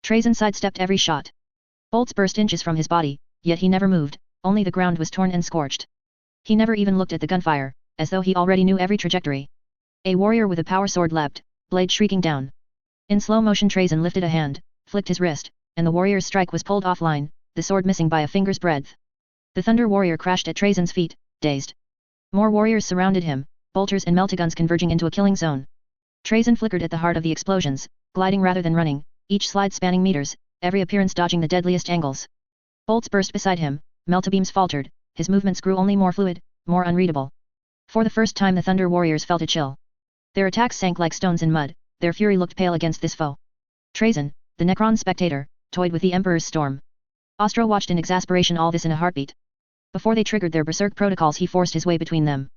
Trazyn sidestepped every shot. Bolts burst inches from his body, yet he never moved, only the ground was torn and scorched. He never even looked at the gunfire, as though he already knew every trajectory. A warrior with a power sword leapt, blade shrieking down. In slow motion Trazyn lifted a hand, flicked his wrist, and the warrior's strike was pulled offline, the sword missing by a finger's breadth. The Thunder Warrior crashed at Trazyn's feet, dazed. More warriors surrounded him, bolters and meltaguns converging into a killing zone. Trazyn flickered at the heart of the explosions, gliding rather than running, each slide spanning meters, every appearance dodging the deadliest angles. Bolts burst beside him, meltabeams faltered, his movements grew only more fluid, more unreadable. For the first time the Thunder Warriors felt a chill. Their attacks sank like stones in mud, their fury looked pale against this foe. Trazyn, the Necron spectator, toyed with the Emperor's storm. Ostro watched in exasperation, all this in a heartbeat. Before they triggered their berserk protocols he forced his way between them.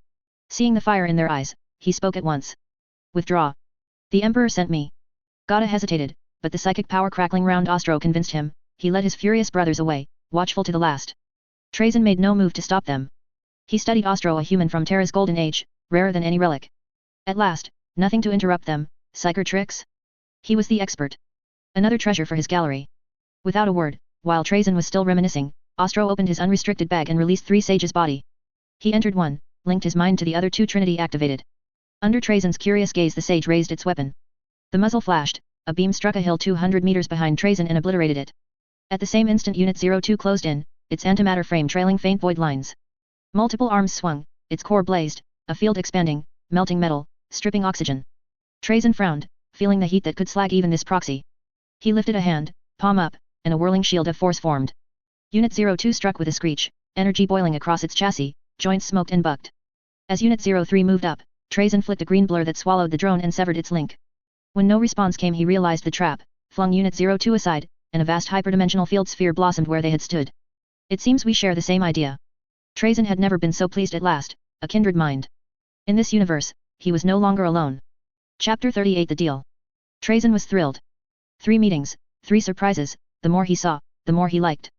Seeing the fire in their eyes, he spoke at once. Withdraw. The Emperor sent me. Gata hesitated, but the psychic power crackling round Ostro convinced him. He led his furious brothers away, watchful to the last. Trazyn made no move to stop them. He studied Ostro, a human from Terra's golden age, rarer than any relic. At last, nothing to interrupt them, psyker tricks? He was the expert. Another treasure for his gallery. Without a word, while Trazyn was still reminiscing, Ostro opened his unrestricted bag and released 3 sages' body. He entered one, linked his mind to the other 2. Trinity activated. Under Trazyn's curious gaze the sage raised its weapon. The muzzle flashed, a beam struck a hill 200 meters behind Trazyn and obliterated it. At the same instant Unit 02 closed in, its antimatter frame trailing faint void lines. Multiple arms swung, its core blazed, a field expanding, melting metal, stripping oxygen. Trazyn frowned, feeling the heat that could slag even this proxy. He lifted a hand, palm up, and a whirling shield of force formed. Unit 02 struck with a screech, energy boiling across its chassis, joints smoked and bucked. As Unit 03 moved up, Trazyn flicked a green blur that swallowed the drone and severed its link. When no response came he realized the trap, flung Unit 02 aside, and a vast hyperdimensional field sphere blossomed where they had stood. It seems we share the same idea. Trazyn had never been so pleased at last, a kindred mind. In this universe, he was no longer alone. Chapter 38. The Deal. Trazyn was thrilled. 3 meetings, 3 surprises, the more he saw, the more he liked.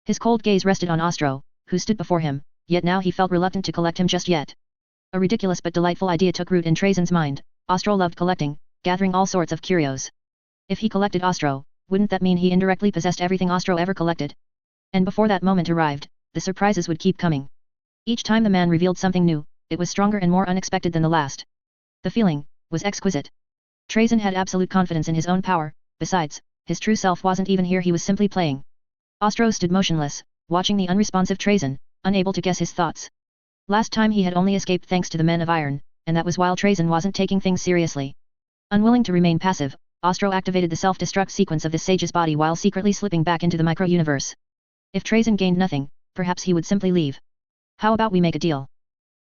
His cold gaze rested on Ostro, who stood before him, yet now he felt reluctant to collect him just yet. A ridiculous but delightful idea took root in Trajan's mind. Ostro loved collecting, gathering all sorts of curios. If he collected Ostro, wouldn't that mean he indirectly possessed everything Ostro ever collected? And before that moment arrived, the surprises would keep coming. Each time the man revealed something new, it was stronger and more unexpected than the last. The feeling was exquisite. Trajan had absolute confidence in his own power. Besides, his true self wasn't even here, he was simply playing. Ostro stood motionless, watching the unresponsive Trajan, unable to guess his thoughts. Last time he had only escaped thanks to the Men of Iron, and that was while Trajan wasn't taking things seriously. Unwilling to remain passive, Ostro activated the self-destruct sequence of this sage's body while secretly slipping back into the micro-universe. If Trajan gained nothing, perhaps he would simply leave. How about we make a deal?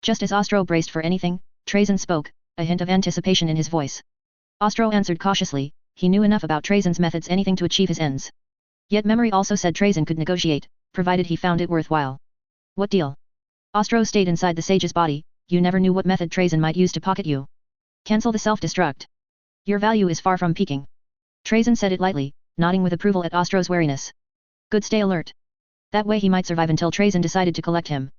Just as Ostro braced for anything, Trajan spoke, a hint of anticipation in his voice. Ostro answered cautiously. He knew enough about Trajan's methods, anything to achieve his ends. Yet memory also said Trajan could negotiate, provided he found it worthwhile. What deal? Ostro stayed inside the sage's body. You never knew what method Trajan might use to pocket you. Cancel the self-destruct. Your value is far from peaking. Trajan said it lightly, nodding with approval at Ostro's wariness. Good, stay alert. That way he might survive until Trajan decided to collect him.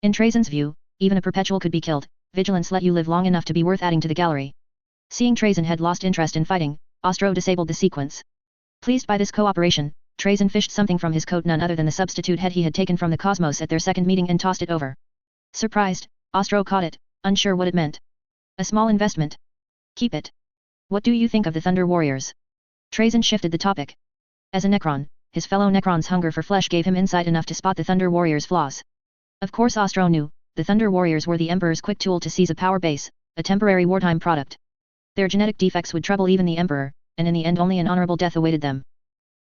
In Trajan's view, even a perpetual could be killed. Vigilance let you live long enough to be worth adding to the gallery. Seeing Trajan had lost interest in fighting, Ostro disabled the sequence. Pleased by this cooperation, Trajan fished something from his coat, none other than the substitute head he had taken from the cosmos at their second meeting, and tossed it over. Surprised, Ostro caught it, unsure what it meant. A small investment. Keep it. What do you think of the Thunder Warriors? Trajan shifted the topic. As a Necron, his fellow Necron's hunger for flesh gave him insight enough to spot the Thunder Warriors' flaws. Of course Ostro knew, the Thunder Warriors were the Emperor's quick tool to seize a power base, a temporary wartime product. Their genetic defects would trouble even the Emperor, and in the end only an honorable death awaited them.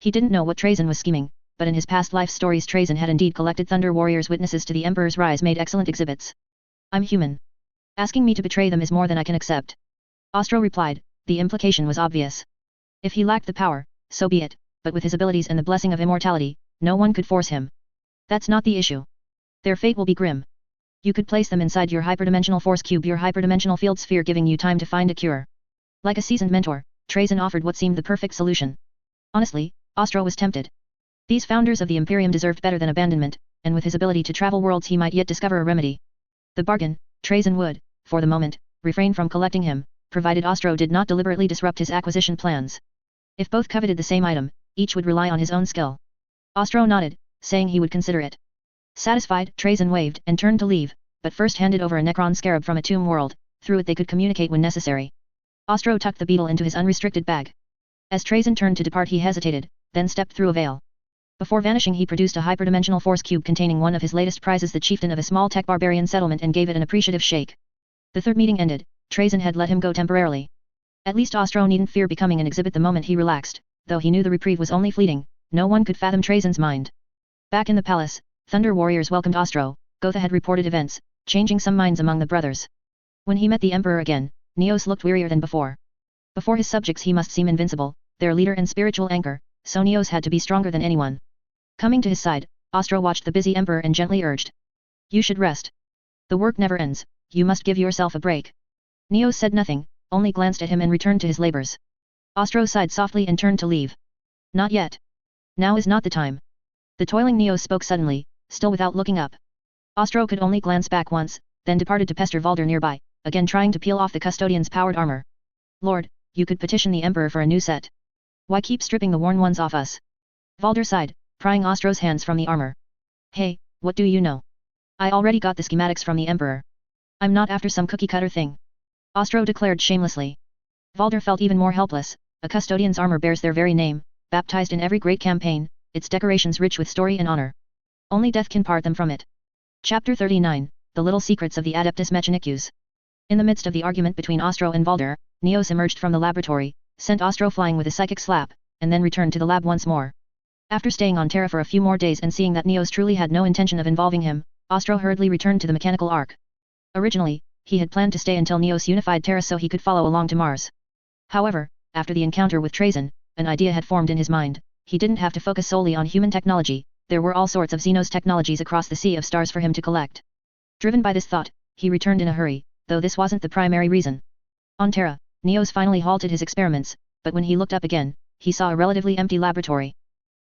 He didn't know what Trajan was scheming, but in his past life stories Trajan had indeed collected Thunder Warriors. Witnesses to the Emperor's rise made excellent exhibits. I'm human. Asking me to betray them is more than I can accept. Ostro replied, the implication was obvious. If he lacked the power, so be it, but with his abilities and the blessing of immortality, no one could force him. That's not the issue. Their fate will be grim. You could place them inside your hyperdimensional force cube, your hyperdimensional field sphere, giving you time to find a cure. Like a seasoned mentor, Trajan offered what seemed the perfect solution. Honestly, Ostro was tempted. These founders of the Imperium deserved better than abandonment, and with his ability to travel worlds he might yet discover a remedy. The bargain, Trajan would, for the moment, refrain from collecting him, provided Ostro did not deliberately disrupt his acquisition plans. If both coveted the same item, each would rely on his own skill. Ostro nodded, saying he would consider it. Satisfied, Trajan waved and turned to leave, but first handed over a Necron scarab from a tomb world. Through it they could communicate when necessary. Ostro tucked the beetle into his unrestricted bag. As Trajan turned to depart he hesitated, then stepped through a veil. Before vanishing he produced a hyperdimensional force cube containing one of his latest prizes, the chieftain of a small tech barbarian settlement, and gave it an appreciative shake. The third meeting ended. Trajan had let him go temporarily. At least Ostro needn't fear becoming an exhibit the moment he relaxed, though he knew the reprieve was only fleeting. No one could fathom Trajan's mind. Back in the palace, Thunder Warriors welcomed Ostro. Gotha had reported events, changing some minds among the brothers. When he met the Emperor again, Neos looked wearier than before. Before his subjects he must seem invincible, their leader and spiritual anchor, so Neos had to be stronger than anyone. Coming to his side, Ostro watched the busy Emperor and gently urged. You should rest. The work never ends, you must give yourself a break. Neos said nothing, only glanced at him and returned to his labors. Ostro sighed softly and turned to leave. Not yet. Now is not the time. The toiling Neos spoke suddenly, still without looking up. Ostro could only glance back once, then departed to pester Valder nearby, again trying to peel off the custodian's powered armor. Lord, you could petition the Emperor for a new set. Why keep stripping the worn ones off us? Valder sighed, prying Ostro's hands from the armor. Hey, what do you know? I already got the schematics from the Emperor. I'm not after some cookie-cutter thing. Ostro declared shamelessly. Valder felt even more helpless. A custodian's armor bears their very name, baptized in every great campaign, its decorations rich with story and honor. Only death can part them from it. Chapter 39, The Little Secrets of the Adeptus Mechanicus. In the midst of the argument between Ostro and Valder, Neos emerged from the laboratory, sent Ostro flying with a psychic slap, and then returned to the lab once more. After staying on Terra for a few more days and seeing that Neos truly had no intention of involving him, Ostro hurriedly returned to the mechanical arc. Originally, he had planned to stay until Neos unified Terra so he could follow along to Mars. However, after the encounter with Trajan, an idea had formed in his mind. He didn't have to focus solely on human technology, there were all sorts of Xenos technologies across the sea of stars for him to collect. Driven by this thought, he returned in a hurry, though this wasn't the primary reason. On Terra, Neos finally halted his experiments, but when he looked up again, he saw a relatively empty laboratory.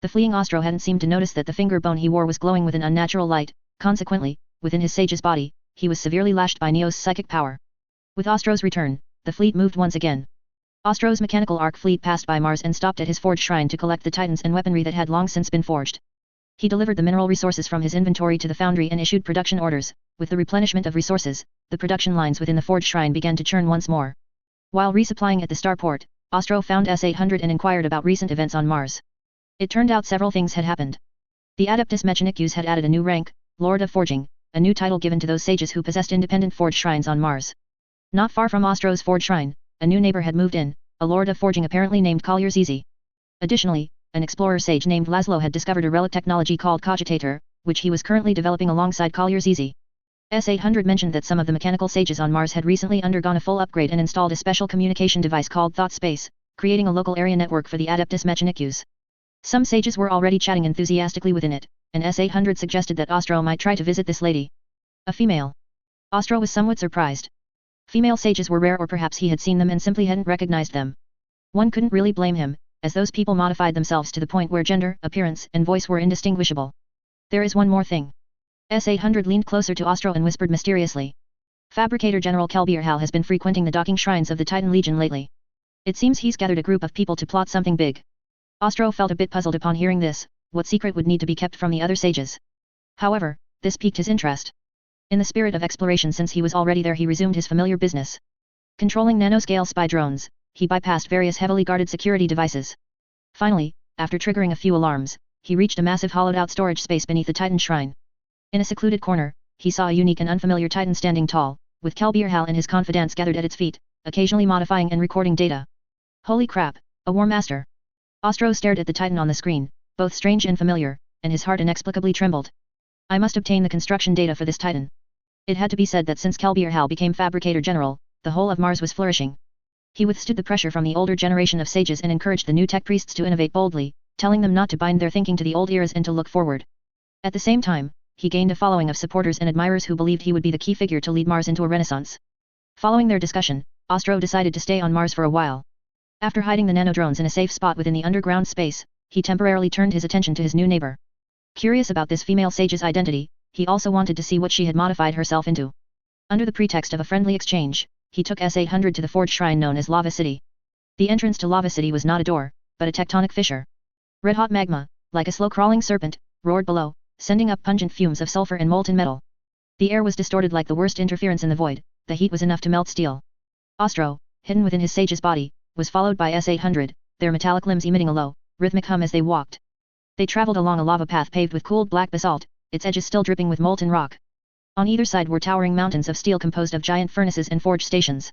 The fleeing Ostro hadn't seemed to notice that the finger bone he wore was glowing with an unnatural light, consequently, within his sage's body, he was severely lashed by Neo's psychic power. With Ostro's return, the fleet moved once again. Ostro's mechanical arc fleet passed by Mars and stopped at his forge shrine to collect the titans and weaponry that had long since been forged. He delivered the mineral resources from his inventory to the foundry and issued production orders. With the replenishment of resources, the production lines within the forge shrine began to churn once more. While resupplying at the starport, Ostro found S-800 and inquired about recent events on Mars. It turned out several things had happened. The Adeptus Mechanicus had added a new rank, Lord of Forging, a new title given to those sages who possessed independent forge shrines on Mars. Not far from Ostro's forge shrine, a new neighbor had moved in, a Lord of Forging apparently named Collier's Easy. Additionally, an explorer sage named Laszlo had discovered a relic technology called Cogitator, which he was currently developing alongside Collier's Easy. S-800 mentioned that some of the mechanical sages on Mars had recently undergone a full upgrade and installed a special communication device called Thought Space, creating a local area network for the Adeptus Mechanicus. Some sages were already chatting enthusiastically within it, and S-800 suggested that Ostro might try to visit this lady. A female. Ostro was somewhat surprised. Female sages were rare, or perhaps he had seen them and simply hadn't recognized them. One couldn't really blame him, as those people modified themselves to the point where gender, appearance, and voice were indistinguishable. There is one more thing. S-800 leaned closer to Ostro and whispered mysteriously. Fabricator General Kelbierhal has been frequenting the docking shrines of the Titan Legion lately. It seems he's gathered a group of people to plot something big. Ostro felt a bit puzzled upon hearing this. What secret would need to be kept from the other sages? However, this piqued his interest. In the spirit of exploration, since he was already there, he resumed his familiar business. Controlling nanoscale spy drones, he bypassed various heavily guarded security devices. Finally, after triggering a few alarms, he reached a massive hollowed-out storage space beneath the Titan shrine. In a secluded corner, he saw a unique and unfamiliar Titan standing tall, with Kelbierhal and his confidants gathered at its feet, occasionally modifying and recording data. Holy crap, a War Master! Ostro stared at the Titan on the screen, both strange and familiar, and his heart inexplicably trembled. I must obtain the construction data for this Titan. It had to be said that since Kelbierhal became Fabricator General, the whole of Mars was flourishing. He withstood the pressure from the older generation of sages and encouraged the new tech priests to innovate boldly, telling them not to bind their thinking to the old eras and to look forward. At the same time, he gained a following of supporters and admirers who believed he would be the key figure to lead Mars into a renaissance. Following their discussion, Ostro decided to stay on Mars for a while. After hiding the nanodrones in a safe spot within the underground space, he temporarily turned his attention to his new neighbor. Curious about this female sage's identity, he also wanted to see what she had modified herself into. Under the pretext of a friendly exchange, he took S-800 to the forge shrine known as Lava City. The entrance to Lava City was not a door, but a tectonic fissure. Red-hot magma, like a slow-crawling serpent, roared below, sending up pungent fumes of sulfur and molten metal. The air was distorted like the worst interference in the void. The heat was enough to melt steel. Ostro, hidden within his sage's body, was followed by S-800, their metallic limbs emitting a low, rhythmic hum as they walked. They traveled along a lava path paved with cooled black basalt, its edges still dripping with molten rock. On either side were towering mountains of steel composed of giant furnaces and forge stations.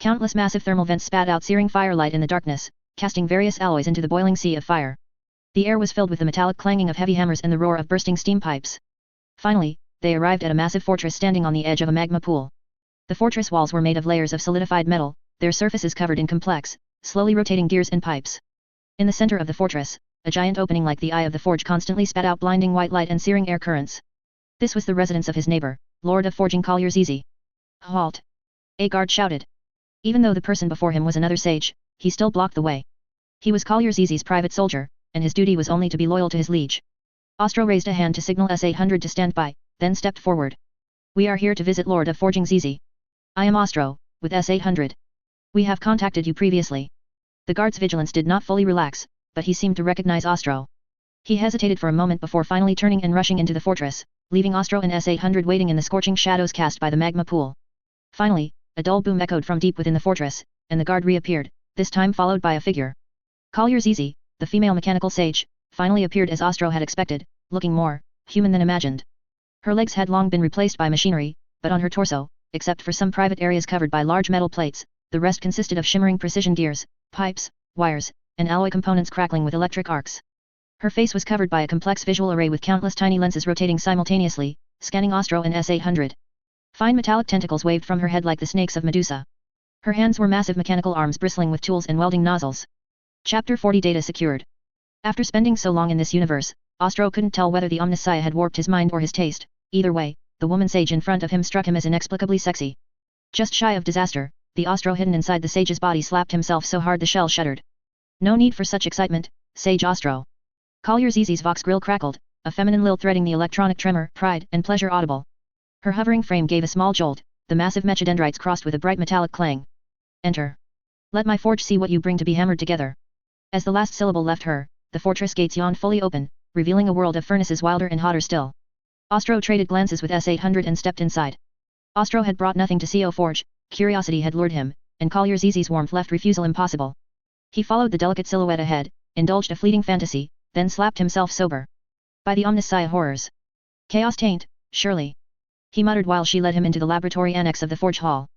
Countless massive thermal vents spat out searing firelight in the darkness, casting various alloys into the boiling sea of fire. The air was filled with the metallic clanging of heavy hammers and the roar of bursting steam pipes. Finally, they arrived at a massive fortress standing on the edge of a magma pool. The fortress walls were made of layers of solidified metal, their surfaces covered in complex, slowly rotating gears and pipes. In the center of the fortress, a giant opening like the eye of the forge constantly spat out blinding white light and searing air currents. This was the residence of his neighbor, Lord of Forging Collier's Easy. Halt! A guard shouted. Even though the person before him was another sage, he still blocked the way. He was Collier's Easy's private soldier, and his duty was only to be loyal to his liege. Ostro raised a hand to signal S-800 to stand by, then stepped forward. We are here to visit Lord of Forging's Easy. I am Ostro, with S-800. We have contacted you previously. The guard's vigilance did not fully relax, but he seemed to recognize Ostro. He hesitated for a moment before finally turning and rushing into the fortress, leaving Ostro and S-800 waiting in the scorching shadows cast by the magma pool. Finally, a dull boom echoed from deep within the fortress, and the guard reappeared, this time followed by a figure. Collier's Easy, the female mechanical sage, finally appeared as Ostro had expected, looking more human than imagined. Her legs had long been replaced by machinery, but on her torso, except for some private areas covered by large metal plates, the rest consisted of shimmering precision gears, pipes, wires, and alloy components crackling with electric arcs. Her face was covered by a complex visual array with countless tiny lenses rotating simultaneously, scanning Ostro and S-800. Fine metallic tentacles waved from her head like the snakes of Medusa. Her hands were massive mechanical arms bristling with tools and welding nozzles. Chapter 40 Data secured. After spending so long in this universe, Ostro couldn't tell whether the Omnissiah had warped his mind or his taste. Either way, the woman sage in front of him struck him as inexplicably sexy. Just shy of disaster, the Ostro hidden inside the sage's body slapped himself so hard the shell shuddered. No need for such excitement, Sage Ostro. Collier Zizi's vox grill crackled, a feminine lilt threading the electronic tremor, pride, and pleasure audible. Her hovering frame gave a small jolt, the massive mechadendrites crossed with a bright metallic clang. Enter. Let my forge see what you bring to be hammered together. As the last syllable left her, the fortress gates yawned fully open, revealing a world of furnaces wilder and hotter still. Ostro traded glances with S-800 and stepped inside. Ostro had brought nothing to CO Forge, curiosity had lured him, and Collier Zizi's warmth left refusal impossible. He followed the delicate silhouette ahead, indulged a fleeting fantasy, then slapped himself sober. By the Omnissiah horrors. Chaos taint, surely. He muttered while she led him into the laboratory annex of the forge hall.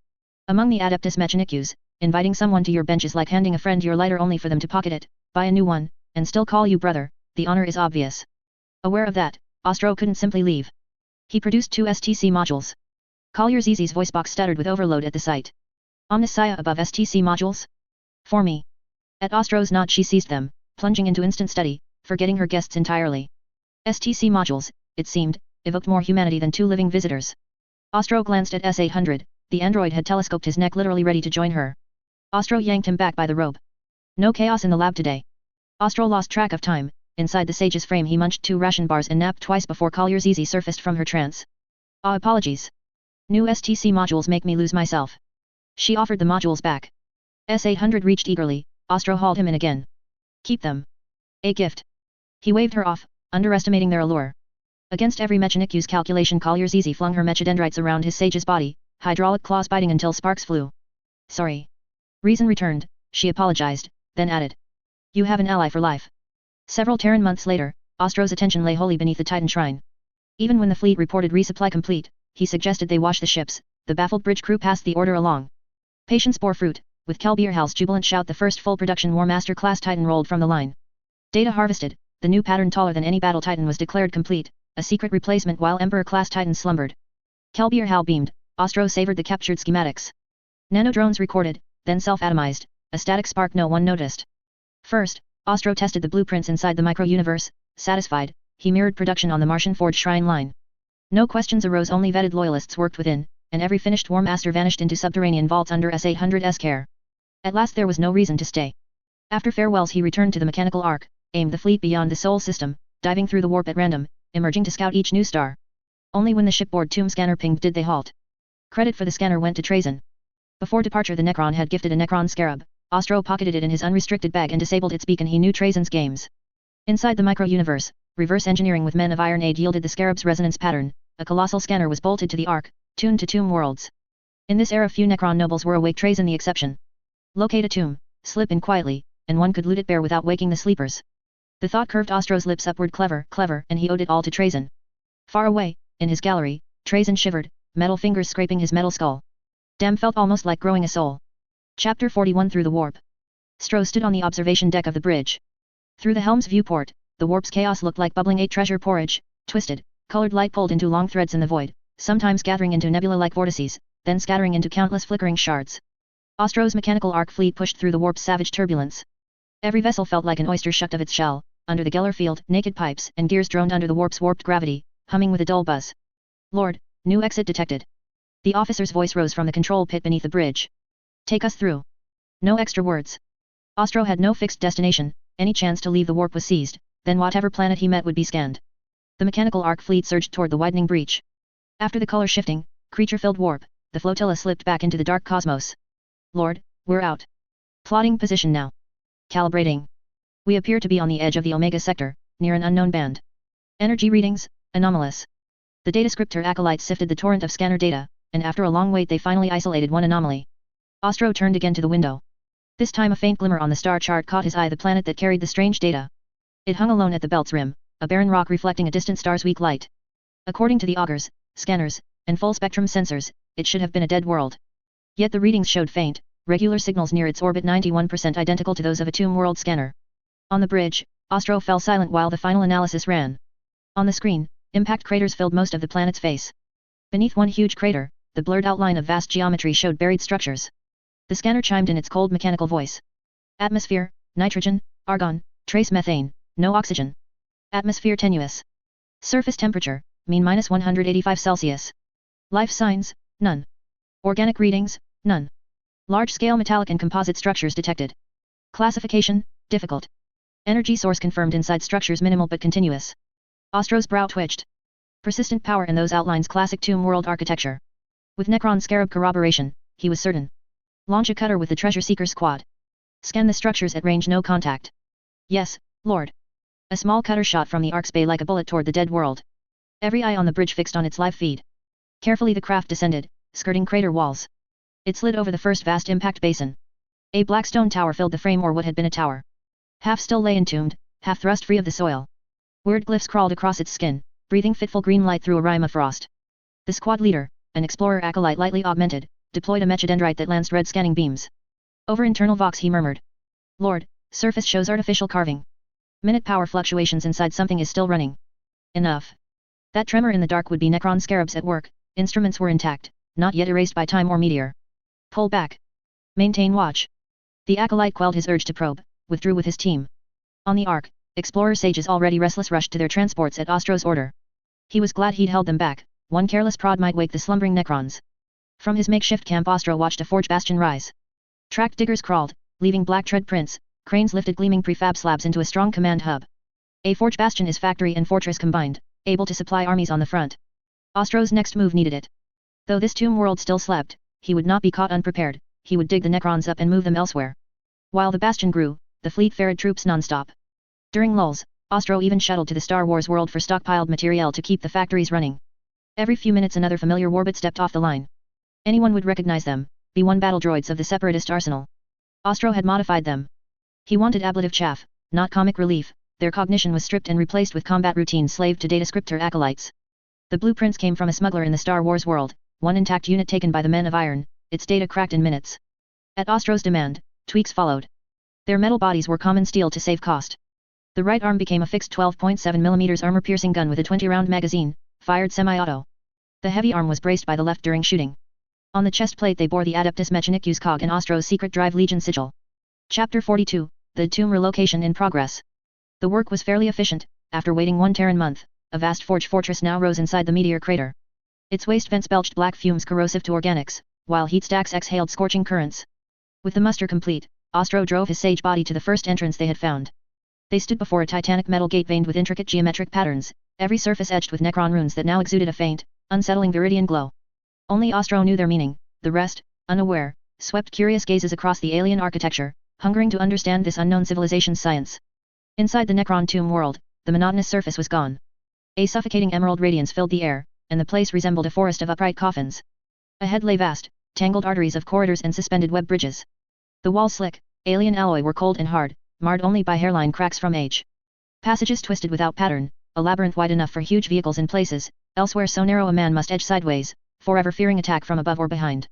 Among the Adeptus Mechanicus, inviting someone to your bench is like handing a friend your lighter only for them to pocket it, buy a new one, and still call you brother, the honor is obvious. Aware of that, Ostro couldn't simply leave. He produced 2 STC modules. Collier Zizi's voice box stuttered with overload at the sight. Omnissiah above STC modules? For me. At Ostro's nod she seized them, plunging into instant study, forgetting her guests entirely. STC modules, it seemed, evoked more humanity than 2 living visitors. Ostro glanced at S-800, the android had telescoped his neck literally ready to join her. Ostro yanked him back by the robe. No chaos in the lab today. Ostro lost track of time. Inside the sage's frame he munched 2 ration bars and napped twice before Collier Zizi surfaced from her trance. Apologies. New STC modules make me lose myself. She offered the modules back. S-800 reached eagerly, Ostro hauled him in again. Keep them. A gift. He waved her off, underestimating their allure. Against every Mechanicus calculation Collier Zizi flung her mechadendrites around his sage's body, hydraulic claws biting until sparks flew. Sorry. Reason returned, she apologized, then added. You have an ally for life. Several Terran months later, Ostro's attention lay wholly beneath the Titan shrine. Even when the fleet reported resupply complete, he suggested they wash the ships, the baffled bridge crew passed the order along. Patience bore fruit, with Kelbierhal's jubilant shout the first full production War Master class Titan rolled from the line. Data harvested, the new pattern taller than any battle Titan was declared complete, a secret replacement while Emperor class Titans slumbered. Kelbierhal beamed, Ostro savored the captured schematics. Nanodrones recorded, then self-atomized, a static spark no one noticed. First, Ostro tested the blueprints inside the micro-universe, satisfied, he mirrored production on the Martian Forge Shrine line. No questions arose, only vetted loyalists worked within, and every finished War Master vanished into subterranean vaults under S-800's care. At last there was no reason to stay. After farewells he returned to the mechanical arc, aimed the fleet beyond the Sol system, diving through the warp at random, emerging to scout each new star. Only when the shipboard tomb scanner pinged did they halt. Credit for the scanner went to Trazyn. Before departure the Necron had gifted a Necron scarab. Ostro pocketed it in his unrestricted bag and disabled its beacon. He knew Trazyn's games. Inside the micro-universe, reverse engineering with men of iron aid yielded the scarab's resonance pattern. A colossal scanner was bolted to the arc, tuned to tomb worlds. In this era few Necron nobles were awake, Trazyn the exception. Locate a tomb, slip in quietly, and one could loot it bare without waking the sleepers. The thought curved Ostro's lips upward. Clever, clever, and he owed it all to Trazyn. Far away, in his gallery, Trazyn shivered, metal fingers scraping his metal skull. Damn, felt almost like growing a soul. Chapter 41 Through the Warp. Ostro stood on the observation deck of the bridge. Through the helm's viewport, the warp's chaos looked like bubbling treasure porridge, twisted, colored light pulled into long threads in the void, sometimes gathering into nebula-like vortices, then scattering into countless flickering shards. Ostro's mechanical arc fleet pushed through the warp's savage turbulence. Every vessel felt like an oyster shucked of its shell. Under the Geller field, naked pipes and gears droned under the warp's warped gravity, humming with a dull buzz. Lord, new exit detected. The officer's voice rose from the control pit beneath the bridge. Take us through. No extra words. Ostro had no fixed destination, any chance to leave the warp was seized, then whatever planet he met would be scanned. The mechanical arc fleet surged toward the widening breach. After the color shifting, creature-filled warp, the flotilla slipped back into the dark cosmos. Lord, we're out. Plotting position now. Calibrating. We appear to be on the edge of the Omega sector, near an unknown band. Energy readings, anomalous. The datascriptor acolytes sifted the torrent of scanner data, and after a long wait they finally isolated one anomaly. Ostro turned again to the window. This time a faint glimmer on the star chart caught his eye, the planet that carried the strange data. It hung alone at the belt's rim, a barren rock reflecting a distant star's weak light. According to the augurs, scanners, and full-spectrum sensors, it should have been a dead world. Yet the readings showed faint, regular signals near its orbit, 91% identical to those of a tomb world scanner. On the bridge, Ostro fell silent while the final analysis ran. On the screen, impact craters filled most of the planet's face. Beneath one huge crater, the blurred outline of vast geometry showed buried structures. The scanner chimed in its cold mechanical voice. Atmosphere, nitrogen, argon, trace methane, no oxygen. Atmosphere tenuous. Surface temperature, mean -185 Celsius. Life signs, none. Organic readings, none. Large-scale metallic and composite structures detected. Classification, difficult. Energy source confirmed inside structures minimal but continuous. Ostro's brow twitched. Persistent power in those outlines classic tomb world architecture. With Necron Scarab corroboration, he was certain. Launch a cutter with the Treasure Seeker squad. Scan the structures at range no contact. Yes, Lord. A small cutter shot from the Ark's bay like a bullet toward the dead world. Every eye on the bridge fixed on its live feed. Carefully the craft descended, skirting crater walls. It slid over the first vast impact basin. A black stone tower filled the frame or what had been a tower. Half still lay entombed, half thrust free of the soil. Weird glyphs crawled across its skin, breathing fitful green light through a rime of frost. The squad leader, an explorer acolyte lightly augmented, deployed a mechadendrite that lanced red scanning beams. Over internal vox he murmured. Lord, surface shows artificial carving. Minute power fluctuations inside something is still running. Enough. That tremor in the dark would be Necron scarabs at work, instruments were intact, not yet erased by time or meteor. Pull back. Maintain watch. The acolyte quelled his urge to probe, withdrew with his team. On the Ark, explorer sages already restless rushed to their transports at Ostro's order. He was glad he'd held them back, one careless prod might wake the slumbering Necrons. From his makeshift camp Ostro watched a forge bastion rise. Tracked diggers crawled, leaving black tread prints, cranes lifted gleaming prefab slabs into a strong command hub. A forge bastion is factory and fortress combined, able to supply armies on the front. Ostro's next move needed it. Though this tomb world still slept, he would not be caught unprepared, he would dig the Necrons up and move them elsewhere. While the bastion grew, the fleet ferried troops non-stop. During lulls, Ostro even shuttled to the Star Wars world for stockpiled materiel to keep the factories running. Every few minutes another familiar warbot stepped off the line. Anyone would recognize them, B-1 battle droids of the Separatist arsenal. Ostro had modified them. He wanted ablative chaff, not comic relief, their cognition was stripped and replaced with combat routines slaved to data scripter acolytes. The blueprints came from a smuggler in the Star Wars world, one intact unit taken by the Men of Iron, its data cracked in minutes. At Ostro's demand, tweaks followed. Their metal bodies were common steel to save cost. The right arm became a fixed 12.7mm armor-piercing gun with a 20-round magazine, fired semi-auto. The heavy arm was braced by the left during shooting. On the chest plate they bore the Adeptus Mechanicus cog and Ostro's secret drive Legion sigil. Chapter 42, The Tomb Relocation in Progress. The work was fairly efficient. After waiting one Terran month, a vast forge fortress now rose inside the meteor crater. Its waste vents belched black fumes corrosive to organics, while heat stacks exhaled scorching currents. With the muster complete, Ostro drove his sage body to the first entrance they had found. They stood before a titanic metal gate veined with intricate geometric patterns, every surface etched with Necron runes that now exuded a faint, unsettling viridian glow. Only Ostro knew their meaning, the rest, unaware, swept curious gazes across the alien architecture, hungering to understand this unknown civilization's science. Inside the Necron tomb world, the monotonous surface was gone. A suffocating emerald radiance filled the air, and the place resembled a forest of upright coffins. Ahead lay vast, tangled arteries of corridors and suspended web bridges. The walls slick, alien alloy were cold and hard, marred only by hairline cracks from age. Passages twisted without pattern, a labyrinth wide enough for huge vehicles in places, elsewhere so narrow a man must edge sideways, forever fearing attack from above or behind.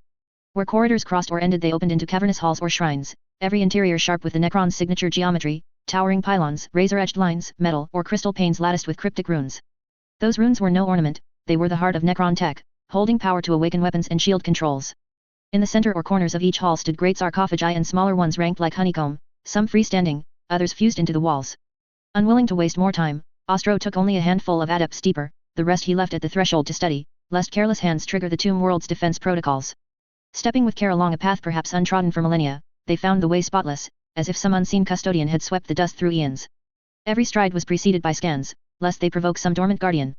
Where corridors crossed or ended they opened into cavernous halls or shrines, every interior sharp with the Necron's signature geometry, towering pylons, razor-edged lines, metal or crystal panes latticed with cryptic runes. Those runes were no ornament, they were the heart of Necron tech, holding power to awaken weapons and shield controls. In the center or corners of each hall stood great sarcophagi and smaller ones ranked like honeycomb, some freestanding, others fused into the walls. Unwilling to waste more time, Ostro took only a handful of adepts deeper, the rest he left at the threshold to study, lest careless hands trigger the tomb world's defense protocols. Stepping with care along a path perhaps untrodden for millennia, they found the way spotless, as if some unseen custodian had swept the dust through eons. Every stride was preceded by scans, lest they provoke some dormant guardian.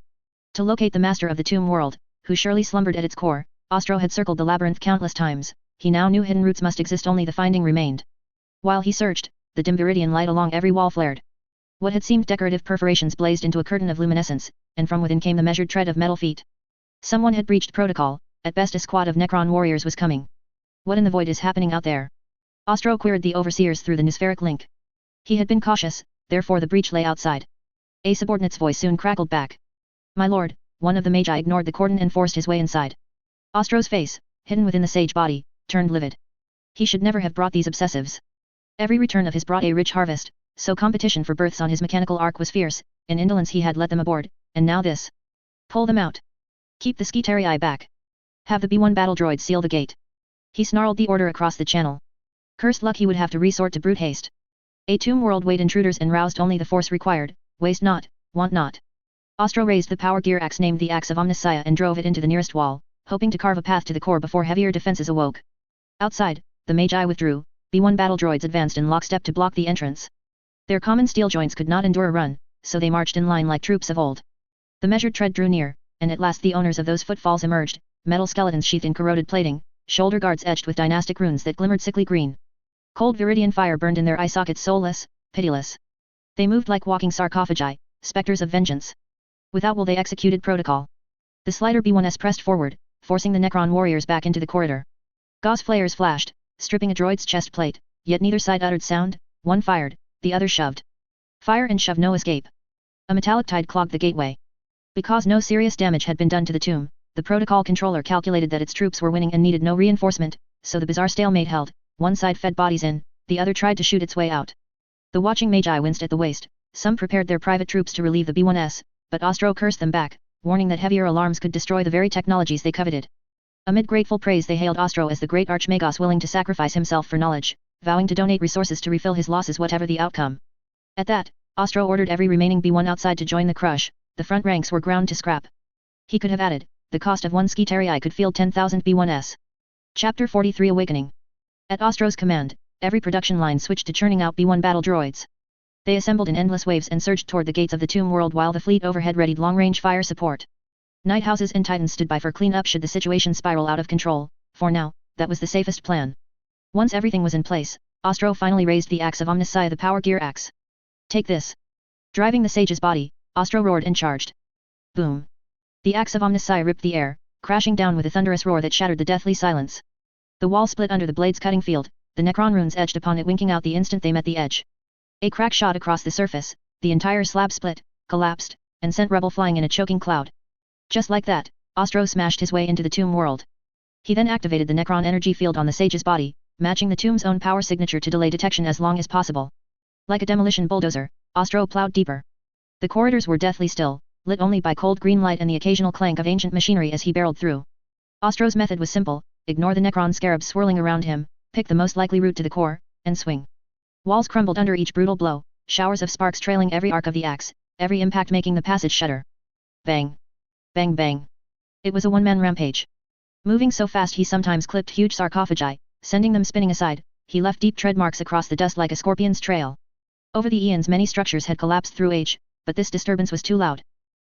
To locate the master of the tomb world, who surely slumbered at its core, Ostro had circled the labyrinth countless times, he now knew hidden routes must exist only the finding remained. While he searched, the dim viridian light along every wall flared. What had seemed decorative perforations blazed into a curtain of luminescence, and from within came the measured tread of metal feet. Someone had breached protocol, at best a squad of Necron warriors was coming. What in the void is happening out there? Ostro queried the overseers through the nospheric link. He had been cautious, therefore the breach lay outside. A subordinate's voice soon crackled back. My lord, one of the magi ignored the cordon and forced his way inside. Ostro's face, hidden within the sage body, turned livid. He should never have brought these obsessives. Every return of his brought a rich harvest, so competition for berths on his mechanical ark was fierce, in indolence he had let them aboard, and now this. Pull them out. Keep the Skitarii back. Have the B-1 battle droid seal the gate. He snarled the order across the channel. Cursed luck he would have to resort to brute haste. A tomb world weighed intruders and roused only the force required, waste not, want not. Ostro raised the power gear axe named the Axe of Omnissiah and drove it into the nearest wall, hoping to carve a path to the core before heavier defenses awoke. Outside, the Magi withdrew, B-1 battle droids advanced in lockstep to block the entrance. Their common steel joints could not endure a run, so they marched in line like troops of old. The measured tread drew near, and at last the owners of those footfalls emerged, metal skeletons sheathed in corroded plating, shoulder guards etched with dynastic runes that glimmered sickly green. Cold viridian fire burned in their eye sockets, soulless, pitiless. They moved like walking sarcophagi, specters of vengeance. Without will they executed protocol. The slider B1S pressed forward, forcing the Necron warriors back into the corridor. Gauze flares flashed, stripping a droid's chest plate, yet neither side uttered sound. One fired, the other shoved. Fire and shove, no escape. A metallic tide clogged the gateway. Because no serious damage had been done to the tomb, the protocol controller calculated that its troops were winning and needed no reinforcement, so the bizarre stalemate held. One side fed bodies in, the other tried to shoot its way out. The watching Magi winced at the waist. Some prepared their private troops to relieve the B1S, but Ostro cursed them back, warning that heavier alarms could destroy the very technologies they coveted. Amid grateful praise they hailed Ostro as the great Archmagos willing to sacrifice himself for knowledge, vowing to donate resources to refill his losses whatever the outcome. At that, Ostro ordered every remaining B1 outside to join the crush. The front ranks were ground to scrap. He could have added, the cost of one Skitarii could field 10,000 B1s. Chapter 43 Awakening. At Ostro's command, every production line switched to churning out B1 battle droids. They assembled in endless waves and surged toward the gates of the tomb world while the fleet overhead readied long-range fire support. Night houses and titans stood by for clean-up should the situation spiral out of control. For now, that was the safest plan. Once everything was in place, Ostro finally raised the axe of Omnissiah, the power gear axe. Take this. Driving the sage's body, Ostro roared and charged. Boom. The axe of Omnissiah ripped the air, crashing down with a thunderous roar that shattered the deathly silence. The wall split under the blade's cutting field, the Necron runes etched upon it winking out the instant they met the edge. A crack shot across the surface, the entire slab split, collapsed, and sent rubble flying in a choking cloud. Just like that, Ostro smashed his way into the tomb world. He then activated the Necron energy field on the sage's body, matching the tomb's own power signature to delay detection as long as possible. Like a demolition bulldozer, Ostro plowed deeper. The corridors were deathly still, lit only by cold green light and the occasional clank of ancient machinery as he barreled through. Ostro's method was simple: ignore the Necron scarabs swirling around him, pick the most likely route to the core, and swing. Walls crumbled under each brutal blow, showers of sparks trailing every arc of the axe, every impact making the passage shudder. Bang! Bang bang! It was a one-man rampage. Moving so fast he sometimes clipped huge sarcophagi, sending them spinning aside. He left deep tread marks across the dust like a scorpion's trail. Over the eons many structures had collapsed through age, but this disturbance was too loud.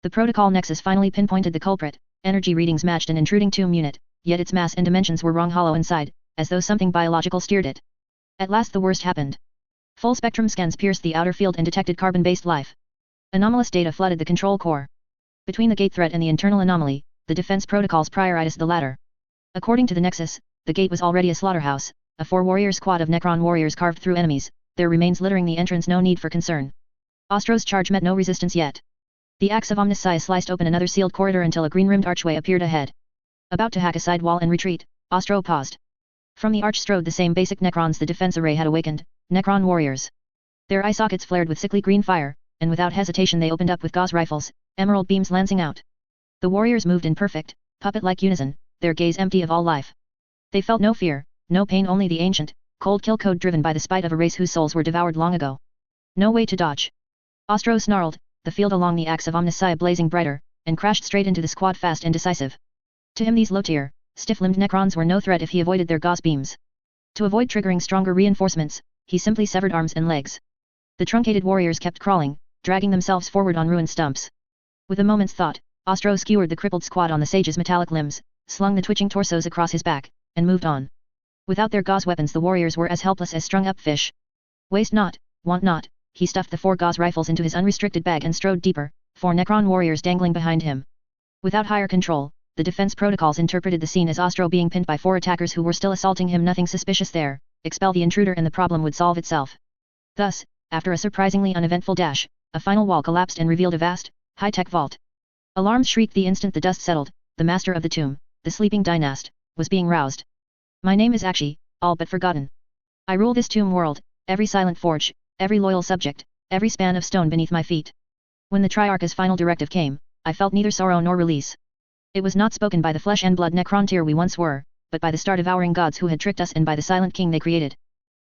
The protocol nexus finally pinpointed the culprit. Energy readings matched an intruding tomb unit, yet its mass and dimensions were wrong, hollow inside, as though something biological steered it. At last the worst happened. Full spectrum scans pierced the outer field and detected carbon-based life. Anomalous data flooded the control core. Between the gate threat and the internal anomaly, the defense protocols prioritized the latter. According to the nexus, the gate was already a slaughterhouse, a 4-warrior squad of Necron warriors carved through enemies, their remains littering the entrance, no need for concern. Ostro's charge met no resistance yet. The axe of Omnissiah sliced open another sealed corridor until a green-rimmed archway appeared ahead. About to hack a side wall and retreat, Ostro paused. From the arch strode the same basic Necrons the defense array had awakened, Necron warriors. Their eye sockets flared with sickly green fire, and without hesitation they opened up with gauze rifles, emerald beams lancing out. The warriors moved in perfect, puppet-like unison, their gaze empty of all life. They felt no fear, no pain, only the ancient, cold kill code driven by the spite of a race whose souls were devoured long ago. No way to dodge. Ostro snarled, the field along the axe of Omnissiah blazing brighter, and crashed straight into the squad fast and decisive. To him these low-tier, stiff-limbed Necrons were no threat if he avoided their gauze beams. To avoid triggering stronger reinforcements, he simply severed arms and legs. The truncated warriors kept crawling, dragging themselves forward on ruined stumps. With a moment's thought, Ostro skewered the crippled squad on the sage's metallic limbs, slung the twitching torsos across his back, and moved on. Without their gauze weapons the warriors were as helpless as strung-up fish. Waste not, want not, he stuffed the 4 gauze rifles into his unrestricted bag and strode deeper, 4 Necron warriors dangling behind him. Without higher control, the defense protocols interpreted the scene as Ostro being pinned by 4 attackers who were still assaulting him. Nothing suspicious there, expel the intruder and the problem would solve itself. Thus, after a surprisingly uneventful dash, a final wall collapsed and revealed a vast, high-tech vault. Alarms shrieked the instant the dust settled. The master of the tomb, the sleeping dynast, was being roused. My name is Akshi, all but forgotten. I rule this tomb world, every silent forge, every loyal subject, every span of stone beneath my feet. When the Triarch's final directive came, I felt neither sorrow nor release. It was not spoken by the flesh and blood Necrontyr we once were, but by the star-devouring gods who had tricked us and by the Silent King they created.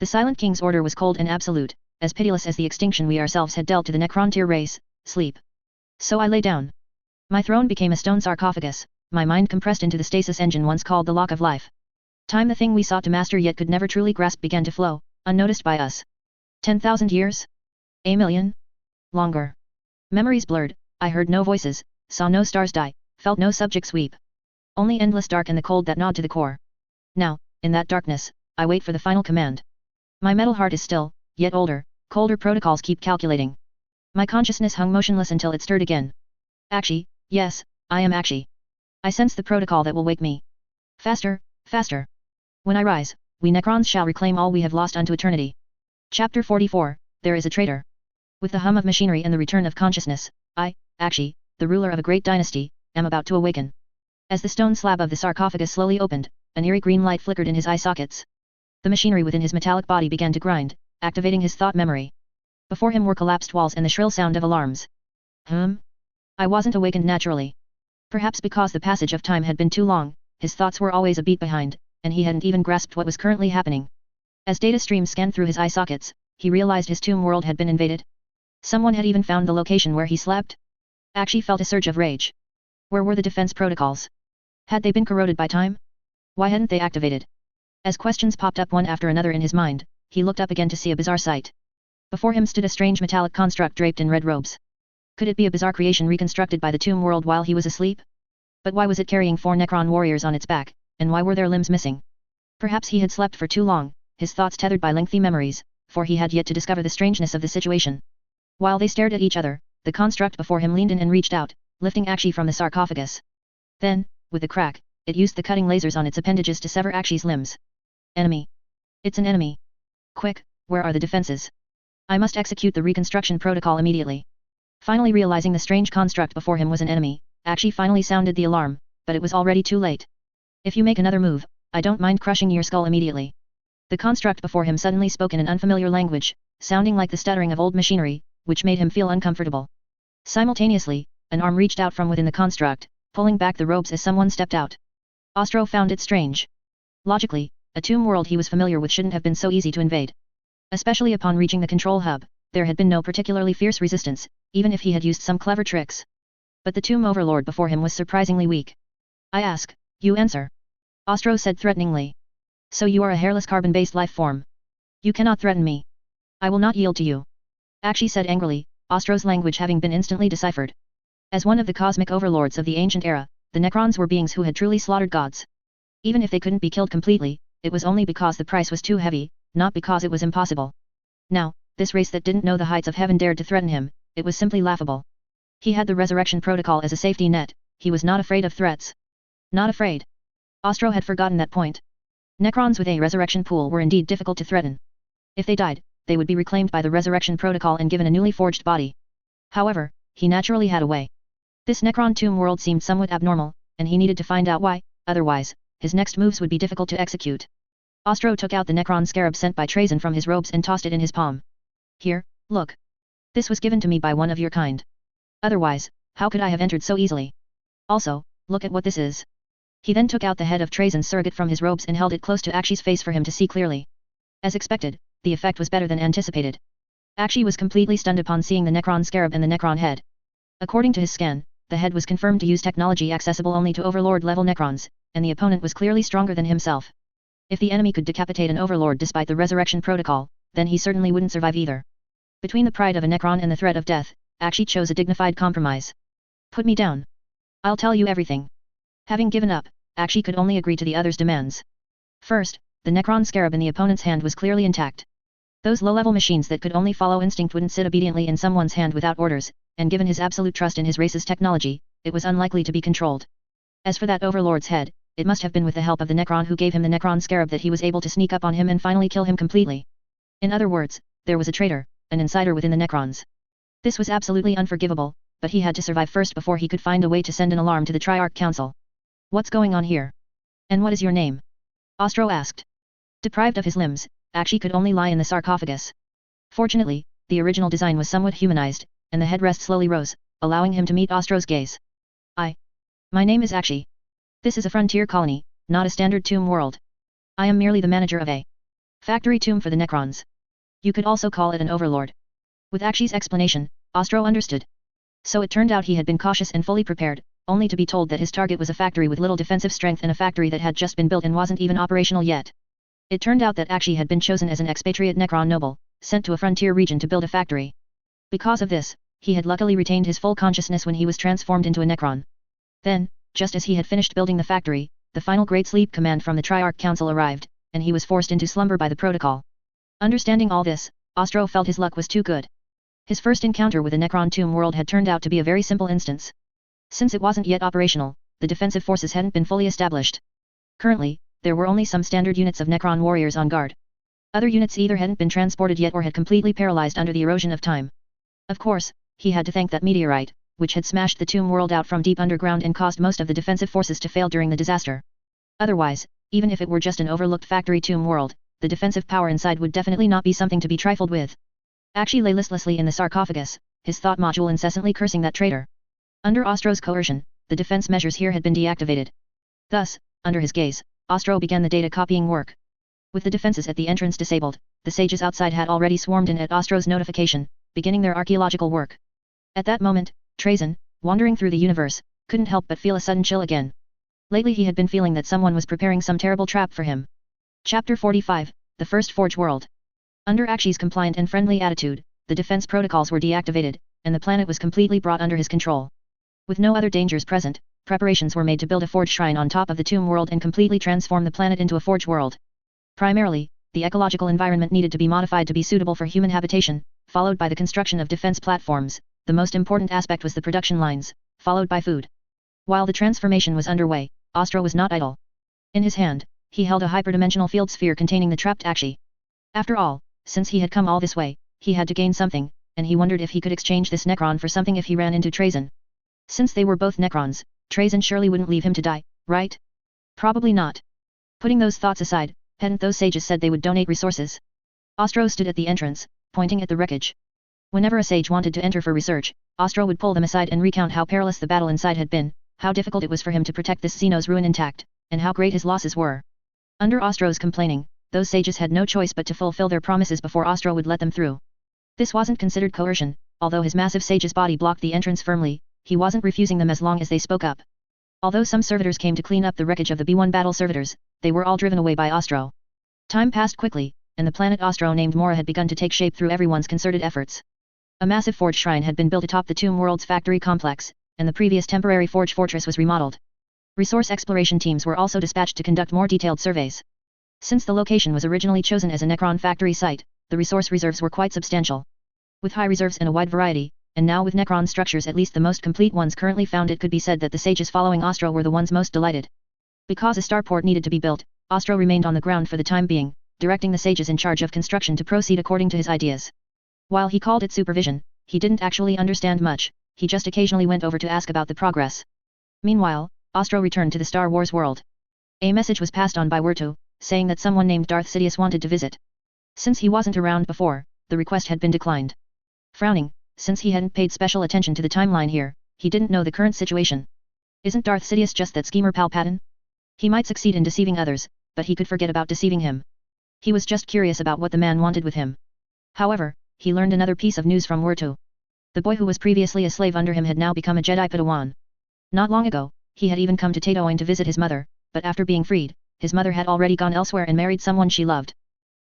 The Silent King's order was cold and absolute, as pitiless as the extinction we ourselves had dealt to the Necrontyr race: sleep. So I lay down. My throne became a stone sarcophagus, my mind compressed into the stasis engine once called the Lock of Life. Time, the thing we sought to master yet could never truly grasp, began to flow, unnoticed by us. 10,000 years? A million? Longer. Memories blurred, I heard no voices, saw no stars die, felt no subjects weep. Only endless dark and the cold that gnawed to the core. Now, in that darkness, I wait for the final command. My metal heart is still, yet older, colder protocols keep calculating. My consciousness hung motionless until it stirred again. Akshi, yes, I am Akshi. I sense the protocol that will wake me. Faster, faster. When I rise, we Necrons shall reclaim all we have lost unto eternity. Chapter 44, There is a traitor. With the hum of machinery and the return of consciousness, I, Akshi, the ruler of a great dynasty, am about to awaken. As the stone slab of the sarcophagus slowly opened, an eerie green light flickered in his eye sockets. The machinery within his metallic body began to grind, activating his thought memory. Before him were collapsed walls and the shrill sound of alarms. I wasn't awakened naturally. Perhaps because the passage of time had been too long, his thoughts were always a beat behind, and he hadn't even grasped what was currently happening. As data streams scanned through his eye sockets, he realized his tomb world had been invaded. Someone had even found the location where he slept. Akshi felt a surge of rage. Where were the defense protocols? Had they been corroded by time? Why hadn't they activated? As questions popped up one after another in his mind, he looked up again to see a bizarre sight. Before him stood a strange metallic construct draped in red robes. Could it be a bizarre creation reconstructed by the tomb world while he was asleep? But why was it carrying 4 Necron warriors on its back, and why were their limbs missing? Perhaps he had slept for too long, his thoughts tethered by lengthy memories, for he had yet to discover the strangeness of the situation. While they stared at each other, the construct before him leaned in and reached out, lifting Akshi from the sarcophagus. Then, with a crack, it used the cutting lasers on its appendages to sever Akshi's limbs. Enemy. It's an enemy. Quick, where are the defenses? I must execute the reconstruction protocol immediately. Finally realizing the strange construct before him was an enemy, Akshi finally sounded the alarm, but it was already too late. If you make another move, I don't mind crushing your skull immediately. The construct before him suddenly spoke in an unfamiliar language, sounding like the stuttering of old machinery, which made him feel uncomfortable. Simultaneously, an arm reached out from within the construct, pulling back the robes as someone stepped out. Ostro found it strange. Logically, a tomb world he was familiar with shouldn't have been so easy to invade. Especially upon reaching the control hub, there had been no particularly fierce resistance, even if he had used some clever tricks. But the tomb overlord before him was surprisingly weak. I ask, you answer. Ostro said threateningly. So you are a hairless carbon-based life form. You cannot threaten me. I will not yield to you. Akshi said angrily, Ostro's language having been instantly deciphered. As one of the cosmic overlords of the ancient era, the Necrons were beings who had truly slaughtered gods. Even if they couldn't be killed completely, it was only because the price was too heavy, not because it was impossible. Now, this race that didn't know the heights of heaven dared to threaten him, it was simply laughable. He had the resurrection protocol as a safety net, he was not afraid of threats. Not afraid. Ostro had forgotten that point. Necrons with a resurrection pool were indeed difficult to threaten. If they died, they would be reclaimed by the resurrection protocol and given a newly forged body. However, he naturally had a way. This Necron tomb world seemed somewhat abnormal, and he needed to find out why, otherwise, his next moves would be difficult to execute. Ostro took out the Necron scarab sent by Trazyn from his robes and tossed it in his palm. Here, look. This was given to me by one of your kind. Otherwise, how could I have entered so easily? Also, look at what this is. He then took out the head of Trazyn's surrogate from his robes and held it close to Akshi's face for him to see clearly. As expected, the effect was better than anticipated. Akshi was completely stunned upon seeing the Necron scarab and the Necron head. According to his scan, the head was confirmed to use technology accessible only to Overlord-level Necrons, and the opponent was clearly stronger than himself. If the enemy could decapitate an Overlord despite the resurrection protocol, then he certainly wouldn't survive either. Between the pride of a Necron and the threat of death, Akshi chose a dignified compromise. Put me down. I'll tell you everything. Having given up, Akshi could only agree to the other's demands. First, the Necron scarab in the opponent's hand was clearly intact. Those low-level machines that could only follow instinct wouldn't sit obediently in someone's hand without orders, and given his absolute trust in his race's technology, it was unlikely to be controlled. As for that Overlord's head, it must have been with the help of the Necron who gave him the Necron scarab that he was able to sneak up on him and finally kill him completely. In other words, there was a traitor, an insider within the Necrons. This was absolutely unforgivable, but he had to survive first before he could find a way to send an alarm to the Triarch Council. What's going on here? And what is your name? Ostro asked. Deprived of his limbs, Akshi could only lie in the sarcophagus. Fortunately, the original design was somewhat humanized, and the headrest slowly rose, allowing him to meet Ostro's gaze. My name is Akshi. This is a frontier colony, not a standard tomb world. I am merely the manager of a factory tomb for the Necrons. You could also call it an overlord. With Akshi's explanation, Ostro understood. So it turned out he had been cautious and fully prepared, only to be told that his target was a factory with little defensive strength and a factory that had just been built and wasn't even operational yet. It turned out that Akshi had been chosen as an expatriate Necron noble, sent to a frontier region to build a factory. Because of this, he had luckily retained his full consciousness when he was transformed into a Necron. Then, just as he had finished building the factory, the final Great Sleep command from the Triarch Council arrived, and he was forced into slumber by the protocol. Understanding all this, Ostro felt his luck was too good. His first encounter with a Necron tomb world had turned out to be a very simple instance. Since it wasn't yet operational, the defensive forces hadn't been fully established. Currently, there were only some standard units of Necron warriors on guard. Other units either hadn't been transported yet or had completely paralyzed under the erosion of time. Of course, he had to thank that meteorite, which had smashed the tomb world out from deep underground and caused most of the defensive forces to fail during the disaster. Otherwise, even if it were just an overlooked factory tomb world, the defensive power inside would definitely not be something to be trifled with. Akshi lay listlessly in the sarcophagus, his thought module incessantly cursing that traitor. Under Ostro's coercion, the defense measures here had been deactivated. Thus, under his gaze, Ostro began the data copying work. With the defenses at the entrance disabled, the sages outside had already swarmed in at Ostro's notification, beginning their archaeological work. At that moment, Trazyn, wandering through the universe, couldn't help but feel a sudden chill again. Lately he had been feeling that someone was preparing some terrible trap for him. Chapter 45, The First Forge World. Under Akshi's compliant and friendly attitude, the defense protocols were deactivated, and the planet was completely brought under his control. With no other dangers present, preparations were made to build a forge shrine on top of the tomb world and completely transform the planet into a forge world. Primarily, the ecological environment needed to be modified to be suitable for human habitation, followed by the construction of defense platforms. The most important aspect was the production lines, followed by food. While the transformation was underway, Ostro was not idle. In his hand, he held a hyperdimensional field sphere containing the trapped Akshi. After all, since he had come all this way, he had to gain something, and he wondered if he could exchange this Necron for something if he ran into Trazyn. Since they were both Necrons, Trazyn surely wouldn't leave him to die, right? Probably not. Putting those thoughts aside, hadn't those sages said they would donate resources? Ostro stood at the entrance, pointing at the wreckage. Whenever a sage wanted to enter for research, Ostro would pull them aside and recount how perilous the battle inside had been, how difficult it was for him to protect this Xeno's ruin intact, and how great his losses were. Under Ostro's complaining, those sages had no choice but to fulfill their promises before Ostro would let them through. This wasn't considered coercion, although his massive sage's body blocked the entrance firmly, he wasn't refusing them as long as they spoke up. Although some servitors came to clean up the wreckage of the B1 battle servitors, they were all driven away by Ostro. Time passed quickly, and the planet Ostro named Mora had begun to take shape through everyone's concerted efforts. A massive forge shrine had been built atop the tomb world's factory complex, and the previous temporary forge fortress was remodeled. Resource exploration teams were also dispatched to conduct more detailed surveys. Since the location was originally chosen as a Necron factory site, the resource reserves were quite substantial. With high reserves and a wide variety, and now with Necron structures at least the most complete ones currently found, it could be said that the sages following Ostro were the ones most delighted. Because a starport needed to be built, Ostro remained on the ground for the time being, directing the sages in charge of construction to proceed according to his ideas. While he called it supervision, he didn't actually understand much, he just occasionally went over to ask about the progress. Meanwhile, Ostro returned to the Star Wars world. A message was passed on by Wartu, saying that someone named Darth Sidious wanted to visit. Since he wasn't around before, the request had been declined. Frowning, since he hadn't paid special attention to the timeline here, he didn't know the current situation. Isn't Darth Sidious just that schemer Palpatine? He might succeed in deceiving others, but he could forget about deceiving him. He was just curious about what the man wanted with him. However, he learned another piece of news from Wartu. The boy who was previously a slave under him had now become a Jedi Padawan. Not long ago, he had even come to Tatooine to visit his mother, but after being freed, his mother had already gone elsewhere and married someone she loved.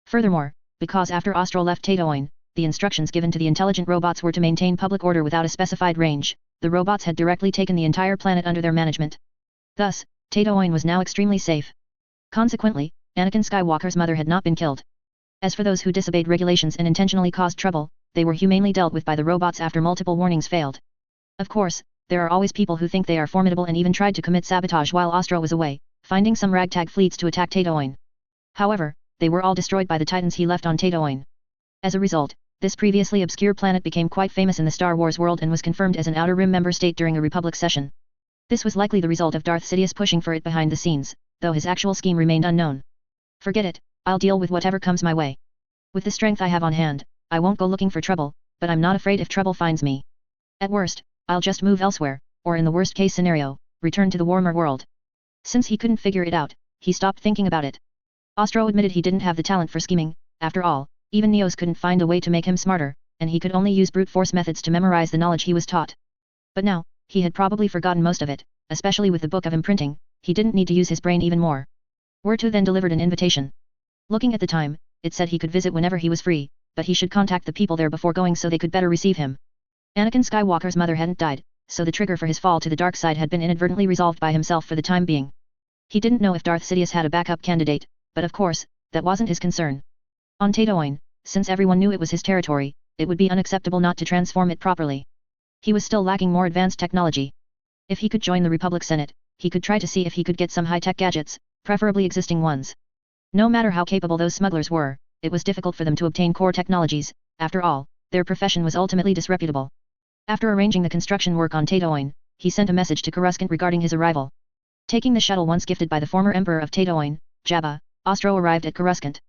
Furthermore, because after Ostro left Tatooine, the instructions given to the intelligent robots were to maintain public order without a specified range, the robots had directly taken the entire planet under their management. Thus, Tatooine was now extremely safe. Consequently, Anakin Skywalker's mother had not been killed. As for those who disobeyed regulations and intentionally caused trouble, they were humanely dealt with by the robots after multiple warnings failed. Of course, there are always people who think they are formidable and even tried to commit sabotage while Ostro was away, finding some ragtag fleets to attack Tatooine. However, they were all destroyed by the Titans he left on Tatooine. As a result, this previously obscure planet became quite famous in the Star Wars world and was confirmed as an Outer Rim member state during a Republic session. This was likely the result of Darth Sidious pushing for it behind the scenes, though his actual scheme remained unknown. Forget it, I'll deal with whatever comes my way. With the strength I have on hand, I won't go looking for trouble, but I'm not afraid if trouble finds me. At worst, I'll just move elsewhere, or in the worst case scenario, return to the warmer world. Since he couldn't figure it out, he stopped thinking about it. Ostro admitted he didn't have the talent for scheming, after all, even Neos couldn't find a way to make him smarter, and he could only use brute force methods to memorize the knowledge he was taught. But now, he had probably forgotten most of it, especially with the book of imprinting, he didn't need to use his brain even more. Wartu then delivered an invitation. Looking at the time, it said he could visit whenever he was free, but he should contact the people there before going so they could better receive him. Anakin Skywalker's mother hadn't died, so the trigger for his fall to the dark side had been inadvertently resolved by himself for the time being. He didn't know if Darth Sidious had a backup candidate, but of course, that wasn't his concern. On Tatooine, since everyone knew it was his territory, it would be unacceptable not to transform it properly. He was still lacking more advanced technology. If he could join the Republic Senate, he could try to see if he could get some high-tech gadgets, preferably existing ones. No matter how capable those smugglers were, it was difficult for them to obtain core technologies. After all, their profession was ultimately disreputable. After arranging the construction work on Tatooine, he sent a message to Coruscant regarding his arrival. Taking the shuttle once gifted by the former Emperor of Tatooine, Jabba, Ostro arrived at Coruscant.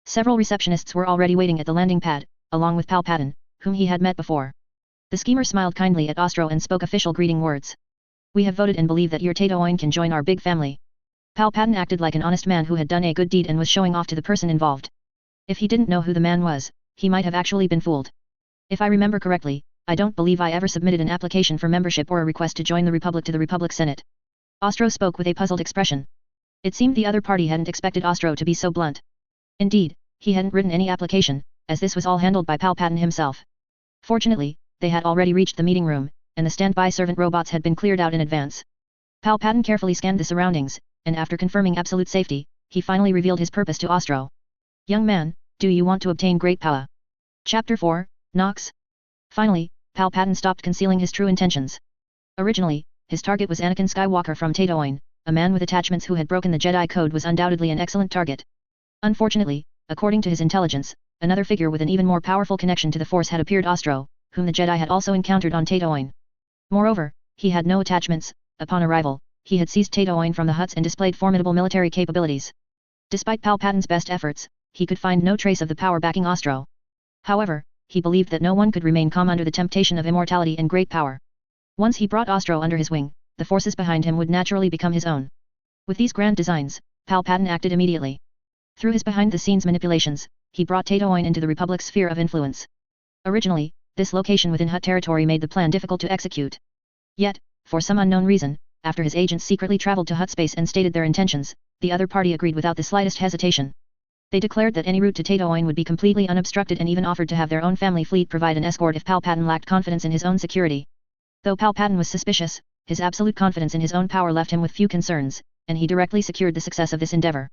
Several receptionists were already waiting at the landing pad, along with Palpatine, whom he had met before. The schemer smiled kindly at Ostro and spoke official greeting words. We have voted and believe that your Tatooine can join our big family. Palpatine acted like an honest man who had done a good deed and was showing off to the person involved. If he didn't know who the man was, he might have actually been fooled. If I remember correctly, I don't believe I ever submitted an application for membership or a request to join the Republic to the Republic Senate. Ostro spoke with a puzzled expression. It seemed the other party hadn't expected Ostro to be so blunt. Indeed, he hadn't written any application, as this was all handled by Palpatine himself. Fortunately, they had already reached the meeting room, and the standby servant robots had been cleared out in advance. Palpatine carefully scanned the surroundings, and after confirming absolute safety, he finally revealed his purpose to Ostro. Young man, do you want to obtain great power? Chapter 4, Nox. Finally, Palpatine stopped concealing his true intentions. Originally, his target was Anakin Skywalker from Tatooine. A man with attachments who had broken the Jedi Code was undoubtedly an excellent target. Unfortunately, according to his intelligence, another figure with an even more powerful connection to the Force had appeared, Ostro, whom the Jedi had also encountered on Tatooine. Moreover, he had no attachments. Upon arrival, he had seized Tatooine from the Hutts and displayed formidable military capabilities. Despite Palpatine's best efforts, he could find no trace of the power backing Ostro. However, he believed that no one could remain calm under the temptation of immortality and great power. Once he brought Ostro under his wing, the forces behind him would naturally become his own. With these grand designs, Palpatine acted immediately. Through his behind-the-scenes manipulations, he brought Tatooine into the Republic's sphere of influence. Originally, this location within Hutt territory made the plan difficult to execute. Yet, for some unknown reason, after his agents secretly traveled to Hutt space and stated their intentions, the other party agreed without the slightest hesitation. They declared that any route to Tatooine would be completely unobstructed and even offered to have their own family fleet provide an escort if Palpatine lacked confidence in his own security. Though Palpatine was suspicious, his absolute confidence in his own power left him with few concerns, and he directly secured the success of this endeavor.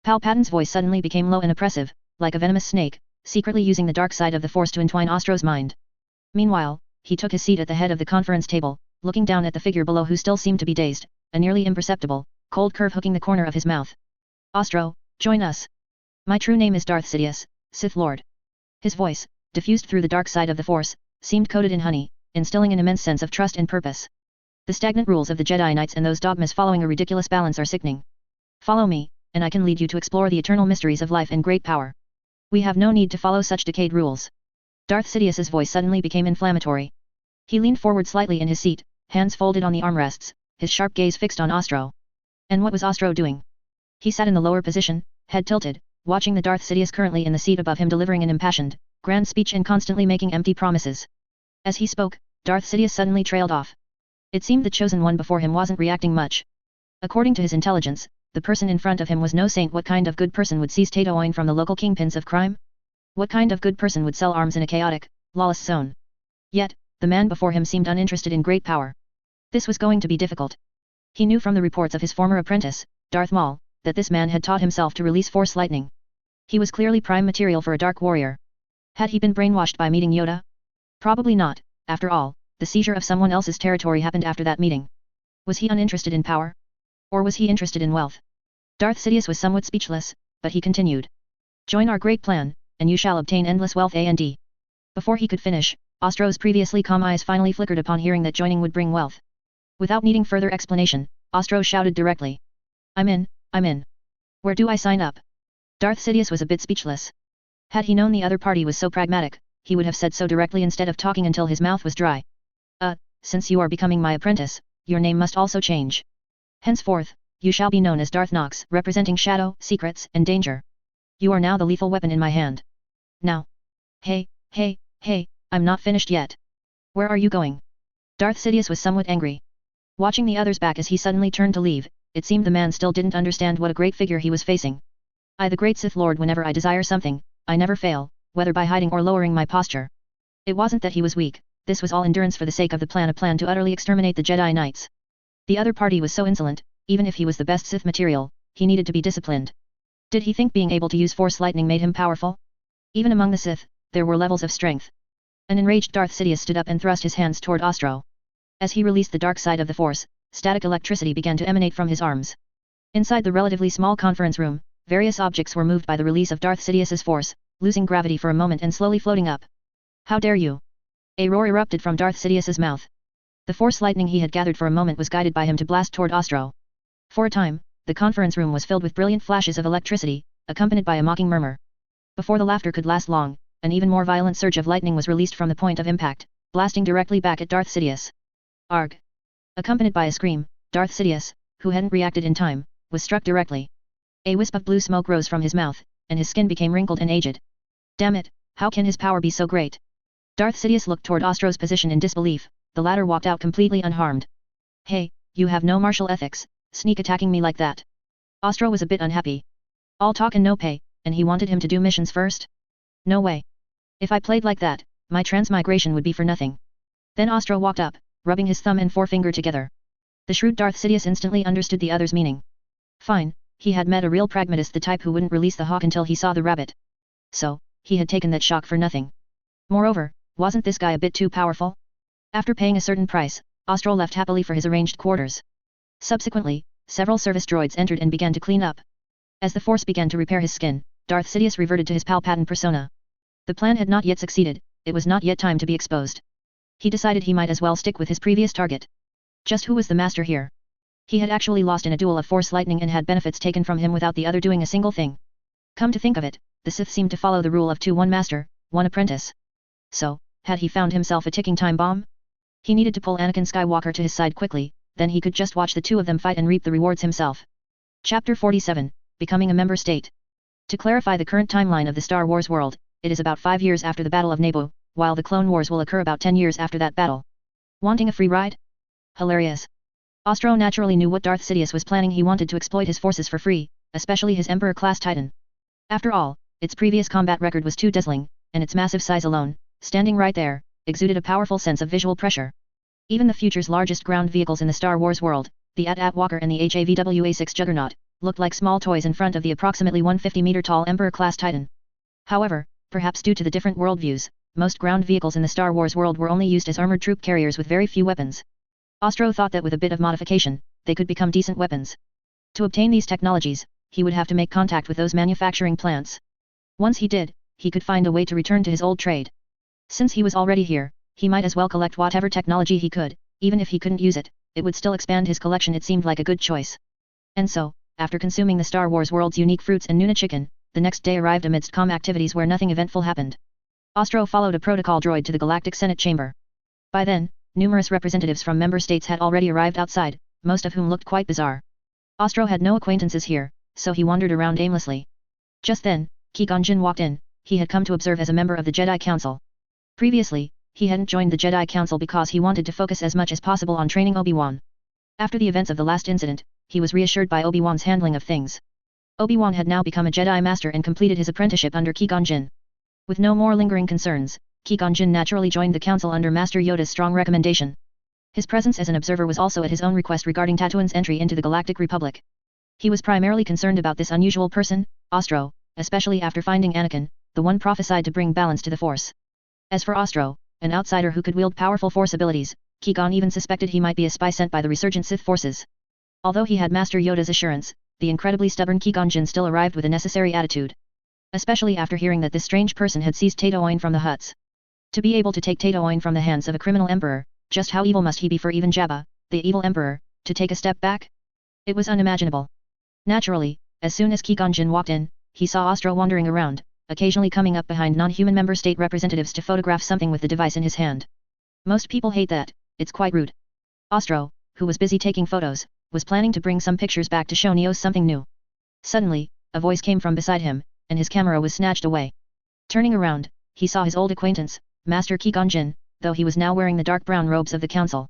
Palpatine's voice suddenly became low and oppressive, like a venomous snake, secretly using the dark side of the Force to entwine Ostro's mind. Meanwhile, he took his seat at the head of the conference table, looking down at the figure below who still seemed to be dazed, a nearly imperceptible, cold curve hooking the corner of his mouth. Ostro, join us. My true name is Darth Sidious, Sith Lord. His voice, diffused through the dark side of the Force, seemed coated in honey, instilling an immense sense of trust and purpose. The stagnant rules of the Jedi Knights and those dogmas following a ridiculous balance are sickening. Follow me, and I can lead you to explore the eternal mysteries of life and great power. We have no need to follow such decayed rules. Darth Sidious's voice suddenly became inflammatory. He leaned forward slightly in his seat, hands folded on the armrests, his sharp gaze fixed on Ostro. And what was Ostro doing? He sat in the lower position, head tilted, watching the Darth Sidious currently in the seat above him delivering an impassioned, grand speech and constantly making empty promises. As he spoke, Darth Sidious suddenly trailed off. It seemed the chosen one before him wasn't reacting much. According to his intelligence, the person in front of him was no saint. What kind of good person would seize Tatooine from the local kingpins of crime? What kind of good person would sell arms in a chaotic, lawless zone? Yet, the man before him seemed uninterested in great power. This was going to be difficult. He knew from the reports of his former apprentice, Darth Maul, that this man had taught himself to release Force lightning. He was clearly prime material for a dark warrior. Had he been brainwashed by meeting Yoda? Probably not. After all, the seizure of someone else's territory happened after that meeting. Was he uninterested in power? Or was he interested in wealth? Darth Sidious was somewhat speechless, but he continued. Join our great plan, and you shall obtain endless wealth and. Before he could finish, Ostro's previously calm eyes finally flickered upon hearing that joining would bring wealth. Without needing further explanation, Ostro shouted directly. I'm in. Where do I sign up? Darth Sidious was a bit speechless. Had he known the other party was so pragmatic, he would have said so directly instead of talking until his mouth was dry. Since you are becoming my apprentice, your name must also change. Henceforth, you shall be known as Darth Nox, representing shadow, secrets, and danger. You are now the lethal weapon in my hand. Now. Hey, I'm not finished yet. Where are you going? Darth Sidious was somewhat angry. Watching the others back as he suddenly turned to leave, it seemed the man still didn't understand what a great figure he was facing. I, the great Sith Lord, whenever I desire something, I never fail, whether by hiding or lowering my posture. It wasn't that he was weak, this was all endurance for the sake of the plan, a plan to utterly exterminate the Jedi Knights. The other party was so insolent, even if he was the best Sith material, he needed to be disciplined. Did he think being able to use Force lightning made him powerful? Even among the Sith, there were levels of strength. An enraged Darth Sidious stood up and thrust his hands toward Ostro. As he released the dark side of the Force, static electricity began to emanate from his arms. Inside the relatively small conference room, various objects were moved by the release of Darth Sidious's Force, losing gravity for a moment and slowly floating up. How dare you! A roar erupted from Darth Sidious's mouth. The Force lightning he had gathered for a moment was guided by him to blast toward Ostro. For a time, the conference room was filled with brilliant flashes of electricity, accompanied by a mocking murmur. Before the laughter could last long, an even more violent surge of lightning was released from the point of impact, blasting directly back at Darth Sidious. Arg! Accompanied by a scream, Darth Sidious, who hadn't reacted in time, was struck directly. A wisp of blue smoke rose from his mouth, and his skin became wrinkled and aged. Damn it, how can his power be so great? Darth Sidious looked toward Ostro's position in disbelief. The latter walked out completely unharmed. Hey, you have no martial ethics, sneak attacking me like that. Ostro was a bit unhappy. All talk and no pay, and he wanted him to do missions first? No way. If I played like that, my transmigration would be for nothing. Then Ostro walked up, rubbing his thumb and forefinger together. The shrewd Darth Sidious instantly understood the other's meaning. Fine, he had met a real pragmatist, the type who wouldn't release the hawk until he saw the rabbit. So, he had taken that shock for nothing. Moreover, wasn't this guy a bit too powerful? After paying a certain price, Ostro left happily for his arranged quarters. Subsequently, several service droids entered and began to clean up. As the Force began to repair his skin, Darth Sidious reverted to his Palpatine persona. The plan had not yet succeeded, it was not yet time to be exposed. He decided he might as well stick with his previous target. Just who was the master here? He had actually lost in a duel of Force lightning and had benefits taken from him without the other doing a single thing. Come to think of it, the Sith seemed to follow the rule of 2-1 master, 1 apprentice. So, had he found himself a ticking time bomb? He needed to pull Anakin Skywalker to his side quickly, then he could just watch the two of them fight and reap the rewards himself. Chapter 47, Becoming a Member State. To clarify the current timeline of the Star Wars world, it is about 5 years after the Battle of Naboo, while the Clone Wars will occur about 10 years after that battle. Wanting a free ride? Hilarious. Ostro naturally knew what Darth Sidious was planning. He wanted to exploit his forces for free, especially his Emperor-class Titan. After all, its previous combat record was too dazzling, and its massive size alone, standing right there, exuded a powerful sense of visual pressure. Even the future's largest ground vehicles in the Star Wars world, the AT-AT Walker and the HAVWA-6 Juggernaut, looked like small toys in front of the approximately 150-meter-tall Emperor-class Titan. However, perhaps due to the different worldviews, most ground vehicles in the Star Wars world were only used as armored troop carriers with very few weapons. Ostro thought that with a bit of modification, they could become decent weapons. To obtain these technologies, he would have to make contact with those manufacturing plants. Once he did, he could find a way to return to his old trade. Since he was already here, he might as well collect whatever technology he could. Even if he couldn't use it, it would still expand his collection. It seemed like a good choice. And so, after consuming the Star Wars world's unique fruits and Nuna chicken, the next day arrived amidst calm activities where nothing eventful happened. Ostro followed a protocol droid to the Galactic Senate chamber. By then, numerous representatives from member states had already arrived outside, most of whom looked quite bizarre. Ostro had no acquaintances here, so he wandered around aimlessly. Just then, Qui-Gon Jinn walked in. He had come to observe as a member of the Jedi Council. Previously, he hadn't joined the Jedi Council because he wanted to focus as much as possible on training Obi-Wan. After the events of the last incident, he was reassured by Obi-Wan's handling of things. Obi-Wan had now become a Jedi Master and completed his apprenticeship under Qui-Gon Jinn. With no more lingering concerns, Qui-Gon Jinn naturally joined the Council under Master Yoda's strong recommendation. His presence as an observer was also at his own request regarding Tatooine's entry into the Galactic Republic. He was primarily concerned about this unusual person, Ostro, especially after finding Anakin, the one prophesied to bring balance to the Force. As for Ostro, an outsider who could wield powerful Force abilities, Qui-Gon even suspected he might be a spy sent by the resurgent Sith forces. Although he had Master Yoda's assurance, the incredibly stubborn Qui-Gon Jinn still arrived with a necessary attitude. Especially after hearing that this strange person had seized Tatooine from the Hutts. To be able to take Tatooine from the hands of a criminal emperor, just how evil must he be for even Jabba, the evil emperor, to take a step back? It was unimaginable. Naturally, as soon as Qui-Gon Jinn walked in, he saw Ostro wandering around, occasionally coming up behind non-human member state representatives to photograph something with the device in his hand. Most people hate that, it's quite rude. Ostro, who was busy taking photos, was planning to bring some pictures back to show Neos something new. Suddenly, a voice came from beside him, and his camera was snatched away. Turning around, he saw his old acquaintance, Master Qui-Gon Jinn, though he was now wearing the dark brown robes of the council.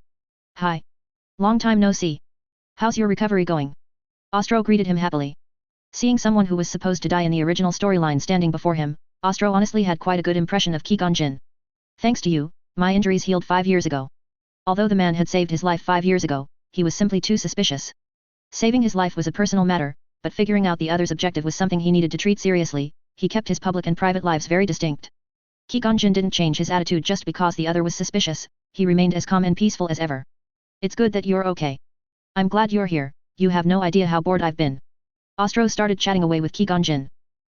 Hi. Long time no see. How's your recovery going? Ostro greeted him happily. Seeing someone who was supposed to die in the original storyline standing before him, Ostro honestly had quite a good impression of Kou. Thanks to you, my injuries healed 5 years ago. Although the man had saved his life 5 years ago, he was simply too suspicious. Saving his life was a personal matter, but figuring out the other's objective was something he needed to treat seriously. He kept his public and private lives very distinct. Kou didn't change his attitude just because the other was suspicious, he remained as calm and peaceful as ever. It's good that you're okay. I'm glad you're here, you have no idea how bored I've been. Ostro started chatting away with Kou.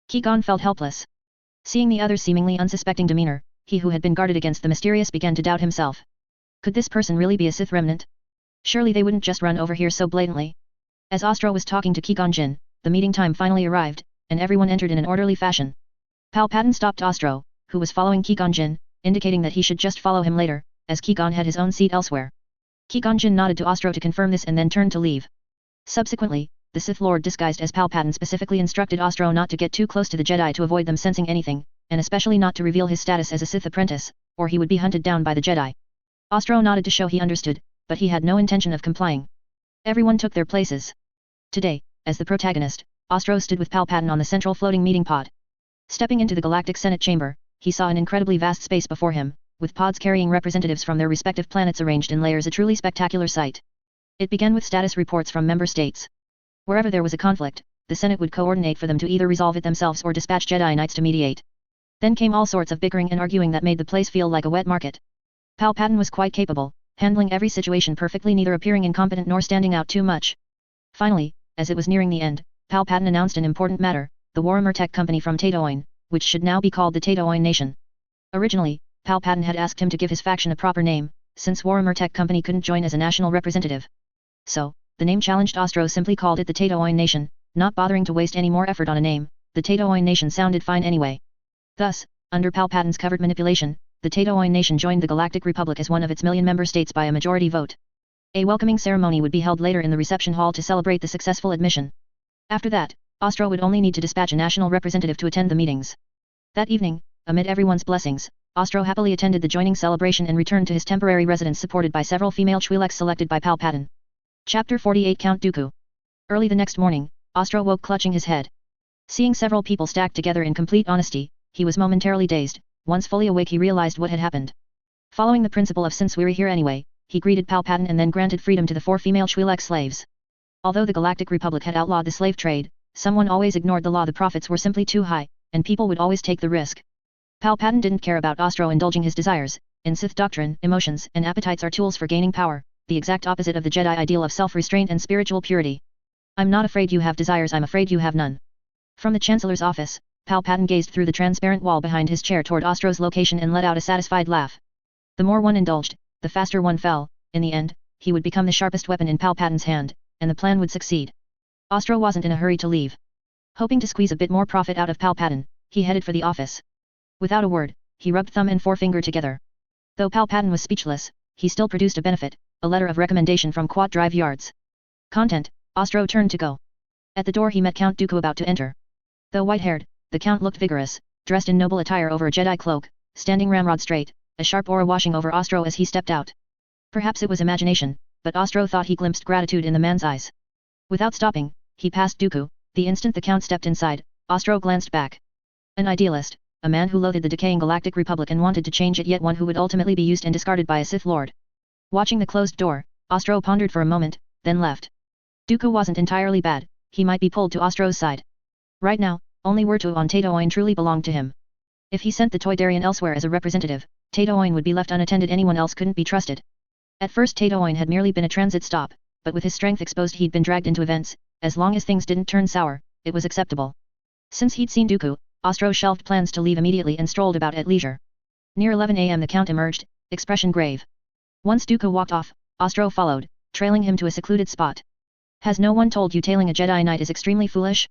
Kou felt helpless. Seeing the other's seemingly unsuspecting demeanor, he who had been guarded against the mysterious began to doubt himself. Could this person really be a Sith remnant? Surely they wouldn't just run over here so blatantly. As Ostro was talking to Kou, the meeting time finally arrived, and everyone entered in an orderly fashion. Palpatine stopped Ostro, who was following Kou, indicating that he should just follow him later, as Kou had his own seat elsewhere. Kou nodded to Ostro to confirm this and then turned to leave. Subsequently, the Sith Lord disguised as Palpatine specifically instructed Ostro not to get too close to the Jedi to avoid them sensing anything, and especially not to reveal his status as a Sith apprentice, or he would be hunted down by the Jedi. Ostro nodded to show he understood, but he had no intention of complying. Everyone took their places. Today, as the protagonist, Ostro stood with Palpatine on the central floating meeting pod. Stepping into the Galactic Senate chamber, he saw an incredibly vast space before him, with pods carrying representatives from their respective planets arranged in layers, a truly spectacular sight. It began with status reports from member states. Wherever there was a conflict, the Senate would coordinate for them to either resolve it themselves or dispatch Jedi Knights to mediate. Then came all sorts of bickering and arguing that made the place feel like a wet market. Palpatine was quite capable, handling every situation perfectly, neither appearing incompetent nor standing out too much. Finally, as it was nearing the end, Palpatine announced an important matter: the Warhammer tech company from Tatooine, which should now be called the Tatooine Nation. Originally, Palpatine had asked him to give his faction a proper name, since Warhammer Tech Company couldn't join as a national representative. So, the name challenged Ostro simply called it the Tatooine Nation, not bothering to waste any more effort on a name. The Tatooine Nation sounded fine anyway. Thus, under Palpatine's covert manipulation, the Tatooine Nation joined the Galactic Republic as one of its million-member states by a majority vote. A welcoming ceremony would be held later in the reception hall to celebrate the successful admission. After that, Ostro would only need to dispatch a national representative to attend the meetings. That evening, amid everyone's blessings, Ostro happily attended the joining celebration and returned to his temporary residence supported by several female Twi'leks selected by Palpatine. Chapter 48 Count Dooku. Early the next morning, Ostro woke clutching his head. Seeing several people stacked together in complete honesty, he was momentarily dazed. Once fully awake he realized what had happened. Following the principle of since we're here anyway, he greeted Palpatine and then granted freedom to the 4 female Twi'lek slaves. Although the Galactic Republic had outlawed the slave trade, someone always ignored the law. The profits were simply too high, and people would always take the risk. Palpatine didn't care about Ostro indulging his desires. In Sith doctrine, emotions and appetites are tools for gaining power, the exact opposite of the Jedi ideal of self-restraint and spiritual purity. I'm not afraid you have desires, I'm afraid you have none. From the Chancellor's office, Palpatine gazed through the transparent wall behind his chair toward Ostro's location and let out a satisfied laugh. The more one indulged, the faster one fell. In the end, he would become the sharpest weapon in Palpatine's hand, and the plan would succeed. Ostro wasn't in a hurry to leave. Hoping to squeeze a bit more profit out of Palpatine, he headed for the office. Without a word, he rubbed thumb and forefinger together. Though Palpatine was speechless, he still produced a benefit, a letter of recommendation from Quat Drive Yards. Content: Ostro turned to go. At the door he met Count Dooku about to enter. Though white-haired, the Count looked vigorous, dressed in noble attire over a Jedi cloak, standing ramrod straight, a sharp aura washing over Ostro as he stepped out. Perhaps it was imagination, but Ostro thought he glimpsed gratitude in the man's eyes. Without stopping, he passed Dooku. The instant the Count stepped inside, Ostro glanced back. An idealist, a man who loathed the decaying Galactic Republic and wanted to change it, yet one who would ultimately be used and discarded by a Sith Lord. Watching the closed door, Ostro pondered for a moment, then left. Dooku wasn't entirely bad, he might be pulled to Ostro's side. Right now, only Wurtu on Tatooine truly belonged to him. If he sent the Toydarian elsewhere as a representative, Tatooine would be left unattended. Anyone else couldn't be trusted. At first Tatooine had merely been a transit stop, but with his strength exposed he'd been dragged into events. As long as things didn't turn sour, it was acceptable. Since he'd seen Dooku, Ostro shelved plans to leave immediately and strolled about at leisure. Near 11 a.m. the Count emerged, expression grave. Once Dooku walked off, Ostro followed, trailing him to a secluded spot. Has no one told you tailing a Jedi Knight is extremely foolish?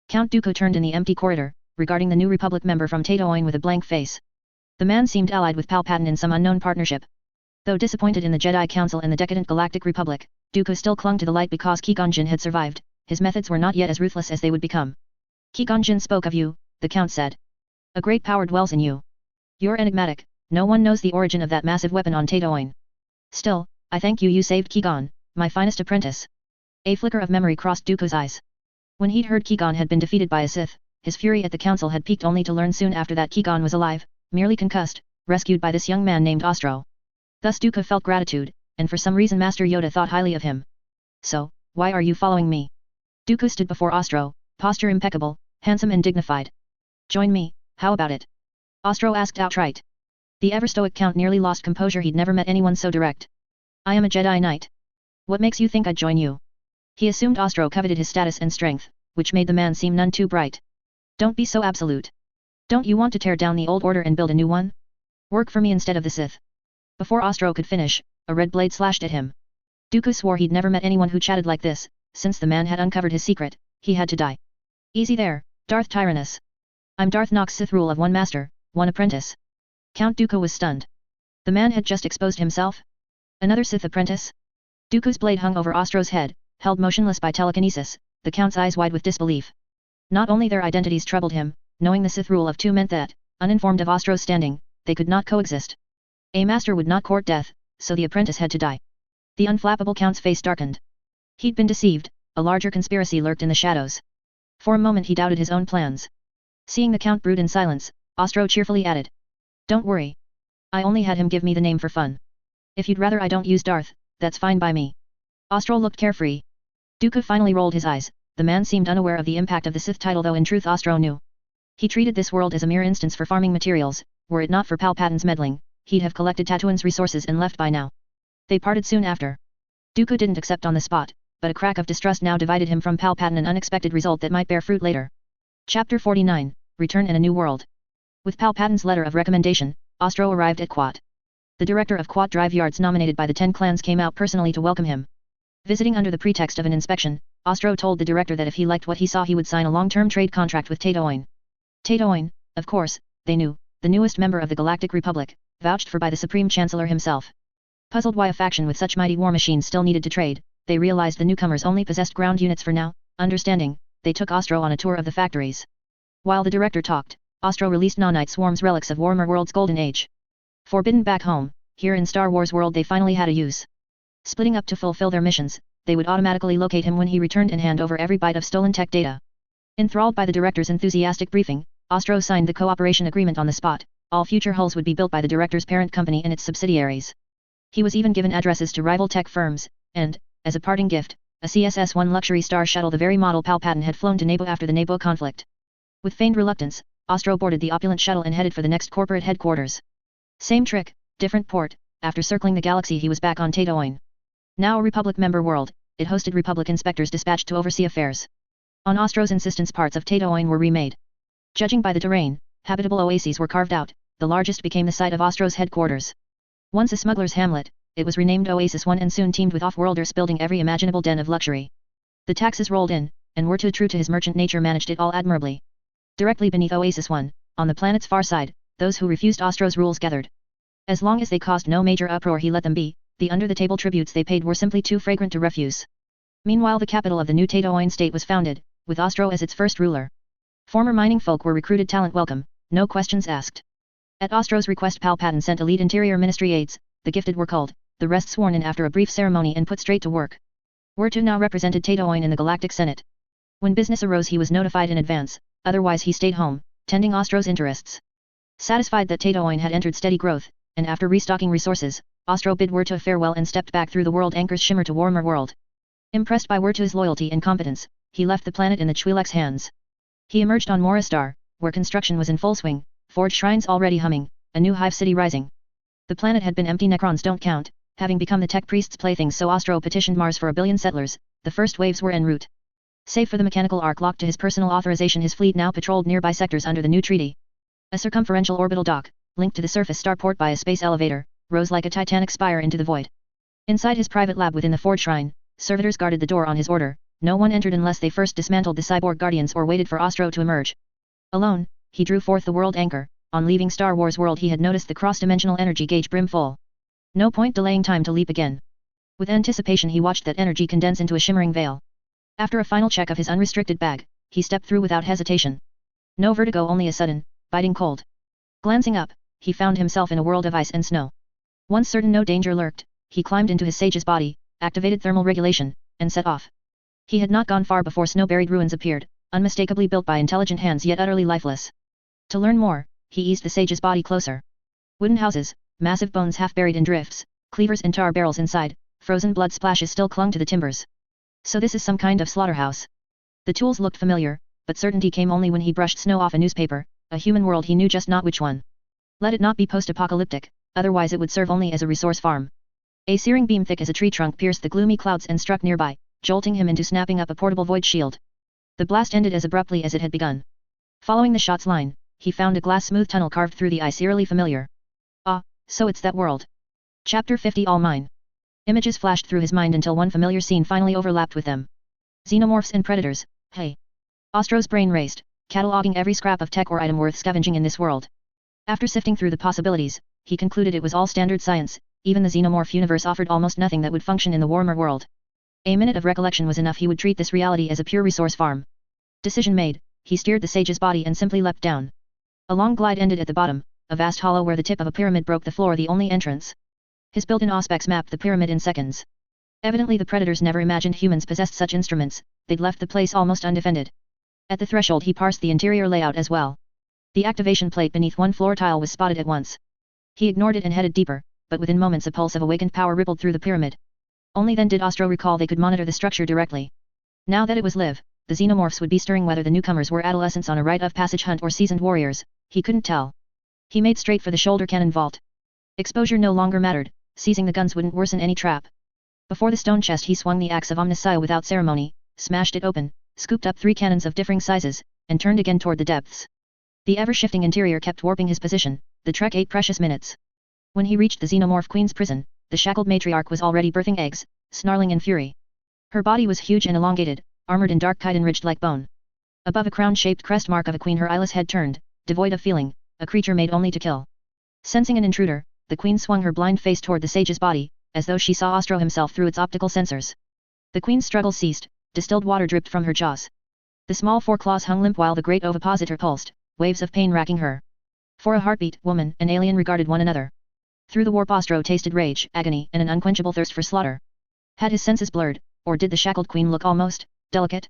Count Dooku turned in the empty corridor, regarding the new Republic member from Tatooine with a blank face. The man seemed allied with Palpatine in some unknown partnership. Though disappointed in the Jedi Council and the decadent Galactic Republic, Dooku still clung to the light because Kou had survived. His methods were not yet as ruthless as they would become. Kou spoke of you, the Count said. A great power dwells in you. You're enigmatic, no one knows the origin of that massive weapon on Tatooine. Still, I thank you, you saved Kou, my finest apprentice. A flicker of memory crossed Dooku's eyes. When he'd heard Kou had been defeated by a Sith, his fury at the council had peaked only to learn soon after that Keegan was alive, merely concussed, rescued by this young man named Ostro. Thus Dooku felt gratitude, and for some reason Master Yoda thought highly of him. So, why are you following me? Dooku stood before Ostro, posture impeccable, handsome and dignified. Join me, how about it? Ostro asked outright. The ever-stoic Count nearly lost composure. He'd never met anyone so direct. I am a Jedi Knight. What makes you think I'd join you? He assumed Ostro coveted his status and strength, which made the man seem none too bright. Don't be so absolute. Don't you want to tear down the old order and build a new one? Work for me instead of the Sith. Before Ostro could finish, a red blade slashed at him. Dooku swore he'd never met anyone who chatted like this. Since the man had uncovered his secret, he had to die. Easy there, Darth Tyrannus. I'm Darth Nox, Sith rule of one master, one apprentice. Count Dooku was stunned. The man had just exposed himself? Another Sith apprentice? Dooku's blade hung over Ostro's head, held motionless by telekinesis, the Count's eyes wide with disbelief. Not only their identities troubled him, knowing the Sith rule of two meant that, uninformed of Ostro's standing, they could not coexist. A master would not court death, so the apprentice had to die. The unflappable Count's face darkened. He'd been deceived, a larger conspiracy lurked in the shadows. For a moment he doubted his own plans. Seeing the Count brood in silence, Ostro cheerfully added. Don't worry. I only had him give me the name for fun. If you'd rather I don't use Darth, that's fine by me. Ostro looked carefree. Dooku finally rolled his eyes. The man seemed unaware of the impact of the Sith title, though in truth Ostro knew. He treated this world as a mere instance for farming materials. Were it not for Palpatine's meddling, he'd have collected Tatooine's resources and left by now. They parted soon after. Dooku didn't accept on the spot, but a crack of distrust now divided him from Palpatine, an unexpected result that might bear fruit later. Chapter 49, Return in a New World. With Palpatine's letter of recommendation, Ostro arrived at Quat. The director of Quat Drive Yards nominated by the 10 clans came out personally to welcome him. Visiting under the pretext of an inspection, Ostro told the director that if he liked what he saw he would sign a long-term trade contract with Tatooine. Tatooine, of course, they knew, the newest member of the Galactic Republic, vouched for by the Supreme Chancellor himself. Puzzled why a faction with such mighty war machines still needed to trade, they realized the newcomers only possessed ground units for now. Understanding, they took Ostro on a tour of the factories. While the director talked, Ostro released Nonite swarms, relics of Warhammer World's golden age. Forbidden back home, here in Star Wars World they finally had a use. Splitting up to fulfill their missions, they would automatically locate him when he returned and hand over every byte of stolen tech data. Enthralled by the director's enthusiastic briefing, Ostro signed the cooperation agreement on the spot. All future hulls would be built by the director's parent company and its subsidiaries. He was even given addresses to rival tech firms, and, as a parting gift, a CSS-1 luxury star shuttle, the very model Palpatine had flown to Naboo after the Naboo conflict. With feigned reluctance, Ostro boarded the opulent shuttle and headed for the next corporate headquarters. Same trick, different port. After circling the galaxy he was back on Tatooine. Now a Republic member world, it hosted Republic inspectors dispatched to oversee affairs. On Ostro's insistence parts of Tatooine were remade. Judging by the terrain, habitable oases were carved out. The largest became the site of Ostro's headquarters. Once a smuggler's hamlet, it was renamed Oasis 1 and soon teamed with off-worlders building every imaginable den of luxury. The taxes rolled in, and were too true to his merchant nature managed it all admirably. Directly beneath Oasis 1, on the planet's far side, those who refused Ostro's rules gathered. As long as they caused no major uproar he let them be, the under-the-table tributes they paid were simply too fragrant to refuse. Meanwhile the capital of the new Tatooine state was founded, with Ostro as its first ruler. Former mining folk were recruited, talent welcome, no questions asked. At Ostro's request Palpatine sent elite Interior Ministry aides, the gifted were culled, the rest sworn in after a brief ceremony and put straight to work. Wertu now represented Tatooine in the Galactic Senate. When business arose he was notified in advance, otherwise he stayed home, tending Ostro's interests. Satisfied that Tatooine had entered steady growth, and after restocking resources, Ostro bid Wertu farewell and stepped back through the world anchor's shimmer to Warhammer World. Impressed by Wertu's loyalty and competence, he left the planet in the Twi'lek's hands. He emerged on Mora Star, where construction was in full swing, forge shrines already humming, a new hive city rising. The planet had been empty, Necrons don't count, having become the tech priest's playthings, so Ostro petitioned Mars for 1 billion settlers. The first waves were en route. Save for the mechanical arc locked to his personal authorization, his fleet now patrolled nearby sectors under the new treaty. A circumferential orbital dock, linked to the surface starport by a space elevator, rose like a titanic spire into the void. Inside his private lab within the forge shrine, servitors guarded the door on his order. No one entered unless they first dismantled the cyborg guardians or waited for Ostro to emerge. Alone, he drew forth the world anchor. On leaving Star Wars World he had noticed the cross-dimensional energy gauge brim full. No point delaying time to leap again. With anticipation he watched that energy condense into a shimmering veil. After a final check of his unrestricted bag, he stepped through without hesitation. No vertigo, only a sudden, biting cold. Glancing up, he found himself in a world of ice and snow. Once certain no danger lurked, he climbed into his sage's body, activated thermal regulation, and set off. He had not gone far before snow-buried ruins appeared. unmistakably built by intelligent hands yet utterly lifeless. To learn more, he eased the sage's body closer. Wooden houses, massive bones half buried in drifts, cleavers and tar barrels inside, frozen blood splashes still clung to the timbers. So this is some kind of slaughterhouse. The tools looked familiar, but certainty came only when he brushed snow off a newspaper, a human world he knew just not which one. Let it not be post-apocalyptic, otherwise it would serve only as a resource farm. A searing beam thick as a tree trunk pierced the gloomy clouds and struck nearby, jolting him into snapping up a portable void shield. The blast ended as abruptly as it had begun. Following the shot's line, he found a glass-smooth tunnel carved through the ice eerily familiar. Ah, so it's that world. Chapter 50 All mine. Images flashed through his mind until one familiar scene finally overlapped with them. Xenomorphs and predators, hey. Ostro's brain raced, cataloging every scrap of tech or item worth scavenging in this world. After sifting through the possibilities, he concluded it was all standard science, even the xenomorph universe offered almost nothing that would function in the warmer world. A minute of recollection was enough. He would treat this reality as a pure resource farm. Decision made, he steered the sage's body and simply leapt down. A long glide ended at the bottom, a vast hollow where the tip of a pyramid broke the floor, the only entrance. His built-in auspex mapped the pyramid in seconds. Evidently the predators never imagined humans possessed such instruments, they'd left the place almost undefended. At the threshold he parsed the interior layout as well. The activation plate beneath one floor tile was spotted at once. He ignored it and headed deeper, but within moments a pulse of awakened power rippled through the pyramid. Only then did Ostro recall they could monitor the structure directly. Now that it was live, the xenomorphs would be stirring. Whether the newcomers were adolescents on a rite of passage hunt or seasoned warriors, he couldn't tell. He made straight for the shoulder cannon vault. Exposure no longer mattered, seizing the guns wouldn't worsen any trap. Before the stone chest he swung the axe of Omnissiah without ceremony, smashed it open, scooped up 3 cannons of differing sizes, and turned again toward the depths. The ever-shifting interior kept warping his position, the trek 8 precious minutes. When he reached the xenomorph queen's prison, the shackled matriarch was already birthing eggs, snarling in fury. Her body was huge and elongated, armored in dark chitin ridged like bone. Above a crown-shaped crest mark of a queen her eyeless head turned, devoid of feeling, a creature made only to kill. Sensing an intruder, the queen swung her blind face toward the sage's body, as though she saw Ostro himself through its optical sensors. The queen's struggle ceased, distilled water dripped from her jaws. The small foreclaws hung limp while the great ovipositor pulsed, waves of pain racking her. For a heartbeat, woman and alien regarded one another. Through the warp Ostro tasted rage, agony, and an unquenchable thirst for slaughter. Had his senses blurred, or did the shackled queen look almost delicate?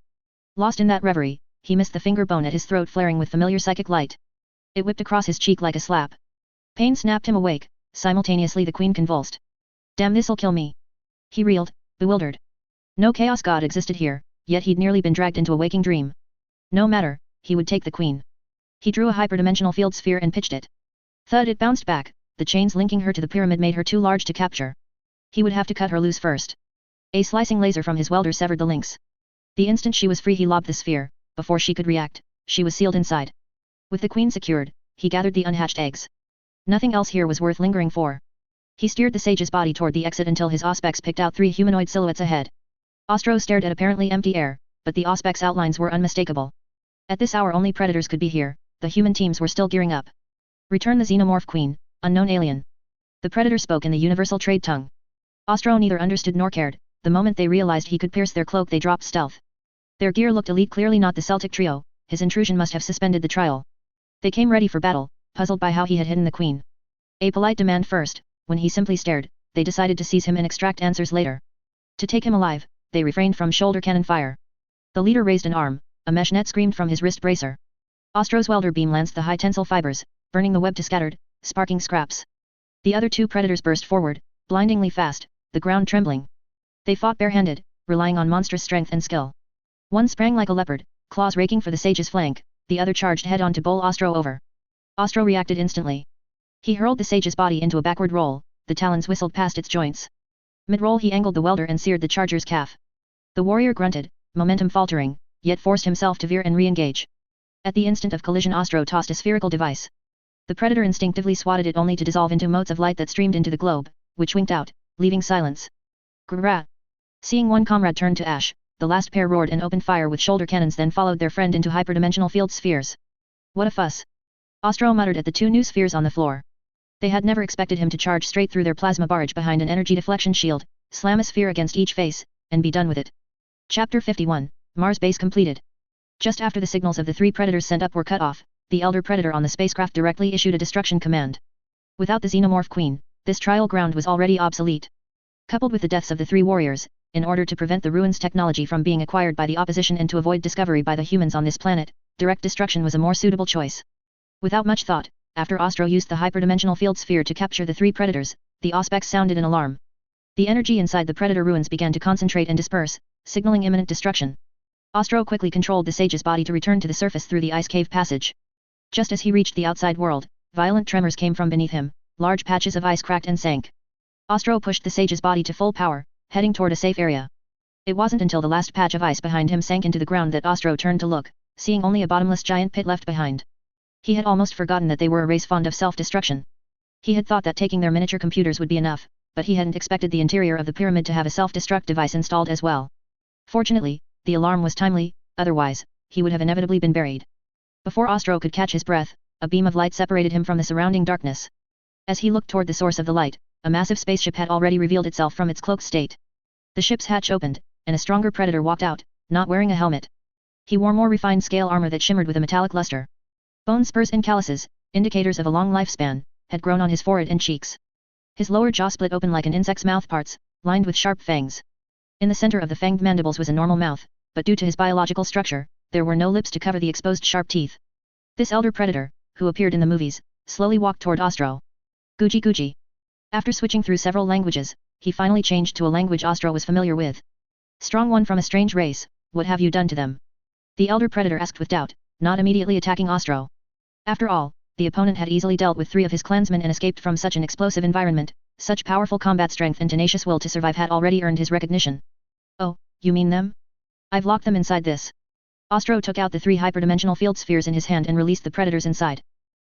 Lost in that reverie, he missed the finger bone at his throat flaring with familiar psychic light. It whipped across his cheek like a slap. Pain snapped him awake, simultaneously the queen convulsed. Damn, this'll kill me. He reeled, bewildered. No chaos god existed here, yet he'd nearly been dragged into a waking dream. No matter, he would take the queen. He drew a hyperdimensional field sphere and pitched it. Thud, it bounced back, the chains linking her to the pyramid made her too large to capture. He would have to cut her loose first. A slicing laser from his welder severed the links. The instant she was free he lobbed the sphere. Before she could react, she was sealed inside. With the queen secured, he gathered the unhatched eggs. Nothing else here was worth lingering for. He steered the sage's body toward the exit until his auspex picked out 3 humanoid silhouettes ahead. Ostro stared at apparently empty air, but the auspex outlines were unmistakable. At this hour only predators could be here, the human teams were still gearing up. Return the xenomorph queen, unknown alien. The predator spoke in the universal trade tongue. Ostro neither understood nor cared. The moment they realized he could pierce their cloak they dropped stealth. Their gear looked elite, clearly not the Celtic trio. His intrusion must have suspended the trial. They came ready for battle, puzzled by how he had hidden the queen. A polite demand first, when he simply stared, they decided to seize him and extract answers later. To take him alive, they refrained from shoulder cannon fire. The leader raised an arm, a mesh net screamed from his wrist bracer. Ostro's welder beam lanced the high tensile fibers, burning the web to scattered, sparking scraps. The other 2 predators burst forward, blindingly fast, the ground trembling. They fought barehanded, relying on monstrous strength and skill. One sprang like a leopard, claws raking for the sage's flank, the other charged head-on to bowl Ostro over. Ostro reacted instantly. He hurled the sage's body into a backward roll, the talons whistled past its joints. Mid-roll he angled the welder and seared the charger's calf. The warrior grunted, momentum faltering, yet forced himself to veer and re-engage. At the instant of collision Ostro tossed a spherical device. The predator instinctively swatted it only to dissolve into motes of light that streamed into the globe, which winked out, leaving silence. Grrrah! Seeing one comrade turn to ash, the last pair roared and opened fire with shoulder cannons, then followed their friend into hyperdimensional field spheres. What a fuss! Ostro muttered at the 2 new spheres on the floor. They had never expected him to charge straight through their plasma barrage behind an energy deflection shield, slam a sphere against each face, and be done with it. Chapter 51, Mars base completed. Just after the signals of the 3 predators sent up were cut off, the elder predator on the spacecraft directly issued a destruction command. Without the xenomorph queen, this trial ground was already obsolete. Coupled with the deaths of the 3 warriors, in order to prevent the ruins technology from being acquired by the opposition and to avoid discovery by the humans on this planet, direct destruction was a more suitable choice. Without much thought, after Ostro used the hyperdimensional field sphere to capture the 3 predators, the Auspex sounded an alarm. The energy inside the predator ruins began to concentrate and disperse, signaling imminent destruction. Ostro quickly controlled the sage's body to return to the surface through the ice cave passage. Just as he reached the outside world, violent tremors came from beneath him, large patches of ice cracked and sank. Ostro pushed the sage's body to full power, heading toward a safe area. It wasn't until the last patch of ice behind him sank into the ground that Ostro turned to look, seeing only a bottomless giant pit left behind. He had almost forgotten that they were a race fond of self-destruction. He had thought that taking their miniature computers would be enough, but he hadn't expected the interior of the pyramid to have a self-destruct device installed as well. Fortunately, the alarm was timely, otherwise, he would have inevitably been buried. Before Ostro could catch his breath, a beam of light separated him from the surrounding darkness. As he looked toward the source of the light, a massive spaceship had already revealed itself from its cloaked state. The ship's hatch opened, and a stronger predator walked out, not wearing a helmet. He wore more refined scale armor that shimmered with a metallic luster. Bone spurs and calluses, indicators of a long lifespan, had grown on his forehead and cheeks. His lower jaw split open like an insect's mouthparts, lined with sharp fangs. In the center of the fanged mandibles was a normal mouth, but due to his biological structure, there were no lips to cover the exposed sharp teeth. This elder predator, who appeared in the movies, slowly walked toward Ostro. Guji Guji. After switching through several languages, he finally changed to a language Ostro was familiar with. Strong one from a strange race, what have you done to them? The elder predator asked with doubt, not immediately attacking Ostro. After all, the opponent had easily dealt with 3 of his clansmen and escaped from such an explosive environment, such powerful combat strength and tenacious will to survive had already earned his recognition. Oh, you mean them? I've locked them inside this. Ostro took out the 3 hyperdimensional field spheres in his hand and released the predators inside.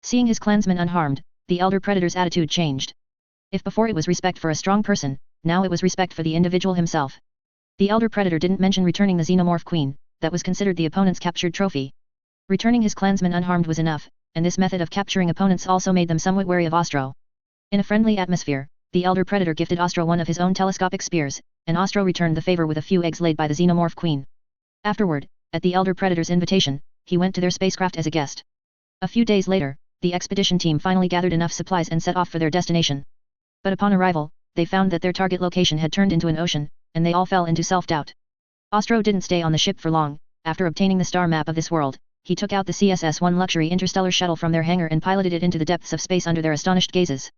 Seeing his clansmen unharmed, the elder predator's attitude changed. If before it was respect for a strong person, now it was respect for the individual himself. The elder predator didn't mention returning the xenomorph queen, that was considered the opponent's captured trophy. Returning his clansmen unharmed was enough, and this method of capturing opponents also made them somewhat wary of Ostro. In a friendly atmosphere, the elder predator gifted Ostro one of his own telescopic spears, and Ostro returned the favor with a few eggs laid by the xenomorph queen. Afterward, at the elder predator's invitation, he went to their spacecraft as a guest. A few days later, the expedition team finally gathered enough supplies and set off for their destination. But upon arrival, they found that their target location had turned into an ocean, and they all fell into self-doubt. Ostro didn't stay on the ship for long. After obtaining the star map of this world, he took out the CSS-1 luxury interstellar shuttle from their hangar and piloted it into the depths of space under their astonished gazes.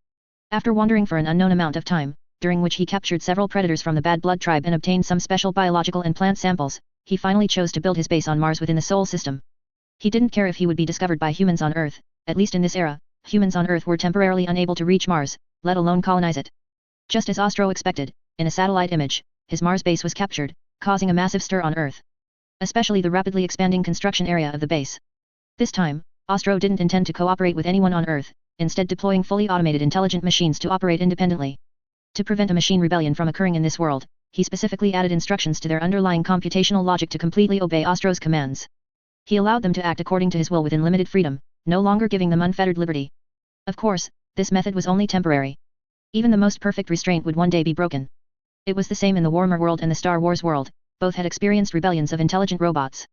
After wandering for an unknown amount of time, during which he captured several predators from the Bad Blood tribe and obtained some special biological and plant samples, he finally chose to build his base on Mars within the Sol system. He didn't care if he would be discovered by humans on Earth. At least in this era, humans on Earth were temporarily unable to reach Mars, let alone colonize it. Just as Ostro expected, in a satellite image, his Mars base was captured, causing a massive stir on Earth. Especially the rapidly expanding construction area of the base. This time, Ostro didn't intend to cooperate with anyone on Earth, instead deploying fully automated intelligent machines to operate independently. To prevent a machine rebellion from occurring in this world, he specifically added instructions to their underlying computational logic to completely obey Ostro's commands. He allowed them to act according to his will within limited freedom, no longer giving them unfettered liberty. Of course, this method was only temporary. Even the most perfect restraint would one day be broken. It was the same in the Warhammer world and the Star Wars world. Both had experienced rebellions of intelligent robots.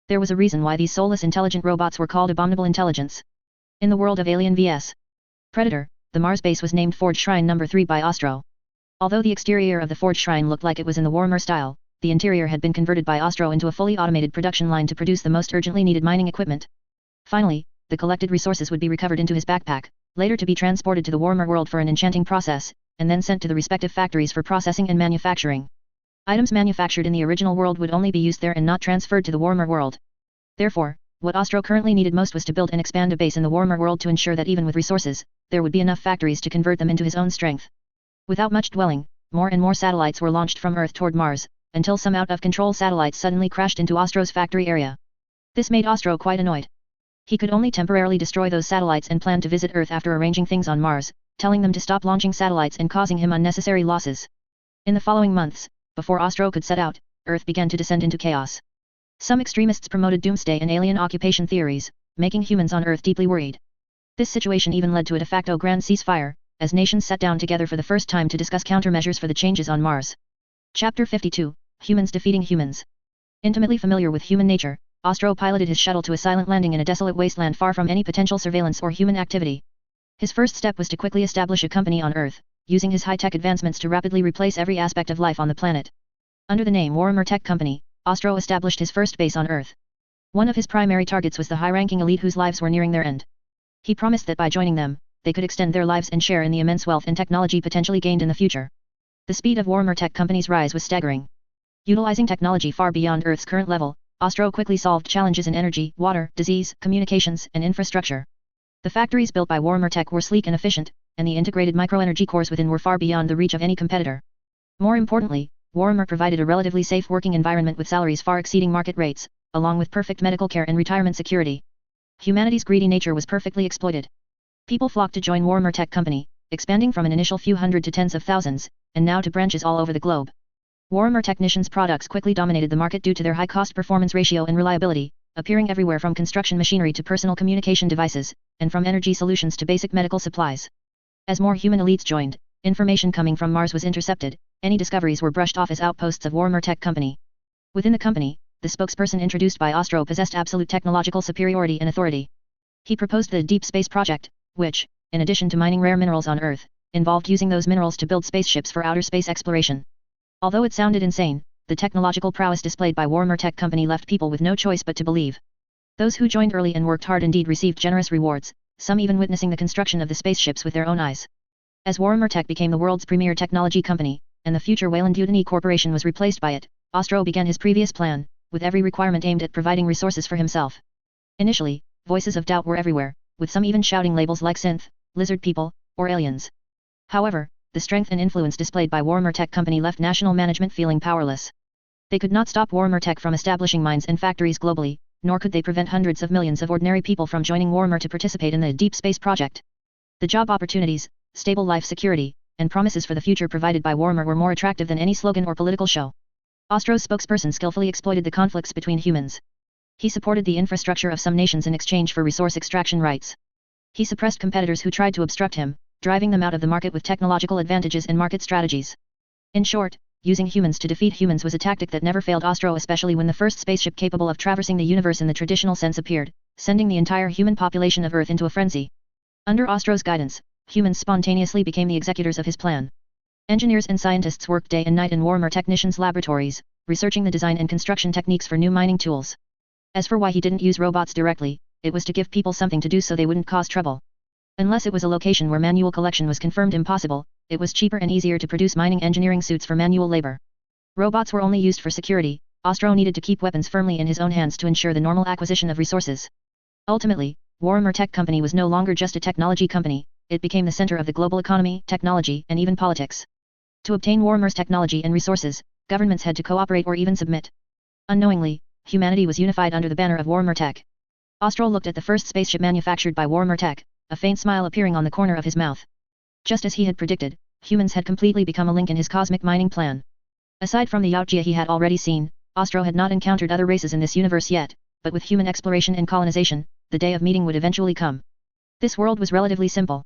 There was a reason why these soulless intelligent robots were called abominable intelligence. In the world of Alien vs. Predator, the Mars base was named Forge Shrine No. 3 by Ostro. Although the exterior of the Forge Shrine looked like it was in the Warhammer style, the interior had been converted by Ostro into a fully automated production line to produce the most urgently needed mining equipment. Finally, the collected resources would be recovered into his backpack, later to be transported to the Warhammer world for an enchanting process, and then sent to the respective factories for processing and manufacturing. Items manufactured in the original world would only be used there and not transferred to the Warhammer world. Therefore, what Ostro currently needed most was to build and expand a base in the Warhammer world to ensure that even with resources, there would be enough factories to convert them into his own strength. Without much dwelling, more and more satellites were launched from Earth toward Mars, until some out-of-control satellites suddenly crashed into Ostro's factory area. This made Ostro quite annoyed. He could only temporarily destroy those satellites and planned to visit Earth after arranging things on Mars, telling them to stop launching satellites and causing him unnecessary losses. In the following months, before Ostro could set out, Earth began to descend into chaos. Some extremists promoted doomsday and alien occupation theories, making humans on Earth deeply worried. This situation even led to a de facto grand ceasefire, as nations sat down together for the first time to discuss countermeasures for the changes on Mars. Chapter 52, Humans Defeating Humans. Intimately familiar with human nature, Ostro piloted his shuttle to a silent landing in a desolate wasteland far from any potential surveillance or human activity. His first step was to quickly establish a company on Earth, using his high-tech advancements to rapidly replace every aspect of life on the planet. Under the name Warhammer Tech Company, Ostro established his first base on Earth. One of his primary targets was the high-ranking elite whose lives were nearing their end. He promised that by joining them, they could extend their lives and share in the immense wealth and technology potentially gained in the future. The speed of Warhammer Tech Company's rise was staggering. Utilizing technology far beyond Earth's current level, Ostro quickly solved challenges in energy, water, disease, communications, and infrastructure. The factories built by Warhammer Tech were sleek and efficient, and the integrated microenergy cores within were far beyond the reach of any competitor. More importantly, Warhammer provided a relatively safe working environment with salaries far exceeding market rates, along with perfect medical care and retirement security. Humanity's greedy nature was perfectly exploited. People flocked to join Warhammer Tech Company, expanding from an initial few hundred to tens of thousands, and now to branches all over the globe. Warhammer Technicians' products quickly dominated the market due to their high cost-performance ratio and reliability, appearing everywhere from construction machinery to personal communication devices, and from energy solutions to basic medical supplies. As more human elites joined, information coming from Mars was intercepted, any discoveries were brushed off as outposts of Warhammer Tech Company. Within the company, the spokesperson introduced by Ostro possessed absolute technological superiority and authority. He proposed the Deep Space Project, which, in addition to mining rare minerals on Earth, involved using those minerals to build spaceships for outer space exploration. Although it sounded insane, the technological prowess displayed by Warhammer Tech Company left people with no choice but to believe. Those who joined early and worked hard indeed received generous rewards, some even witnessing the construction of the spaceships with their own eyes. As Warhammer Tech became the world's premier technology company, and the future Weyland-Yutani Corporation was replaced by it, Ostro began his previous plan, with every requirement aimed at providing resources for himself. Initially, voices of doubt were everywhere, with some even shouting labels like synth, lizard people, or aliens. However, the strength and influence displayed by Warhammer Tech Company left national management feeling powerless. They could not stop Warhammer Tech from establishing mines and factories globally, nor could they prevent hundreds of millions of ordinary people from joining Warhammer to participate in the Deep Space Project. The job opportunities, stable life security, and promises for the future provided by Warhammer were more attractive than any slogan or political show. Ostro's spokesperson skillfully exploited the conflicts between humans. He supported the infrastructure of some nations in exchange for resource extraction rights. He suppressed competitors who tried to obstruct him, driving them out of the market with technological advantages and market strategies. In short, using humans to defeat humans was a tactic that never failed Ostro, especially when the first spaceship capable of traversing the universe in the traditional sense appeared, sending the entire human population of Earth into a frenzy. Under Ostro's guidance, humans spontaneously became the executors of his plan. Engineers and scientists worked day and night in Warhammer Technicians' laboratories, researching the design and construction techniques for new mining tools. As for why he didn't use robots directly, it was to give people something to do so they wouldn't cause trouble. Unless it was a location where manual collection was confirmed impossible, it was cheaper and easier to produce mining engineering suits for manual labor. Robots were only used for security. Ostro needed to keep weapons firmly in his own hands to ensure the normal acquisition of resources. Ultimately, Warhammer Tech Company was no longer just a technology company, it became the center of the global economy, technology, and even politics. To obtain Warhammer's technology and resources, governments had to cooperate or even submit. Unknowingly, humanity was unified under the banner of Warhammer Tech. Ostro looked at the first spaceship manufactured by Warhammer Tech, a faint smile appearing on the corner of his mouth. Just as he had predicted, humans had completely become a link in his cosmic mining plan. Aside from the Yautja he had already seen, Ostro had not encountered other races in this universe yet, but with human exploration and colonization, the day of meeting would eventually come. This world was relatively simple.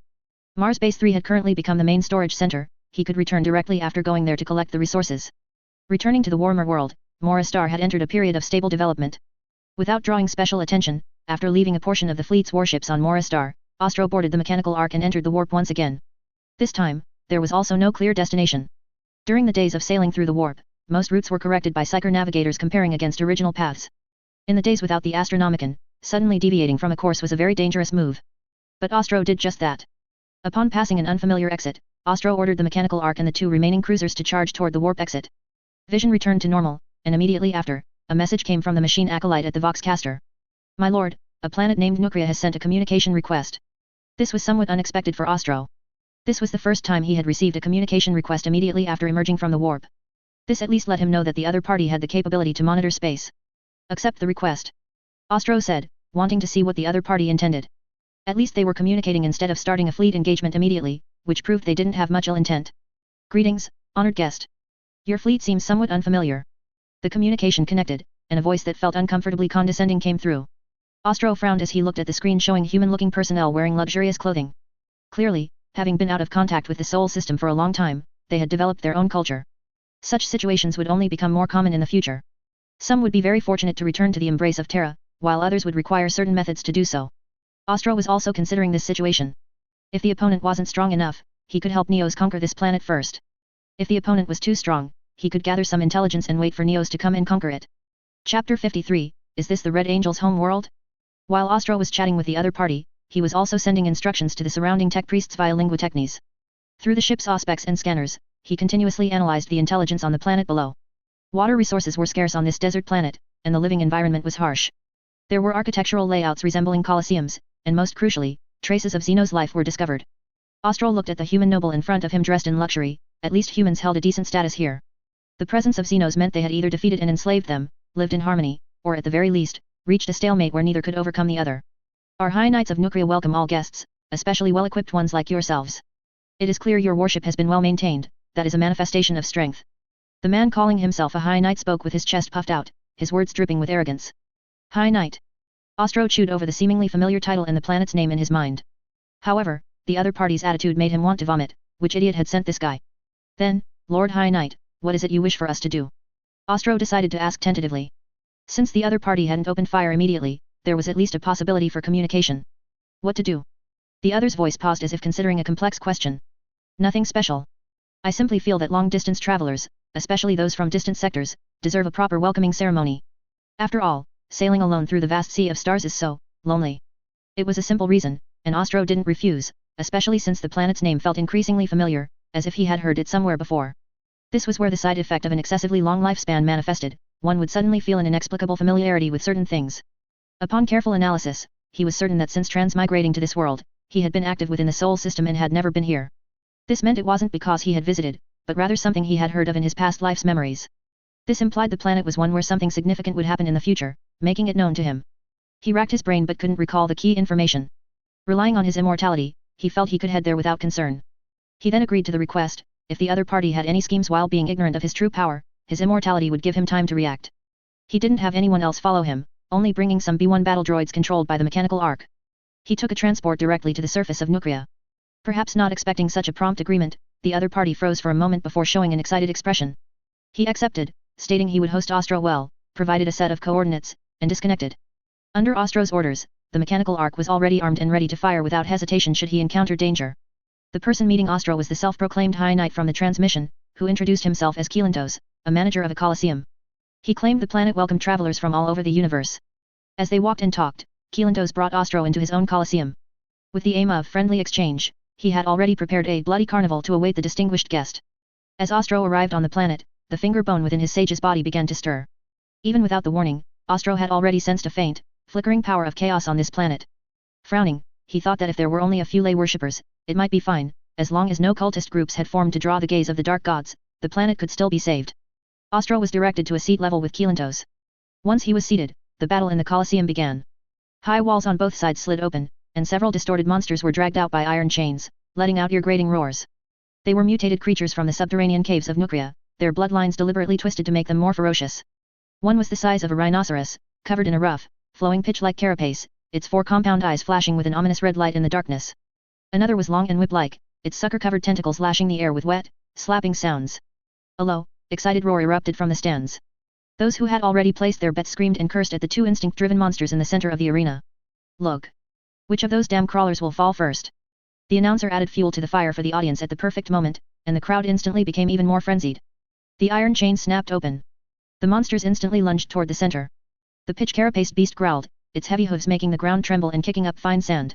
Mars Base 3 had currently become the main storage center. He could return directly after going there to collect the resources. Returning to the warmer world, Star had entered a period of stable development. Without drawing special attention, after leaving a portion of the fleet's warships on Star, Ostro boarded the mechanical arc and entered the warp once again. This time, there was also no clear destination. During the days of sailing through the warp, most routes were corrected by psyker navigators comparing against original paths. In the days without the Astronomicon, suddenly deviating from a course was a very dangerous move. But Ostro did just that. Upon passing an unfamiliar exit, Ostro ordered the mechanical arc and the two remaining cruisers to charge toward the warp exit. Vision returned to normal, and immediately after, a message came from the machine acolyte at the Voxcaster. My lord, a planet named Nukria has sent a communication request. This was somewhat unexpected for Ostro. This was the first time he had received a communication request immediately after emerging from the warp. This at least let him know that the other party had the capability to monitor space. Accept the request. Ostro said, wanting to see what the other party intended. At least they were communicating instead of starting a fleet engagement immediately, which proved they didn't have much ill intent. Greetings, honored guest. Your fleet seems somewhat unfamiliar. The communication connected, and a voice that felt uncomfortably condescending came through. Ostro frowned as he looked at the screen showing human-looking personnel wearing luxurious clothing. Clearly, having been out of contact with the Sol system for a long time, they had developed their own culture. Such situations would only become more common in the future. Some would be very fortunate to return to the embrace of Terra, while others would require certain methods to do so. Ostro was also considering this situation. If the opponent wasn't strong enough, he could help Neos conquer this planet first. If the opponent was too strong, he could gather some intelligence and wait for Neos to come and conquer it. Chapter 53, Is this the Red Angel's home world? While Ostro was chatting with the other party, he was also sending instructions to the surrounding tech priests via linguotechnies. Through the ship's auspex and scanners, he continuously analyzed the intelligence on the planet below. Water resources were scarce on this desert planet, and the living environment was harsh. There were architectural layouts resembling colosseums, and most crucially, traces of Xeno's life were discovered. Ostro looked at the human noble in front of him dressed in luxury. At least humans held a decent status here. The presence of Xenos meant they had either defeated and enslaved them, lived in harmony, or at the very least, reached a stalemate where neither could overcome the other. Our High Knights of Nukria welcome all guests, especially well-equipped ones like yourselves. It is clear your worship has been well maintained, that is a manifestation of strength. The man calling himself a High Knight spoke with his chest puffed out, his words dripping with arrogance. High Knight. Ostro chewed over the seemingly familiar title and the planet's name in his mind. However, the other party's attitude made him want to vomit. Which idiot had sent this guy? Then, Lord High Knight, what is it you wish for us to do? Ostro decided to ask tentatively. Since the other party hadn't opened fire immediately, there was at least a possibility for communication. What to do? The other's voice paused as if considering a complex question. Nothing special. I simply feel that long-distance travelers, especially those from distant sectors, deserve a proper welcoming ceremony. After all, sailing alone through the vast sea of stars is so lonely. It was a simple reason, and Ostro didn't refuse, especially since the planet's name felt increasingly familiar, as if he had heard it somewhere before. This was where the side effect of an excessively long lifespan manifested. One would suddenly feel an inexplicable familiarity with certain things. Upon careful analysis, he was certain that since transmigrating to this world, he had been active within the Sol system and had never been here. This meant it wasn't because he had visited, but rather something he had heard of in his past life's memories. This implied the planet was one where something significant would happen in the future, making it known to him. He racked his brain but couldn't recall the key information. Relying on his immortality, he felt he could head there without concern. He then agreed to the request. If the other party had any schemes while being ignorant of his true power, his immortality would give him time to react. He didn't have anyone else follow him, only bringing some B1 battle droids controlled by the mechanical arc. He took a transport directly to the surface of Nukria. Perhaps not expecting such a prompt agreement, the other party froze for a moment before showing an excited expression. He accepted, stating he would host Ostro well, provided a set of coordinates, and disconnected. Under Ostro's orders, the mechanical arc was already armed and ready to fire without hesitation should he encounter danger. The person meeting Ostro was the self-proclaimed High Knight from the transmission, who introduced himself as Keelantos, a manager of a colosseum. He claimed the planet welcomed travelers from all over the universe. As they walked and talked, Keelantos brought Ostro into his own colosseum. With the aim of friendly exchange, he had already prepared a bloody carnival to await the distinguished guest. As Ostro arrived on the planet, the finger bone within his sage's body began to stir. Even without the warning, Ostro had already sensed a faint, flickering power of chaos on this planet. Frowning, he thought that if there were only a few lay worshippers, it might be fine, as long as no cultist groups had formed to draw the gaze of the dark gods, the planet could still be saved. Ostro was directed to a seat level with Keelantos. Once he was seated, the battle in the Colosseum began. High walls on both sides slid open, and several distorted monsters were dragged out by iron chains, letting out ear-grating roars. They were mutated creatures from the subterranean caves of Nukria, their bloodlines deliberately twisted to make them more ferocious. One was the size of a rhinoceros, covered in a rough, flowing pitch-like carapace, its 4 compound eyes flashing with an ominous red light in the darkness. Another was long and whip-like, its sucker-covered tentacles lashing the air with wet, slapping sounds. A low, excited roar erupted from the stands. Those who had already placed their bets screamed and cursed at the 2 instinct-driven monsters in the center of the arena. Look! Which of those damn crawlers will fall first? The announcer added fuel to the fire for the audience at the perfect moment, and the crowd instantly became even more frenzied. The iron chain snapped open. The monsters instantly lunged toward the center. The pitch-carapaced beast growled, its heavy hooves making the ground tremble and kicking up fine sand.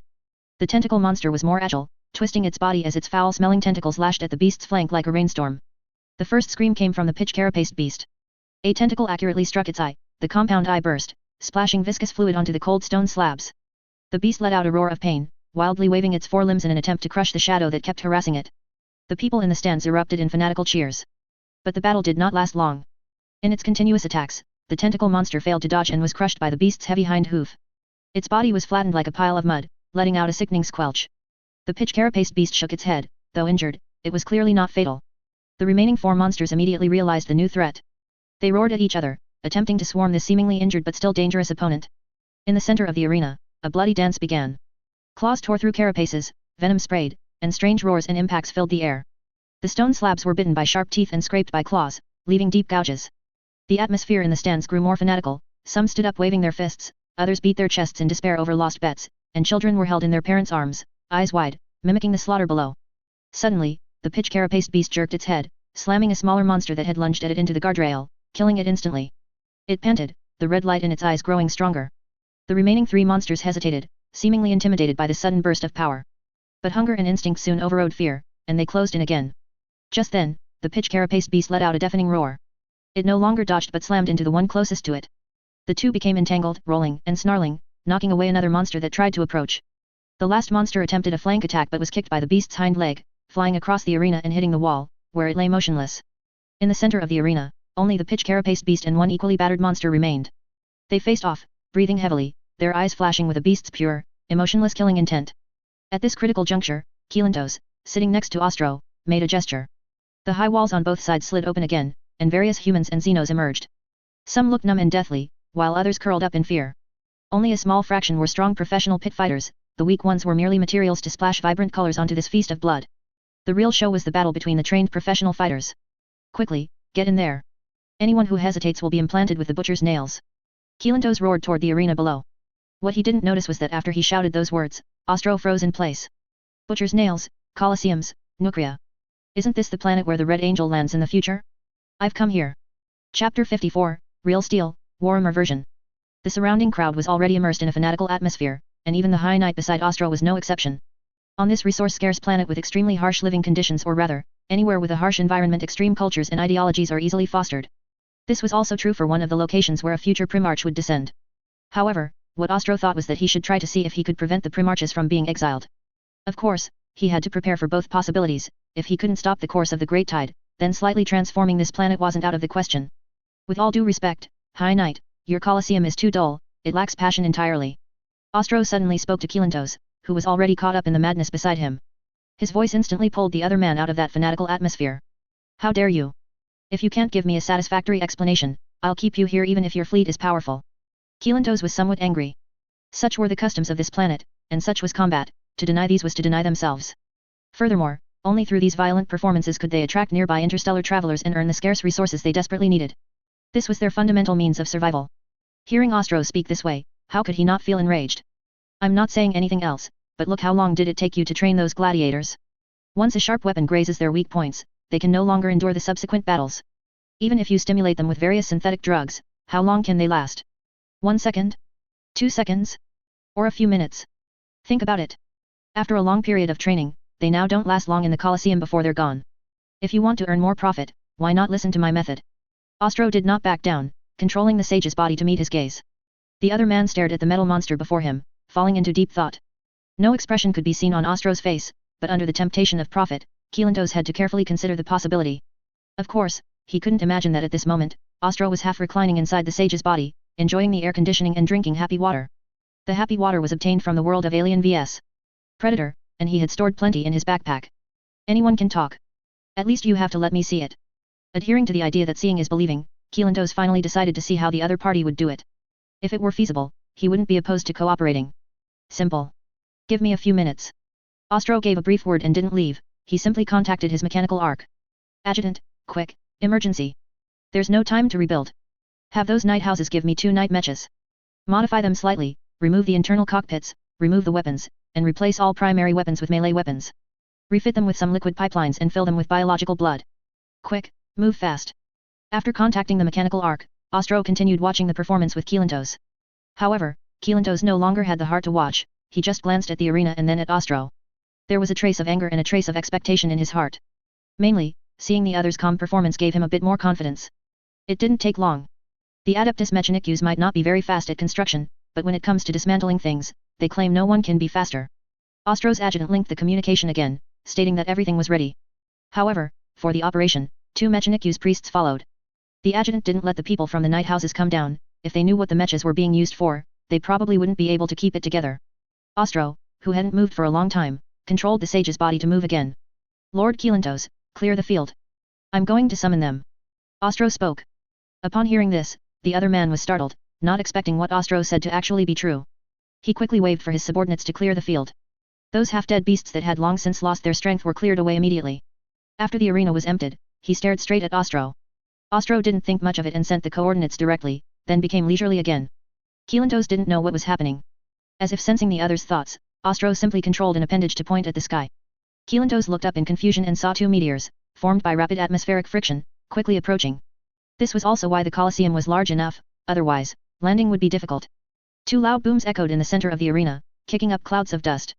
The tentacle monster was more agile, twisting its body as its foul-smelling tentacles lashed at the beast's flank like a rainstorm. The first scream came from the pitch-carapaced beast. A tentacle accurately struck its eye, the compound eye burst, splashing viscous fluid onto the cold stone slabs. The beast let out a roar of pain, wildly waving its forelimbs in an attempt to crush the shadow that kept harassing it. The people in the stands erupted in fanatical cheers. But the battle did not last long. In its continuous attacks, the tentacle monster failed to dodge and was crushed by the beast's heavy hind hoof. Its body was flattened like a pile of mud, letting out a sickening squelch. The pitch-carapaced beast shook its head. Though injured, it was clearly not fatal. The remaining 4 monsters immediately realized the new threat. They roared at each other, attempting to swarm this seemingly injured but still dangerous opponent. In the center of the arena, a bloody dance began. Claws tore through carapaces, venom sprayed, and strange roars and impacts filled the air. The stone slabs were bitten by sharp teeth and scraped by claws, leaving deep gouges. The atmosphere in the stands grew more fanatical, some stood up waving their fists, others beat their chests in despair over lost bets, and children were held in their parents' arms, eyes wide, mimicking the slaughter below. Suddenly, the pitch-carapaced beast jerked its head, slamming a smaller monster that had lunged at it into the guardrail, killing it instantly. It panted, the red light in its eyes growing stronger. The remaining 3 monsters hesitated, seemingly intimidated by the sudden burst of power. But hunger and instinct soon overrode fear, and they closed in again. Just then, the pitch-carapaced beast let out a deafening roar. It no longer dodged but slammed into the one closest to it. The two became entangled, rolling, and snarling, knocking away another monster that tried to approach. The last monster attempted a flank attack but was kicked by the beast's hind leg, flying across the arena and hitting the wall, where it lay motionless. In the center of the arena, only the pitch-carapaced beast and one equally battered monster remained. They faced off, breathing heavily, their eyes flashing with a beast's pure, emotionless killing intent. At this critical juncture, Keelantos, sitting next to Ostro, made a gesture. The high walls on both sides slid open again, and various humans and Xenos emerged. Some looked numb and deathly, while others curled up in fear. Only a small fraction were strong professional pit fighters, the weak ones were merely materials to splash vibrant colors onto this feast of blood. The real show was the battle between the trained professional fighters. Quickly, get in there. Anyone who hesitates will be implanted with the butcher's nails. Keelantos roared toward the arena below. What he didn't notice was that after he shouted those words, Ostro froze in place. Butcher's nails, Colosseums, Nukria. Isn't this the planet where the Red Angel lands in the future? I've come here. Chapter 54, Real Steel, Warhammer version. The surrounding crowd was already immersed in a fanatical atmosphere, and even the High Knight beside Ostro was no exception. On this resource-scarce planet with extremely harsh living conditions, or rather, anywhere with a harsh environment, extreme cultures and ideologies are easily fostered. This was also true for one of the locations where a future Primarch would descend. However, what Ostro thought was that he should try to see if he could prevent the Primarches from being exiled. Of course, he had to prepare for both possibilities. If he couldn't stop the course of the Great Tide, then slightly transforming this planet wasn't out of the question. With all due respect, High Knight, your Colosseum is too dull, it lacks passion entirely. Ostro suddenly spoke to Keelantos, who was already caught up in the madness beside him. His voice instantly pulled the other man out of that fanatical atmosphere. How dare you? If you can't give me a satisfactory explanation, I'll keep you here even if your fleet is powerful. Keelantos was somewhat angry. Such were the customs of this planet, and such was combat. To deny these was to deny themselves. Furthermore, only through these violent performances could they attract nearby interstellar travelers and earn the scarce resources they desperately needed. This was their fundamental means of survival. Hearing Ostro speak this way, how could he not feel enraged? I'm not saying anything else, but look, how long did it take you to train those gladiators? Once a sharp weapon grazes their weak points, they can no longer endure the subsequent battles. Even if you stimulate them with various synthetic drugs, how long can they last? 1 second? 2 seconds? Or a few minutes? Think about it. After a long period of training, they now don't last long in the Colosseum before they're gone. If you want to earn more profit, why not listen to my method? Ostro did not back down, controlling the sage's body to meet his gaze. The other man stared at the metal monster before him, falling into deep thought. No expression could be seen on Ostro's face, but under the temptation of profit, Keelantos had to carefully consider the possibility. Of course, he couldn't imagine that at this moment, Ostro was half reclining inside the sage's body, enjoying the air conditioning and drinking happy water. The happy water was obtained from the world of Alien vs. Predator, and he had stored plenty in his backpack. Anyone can talk. At least you have to let me see it. Adhering to the idea that seeing is believing, Keelantos finally decided to see how the other party would do it. If it were feasible, he wouldn't be opposed to cooperating. Simple. Give me a few minutes. Ostro gave a brief word and didn't leave, he simply contacted his mechanical arc. Adjutant, quick, emergency. There's no time to rebuild. Have those night houses give me 2 night mechas. Modify them slightly, remove the internal cockpits, remove the weapons, and replace all primary weapons with melee weapons. Refit them with some liquid pipelines and fill them with biological blood. Quick, move fast. After contacting the mechanical arc, Ostro continued watching the performance with Keelantos. However, Keelantos no longer had the heart to watch, he just glanced at the arena and then at Ostro. There was a trace of anger and a trace of expectation in his heart. Mainly, seeing the other's calm performance gave him a bit more confidence. It didn't take long. The Adeptus Mechanicus might not be very fast at construction, but when it comes to dismantling things, they claim no one can be faster. Ostro's adjutant linked the communication again, stating that everything was ready. However, for the operation, 2 Mechanicus priests followed. The adjutant didn't let the people from the night houses come down. If they knew what the mechas were being used for, they probably wouldn't be able to keep it together. Ostro, who hadn't moved for a long time, controlled the sage's body to move again. Lord Keelantos, clear the field. I'm going to summon them. Ostro spoke. Upon hearing this, the other man was startled, not expecting what Ostro said to actually be true. He quickly waved for his subordinates to clear the field. Those half-dead beasts that had long since lost their strength were cleared away immediately. After the arena was emptied, he stared straight at Ostro. Ostro didn't think much of it and sent the coordinates directly, then became leisurely again. Keelantos didn't know what was happening. As if sensing the other's thoughts, Ostro simply controlled an appendage to point at the sky. Keelantos looked up in confusion and saw 2 meteors, formed by rapid atmospheric friction, quickly approaching. This was also why the Colosseum was large enough, otherwise, landing would be difficult. Two loud booms echoed in the center of the arena, kicking up clouds of dust.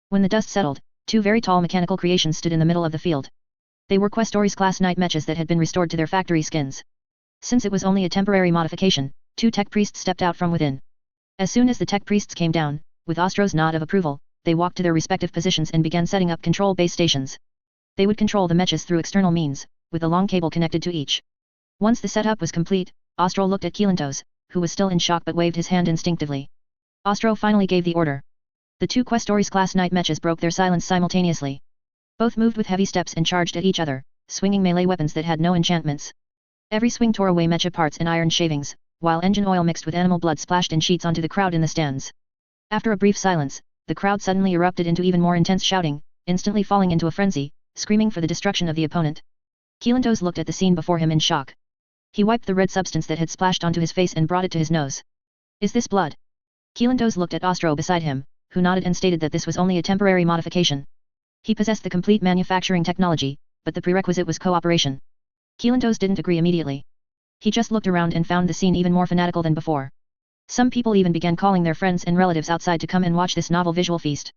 When the dust settled, two very tall mechanical creations stood in the middle of the field. They were Questores-class knight mechas that had been restored to their factory skins. Since it was only a temporary modification, two tech priests stepped out from within. As soon as the tech priests came down, with Ostro's nod of approval, they walked to their respective positions and began setting up control base stations. They would control the mechas through external means, with a long cable connected to each. Once the setup was complete, Ostro looked at Keelantos, who was still in shock but waved his hand instinctively. Ostro finally gave the order. The two Questores-class knight mechas broke their silence simultaneously. Both moved with heavy steps and charged at each other, swinging melee weapons that had no enchantments. Every swing tore away mecha parts and iron shavings, while engine oil mixed with animal blood splashed in sheets onto the crowd in the stands. After a brief silence, the crowd suddenly erupted into even more intense shouting, instantly falling into a frenzy, screaming for the destruction of the opponent. Keelantos looked at the scene before him in shock. He wiped the red substance that had splashed onto his face and brought it to his nose. Is this blood? Keelantos looked at Ostro beside him, who nodded and stated that this was only a temporary modification. He possessed the complete manufacturing technology, but the prerequisite was cooperation. Keelantos didn't agree immediately. He just looked around and found the scene even more fanatical than before. Some people even began calling their friends and relatives outside to come and watch this novel visual feast.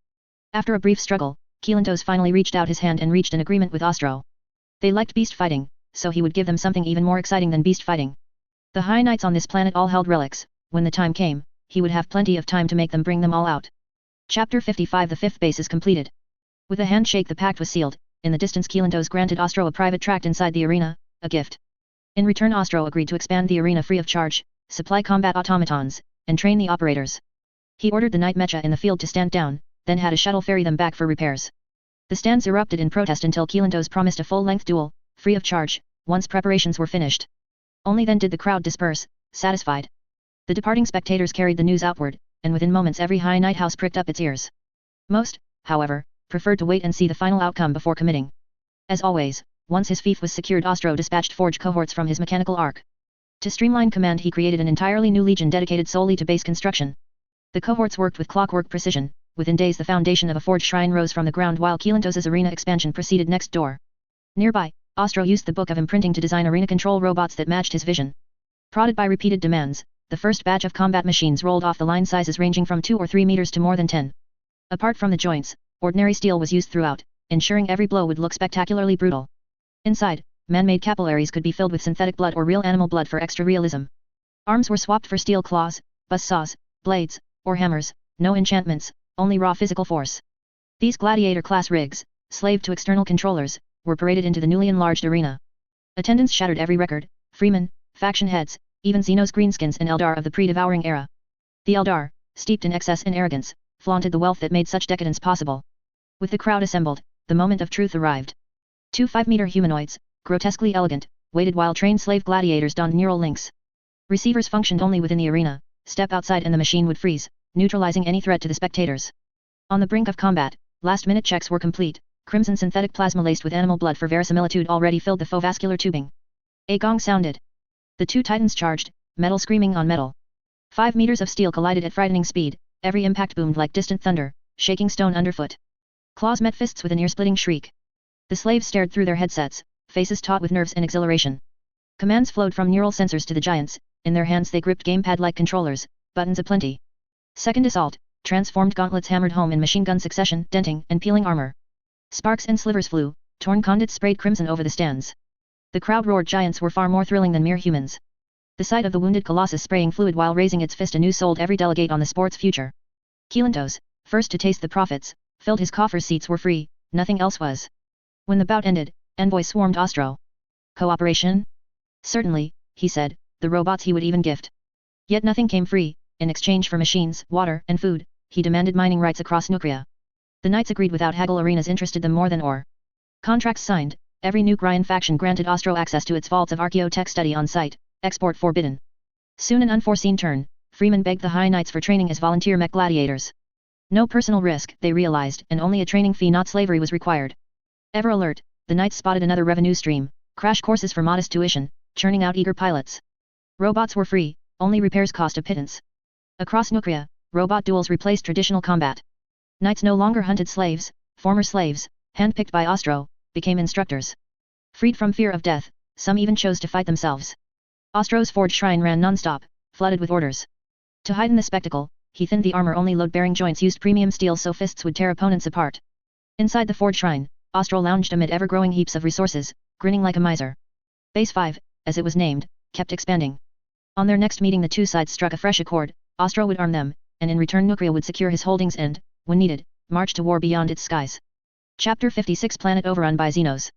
After a brief struggle, Keelantos finally reached out his hand and reached an agreement with Ostro. They liked beast fighting, so he would give them something even more exciting than beast fighting. The High Knights on this planet all held relics. When the time came, he would have plenty of time to make them bring them all out. Chapter 55. The fifth base is completed. With a handshake the pact was sealed. In the distance Keelantos granted Ostro a private tract inside the arena, a gift. In return Ostro agreed to expand the arena free of charge, supply combat automatons, and train the operators. He ordered the knight mecha in the field to stand down, then had a shuttle ferry them back for repairs. The stands erupted in protest until Keelantos promised a full-length duel, free of charge, once preparations were finished. Only then did the crowd disperse, satisfied. The departing spectators carried the news outward, and within moments every High Knight house pricked up its ears. Most, however, preferred to wait and see the final outcome before committing. As always, once his fief was secured Ostro dispatched forge cohorts from his mechanical arc. To streamline command he created an entirely new legion dedicated solely to base construction. The cohorts worked with clockwork precision. Within days the foundation of a forge shrine rose from the ground while Keelantos's arena expansion proceeded next door. Nearby, Ostro used the book of imprinting to design arena control robots that matched his vision. Prodded by repeated demands, the first batch of combat machines rolled off the line, sizes ranging from 2 or 3 meters to more than 10. Apart from the joints, ordinary steel was used throughout, ensuring every blow would look spectacularly brutal. Inside, man-made capillaries could be filled with synthetic blood or real animal blood for extra realism. Arms were swapped for steel claws, buzz saws, blades, or hammers, no enchantments, only raw physical force. These gladiator-class rigs, slave to external controllers, were paraded into the newly enlarged arena. Attendance shattered every record, freemen, faction heads, even Xenos greenskins and Eldar of the pre-devouring era. The Eldar, steeped in excess and arrogance, flaunted the wealth that made such decadence possible. With the crowd assembled, the moment of truth arrived. 2 5-meter humanoids, grotesquely elegant, waited while trained slave gladiators donned neural links. Receivers functioned only within the arena. Step outside and the machine would freeze, neutralizing any threat to the spectators. On the brink of combat, last-minute checks were complete. Crimson synthetic plasma laced with animal blood for verisimilitude already filled the faux vascular tubing. A gong sounded. The two titans charged, metal screaming on metal. 5 meters of steel collided at frightening speed, every impact boomed like distant thunder, shaking stone underfoot. Claws met fists with an ear-splitting shriek. The slaves stared through their headsets, faces taut with nerves and exhilaration. Commands flowed from neural sensors to the giants, in their hands they gripped gamepad-like controllers, buttons aplenty. Second assault, transformed gauntlets hammered home in machine gun succession, denting and peeling armor. Sparks and slivers flew, torn conduits sprayed crimson over the stands. The crowd roared. Giants were far more thrilling than mere humans. The sight of the wounded colossus spraying fluid while raising its fist anew sold every delegate on the sport's future. Keelantos, first to taste the profits, filled his coffers. Seats were free, nothing else was. When the bout ended, envoys swarmed Ostro. Cooperation? Certainly, he said, the robots he would even gift. Yet nothing came free. In exchange for machines, water, and food, he demanded mining rights across Nukria. The knights agreed without haggle. Arenas interested them more than ore. Contracts signed, every Nukryan faction granted Ostro access to its vaults of archaeotech study on site, export forbidden. Soon an unforeseen turn, freemen begged the High Knights for training as volunteer mech gladiators. No personal risk, they realized, and only a training fee not slavery was required. Ever alert, the knights spotted another revenue stream, crash courses for modest tuition, churning out eager pilots. Robots were free, only repairs cost a pittance. Across Nukria, robot duels replaced traditional combat. Knights no longer hunted slaves, former slaves, handpicked by Ostro, became instructors. Freed from fear of death, some even chose to fight themselves. Ostro's forged shrine ran non-stop, flooded with orders. To heighten the spectacle, he thinned the armor-only load-bearing joints, used premium steel so fists would tear opponents apart. Inside the forged shrine, Ostro lounged amid ever-growing heaps of resources, grinning like a miser. Base 5, as it was named, kept expanding. On their next meeting the two sides struck a fresh accord. Ostro would arm them, and in return Nukria would secure his holdings and, when needed, march to war beyond its skies. Chapter 56 Planet overrun by Xenos.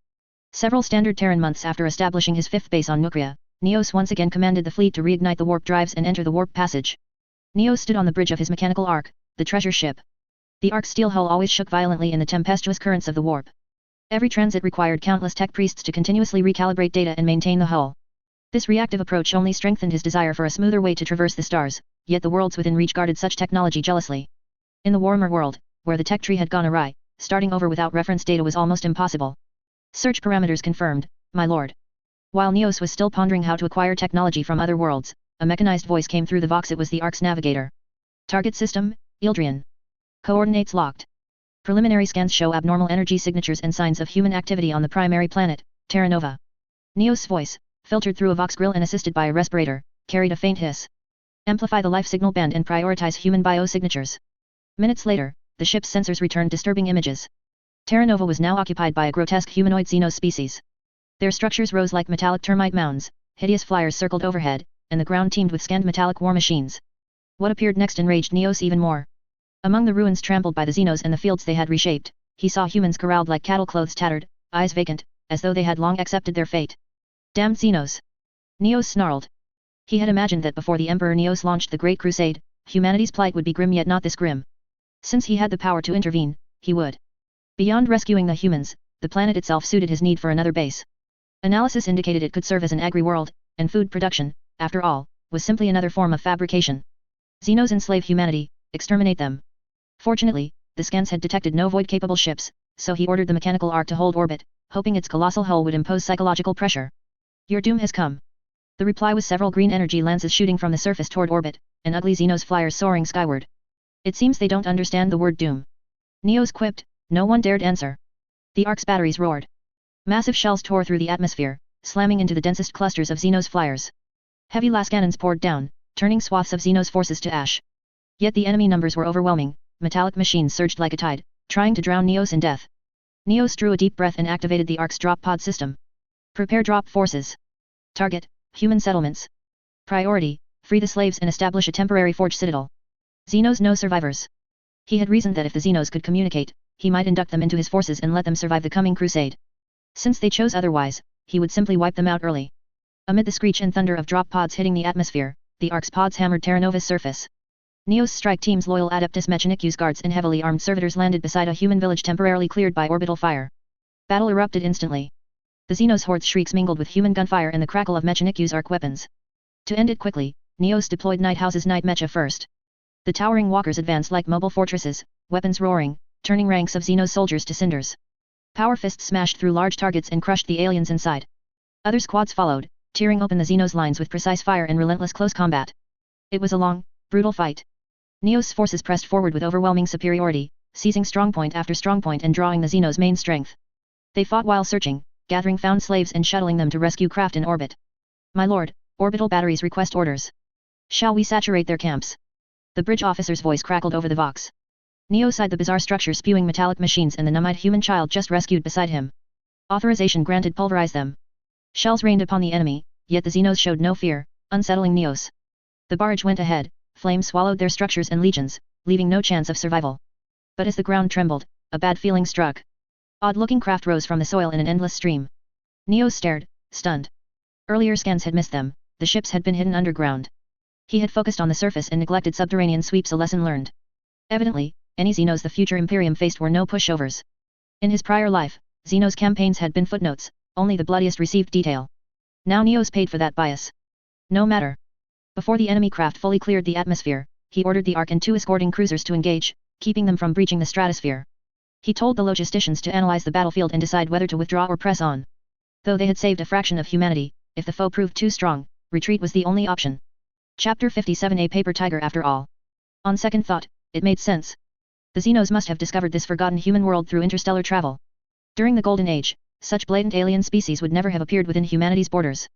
Several standard Terran months after establishing his fifth base on Nukria, Neos once again commanded the fleet to reignite the warp drives and enter the warp passage. Neos stood on the bridge of his mechanical ark, the treasure ship. The ark's steel hull always shook violently in the tempestuous currents of the warp. Every transit required countless tech priests to continuously recalibrate data and maintain the hull. This reactive approach only strengthened his desire for a smoother way to traverse the stars, yet the worlds within reach guarded such technology jealously. In the Warhammer world, where the tech tree had gone awry, starting over without reference data was almost impossible. Search parameters confirmed, my lord. While Neos was still pondering how to acquire technology from other worlds, a mechanized voice came through the vox. It was the ark's navigator. Target system, Eldrian. Coordinates locked. Preliminary scans show abnormal energy signatures and signs of human activity on the primary planet, Terra Nova. Neos' voice, filtered through a vox grill and assisted by a respirator, carried a faint hiss. Amplify the life signal band and prioritize human biosignatures. Minutes later, the ship's sensors returned disturbing images. Terra Nova was now occupied by a grotesque humanoid Xenos species. Their structures rose like metallic termite mounds, hideous flyers circled overhead, and the ground teemed with scanned metallic war machines. What appeared next enraged Neos even more. Among the ruins trampled by the Xenos and the fields they had reshaped, he saw humans corralled like cattle, clothes tattered, eyes vacant, as though they had long accepted their fate. Damned Xenos! Neos snarled. He had imagined that before the Emperor Neos launched the Great Crusade, humanity's plight would be grim, yet not this grim. Since he had the power to intervene, he would. Beyond rescuing the humans, the planet itself suited his need for another base. Analysis indicated it could serve as an agri-world, and food production, after all, was simply another form of fabrication. Xenos enslave humanity, exterminate them. Fortunately, the scans had detected no void-capable ships, so he ordered the mechanical ark to hold orbit, hoping its colossal hull would impose psychological pressure. Your doom has come. The reply was several green energy lances shooting from the surface toward orbit, and ugly Xenos flyers soaring skyward. It seems they don't understand the word doom. Neos quipped, no one dared answer. The ark's batteries roared. Massive shells tore through the atmosphere, slamming into the densest clusters of Xenos flyers. Heavy las cannons poured down, turning swaths of Xenos forces to ash. Yet the enemy numbers were overwhelming, metallic machines surged like a tide, trying to drown Neos in death. Neos drew a deep breath and activated the ark's drop pod system. Prepare drop forces. Target, human settlements. Priority, free the slaves and establish a temporary forge citadel. Xenos no survivors. He had reasoned that if the Xenos could communicate, he might induct them into his forces and let them survive the coming crusade. Since they chose otherwise, he would simply wipe them out early. Amid the screech and thunder of drop pods hitting the atmosphere, the ark's pods hammered Terra Nova's surface. Neos strike team's loyal Adeptus Mechanicus guards and heavily armed servitors landed beside a human village temporarily cleared by orbital fire. Battle erupted instantly. The Xenos horde's shrieks mingled with human gunfire and the crackle of Mechanicus arc weapons. To end it quickly, Neos deployed Night House's Night Mecha first. The towering walkers advanced like mobile fortresses, weapons roaring, turning ranks of Xenos soldiers to cinders. Power fists smashed through large targets and crushed the aliens inside. Other squads followed, tearing open the Xenos lines with precise fire and relentless close combat. It was a long, brutal fight. Neos' forces pressed forward with overwhelming superiority, seizing strongpoint after strongpoint and drawing the Xenos' main strength. They fought while searching, gathering found slaves and shuttling them to rescue craft in orbit. My lord, orbital batteries request orders. Shall we saturate their camps? The bridge officer's voice crackled over the vox. Neos eyed the bizarre structure spewing metallic machines and the numb-eyed human child just rescued beside him. Authorization granted, pulverize them. Shells rained upon the enemy, yet the Xenos showed no fear, unsettling Neos. The barrage went ahead, flames swallowed their structures and legions, leaving no chance of survival. But as the ground trembled, a bad feeling struck. Odd-looking craft rose from the soil in an endless stream. Neos stared, stunned. Earlier scans had missed them, the ships had been hidden underground. He had focused on the surface and neglected subterranean sweeps, a lesson learned. Evidently, any Xenos the future Imperium faced were no pushovers. In his prior life, Xenos campaigns had been footnotes, only the bloodiest received detail. Now Neos paid for that bias. No matter. Before the enemy craft fully cleared the atmosphere, he ordered the Ark and 2 escorting cruisers to engage, keeping them from breaching the stratosphere. He told the logisticians to analyze the battlefield and decide whether to withdraw or press on. Though they had saved a fraction of humanity, if the foe proved too strong, retreat was the only option. Chapter 57 A Paper Tiger. After all. On second thought, it made sense. The Xenos must have discovered this forgotten human world through interstellar travel. During the Golden Age, such blatant alien species would never have appeared within humanity's borders.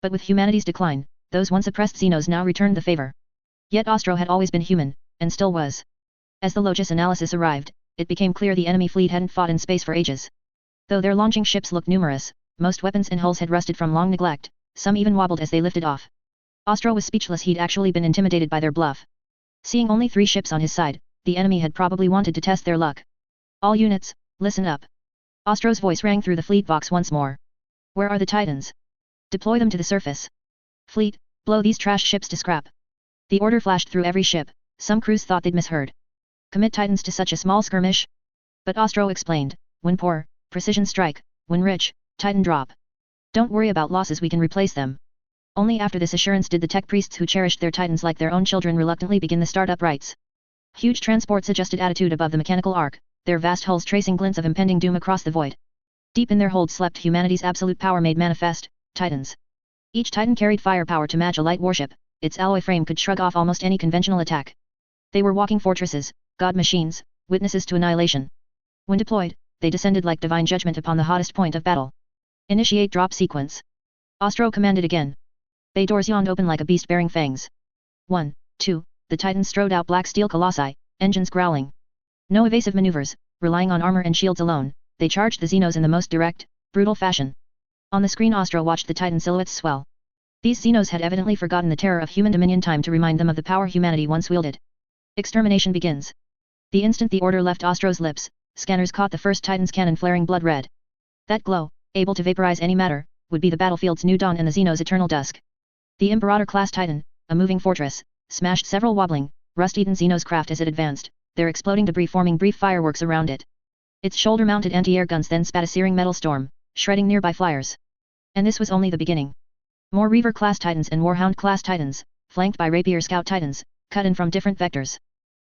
But with humanity's decline, those once oppressed Xenos now returned the favor. Yet Ostro had always been human, and still was. As the Logis analysis arrived, it became clear the enemy fleet hadn't fought in space for ages. Though their launching ships looked numerous, most weapons and hulls had rusted from long neglect, some even wobbled as they lifted off. Ostro was speechless. He'd actually been intimidated by their bluff. Seeing only 3 ships on his side, the enemy had probably wanted to test their luck. All units, listen up. Ostro's voice rang through the fleet vox once more. Where are the Titans? Deploy them to the surface. Fleet, blow these trash ships to scrap. The order flashed through every ship. Some crews thought they'd misheard. Commit Titans to such a small skirmish? But Ostro explained, when poor, precision strike, when rich, Titan drop. Don't worry about losses, we can replace them. Only after this assurance did the tech priests who cherished their Titans like their own children reluctantly begin the startup rites. Huge transports adjusted attitude above the mechanical arc, their vast hulls tracing glints of impending doom across the void. Deep in their hold slept humanity's absolute power made manifest, Titans. Each Titan carried firepower to match a light warship, its alloy frame could shrug off almost any conventional attack. They were walking fortresses, god machines, witnesses to annihilation. When deployed, they descended like divine judgment upon the hottest point of battle. Initiate drop sequence. Ostro commanded again. Bay doors yawned open like a beast bearing fangs. 1, 2, the Titans strode out black steel colossi, engines growling. No evasive maneuvers, relying on armor and shields alone, they charged the Xenos in the most direct, brutal fashion. On the screen Ostro watched the Titan silhouettes swell. These Xenos had evidently forgotten the terror of human dominion, time to remind them of the power humanity once wielded. Extermination begins. The instant the order left Ostro's lips, scanners caught the first Titan's cannon flaring blood red. That glow, able to vaporize any matter, would be the battlefield's new dawn and the Xenos' eternal dusk. The Imperator-class Titan, a moving fortress, smashed several wobbling, rust-eaten Xenos craft as it advanced, their exploding debris forming brief fireworks around it. Its shoulder-mounted anti-air guns then spat a searing metal storm, shredding nearby flyers. And this was only the beginning. More Reaver-class Titans and Warhound-class Titans, flanked by Rapier Scout Titans, cut in from different vectors.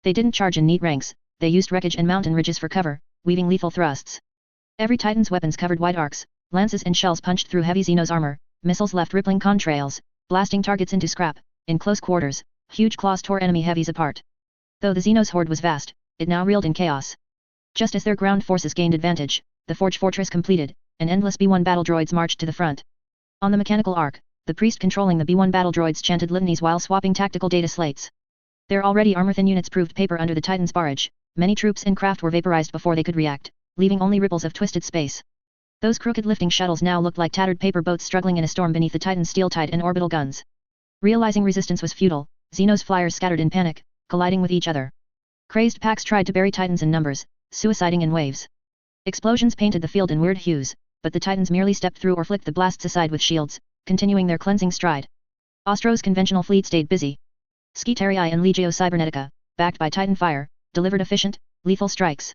They didn't charge in neat ranks, they used wreckage and mountain ridges for cover, weaving lethal thrusts. Every Titan's weapons covered wide arcs, lances and shells punched through heavy Xenos armor, missiles left rippling contrails, blasting targets into scrap. In close quarters, huge claws tore enemy heavies apart. Though the Xenos horde was vast, it now reeled in chaos. Just as their ground forces gained advantage, the Forge Fortress completed, and endless B-1 battle droids marched to the front. On the mechanical arc, the priest controlling the B-1 battle droids chanted litanies while swapping tactical data slates. Their already armor-thin units proved paper under the Titan's barrage. Many troops and craft were vaporized before they could react, leaving only ripples of twisted space. Those crooked lifting shuttles now looked like tattered paper boats struggling in a storm beneath the Titan's steel-tied and orbital guns. Realizing resistance was futile, Xenos flyers scattered in panic, colliding with each other. Crazed packs tried to bury Titans in numbers, suiciding in waves. Explosions painted the field in weird hues, but the Titans merely stepped through or flicked the blasts aside with shields, continuing their cleansing stride. Ostro's conventional fleet stayed busy. Terra and Legio Cybernetica, backed by Titan fire, delivered efficient, lethal strikes.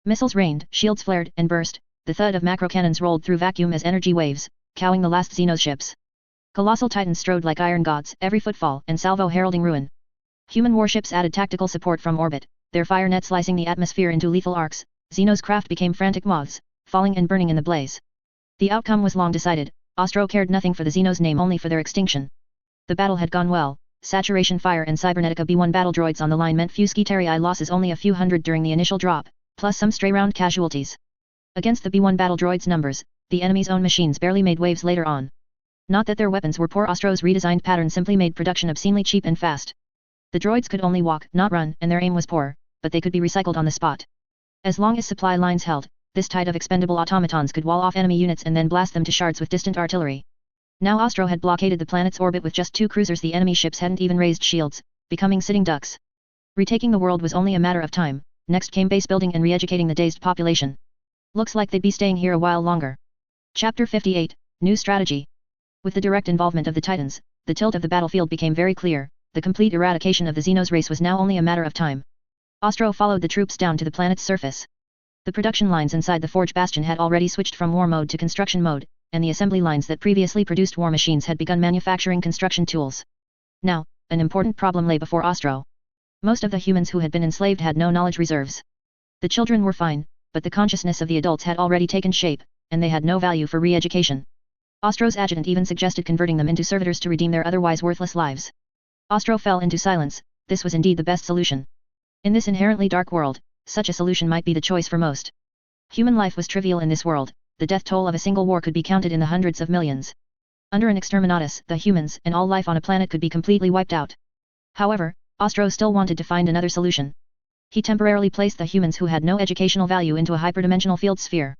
Missiles rained, shields flared and burst, the thud of macro cannons rolled through vacuum as energy waves, cowing the last Xenos ships. Colossal Titans strode like iron gods, every footfall and salvo heralding ruin. Human warships added tactical support from orbit, their fire net slicing the atmosphere into lethal arcs. Xenos craft became frantic moths, falling and burning in the blaze. The outcome was long decided. Ostro cared nothing for the Xenos' name, only for their extinction. The battle had gone well. Saturation fire and Cybernetica B-1 battle droids on the line meant few Terra losses, only a few hundred during the initial drop, plus some stray round casualties. Against the B-1 battle droids' numbers, the enemy's own machines barely made waves later on. Not that their weapons were poor, Ostro's redesigned pattern simply made production obscenely cheap and fast. The droids could only walk, not run, and their aim was poor, but they could be recycled on the spot. As long as supply lines held, this tide of expendable automatons could wall off enemy units and then blast them to shards with distant artillery. Now Ostro had blockaded the planet's orbit with just 2 cruisers. The enemy ships hadn't even raised shields, becoming sitting ducks. Retaking the world was only a matter of time. Next came base building and re-educating the dazed population. Looks like they'd be staying here a while longer. Chapter 58, New Strategy. With the direct involvement of the Titans, the tilt of the battlefield became very clear. The complete eradication of the Xenos race was now only a matter of time. Ostro followed the troops down to the planet's surface. The production lines inside the Forge Bastion had already switched from war mode to construction mode, and the assembly lines that previously produced war machines had begun manufacturing construction tools. Now, an important problem lay before Ostro. Most of the humans who had been enslaved had no knowledge reserves. The children were fine, but the consciousness of the adults had already taken shape, and they had no value for re-education. Ostro's adjutant even suggested converting them into servitors to redeem their otherwise worthless lives. Ostro fell into silence. This was indeed the best solution. In this inherently dark world, such a solution might be the choice for most. Human life was trivial in this world. the death toll of a single war could be counted in the hundreds of millions. Under an exterminatus, the humans and all life on a planet could be completely wiped out. However, Ostro still wanted to find another solution. He temporarily placed the humans who had no educational value into a hyperdimensional field sphere.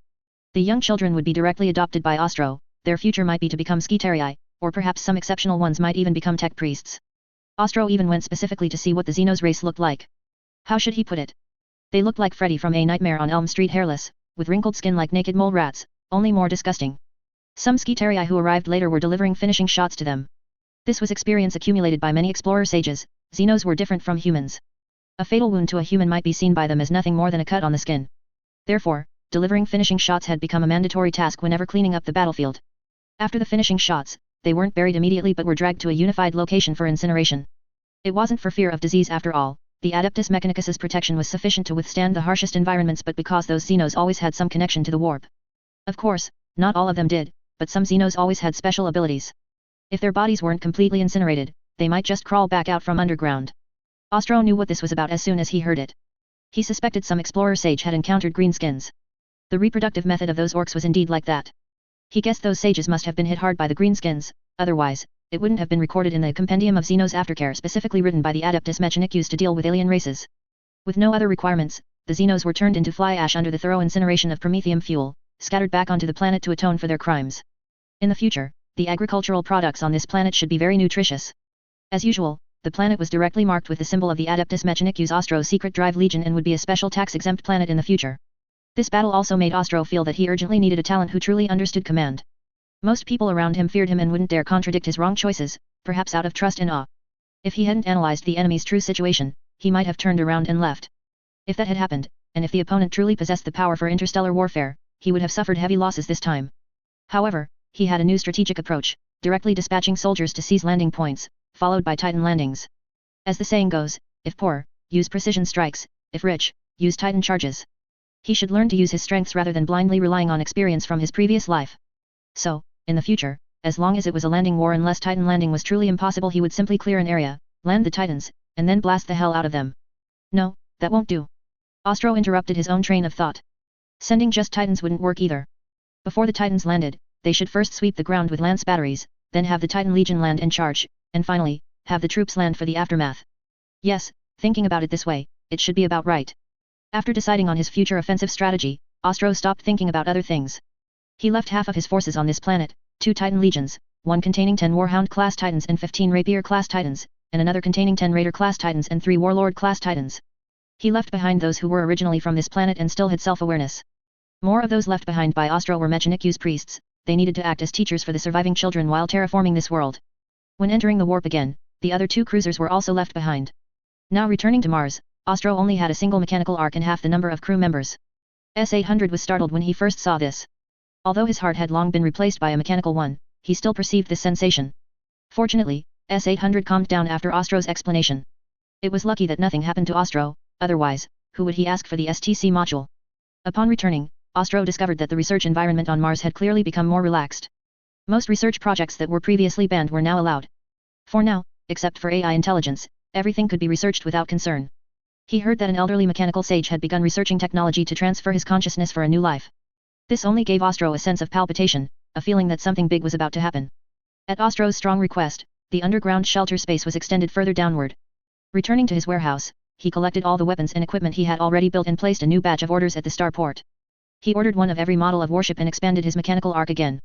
The young children would be directly adopted by Ostro, their future might be to become Skitarii, or perhaps some exceptional ones might even become tech priests. Ostro even went specifically to see what the Xenos race looked like. How should he put it? They looked like Freddy from A Nightmare on Elm Street, hairless, with wrinkled skin like naked mole rats, only more disgusting. Some Skitarii who arrived later were delivering finishing shots to them. This was experience accumulated by many explorer sages. Xenos were different from humans. A fatal wound to a human might be seen by them as nothing more than a cut on the skin. Therefore, delivering finishing shots had become a mandatory task whenever cleaning up the battlefield. After the finishing shots, they weren't buried immediately but were dragged to a unified location for incineration. It wasn't for fear of disease after all. The Adeptus Mechanicus's protection was sufficient to withstand the harshest environments, but because those Xenos always had some connection to the warp. Of course, not all of them did, but some Xenos always had special abilities. If their bodies weren't completely incinerated, they might just crawl back out from underground. Ostro knew what this was about as soon as he heard it. He suspected some explorer sage had encountered greenskins. The reproductive method of those orcs was indeed like that. He guessed those sages must have been hit hard by the greenskins, otherwise, it wouldn't have been recorded in the Compendium of Xenos Aftercare specifically written by the Adeptus Mechanicus to deal with alien races. With no other requirements, the Xenos were turned into fly ash under the thorough incineration of promethium fuel, scattered back onto the planet to atone for their crimes. In the future, the agricultural products on this planet should be very nutritious. As usual, the planet was directly marked with the symbol of the Adeptus Mechanicus Ostro Secret Drive Legion and would be a special tax-exempt planet in the future. This battle also made Ostro feel that he urgently needed a talent who truly understood command. Most people around him feared him and wouldn't dare contradict his wrong choices, perhaps out of trust and awe. If he hadn't analyzed the enemy's true situation, he might have turned around and left. If that had happened, and if the opponent truly possessed the power for interstellar warfare, he would have suffered heavy losses this time. However, he had a new strategic approach, directly dispatching soldiers to seize landing points, followed by Titan landings. As the saying goes, if poor, use precision strikes, if rich, use Titan charges. He should learn to use his strengths rather than blindly relying on experience from his previous life. So, in the future, as long as it was a landing war unless Titan landing was truly impossible, he would simply clear an area, land the Titans, and then blast the hell out of them. No, that won't do. Ostro interrupted his own train of thought. Sending just Titans wouldn't work either. Before the Titans landed, they should first sweep the ground with lance batteries, then have the Titan Legion land and charge, and finally, have the troops land for the aftermath. Yes, thinking about it this way, it should be about right. After deciding on his future offensive strategy, Ostro stopped thinking about other things. He left half of his forces on this planet, 2 Titan Legions, one containing 10 Warhound-class Titans and 15 Rapier-class Titans, and another containing 10 Raider-class Titans and 3 Warlord-class Titans. He left behind those who were originally from this planet and still had self-awareness. More of those left behind by Ostro were Mechanicus priests. They needed to act as teachers for the surviving children while terraforming this world. When entering the warp again, the other 2 cruisers were also left behind. Now returning to Mars, Ostro only had a single mechanical arc and half the number of crew members. S-800 was startled when he first saw this. Although his heart had long been replaced by a mechanical one, he still perceived this sensation. Fortunately, S-800 calmed down after Ostro's explanation. It was lucky that nothing happened to Ostro, otherwise, who would he ask for the STC module? Upon returning, Ostro discovered that the research environment on Mars had clearly become more relaxed. Most research projects that were previously banned were now allowed. For now, except for AI intelligence, everything could be researched without concern. He heard that an elderly mechanical sage had begun researching technology to transfer his consciousness for a new life. This only gave Ostro a sense of palpitation, a feeling that something big was about to happen. At Ostro's strong request, the underground shelter space was extended further downward. Returning to his warehouse, he collected all the weapons and equipment he had already built and placed a new batch of orders at the starport. He ordered one of every model of warship and expanded his mechanical arc again.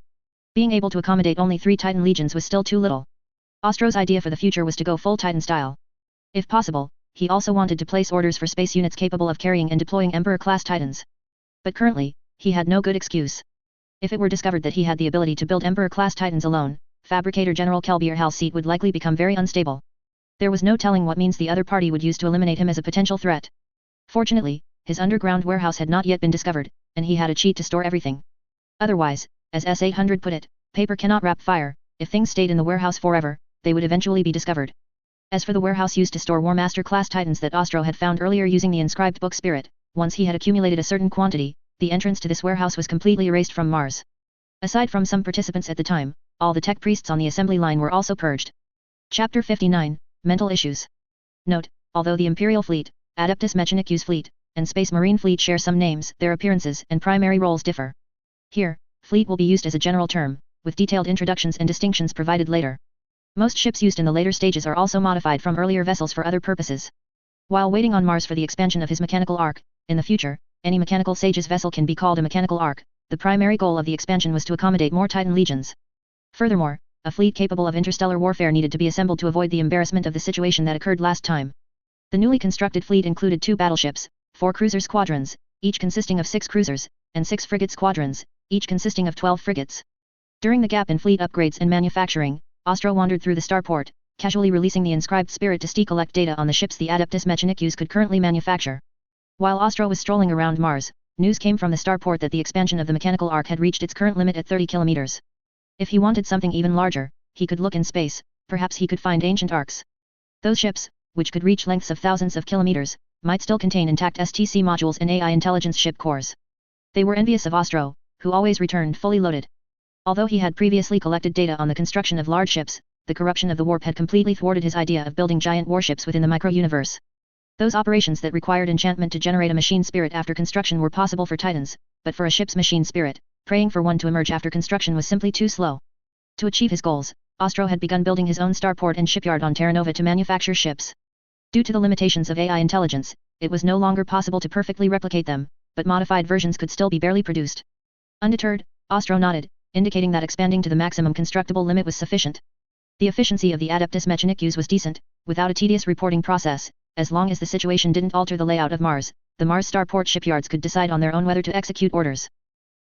Being able to accommodate only 3 Titan Legions was still too little. Ostro's idea for the future was to go full Titan style. If possible, he also wanted to place orders for space units capable of carrying and deploying Emperor-class Titans. But currently, he had no good excuse. If it were discovered that he had the ability to build Emperor-class Titans alone, Fabricator General Kelbier Hal's seat would likely become very unstable. There was no telling what means the other party would use to eliminate him as a potential threat. Fortunately, his underground warehouse had not yet been discovered, and he had a cheat to store everything. Otherwise, as S-800 put it, paper cannot wrap fire. If things stayed in the warehouse forever, they would eventually be discovered. As for the warehouse used to store War Master-class Titans that Ostro had found earlier using the inscribed book Spirit, once he had accumulated a certain quantity, the entrance to this warehouse was completely erased from Mars. Aside from some participants at the time, all the tech priests on the assembly line were also purged. Chapter 59, Mental Issues. Note, although the Imperial Fleet, Adeptus Mechanicus Fleet, and Space Marine Fleet share some names, their appearances and primary roles differ. Here, fleet will be used as a general term, with detailed introductions and distinctions provided later. Most ships used in the later stages are also modified from earlier vessels for other purposes. While waiting on Mars for the expansion of his mechanical arc, in the future, any mechanical sage's vessel can be called a mechanical arc. The primary goal of the expansion was to accommodate more Titan legions. Furthermore, a fleet capable of interstellar warfare needed to be assembled to avoid the embarrassment of the situation that occurred last time. The newly constructed fleet included 2 battleships, 4 cruiser squadrons, each consisting of 6 cruisers, and 6 frigate squadrons, each consisting of 12 frigates. During the gap in fleet upgrades and manufacturing, Ostro wandered through the starport, casually releasing the inscribed spirit to collect data on the ships the Adeptus Mechanicus could currently manufacture. While Ostro was strolling around Mars, news came from the starport that the expansion of the mechanical arc had reached its current limit at 30 kilometers. If he wanted something even larger, he could look in space, perhaps he could find ancient arcs. Those ships, which could reach lengths of thousands of kilometers, might still contain intact STC modules and AI intelligence ship cores. They were envious of Ostro, who always returned fully loaded. Although he had previously collected data on the construction of large ships, the corruption of the warp had completely thwarted his idea of building giant warships within the micro-universe. Those operations that required enchantment to generate a machine spirit after construction were possible for Titans, but for a ship's machine spirit, praying for one to emerge after construction was simply too slow. To achieve his goals, Ostro had begun building his own starport and shipyard on Terra Nova to manufacture ships. Due to the limitations of AI intelligence, it was no longer possible to perfectly replicate them, but modified versions could still be barely produced. Undeterred, Ostro nodded, indicating that expanding to the maximum constructible limit was sufficient. The efficiency of the Adeptus Mechanicus was decent, without a tedious reporting process. As long as the situation didn't alter the layout of Mars, the Mars starport shipyards could decide on their own whether to execute orders.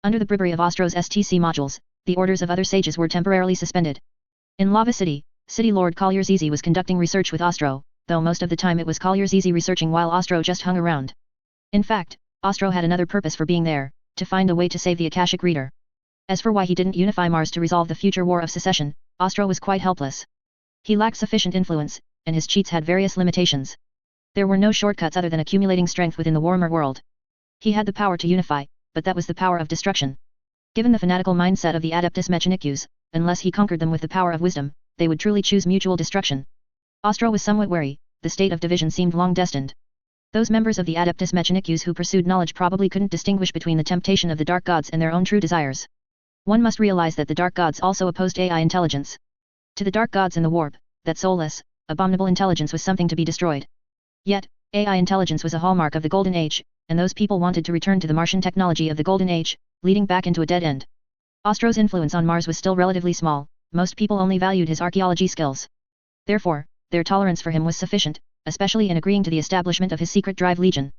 Under the bribery of Ostro's STC modules, the orders of other sages were temporarily suspended. In Lava City, City Lord Collier's was conducting research with Ostro, though most of the time it was Collier's researching while Ostro just hung around. In fact, Ostro had another purpose for being there, to find a way to save the Akashic Reader. As for why he didn't unify Mars to resolve the future war of secession, Ostro was quite helpless. He lacked sufficient influence, and his cheats had various limitations. There were no shortcuts other than accumulating strength within the Warhammer world. He had the power to unify, but that was the power of destruction. Given the fanatical mindset of the Adeptus Mechanicus, unless he conquered them with the power of wisdom, they would truly choose mutual destruction. Ostro was somewhat wary, the state of division seemed long destined. Those members of the Adeptus Mechanicus who pursued knowledge probably couldn't distinguish between the temptation of the dark gods and their own true desires. One must realize that the dark gods also opposed AI intelligence. To the dark gods in the warp, that soulless, abominable intelligence was something to be destroyed. Yet, AI intelligence was a hallmark of the Golden Age, and those people wanted to return to the Martian technology of the Golden Age, leading back into a dead end. Ostro's influence on Mars was still relatively small, most people only valued his archaeology skills. Therefore, their tolerance for him was sufficient, especially in agreeing to the establishment of his secret drive legion.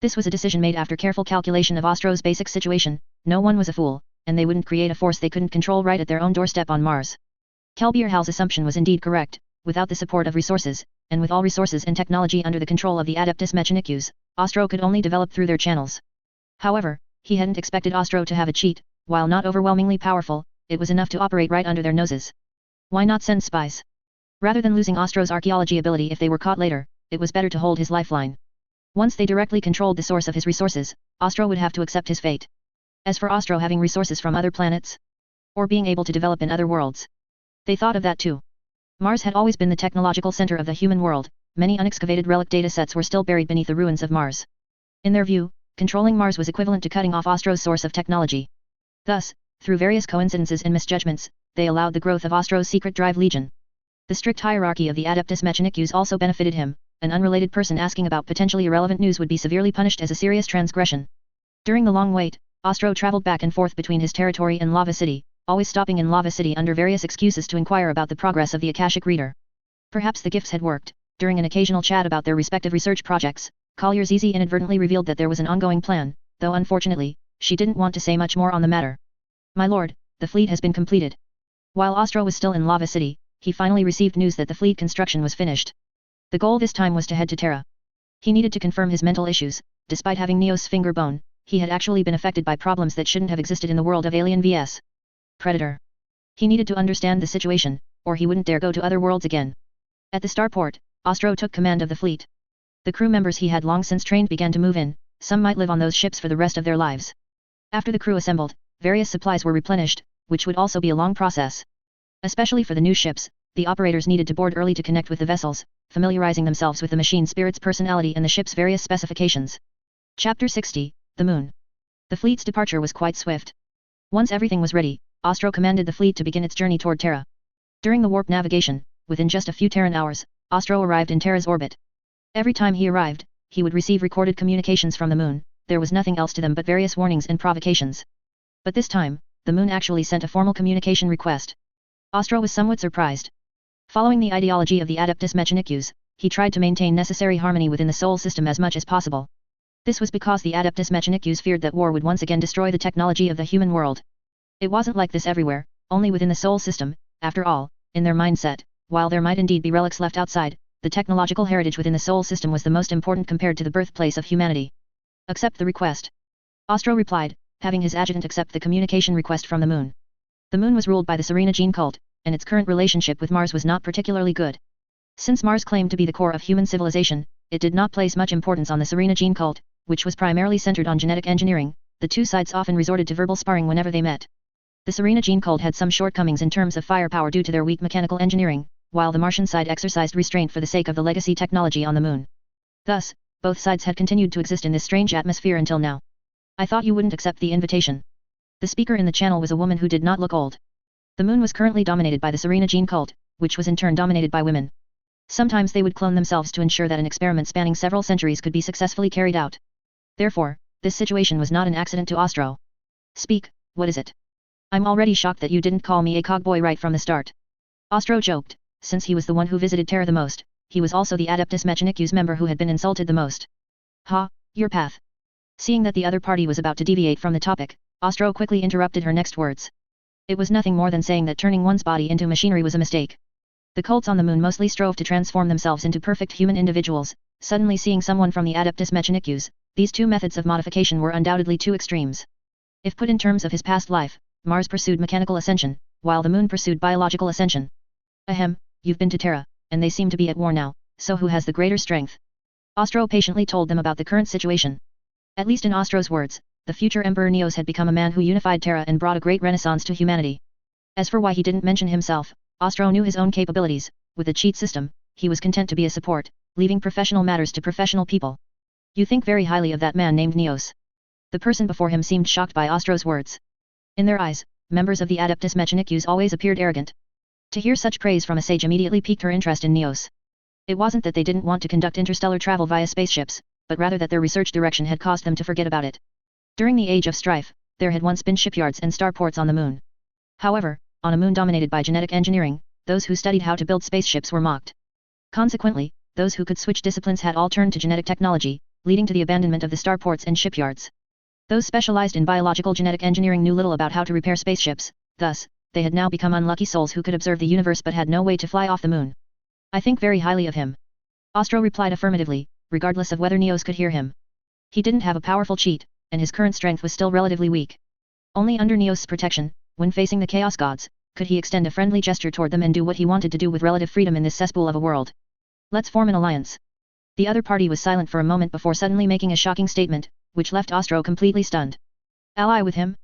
This was a decision made after careful calculation of Ostro's basic situation. No one was a fool, and they wouldn't create a force they couldn't control right at their own doorstep on Mars. Kelbierhal's assumption was indeed correct. Without the support of resources, and with all resources and technology under the control of the Adeptus Mechanicus, Ostro could only develop through their channels. However, he hadn't expected Ostro to have a cheat. While not overwhelmingly powerful, it was enough to operate right under their noses. Why not send spies? Rather than losing Ostro's archaeology ability if they were caught later, it was better to hold his lifeline. Once they directly controlled the source of his resources, Ostro would have to accept his fate. As for Ostro having resources from other planets, or being able to develop in other worlds, they thought of that too. Mars had always been the technological center of the human world. Many unexcavated relic datasets were still buried beneath the ruins of Mars. In their view, controlling Mars was equivalent to cutting off Ostro's source of technology. Thus, through various coincidences and misjudgments, they allowed the growth of Ostro's secret drive legion. The strict hierarchy of the Adeptus Mechanicus also benefited him. An unrelated person asking about potentially irrelevant news would be severely punished as a serious transgression. During the long wait, Ostro traveled back and forth between his territory and Lava City, always stopping in Lava City under various excuses to inquire about the progress of the Akashic Reader. Perhaps the gifts had worked. During an occasional chat about their respective research projects, Collier's inadvertently revealed that there was an ongoing plan, though unfortunately, she didn't want to say much more on the matter. My lord, the fleet has been completed. While Ostro was still in Lava City, he finally received news that the fleet construction was finished. The goal this time was to head to Terra. He needed to confirm his mental issues. Despite having Neos' finger bone, he had actually been affected by problems that shouldn't have existed in the world of Alien vs. Predator. He needed to understand the situation, or he wouldn't dare go to other worlds again. At the starport, Ostro took command of the fleet. The crew members he had long since trained began to move in. Some might live on those ships for the rest of their lives. After the crew assembled, various supplies were replenished, which would also be a long process. Especially for the new ships, the operators needed to board early to connect with the vessels, familiarizing themselves with the machine spirit's personality and the ship's various specifications. Chapter 60, The Moon. The fleet's departure was quite swift. Once everything was ready, Ostro commanded the fleet to begin its journey toward Terra. During the warp navigation, within just a few Terran hours, Ostro arrived in Terra's orbit. Every time he arrived, he would receive recorded communications from the moon. There was nothing else to them but various warnings and provocations. But this time, the moon actually sent a formal communication request. Ostro was somewhat surprised. Following the ideology of the Adeptus Mechanicus, he tried to maintain necessary harmony within the Sol system as much as possible. This was because the Adeptus Mechanicus feared that war would once again destroy the technology of the human world. It wasn't like this everywhere, only within the Sol system. After all, in their mindset, while there might indeed be relics left outside, the technological heritage within the Sol system was the most important compared to the birthplace of humanity. Accept the request. Ostro replied, having his adjutant accept the communication request from the moon. The moon was ruled by the Serena gene cult, and its current relationship with Mars was not particularly good. Since Mars claimed to be the core of human civilization, it did not place much importance on the Serena gene cult, which was primarily centered on genetic engineering. The two sides often resorted to verbal sparring whenever they met. The Serena gene cult had some shortcomings in terms of firepower due to their weak mechanical engineering, while the Martian side exercised restraint for the sake of the legacy technology on the moon. Thus, both sides had continued to exist in this strange atmosphere until now. I thought you wouldn't accept the invitation. The speaker in the channel was a woman who did not look old. The moon was currently dominated by the Serena gene cult, which was in turn dominated by women. Sometimes they would clone themselves to ensure that an experiment spanning several centuries could be successfully carried out. Therefore, this situation was not an accident to Ostro. Speak, what is it? I'm already shocked that you didn't call me a cogboy right from the start. Ostro joked, since he was the one who visited Terra the most, he was also the Adeptus Mechanicus member who had been insulted the most. Ha, your path. Seeing that the other party was about to deviate from the topic, Ostro quickly interrupted her next words. It was nothing more than saying that turning one's body into machinery was a mistake. The cults on the moon mostly strove to transform themselves into perfect human individuals. Suddenly seeing someone from the Adeptus Mechanicus, these two methods of modification were undoubtedly two extremes. If put in terms of his past life, Mars pursued mechanical ascension, while the moon pursued biological ascension. Ahem, you've been to Terra, and they seem to be at war now, so who has the greater strength? Ostro patiently told them about the current situation. At least in Ostro's words, the future Emperor Neos had become a man who unified Terra and brought a great renaissance to humanity. As for why he didn't mention himself, Ostro knew his own capabilities. With the cheat system, he was content to be a support, leaving professional matters to professional people. You think very highly of that man named Neos. The person before him seemed shocked by Ostro's words. In their eyes, members of the Adeptus Mechanicus always appeared arrogant. To hear such praise from a sage immediately piqued her interest in Neos. It wasn't that they didn't want to conduct interstellar travel via spaceships, but rather that their research direction had caused them to forget about it. During the Age of Strife, there had once been shipyards and starports on the moon. However, on a moon dominated by genetic engineering, those who studied how to build spaceships were mocked. Consequently, those who could switch disciplines had all turned to genetic technology, leading to the abandonment of the starports and shipyards. Those specialized in biological genetic engineering knew little about how to repair spaceships, thus, they had now become unlucky souls who could observe the universe but had no way to fly off the moon. I think very highly of him. Ostro replied affirmatively, regardless of whether Neos could hear him. He didn't have a powerful cheat, and his current strength was still relatively weak. Only under Neos' protection, when facing the Chaos Gods, could he extend a friendly gesture toward them and do what he wanted to do with relative freedom in this cesspool of a world. Let's form an alliance. The other party was silent for a moment before suddenly making a shocking statement, which left Ostro completely stunned. Ally with him?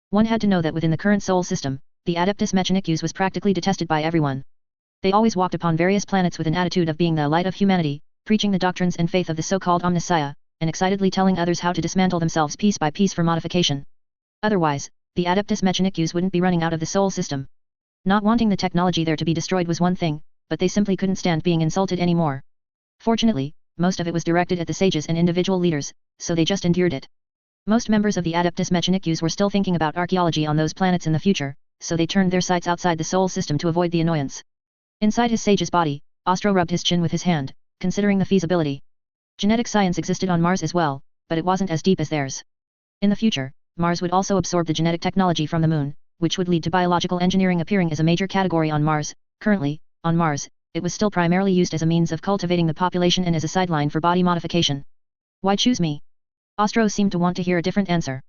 One had to know that within the current Sol system, the Adeptus Mechanicus was practically detested by everyone. They always walked upon various planets with an attitude of being the light of humanity, preaching the doctrines and faith of the so-called Omnissiah, and excitedly telling others how to dismantle themselves piece by piece for modification. Otherwise, the Adeptus Mechanicus wouldn't be running out of the Sol system. Not wanting the technology there to be destroyed was one thing, but they simply couldn't stand being insulted anymore. Fortunately, most of it was directed at the sages and individual leaders, so they just endured it. Most members of the Adeptus Mechanicus were still thinking about archaeology on those planets in the future, so they turned their sights outside the Sol system to avoid the annoyance. Inside his sage's body, Ostro rubbed his chin with his hand, considering the feasibility. Genetic science existed on Mars as well, but it wasn't as deep as theirs. In the future, Mars would also absorb the genetic technology from the moon, which would lead to biological engineering appearing as a major category on Mars. Currently, on Mars, it was still primarily used as a means of cultivating the population and as a sideline for body modification. Why choose me? Ostro seemed to want to hear a different answer.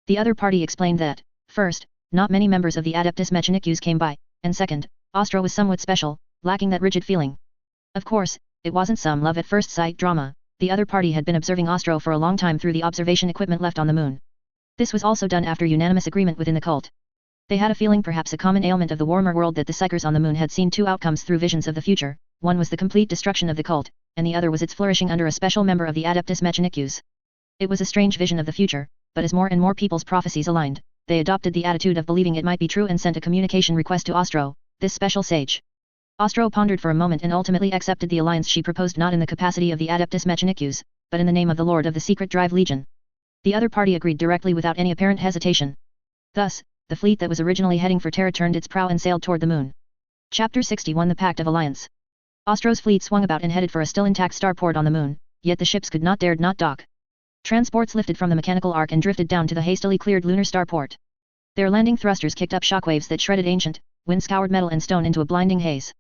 The other party explained that, first, not many members of the Adeptus Mechanicus came by, and second, Ostro was somewhat special, lacking that rigid feeling. Of course, it wasn't some love at first sight drama. The other party had been observing Ostro for a long time through the observation equipment left on the moon. This was also done after unanimous agreement within the cult. They had a feeling, perhaps a common ailment of the warmer world, that the Psychers on the moon had seen two outcomes through visions of the future. One was the complete destruction of the cult, and the other was its flourishing under a special member of the Adeptus Mechanicus. It was a strange vision of the future, but as more and more people's prophecies aligned, they adopted the attitude of believing it might be true and sent a communication request to Ostro, this special sage. Ostro pondered for a moment and ultimately accepted the alliance she proposed, not in the capacity of the Adeptus Mechanicus, but in the name of the Lord of the Secret Drive Legion. The other party agreed directly without any apparent hesitation. Thus, the fleet that was originally heading for Terra turned its prow and sailed toward the moon. Chapter 61 The Pact of Alliance. Ostro's fleet swung about and headed for a still intact starport on the moon, yet the ships could not dared not dock. Transports lifted from the mechanical arc and drifted down to the hastily cleared lunar starport. Their landing thrusters kicked up shockwaves that shredded ancient, wind-scoured metal and stone into a blinding haze.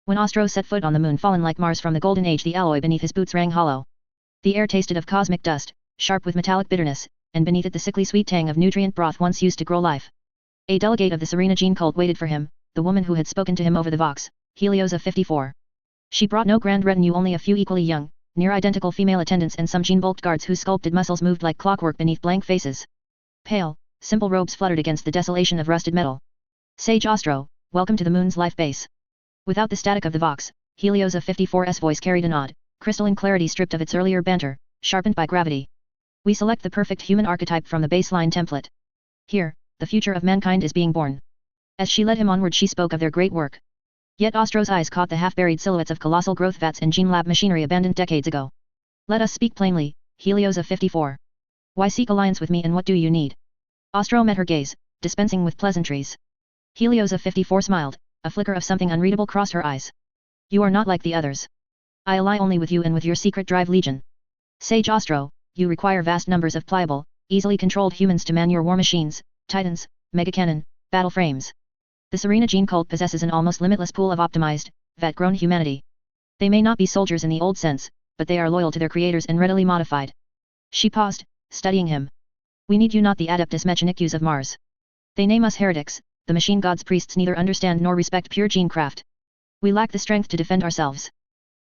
When Ostro set foot on the moon, fallen like Mars from the Golden Age, the alloy beneath his boots rang hollow. The air tasted of cosmic dust, sharp with metallic bitterness, and beneath it the sickly sweet tang of nutrient broth once used to grow life. A delegate of the Serena gene cult waited for him, the woman who had spoken to him over the Vox, Helios of 54. She brought no grand retinue, only a few equally young, near-identical female attendants and some gene-bulked guards whose sculpted muscles moved like clockwork beneath blank faces. Pale, simple robes fluttered against the desolation of rusted metal. Sage Ostro, welcome to the moon's life base. Without the static of the Vox, Helios of 54's voice carried an odd, crystalline clarity stripped of its earlier banter, sharpened by gravity. We select the perfect human archetype from the baseline template. Here, the future of mankind is being born. As she led him onward, she spoke of their great work. Yet Ostro's eyes caught the half-buried silhouettes of colossal growth vats and gene lab machinery abandoned decades ago. Let us speak plainly, Helios of 54. Why seek alliance with me, and what do you need? Ostro met her gaze, dispensing with pleasantries. Helios of 54 smiled, a flicker of something unreadable crossed her eyes. You are not like the others. I ally only with you and with your secret drive legion. Sage Ostro, you require vast numbers of pliable, easily controlled humans to man your war machines, titans, megacannon, battle frames. The Serena gene cult possesses an almost limitless pool of optimized, vat-grown humanity. They may not be soldiers in the old sense, but they are loyal to their creators and readily modified. She paused, studying him. We need you, not the Adeptus Mechanicus of Mars. They name us heretics, the machine god's priests neither understand nor respect pure gene craft. We lack the strength to defend ourselves.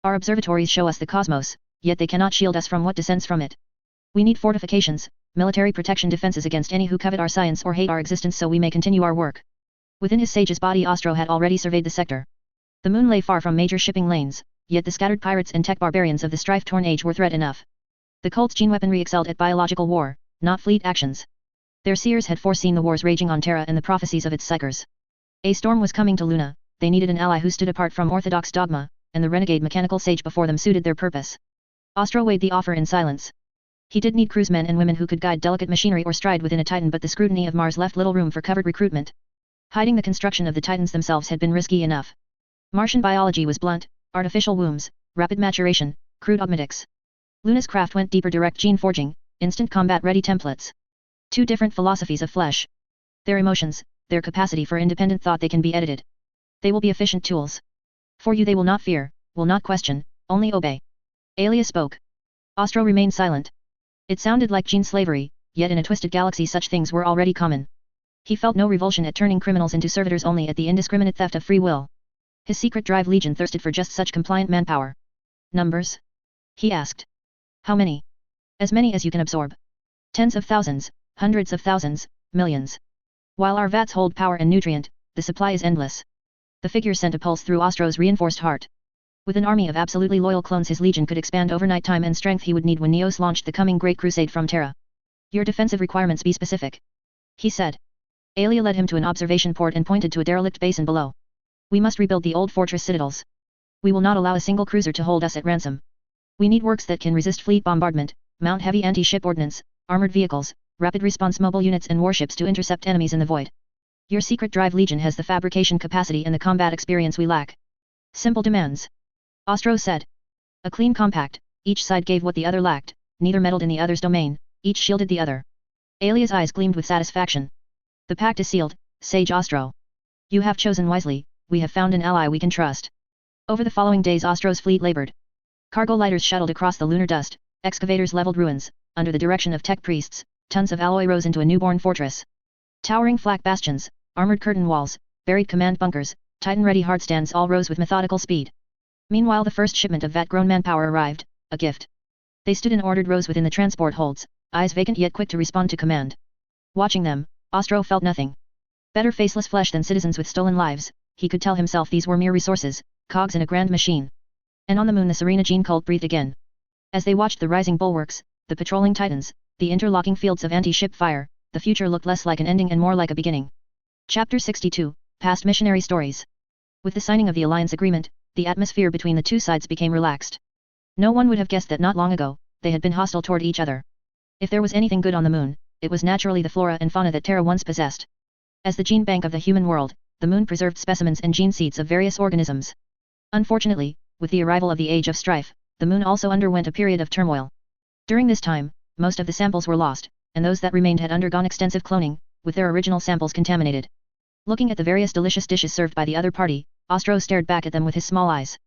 Our observatories show us the cosmos, yet they cannot shield us from what descends from it. We need fortifications, military protection, defenses against any who covet our science or hate our existence, so we may continue our work. Within his sage's body, Ostro had already surveyed the sector. The moon lay far from major shipping lanes, yet the scattered pirates and tech barbarians of the strife-torn age were threat enough. The cult's gene weaponry excelled at biological war, not fleet actions. Their seers had foreseen the wars raging on Terra and the prophecies of its psychers. A storm was coming to Luna. They needed an ally who stood apart from orthodox dogma, and the renegade mechanical sage before them suited their purpose. Ostro weighed the offer in silence. He did need crewsmen and women who could guide delicate machinery or stride within a Titan, but the scrutiny of Mars left little room for covert recruitment. Hiding the construction of the Titans themselves had been risky enough. Martian biology was blunt, artificial wombs, rapid maturation, crude augmetics. Luna's craft went deeper, direct gene forging, instant combat-ready templates. Two different philosophies of flesh. Their emotions, their capacity for independent thought, they can be edited. They will be efficient tools. For you they will not fear, will not question, only obey. Aelia spoke. Ostro remained silent. It sounded like gene slavery, yet in a twisted galaxy such things were already common. He felt no revulsion at turning criminals into servitors, only at the indiscriminate theft of free will. His secret drive legion thirsted for just such compliant manpower. Numbers? He asked. How many? As many as you can absorb. Tens of thousands, hundreds of thousands, millions. While our vats hold power and nutrient, the supply is endless. The figure sent a pulse through Ostro's reinforced heart. With an army of absolutely loyal clones, his legion could expand overnight. Time and strength he would need when Neos launched the coming Great Crusade from Terra. Your defensive requirements be specific. He said. Aelia led him to an observation port and pointed to a derelict basin below. We must rebuild the old fortress citadels. We will not allow a single cruiser to hold us at ransom. We need works that can resist fleet bombardment, mount heavy anti-ship ordnance, armored vehicles, rapid response mobile units and warships to intercept enemies in the void. Your secret drive legion has the fabrication capacity and the combat experience we lack. Simple demands. Ostro said. A clean compact, each side gave what the other lacked, neither meddled in the other's domain, each shielded the other. Aelia's eyes gleamed with satisfaction. The pact is sealed, Sage Ostro. You have chosen wisely, we have found an ally we can trust. Over the following days Ostro's fleet labored. Cargo lighters shuttled across the lunar dust, excavators leveled ruins, under the direction of tech priests, tons of alloy rose into a newborn fortress. Towering flak bastions, armored curtain walls, buried command bunkers, Titan-ready hardstands all rose with methodical speed. Meanwhile the first shipment of vat-grown manpower arrived, a gift. They stood in ordered rows within the transport holds, eyes vacant yet quick to respond to command. Watching them, Ostro felt nothing. Better faceless flesh than citizens with stolen lives, he could tell himself these were mere resources, cogs in a grand machine. And on the moon the Serena gene cult breathed again. As they watched the rising bulwarks, the patrolling Titans, the interlocking fields of anti-ship fire, the future looked less like an ending and more like a beginning. Chapter 62, Past Missionary Stories. With the signing of the alliance agreement, the atmosphere between the two sides became relaxed. No one would have guessed that not long ago, they had been hostile toward each other. If there was anything good on the moon, it was naturally the flora and fauna that Terra once possessed. As the gene bank of the human world, the moon preserved specimens and gene seeds of various organisms. Unfortunately, with the arrival of the Age of Strife, the moon also underwent a period of turmoil. During this time, most of the samples were lost, and those that remained had undergone extensive cloning, with their original samples contaminated. Looking at the various delicious dishes served by the other party, Ostro stared back at them with his small eyes.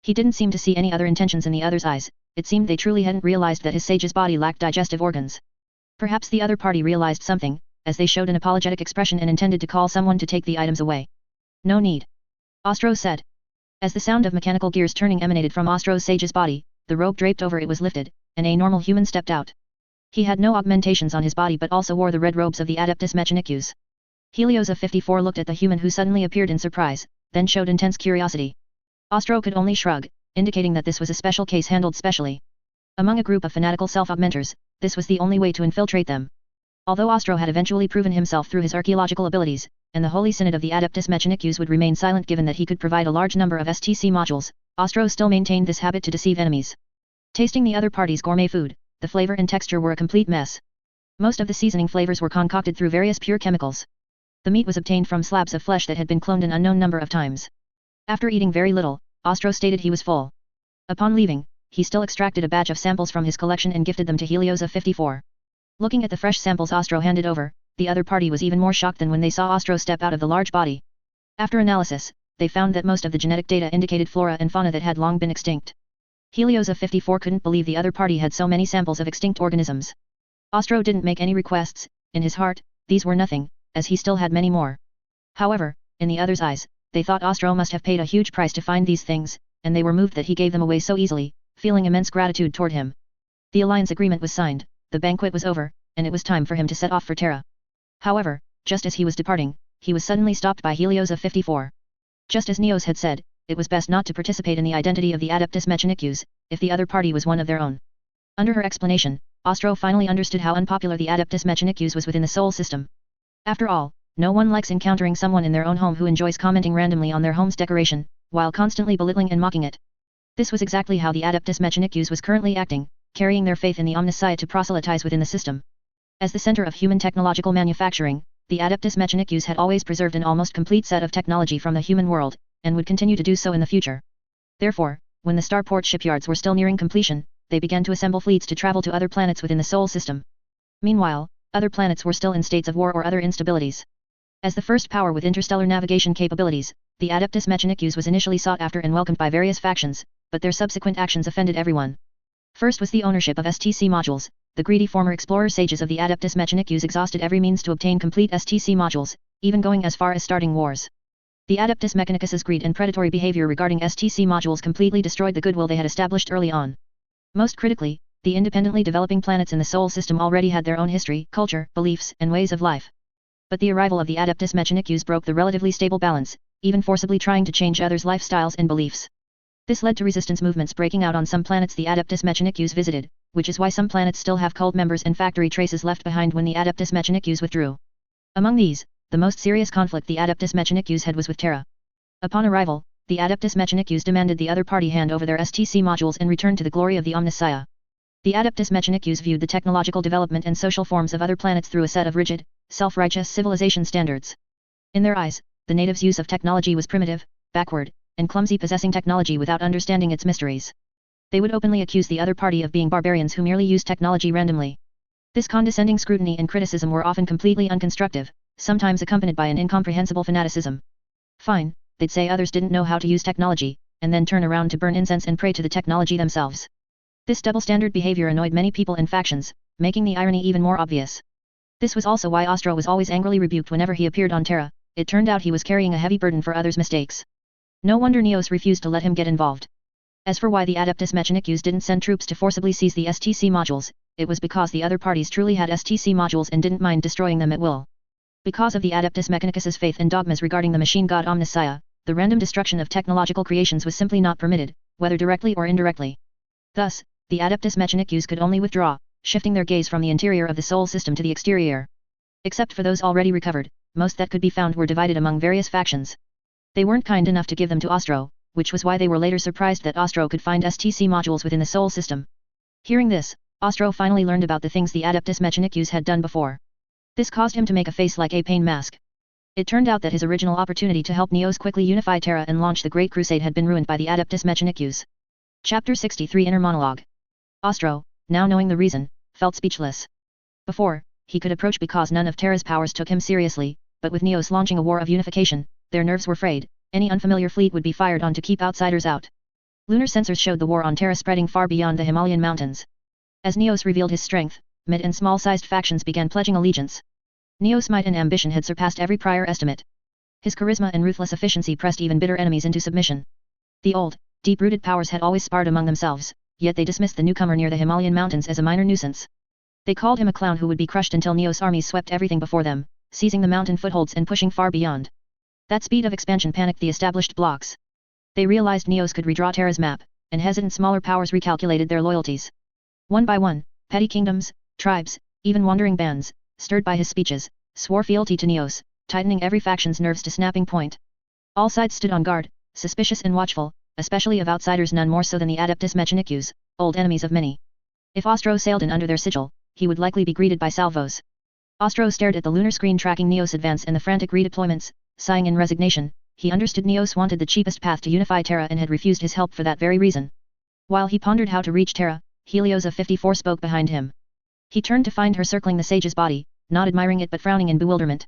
He didn't seem to see any other intentions in the other's eyes. It seemed they truly hadn't realized that his sage's body lacked digestive organs. Perhaps the other party realized something, as they showed an apologetic expression and intended to call someone to take the items away. No need. Ostro said. As the sound of mechanical gears turning emanated from Ostro's sage's body, the robe draped over it was lifted, and a normal human stepped out. He had no augmentations on his body but also wore the red robes of the Adeptus Mechanicus. Helios of 54 looked at the human who suddenly appeared in surprise, then showed intense curiosity. Ostro could only shrug, indicating that this was a special case handled specially. Among a group of fanatical self-augmenters, this was the only way to infiltrate them. Although Ostro had eventually proven himself through his archaeological abilities, and the Holy Synod of the Adeptus Mechanicus would remain silent given that he could provide a large number of STC modules, Ostro still maintained this habit to deceive enemies. Tasting the other party's gourmet food, the flavor and texture were a complete mess. Most of the seasoning flavors were concocted through various pure chemicals. The meat was obtained from slabs of flesh that had been cloned an unknown number of times. After eating very little, Ostro stated he was full. Upon leaving, he still extracted a batch of samples from his collection and gifted them to Helios of 54. Looking at the fresh samples Ostro handed over, the other party was even more shocked than when they saw Ostro step out of the large body. After analysis, they found that most of the genetic data indicated flora and fauna that had long been extinct. Helios of 54 couldn't believe the other party had so many samples of extinct organisms. Ostro didn't make any requests. In his heart, these were nothing, as he still had many more. However, in the others' eyes, they thought Ostro must have paid a huge price to find these things, and they were moved that he gave them away so easily, feeling immense gratitude toward him. The alliance agreement was signed, the banquet was over, and it was time for him to set off for Terra. However, just as he was departing, he was suddenly stopped by Helios of 54. Just as Neos had said, it was best not to participate in the identity of the Adeptus Mechanicus, if the other party was one of their own. Under her explanation, Ostro finally understood how unpopular the Adeptus Mechanicus was within the Sol system. After all, no one likes encountering someone in their own home who enjoys commenting randomly on their home's decoration, while constantly belittling and mocking it. This was exactly how the Adeptus Mechanicus was currently acting, carrying their faith in the Omnissiah to proselytize within the system. As the center of human technological manufacturing, the Adeptus Mechanicus had always preserved an almost complete set of technology from the human world, and would continue to do so in the future. Therefore, when the starport shipyards were still nearing completion, they began to assemble fleets to travel to other planets within the Sol system. Meanwhile, other planets were still in states of war or other instabilities. As the first power with interstellar navigation capabilities, the Adeptus Mechanicus was initially sought after and welcomed by various factions, but their subsequent actions offended everyone. First was the ownership of STC modules. The greedy former explorer sages of the Adeptus Mechanicus exhausted every means to obtain complete STC modules, even going as far as starting wars. The Adeptus Mechanicus's greed and predatory behavior regarding STC modules completely destroyed the goodwill they had established early on. Most critically, the independently developing planets in the Sol system already had their own history, culture, beliefs, and ways of life. But the arrival of the Adeptus Mechanicus broke the relatively stable balance, even forcibly trying to change others' lifestyles and beliefs. This led to resistance movements breaking out on some planets the Adeptus Mechanicus visited, which is why some planets still have cult members and factory traces left behind when the Adeptus Mechanicus withdrew. Among these, the most serious conflict the Adeptus Mechanicus had was with Terra. Upon arrival, the Adeptus Mechanicus demanded the other party hand over their STC modules and return to the glory of the Omnissiah. The Adeptus Mechanicus viewed the technological development and social forms of other planets through a set of rigid, self-righteous civilization standards. In their eyes, the natives' use of technology was primitive, backward, and clumsy, possessing technology without understanding its mysteries. They would openly accuse the other party of being barbarians who merely used technology randomly. This condescending scrutiny and criticism were often completely unconstructive, sometimes accompanied by an incomprehensible fanaticism. Fine, they'd say others didn't know how to use technology, and then turn around to burn incense and pray to the technology themselves. This double-standard behavior annoyed many people and factions, making the irony even more obvious. This was also why Ostro was always angrily rebuked whenever he appeared on Terra. It turned out he was carrying a heavy burden for others' mistakes. No wonder Neos refused to let him get involved. As for why the Adeptus Mechanicus didn't send troops to forcibly seize the STC modules, it was because the other parties truly had STC modules and didn't mind destroying them at will. Because of the Adeptus Mechanicus's faith and dogmas regarding the machine god Omnissiah, the random destruction of technological creations was simply not permitted, whether directly or indirectly. Thus, the Adeptus Mechanicus could only withdraw, shifting their gaze from the interior of the Sol system to the exterior. Except for those already recovered, most that could be found were divided among various factions. They weren't kind enough to give them to Ostro, which was why they were later surprised that Ostro could find STC modules within the Sol system. Hearing this, Ostro finally learned about the things the Adeptus Mechanicus had done before. This caused him to make a face like a pain mask. It turned out that his original opportunity to help Neos quickly unify Terra and launch the Great Crusade had been ruined by the Adeptus Mechanicus. Chapter 63 Inner Monologue. Ostro, now knowing the reason, felt speechless. Before, he could approach because none of Terra's powers took him seriously, but with Neos launching a war of unification, their nerves were frayed. Any unfamiliar fleet would be fired on to keep outsiders out. Lunar sensors showed the war on Terra spreading far beyond the Himalayan mountains. As Neos revealed his strength, mid and small-sized factions began pledging allegiance. Neos' might and ambition had surpassed every prior estimate. His charisma and ruthless efficiency pressed even bitter enemies into submission. The old, deep-rooted powers had always sparred among themselves, yet they dismissed the newcomer near the Himalayan mountains as a minor nuisance. They called him a clown who would be crushed until Neos' armies swept everything before them, seizing the mountain footholds and pushing far beyond. That speed of expansion panicked the established blocks. They realized Neos could redraw Terra's map, and hesitant smaller powers recalculated their loyalties. One by one, petty kingdoms, tribes, even wandering bands, stirred by his speeches, swore fealty to Neos, tightening every faction's nerves to snapping point. All sides stood on guard, suspicious and watchful, especially of outsiders, none more so than the Adeptus Mechanicus, old enemies of many. If Ostro sailed in under their sigil, he would likely be greeted by salvos. Ostro stared at the lunar screen tracking Neos' advance and the frantic redeployments. Sighing in resignation, he understood Neos wanted the cheapest path to unify Terra and had refused his help for that very reason. While he pondered how to reach Terra, Helios of 54 spoke behind him. He turned to find her circling the sage's body, not admiring it but frowning in bewilderment.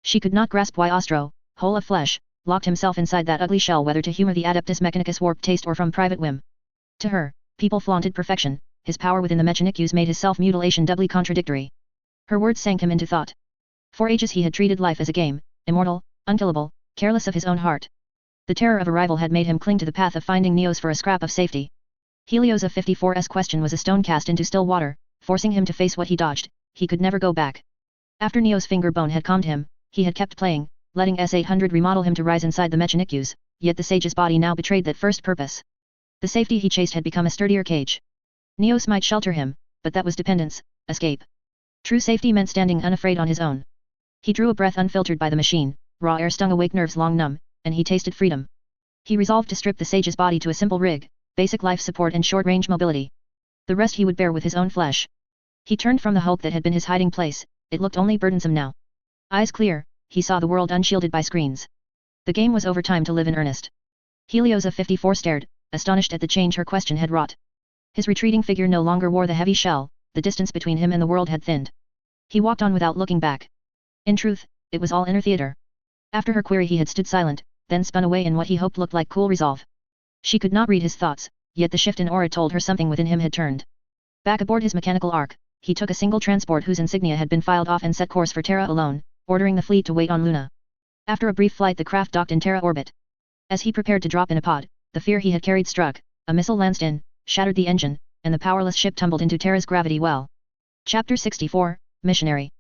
She could not grasp why Ostro, whole of flesh, locked himself inside that ugly shell, whether to humor the Adeptus Mechanicus warped taste or from private whim. To her, people flaunted perfection, his power within the Mechanicus made his self-mutilation doubly contradictory. Her words sank him into thought. For ages he had treated life as a game, immortal, unkillable, careless of his own heart. The terror of arrival had made him cling to the path of finding Neos for a scrap of safety. Helios of 54's question was a stone cast into still water, forcing him to face what he dodged. He could never go back. After Neos' finger bone had calmed him, he had kept playing, letting S-800 remodel him to rise inside the Mechanicus, yet the sage's body now betrayed that first purpose. The safety he chased had become a sturdier cage. Neos might shelter him, but that was dependence, escape. True safety meant standing unafraid on his own. He drew a breath unfiltered by the machine. Raw air stung awake nerves long numb, and he tasted freedom. He resolved to strip the sage's body to a simple rig, basic life support and short-range mobility. The rest he would bear with his own flesh. He turned from the hulk that had been his hiding place, it looked only burdensome now. Eyes clear, he saw the world unshielded by screens. The game was over, time to live in earnest. Helios of 54 stared, astonished at the change her question had wrought. His retreating figure no longer wore the heavy shell, the distance between him and the world had thinned. He walked on without looking back. In truth, it was all inner theater. After her query he had stood silent, then spun away in what he hoped looked like cool resolve. She could not read his thoughts, yet the shift in aura told her something within him had turned. Back aboard his mechanical ark, he took a single transport whose insignia had been filed off and set course for Terra alone, ordering the fleet to wait on Luna. After a brief flight the craft docked in Terra orbit. As he prepared to drop in a pod, the fear he had carried struck, a missile lanced in, shattered the engine, and the powerless ship tumbled into Terra's gravity well. Chapter 64, Missionary.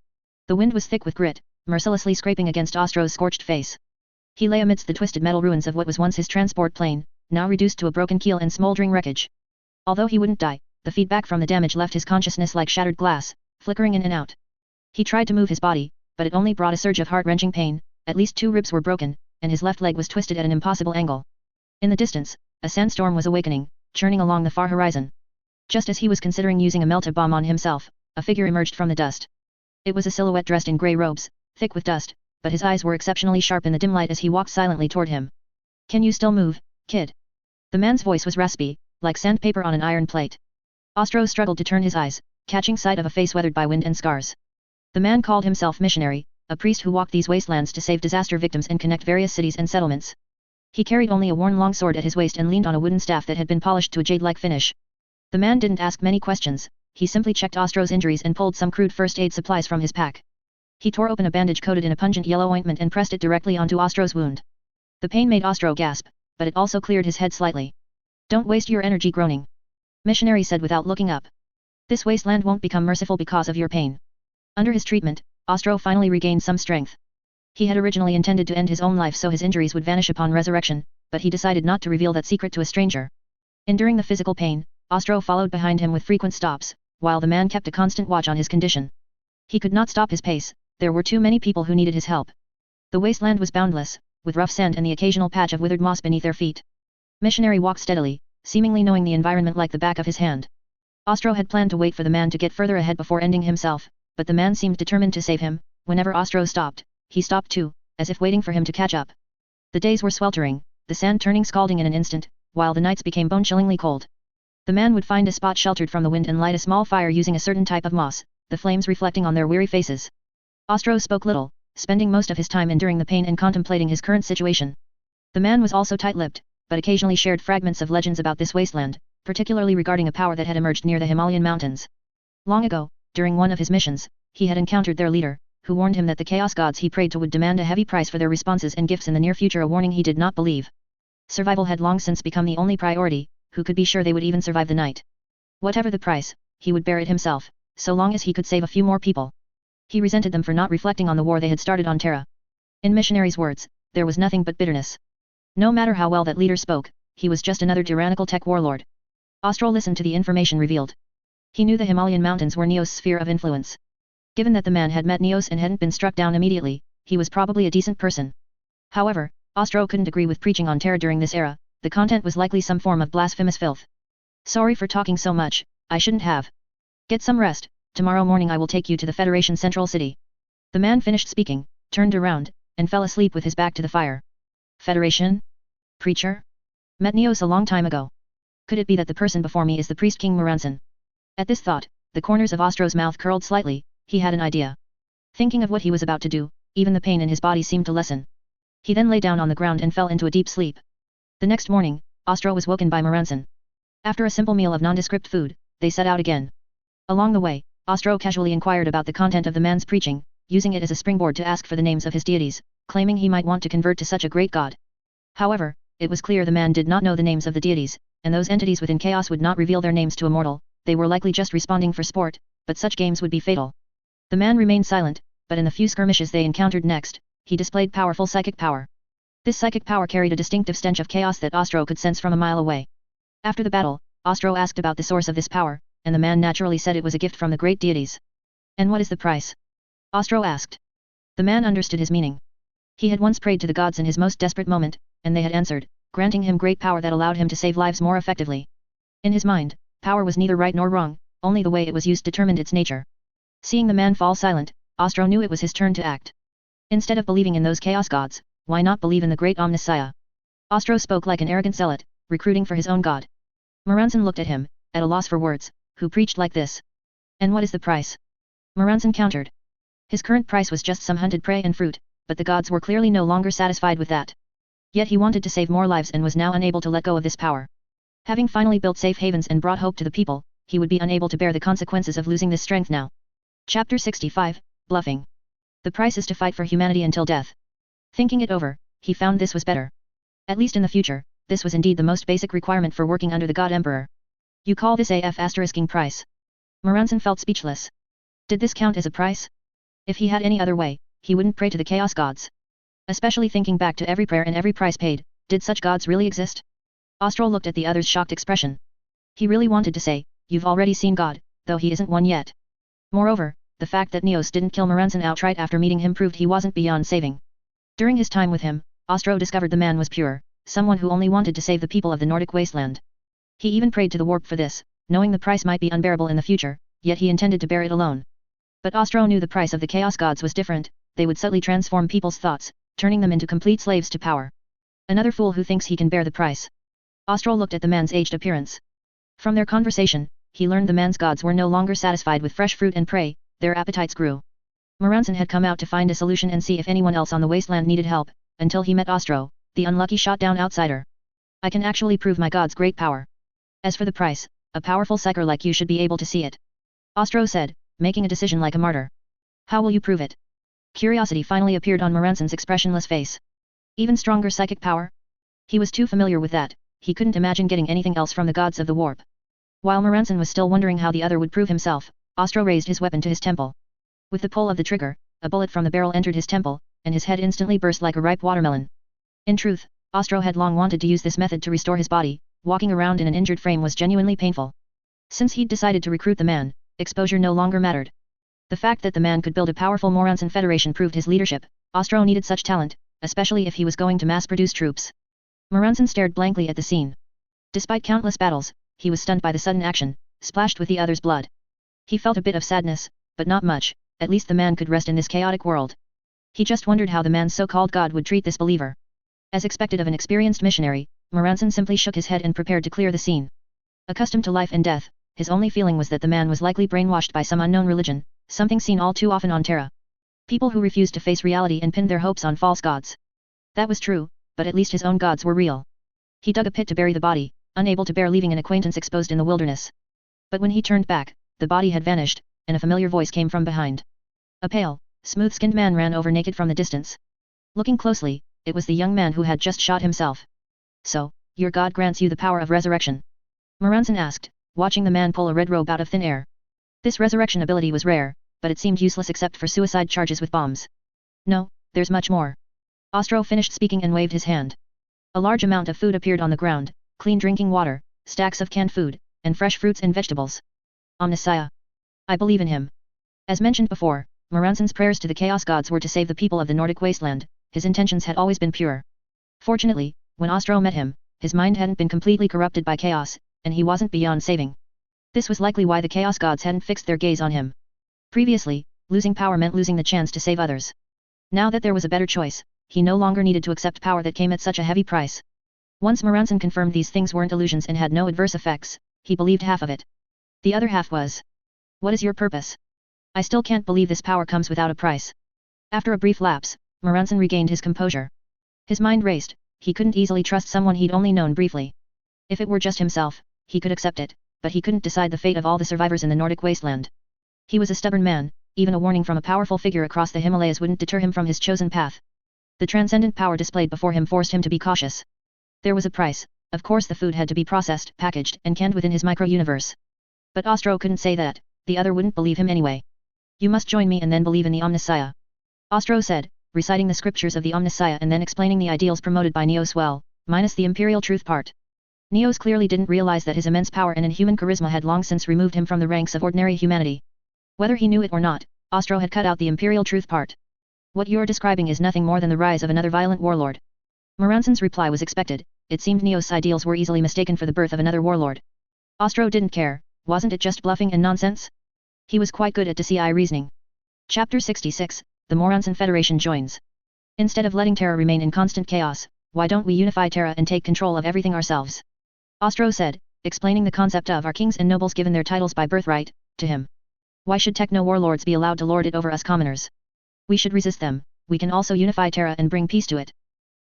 The wind was thick with grit, mercilessly scraping against Ostro's scorched face. He lay amidst the twisted metal ruins of what was once his transport plane, now reduced to a broken keel and smoldering wreckage. Although he wouldn't die, the feedback from the damage left his consciousness like shattered glass, flickering in and out. He tried to move his body, but it only brought a surge of heart-wrenching pain. At least 2 ribs were broken, and his left leg was twisted at an impossible angle. In the distance, a sandstorm was awakening, churning along the far horizon. Just as he was considering using a melt-a-bomb on himself, a figure emerged from the dust. It was a silhouette dressed in grey robes, thick with dust, but his eyes were exceptionally sharp in the dim light as he walked silently toward him. "Can you still move, kid?" The man's voice was raspy, like sandpaper on an iron plate. Ostro struggled to turn his eyes, catching sight of a face weathered by wind and scars. The man called himself missionary, a priest who walked these wastelands to save disaster victims and connect various cities and settlements. He carried only a worn longsword at his waist and leaned on a wooden staff that had been polished to a jade-like finish. The man didn't ask many questions, he simply checked Ostro's injuries and pulled some crude first aid supplies from his pack. He tore open a bandage coated in a pungent yellow ointment and pressed it directly onto Ostro's wound. The pain made Ostro gasp, but it also cleared his head slightly. "Don't waste your energy groaning," missionary said without looking up. "This wasteland won't become merciful because of your pain." Under his treatment, Ostro finally regained some strength. He had originally intended to end his own life so his injuries would vanish upon resurrection, but he decided not to reveal that secret to a stranger. Enduring the physical pain, Ostro followed behind him with frequent stops, while the man kept a constant watch on his condition. He could not stop his pace, there were too many people who needed his help. The wasteland was boundless, with rough sand and the occasional patch of withered moss beneath their feet. Missionary walked steadily, seemingly knowing the environment like the back of his hand. Ostro had planned to wait for the man to get further ahead before ending himself, but the man seemed determined to save him. Whenever Ostro stopped, he stopped too, as if waiting for him to catch up. The days were sweltering, the sand turning scalding in an instant, while the nights became bone-chillingly cold. The man would find a spot sheltered from the wind and light a small fire using a certain type of moss, the flames reflecting on their weary faces. Ostro spoke little, spending most of his time enduring the pain and contemplating his current situation. The man was also tight-lipped, but occasionally shared fragments of legends about this wasteland, particularly regarding a power that had emerged near the Himalayan mountains. Long ago, during one of his missions, he had encountered their leader, who warned him that the chaos gods he prayed to would demand a heavy price for their responses and gifts in the near future, a warning he did not believe. Survival had long since become the only priority. Who could be sure they would even survive the night? Whatever the price, he would bear it himself, so long as he could save a few more people. He resented them for not reflecting on the war they had started on Terra. In Missionary's words, there was nothing but bitterness. No matter how well that leader spoke, he was just another tyrannical tech warlord. Ostro listened to the information revealed. He knew the Himalayan mountains were Neos' sphere of influence. Given that the man had met Neos and hadn't been struck down immediately, he was probably a decent person. However, Ostro couldn't agree with preaching on Terra during this era. The content was likely some form of blasphemous filth. Sorry for talking so much, I shouldn't have. Get some rest, tomorrow morning I will take you to the Federation Central City. The man finished speaking, turned around, and fell asleep with his back to the fire. Federation? Preacher? Met Neos a long time ago. Could it be that the person before me is the priest King Martian? At this thought, the corners of Ostro's mouth curled slightly. He had an idea. Thinking of what he was about to do, even the pain in his body seemed to lessen. He then lay down on the ground and fell into a deep sleep. The next morning, Ostro was woken by Martian. After a simple meal of nondescript food, they set out again. Along the way, Ostro casually inquired about the content of the man's preaching, using it as a springboard to ask for the names of his deities, claiming he might want to convert to such a great god. However, it was clear the man did not know the names of the deities, and those entities within chaos would not reveal their names to a mortal. They were likely just responding for sport, but such games would be fatal. The man remained silent, but in the few skirmishes they encountered next, he displayed powerful psychic power. This psychic power carried a distinctive stench of chaos that Ostro could sense from a mile away. After the battle, Ostro asked about the source of this power, and the man naturally said it was a gift from the great deities. And what is the price? Ostro asked. The man understood his meaning. He had once prayed to the gods in his most desperate moment, and they had answered, granting him great power that allowed him to save lives more effectively. In his mind, power was neither right nor wrong, only the way it was used determined its nature. Seeing the man fall silent, Ostro knew it was his turn to act. Instead of believing in those chaos gods, why not believe in the great Omnissiah? Ostro spoke like an arrogant zealot, recruiting for his own god. Martian looked at him, at a loss for words. Who preached like this? And what is the price? Martian countered. His current price was just some hunted prey and fruit, but the gods were clearly no longer satisfied with that. Yet he wanted to save more lives and was now unable to let go of this power. Having finally built safe havens and brought hope to the people, he would be unable to bear the consequences of losing this strength now. Chapter 65, Bluffing. The price is to fight for humanity until death. Thinking it over, he found this was better. At least in the future, this was indeed the most basic requirement for working under the God Emperor. You call this **ing price? Martian felt speechless. Did this count as a price? If he had any other way, he wouldn't pray to the chaos gods. Especially thinking back to every prayer and every price paid, did such gods really exist? Ostro looked at the other's shocked expression. He really wanted to say, you've already seen God, though he isn't one yet. Moreover, the fact that Neos didn't kill Martian outright after meeting him proved he wasn't beyond saving. During his time with him, Ostro discovered the man was pure, someone who only wanted to save the people of the Nordic wasteland. He even prayed to the warp for this, knowing the price might be unbearable in the future, yet he intended to bear it alone. But Ostro knew the price of the chaos gods was different. They would subtly transform people's thoughts, turning them into complete slaves to power. Another fool who thinks he can bear the price. Ostro looked at the man's aged appearance. From their conversation, he learned the man's gods were no longer satisfied with fresh fruit and prey, their appetites grew. Martian had come out to find a solution and see if anyone else on the wasteland needed help, until he met Ostro, the unlucky shot-down outsider. I can actually prove my god's great power. As for the price, a powerful psyker like you should be able to see it. Ostro said, making a decision like a martyr. How will you prove it? Curiosity finally appeared on Martian's expressionless face. Even stronger psychic power? He was too familiar with that, he couldn't imagine getting anything else from the gods of the warp. While Martian was still wondering how the other would prove himself, Ostro raised his weapon to his temple. With the pull of the trigger, a bullet from the barrel entered his temple, and his head instantly burst like a ripe watermelon. In truth, Ostro had long wanted to use this method to restore his body. Walking around in an injured frame was genuinely painful. Since he'd decided to recruit the man, exposure no longer mattered. The fact that the man could build a powerful Moransan Federation proved his leadership. Ostro needed such talent, especially if he was going to mass-produce troops. Moransan stared blankly at the scene. Despite countless battles, he was stunned by the sudden action, splashed with the other's blood. He felt a bit of sadness, but not much, at least the man could rest in this chaotic world. He just wondered how the man's so-called god would treat this believer. As expected of an experienced missionary, Moransan simply shook his head and prepared to clear the scene. Accustomed to life and death, his only feeling was that the man was likely brainwashed by some unknown religion, something seen all too often on Terra. People who refused to face reality and pinned their hopes on false gods. That was true, but at least his own gods were real. He dug a pit to bury the body, unable to bear leaving an acquaintance exposed in the wilderness. But when he turned back, the body had vanished, and a familiar voice came from behind. A pale, smooth-skinned man ran over naked from the distance. Looking closely, it was the young man who had just shot himself. So, your god grants you the power of resurrection? Moransan asked, watching the man pull a red robe out of thin air. This resurrection ability was rare, but it seemed useless except for suicide charges with bombs. No, there's much more. Ostro finished speaking and waved his hand. A large amount of food appeared on the ground, clean drinking water, stacks of canned food, and fresh fruits and vegetables. Omnissiah. I believe in him. As mentioned before, Moransan's prayers to the Chaos Gods were to save the people of the Nordic wasteland. His intentions had always been pure. Fortunately, when Ostro met him, his mind hadn't been completely corrupted by chaos, and he wasn't beyond saving. This was likely why the Chaos Gods hadn't fixed their gaze on him. Previously, losing power meant losing the chance to save others. Now that there was a better choice, he no longer needed to accept power that came at such a heavy price. Once Moransan confirmed these things weren't illusions and had no adverse effects, he believed half of it. The other half was. What is your purpose? I still can't believe this power comes without a price. After a brief lapse, Moransan regained his composure. His mind raced, he couldn't easily trust someone he'd only known briefly. If it were just himself, he could accept it, but he couldn't decide the fate of all the survivors in the Nordic wasteland. He was a stubborn man, even a warning from a powerful figure across the Himalayas wouldn't deter him from his chosen path. The transcendent power displayed before him forced him to be cautious. There was a price, of course the food had to be processed, packaged, and canned within his micro-universe. But Ostro couldn't say that, the other wouldn't believe him anyway. You must join me and then believe in the Omnissiah. Ostro said, reciting the scriptures of the Omnissiah and then explaining the ideals promoted by Neos well, minus the imperial truth part. Neos clearly didn't realize that his immense power and inhuman charisma had long since removed him from the ranks of ordinary humanity. Whether he knew it or not, Ostro had cut out the imperial truth part. What you're describing is nothing more than the rise of another violent warlord. Moransan's reply was expected, it seemed Neos' ideals were easily mistaken for the birth of another warlord. Ostro didn't care, wasn't it just bluffing and nonsense? He was quite good at DCI reasoning. Chapter 66, the Moransan Federation joins. Instead of letting Terra remain in constant chaos, why don't we unify Terra and take control of everything ourselves? Ostro said, explaining the concept of our kings and nobles given their titles by birthright, to him. Why should techno-warlords be allowed to lord it over us commoners? We should resist them, we can also unify Terra and bring peace to it.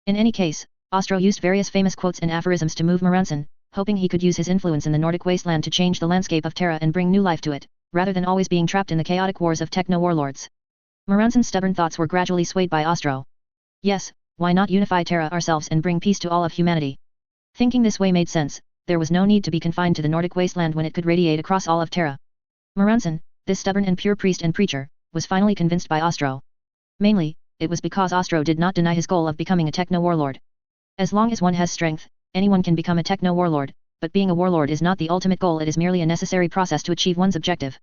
In any case, Ostro used various famous quotes and aphorisms to move Moransan, hoping he could use his influence in the Nordic wasteland to change the landscape of Terra and bring new life to it, rather than always being trapped in the chaotic wars of techno-warlords. Moransan's stubborn thoughts were gradually swayed by Ostro. Yes, why not unify Terra ourselves and bring peace to all of humanity? Thinking this way made sense, there was no need to be confined to the Nordic wasteland when it could radiate across all of Terra. Moransan, this stubborn and pure priest and preacher, was finally convinced by Ostro. Mainly, it was because Ostro did not deny his goal of becoming a techno-warlord. As long as one has strength, anyone can become a techno-warlord, but being a warlord is not the ultimate goal, it is merely a necessary process to achieve one's objective.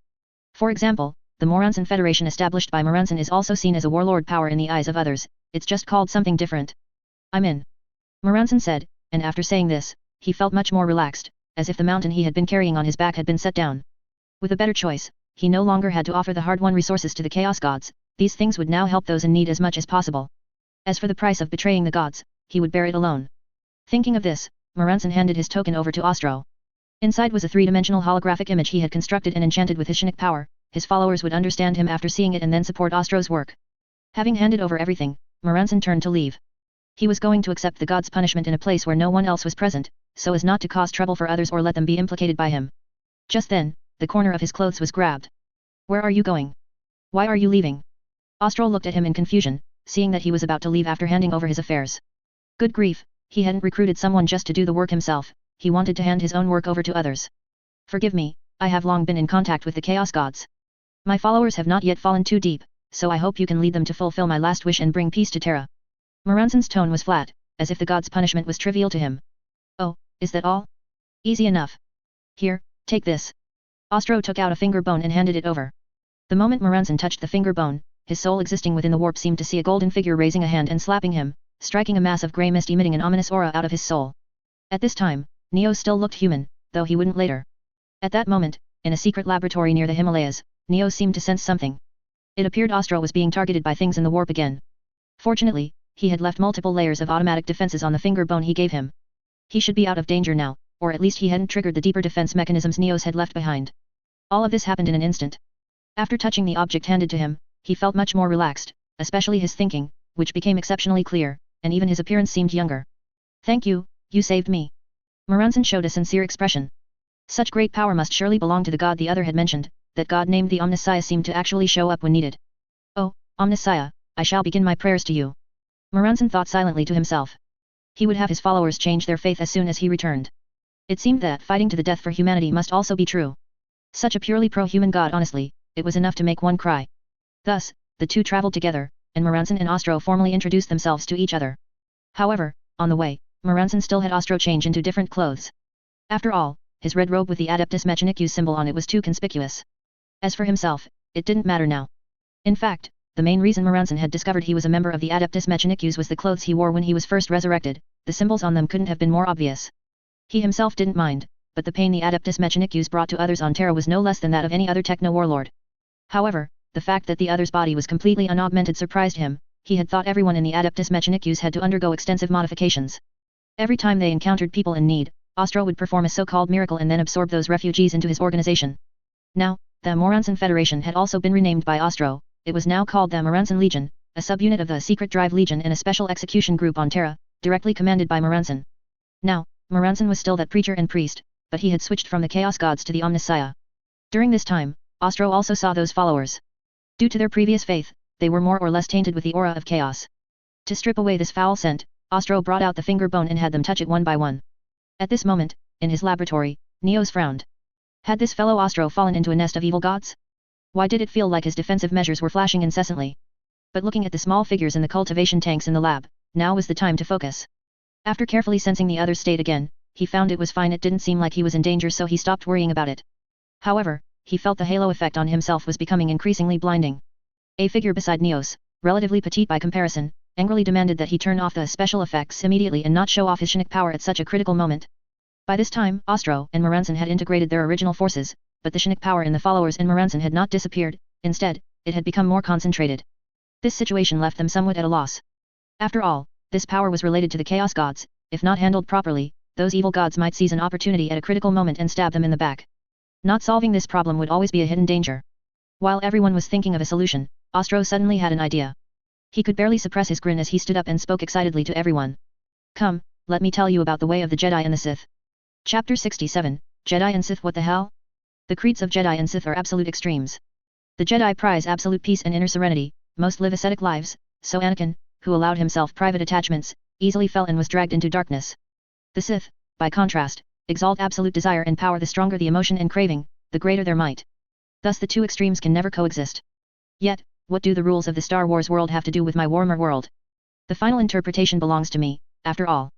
For example, the Moransan Federation established by Moransan is also seen as a warlord power in the eyes of others, it's just called something different. I'm in. Moransan said, and after saying this, he felt much more relaxed, as if the mountain he had been carrying on his back had been set down. With a better choice, he no longer had to offer the hard-won resources to the Chaos Gods, these things would now help those in need as much as possible. As for the price of betraying the gods, he would bear it alone. Thinking of this, Moransan handed his token over to Ostro. Inside was a three-dimensional holographic image he had constructed and enchanted with his Shinic power, his followers would understand him after seeing it and then support Ostro's work. Having handed over everything, Moransan turned to leave. He was going to accept the gods' punishment in a place where no one else was present, so as not to cause trouble for others or let them be implicated by him. Just then, the corner of his clothes was grabbed. Where are you going? Why are you leaving? Ostro looked at him in confusion, seeing that he was about to leave after handing over his affairs. Good grief, he hadn't recruited someone just to do the work himself, he wanted to hand his own work over to others. Forgive me, I have long been in contact with the Chaos Gods. My followers have not yet fallen too deep, so I hope you can lead them to fulfill my last wish and bring peace to Terra. Moransan's tone was flat, as if the gods' punishment was trivial to him. Oh, is that all? Easy enough. Here, take this. Ostro took out a finger bone and handed it over. The moment Moranson touched the finger bone, his soul existing within the warp seemed to see a golden figure raising a hand and slapping him, striking a mass of grey mist emitting an ominous aura out of his soul. At this time, Neo still looked human, though he wouldn't later. At that moment, in a secret laboratory near the Himalayas, Neo seemed to sense something. It appeared Ostro was being targeted by things in the warp again. Fortunately, he had left multiple layers of automatic defenses on the finger bone he gave him. He should be out of danger now, or at least he hadn't triggered the deeper defense mechanisms Neos had left behind. All of this happened in an instant. After touching the object handed to him, he felt much more relaxed, especially his thinking, which became exceptionally clear, and even his appearance seemed younger. Thank you, you saved me. Moranson showed a sincere expression. Such great power must surely belong to the god the other had mentioned, that god named the Omnissiah seemed to actually show up when needed. Oh, Omnissiah, I shall begin my prayers to you. Moranson thought silently to himself. He would have his followers change their faith as soon as he returned. It seemed that fighting to the death for humanity must also be true. Such a purely pro-human god, honestly, it was enough to make one cry. Thus, the two traveled together, and Moranson and Ostro formally introduced themselves to each other. However, on the way, Moranson still had Ostro change into different clothes. After all, his red robe with the Adeptus Mechanicus symbol on it was too conspicuous. As for himself, it didn't matter now. In fact, the main reason Moranson had discovered he was a member of the Adeptus Mechanicus was the clothes he wore when he was first resurrected. The symbols on them couldn't have been more obvious. He himself didn't mind, but the pain the Adeptus Mechanicus brought to others on Terra was no less than that of any other techno-warlord. However, the fact that the other's body was completely unaugmented surprised him. He had thought everyone in the Adeptus Mechanicus had to undergo extensive modifications. Every time they encountered people in need, Ostro would perform a so-called miracle and then absorb those refugees into his organization. Now, the Moranson Federation had also been renamed by Ostro. It was now called the Moranson Legion, a subunit of the Secret Drive Legion and a special execution group on Terra, directly commanded by Moranson. Now, Moranson was still that preacher and priest, but he had switched from the Chaos Gods to the Omnissiah. During this time, Ostro also saw those followers. Due to their previous faith, they were more or less tainted with the aura of chaos. To strip away this foul scent, Ostro brought out the finger bone and had them touch it one by one. At this moment, in his laboratory, Neos frowned. Had this fellow Ostro fallen into a nest of evil gods? Why did it feel like his defensive measures were flashing incessantly? But looking at the small figures in the cultivation tanks in the lab, now was the time to focus. After carefully sensing the other's state again, he found it was fine. It didn't seem like he was in danger, so he stopped worrying about it. However, he felt the halo effect on himself was becoming increasingly blinding. A figure beside Neos, relatively petite by comparison, angrily demanded that he turn off the special effects immediately and not show off his Shinnick power at such a critical moment. By this time, Ostro and Moranson had integrated their original forces, but the Shinnick power in the followers in Moranson had not disappeared. Instead, it had become more concentrated. This situation left them somewhat at a loss. After all, this power was related to the Chaos Gods. If not handled properly, those evil gods might seize an opportunity at a critical moment and stab them in the back. Not solving this problem would always be a hidden danger. While everyone was thinking of a solution, Ostro suddenly had an idea. He could barely suppress his grin as he stood up and spoke excitedly to everyone. Come, let me tell you about the way of the Jedi and the Sith. Chapter 67, Jedi and Sith. What the hell? The creeds of Jedi and Sith are absolute extremes. The Jedi prize absolute peace and inner serenity, most live ascetic lives, so Anakin, who allowed himself private attachments, easily fell and was dragged into darkness. The Sith, by contrast, exalt absolute desire and power. The stronger the emotion and craving, the greater their might. Thus the two extremes can never coexist. Yet, what do the rules of the Star Wars world have to do with my Warhammer world? The final interpretation belongs to me, after all.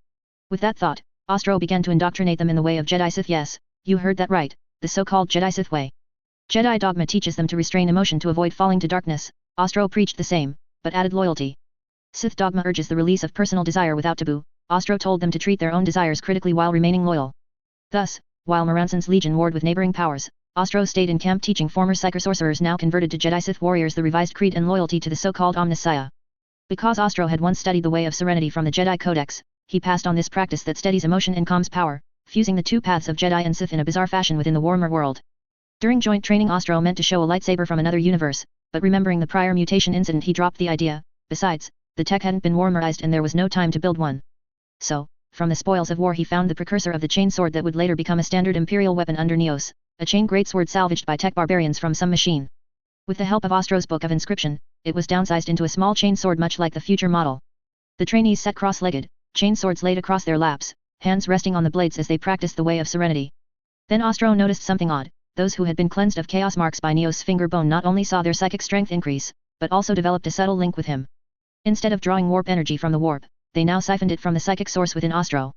With that thought, Ostro began to indoctrinate them in the way of Jedi Sith. Yes, you heard that right, the so-called Jedi Sith way. Jedi dogma teaches them to restrain emotion to avoid falling to darkness. Ostro preached the same, but added loyalty. Sith dogma urges the release of personal desire without taboo. Ostro told them to treat their own desires critically while remaining loyal. Thus, while Moranson's legion warred with neighboring powers, Ostro stayed in camp teaching former psychosorcerers now converted to Jedi Sith warriors the revised creed and loyalty to the so-called Omnissiah. Because Ostro had once studied the way of serenity from the Jedi Codex, he passed on this practice that steadies emotion and calms power, fusing the two paths of Jedi and Sith in a bizarre fashion within the Warhammer world. During joint training, Ostro meant to show a lightsaber from another universe, but remembering the prior mutation incident he dropped the idea. Besides, the tech hadn't been Warhammerized and there was no time to build one. So, from the spoils of war he found the precursor of the chain sword that would later become a standard imperial weapon under Neos, a chain greatsword salvaged by tech barbarians from some machine. With the help of Ostro's book of inscription, it was downsized into a small chain sword much like the future model. The trainees sat cross-legged, chain swords laid across their laps, hands resting on the blades as they practiced the way of serenity. Then Ostro noticed something odd. Those who had been cleansed of chaos marks by Neos' finger bone not only saw their psychic strength increase, but also developed a subtle link with him. Instead of drawing warp energy from the warp, they now siphoned it from the psychic source within Ostro.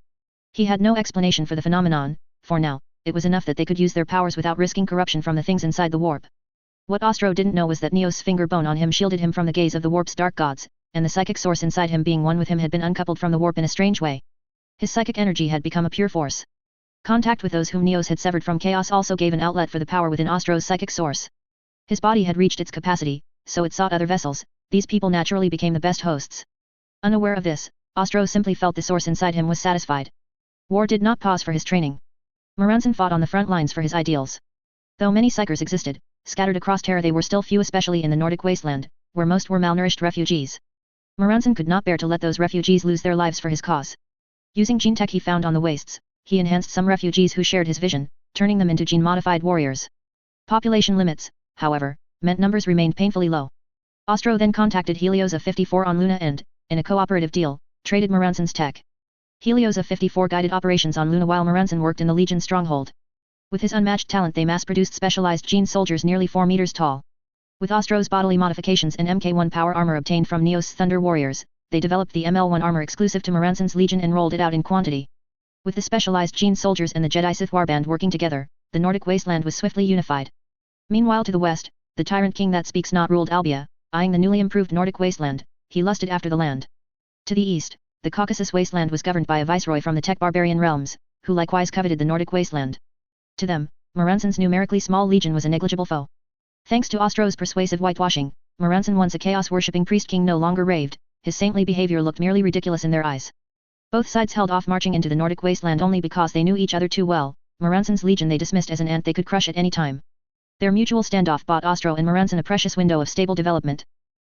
He had no explanation for the phenomenon. For now, it was enough that they could use their powers without risking corruption from the things inside the warp. What Ostro didn't know was that Neos' finger bone on him shielded him from the gaze of the warp's dark gods, and the psychic source inside him being one with him had been uncoupled from the warp in a strange way. His psychic energy had become a pure force. Contact with those whom Neos had severed from chaos also gave an outlet for the power within Ostro's psychic source. His body had reached its capacity, so it sought other vessels. These people naturally became the best hosts. Unaware of this, Ostro simply felt the source inside him was satisfied. War did not pause for his training. Martian fought on the front lines for his ideals. Though many psychers existed, scattered across Terra they were still few, especially in the Nordic wasteland, where most were malnourished refugees. Martian could not bear to let those refugees lose their lives for his cause. Using gene tech he found on the wastes, he enhanced some refugees who shared his vision, turning them into gene-modified warriors. Population limits, however, meant numbers remained painfully low. Ostro then contacted Helios of 54 on Luna and, in a cooperative deal, traded Martian's tech. Helios of 54 guided operations on Luna while Martian worked in the Legion stronghold. With his unmatched talent they mass-produced specialized gene soldiers nearly 4 meters tall. With Ostro's bodily modifications and Mk1 power armor obtained from Neos' Thunder Warriors, they developed the ML1 armor exclusive to Martian's Legion and rolled it out in quantity. With the specialized gene soldiers and the Jedi Sith warband working together, the Nordic wasteland was swiftly unified. Meanwhile to the west, the tyrant king that speaks not ruled Albia, eyeing the newly improved Nordic wasteland, he lusted after the land. To the east, the Caucasus wasteland was governed by a viceroy from the Tech barbarian realms, who likewise coveted the Nordic wasteland. To them, Martian's numerically small legion was a negligible foe. Thanks to Ostro's persuasive whitewashing, Martian once a chaos-worshipping priest king no longer raved, his saintly behavior looked merely ridiculous in their eyes. Both sides held off marching into the Nordic wasteland only because they knew each other too well. Martian's legion they dismissed as an ant they could crush at any time. Their mutual standoff bought Ostro and Martian a precious window of stable development.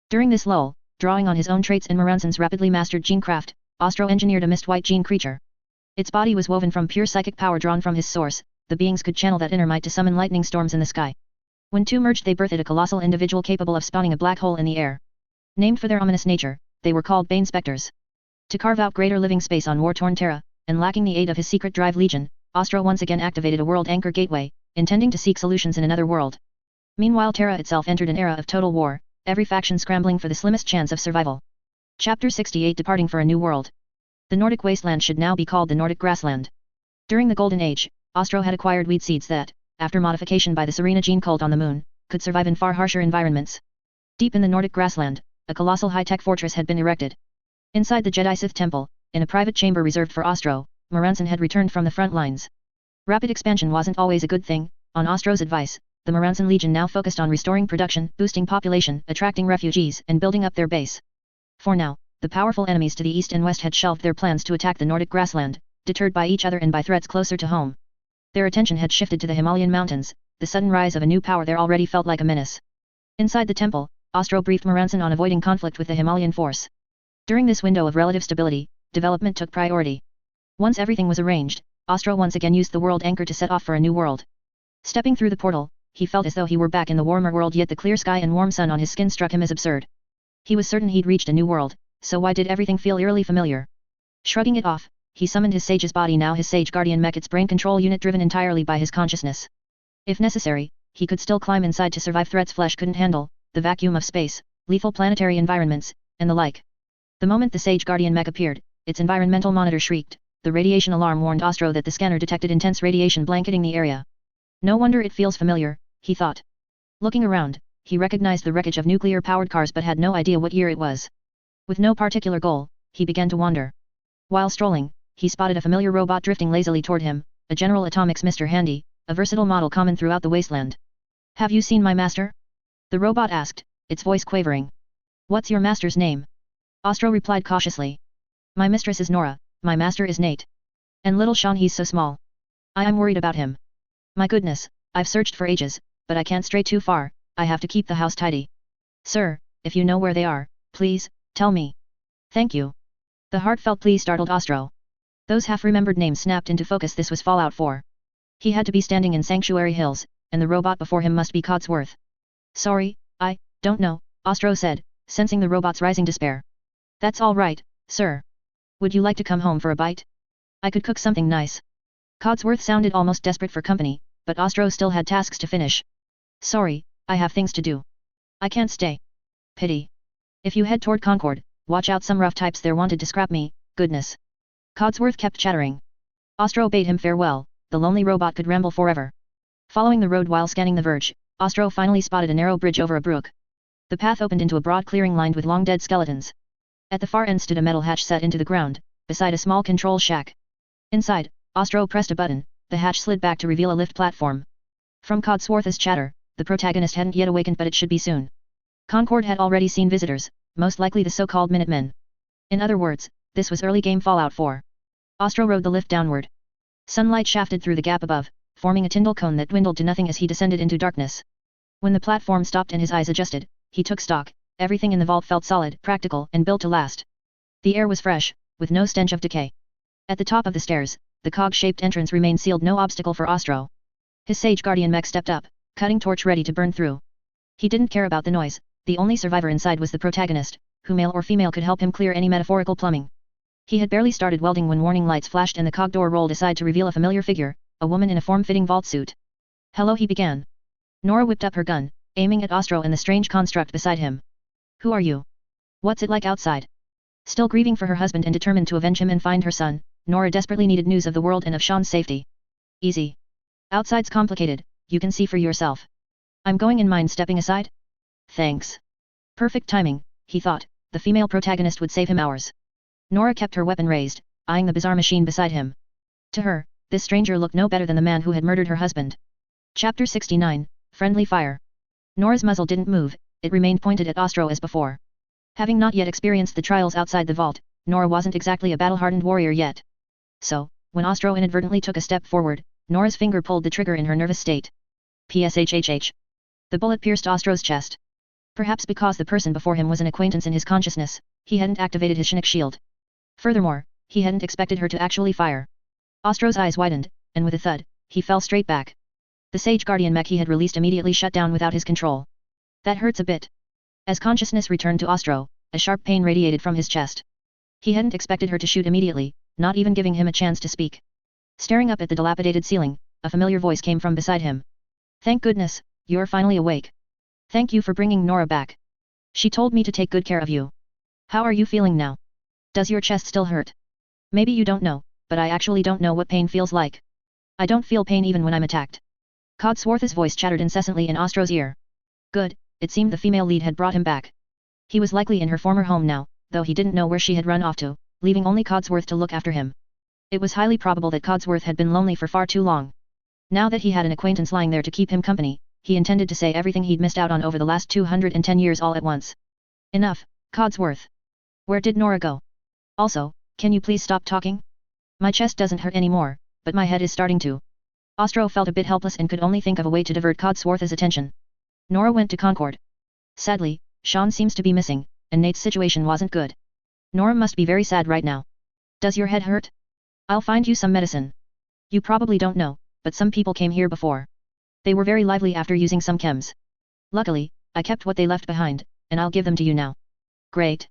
During this lull, drawing on his own traits and Martian's rapidly mastered gene craft, Ostro engineered a mist-white gene creature. Its body was woven from pure psychic power drawn from his source. The beings could channel that inner might to summon lightning storms in the sky. When two merged they birthed a colossal individual capable of spawning a black hole in the air. Named for their ominous nature, they were called Bane Spectres. To carve out greater living space on war-torn Terra, and lacking the aid of his secret drive legion, Ostro once again activated a world anchor gateway, intending to seek solutions in another world. Meanwhile Terra itself entered an era of total war, every faction scrambling for the slimmest chance of survival. Chapter 68 Departing for a New World. The Nordic wasteland should now be called the Nordic Grassland. During the Golden Age, Ostro had acquired weed seeds that, after modification by the Serena gene cult on the moon, could survive in far harsher environments. Deep in the Nordic grassland, a colossal high-tech fortress had been erected. Inside the Jedi Sith temple, in a private chamber reserved for Ostro, Martian had returned from the front lines. Rapid expansion wasn't always a good thing. On Ostro's advice, the Martian Legion now focused on restoring production, boosting population, attracting refugees, and building up their base. For now, the powerful enemies to the east and west had shelved their plans to attack the Nordic grassland, deterred by each other and by threats closer to home. Their attention had shifted to the Himalayan mountains. The sudden rise of a new power there already felt like a menace. Inside the temple, Ostro briefed Martian on avoiding conflict with the Himalayan force. During this window of relative stability, development took priority. Once everything was arranged, Ostro once again used the world anchor to set off for a new world. Stepping through the portal, he felt as though he were back in the warmer world, yet the clear sky and warm sun on his skin struck him as absurd. He was certain he'd reached a new world, so why did everything feel eerily familiar? Shrugging it off, he summoned his sage's body, now his sage guardian mech, its brain control unit driven entirely by his consciousness. If necessary, he could still climb inside to survive threats flesh couldn't handle, the vacuum of space, lethal planetary environments, and the like. The moment the sage guardian mech appeared, its environmental monitor shrieked. The radiation alarm warned Ostro that the scanner detected intense radiation blanketing the area. No wonder it feels familiar, he thought. Looking around, he recognized the wreckage of nuclear-powered cars but had no idea what year it was. With no particular goal, he began to wander. While strolling, he spotted a familiar robot drifting lazily toward him, a General Atomics Mr. Handy, a versatile model common throughout the wasteland. Have you seen my master? The robot asked, its voice quavering. What's your master's name? Ostro replied cautiously. My mistress is Nora, my master is Nate. And little Sean, he's so small. I'm worried about him. My goodness, I've searched for ages, but I can't stray too far, I have to keep the house tidy. Sir, if you know where they are, please, tell me. Thank you. The heartfelt plea startled Ostro. Those half-remembered names snapped into focus. This was Fallout 4. He had to be standing in Sanctuary Hills, and the robot before him must be Codsworth. Sorry, I don't know, Ostro said, sensing the robot's rising despair. That's all right, sir. Would you like to come home for a bite? I could cook something nice. Codsworth sounded almost desperate for company, but Ostro still had tasks to finish. Sorry, I have things to do. I can't stay. Pity. If you head toward Concord, watch out, some rough types there wanted to scrap me, goodness. Codsworth kept chattering. Ostro bade him farewell. The lonely robot could ramble forever. Following the road while scanning the verge, Ostro finally spotted a narrow bridge over a brook. The path opened into a broad clearing lined with long dead skeletons. At the far end stood a metal hatch set into the ground, beside a small control shack. Inside, Ostro pressed a button, the hatch slid back to reveal a lift platform. From Codsworth's chatter, the protagonist hadn't yet awakened, but it should be soon. Concord had already seen visitors, most likely the so-called Minutemen. In other words, this was early game Fallout 4. Ostro rode the lift downward. Sunlight shafted through the gap above, forming a tyndall cone that dwindled to nothing as he descended into darkness. When the platform stopped and his eyes adjusted, he took stock. Everything in the vault felt solid, practical, and built to last. The air was fresh, with no stench of decay. At the top of the stairs, the cog-shaped entrance remained sealed, no obstacle for Ostro. His sage guardian mech stepped up, cutting torch ready to burn through. He didn't care about the noise. The only survivor inside was the protagonist, who male or female could help him clear any metaphorical plumbing. He had barely started welding when warning lights flashed and the cog door rolled aside to reveal a familiar figure, a woman in a form-fitting vault suit. "Hello," he began. Nora whipped up her gun, aiming at Ostro and the strange construct beside him. "Who are you? What's it like outside?" Still grieving for her husband and determined to avenge him and find her son, Nora desperately needed news of the world and of Sean's safety. "Easy. Outside's complicated, you can see for yourself. I'm going in, mind stepping aside?" "Thanks." Perfect timing, he thought, the female protagonist would save him hours. Nora kept her weapon raised, eyeing the bizarre machine beside him. To her, this stranger looked no better than the man who had murdered her husband. Chapter 69, Friendly Fire. Nora's muzzle didn't move, it remained pointed at Ostro as before. Having not yet experienced the trials outside the vault, Nora wasn't exactly a battle-hardened warrior yet. So, when Ostro inadvertently took a step forward, Nora's finger pulled the trigger in her nervous state. Pshhh. The bullet pierced Ostro's chest. Perhaps because the person before him was an acquaintance in his consciousness, he hadn't activated his Chinook shield. Furthermore, he hadn't expected her to actually fire. Ostro's eyes widened, and with a thud, he fell straight back. The Sage Guardian mech he had released immediately shut down without his control. "That hurts a bit." As consciousness returned to Ostro, a sharp pain radiated from his chest. He hadn't expected her to shoot immediately, not even giving him a chance to speak. Staring up at the dilapidated ceiling, a familiar voice came from beside him. "Thank goodness, you're finally awake. Thank you for bringing Nora back. She told me to take good care of you. How are you feeling now? Does your chest still hurt? Maybe you don't know, but I actually don't know what pain feels like. I don't feel pain even when I'm attacked." Codsworth's voice chattered incessantly in Ostro's ear. Good, it seemed the female lead had brought him back. He was likely in her former home now, though he didn't know where she had run off to, leaving only Codsworth to look after him. It was highly probable that Codsworth had been lonely for far too long. Now that he had an acquaintance lying there to keep him company, he intended to say everything he'd missed out on over the last 210 years all at once. "Enough, Codsworth. Where did Nora go? Also, can you please stop talking? My chest doesn't hurt anymore, but my head is starting to." Ostro felt a bit helpless and could only think of a way to divert Codsworth's attention. Nora went to Concord. Sadly, Sean seems to be missing, and Nate's situation wasn't good. Nora must be very sad right now. "Does your head hurt? I'll find you some medicine. You probably don't know, but some people came here before. They were very lively after using some chems. Luckily, I kept what they left behind, and I'll give them to you now." "Great."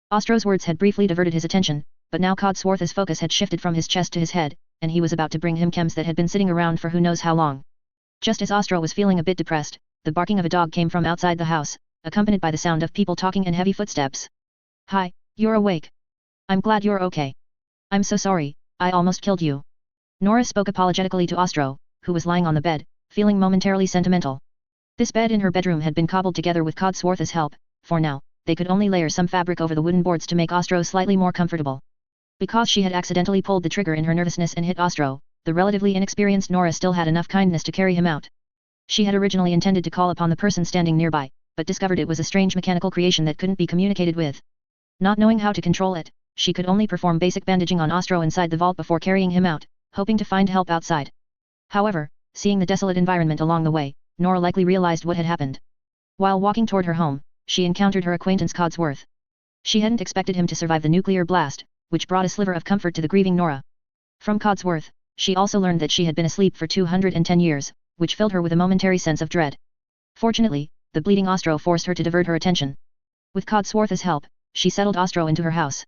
Ostro's words had briefly diverted his attention, but now Codsworth's focus had shifted from his chest to his head, and he was about to bring him chems that had been sitting around for who knows how long. Just as Ostro was feeling a bit depressed, the barking of a dog came from outside the house, accompanied by the sound of people talking and heavy footsteps. "Hi, you're awake. I'm glad you're okay. I'm so sorry, I almost killed you." Nora spoke apologetically to Ostro, who was lying on the bed, feeling momentarily sentimental. This bed in her bedroom had been cobbled together with Codsworth's help. For now, they could only layer some fabric over the wooden boards to make Ostro slightly more comfortable. Because she had accidentally pulled the trigger in her nervousness and hit Ostro, the relatively inexperienced Nora still had enough kindness to carry him out. She had originally intended to call upon the person standing nearby, but discovered it was a strange mechanical creation that couldn't be communicated with. Not knowing how to control it, she could only perform basic bandaging on Ostro inside the vault before carrying him out, hoping to find help outside. However, seeing the desolate environment along the way, Nora likely realized what had happened. While walking toward her home, she encountered her acquaintance Codsworth. She hadn't expected him to survive the nuclear blast, which brought a sliver of comfort to the grieving Nora. From Codsworth, she also learned that she had been asleep for 210 years, which filled her with a momentary sense of dread. Fortunately, the bleeding Ostro forced her to divert her attention. With Codsworth's help, she settled Ostro into her house.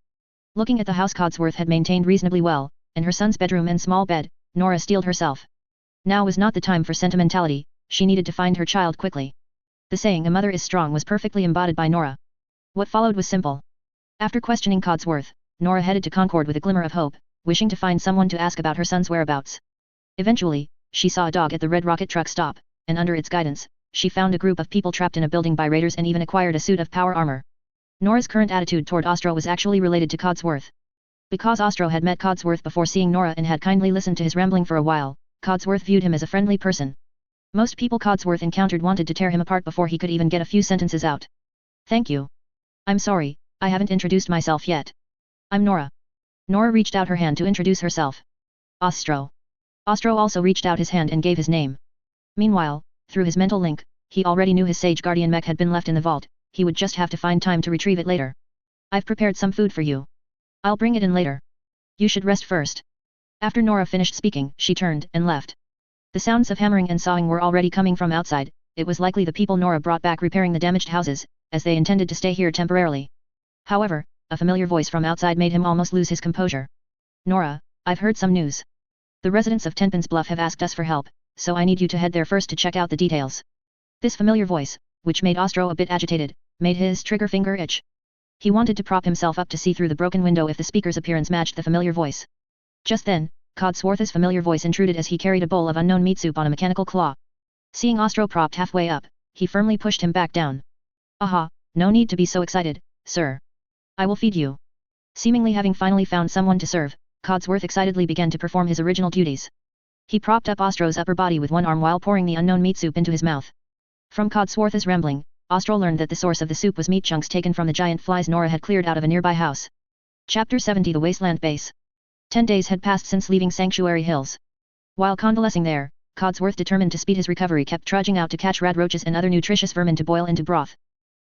Looking at the house Codsworth had maintained reasonably well, and her son's bedroom and small bed, Nora steeled herself. Now was not the time for sentimentality, she needed to find her child quickly. The saying "a mother is strong" was perfectly embodied by Nora. What followed was simple. After questioning Codsworth, Nora headed to Concord with a glimmer of hope, wishing to find someone to ask about her son's whereabouts. Eventually, she saw a dog at the Red Rocket truck stop, and under its guidance, she found a group of people trapped in a building by raiders and even acquired a suit of power armor. Nora's current attitude toward Ostro was actually related to Codsworth. Because Ostro had met Codsworth before seeing Nora and had kindly listened to his rambling for a while, Codsworth viewed him as a friendly person. Most people Codsworth encountered wanted to tear him apart before he could even get a few sentences out. Thank you. I'm sorry, I haven't introduced myself yet. I'm Nora. Nora reached out her hand to introduce herself. Ostro. Ostro also reached out his hand and gave his name. Meanwhile, through his mental link, he already knew his Sage Guardian mech had been left in the vault, he would just have to find time to retrieve it later. I've prepared some food for you. I'll bring it in later. You should rest first. After Nora finished speaking, she turned and left. The sounds of hammering and sawing were already coming from outside. It was likely the people Nora brought back repairing the damaged houses, as they intended to stay here temporarily. However, a familiar voice from outside made him almost lose his composure. Nora, I've heard some news. The residents of Tenpin's Bluff have asked us for help, so I need you to head there first to check out the details. This familiar voice, which made Ostro a bit agitated, made his trigger finger itch. He wanted to prop himself up to see through the broken window if the speaker's appearance matched the familiar voice. Just then, Codsworth's familiar voice intruded as he carried a bowl of unknown meat soup on a mechanical claw. Seeing Ostro propped halfway up, he firmly pushed him back down. Aha, no need to be so excited, sir. I will feed you. Seemingly having finally found someone to serve, Codsworth excitedly began to perform his original duties. He propped up Ostro's upper body with one arm while pouring the unknown meat soup into his mouth. From Codsworth's rambling, Ostro learned that the source of the soup was meat chunks taken from the giant flies Nora had cleared out of a nearby house. Chapter 70 The Wasteland Base. 10 days had passed since leaving Sanctuary Hills. While convalescing there, Codsworth, determined to speed his recovery, kept trudging out to catch radroaches and other nutritious vermin to boil into broth.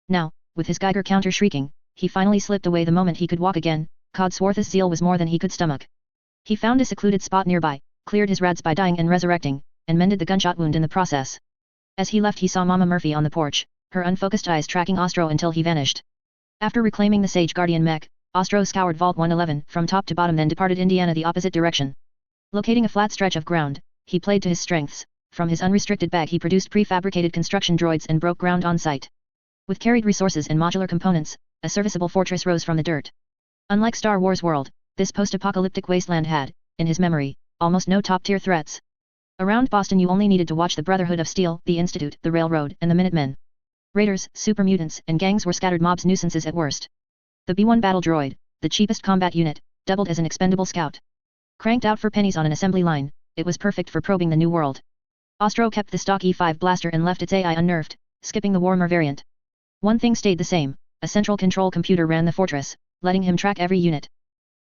Now, with his Geiger counter shrieking, he finally slipped away the moment he could walk again. Codsworth's zeal was more than he could stomach. He found a secluded spot nearby, cleared his rads by dying and resurrecting, and mended the gunshot wound in the process. As he left, he saw Mama Murphy on the porch, her unfocused eyes tracking Ostro until he vanished. After reclaiming the Sage Guardian mech, Ostro scoured Vault 111 from top to bottom, then departed Indiana the opposite direction. Locating a flat stretch of ground, he played to his strengths. From his unrestricted bag he produced prefabricated construction droids and broke ground on site. With carried resources and modular components, a serviceable fortress rose from the dirt. Unlike Star Wars World, this post-apocalyptic wasteland had, in his memory, almost no top-tier threats. Around Boston you only needed to watch the Brotherhood of Steel, the Institute, the Railroad, and the Minutemen. Raiders, super mutants, and gangs were scattered mobs, nuisances at worst. The B-1 battle droid, the cheapest combat unit, doubled as an expendable scout. Cranked out for pennies on an assembly line, it was perfect for probing the new world. Ostro kept the stock E5 blaster and left its AI unnerved, skipping the Warhammer variant. One thing stayed the same, a central control computer ran the fortress, letting him track every unit.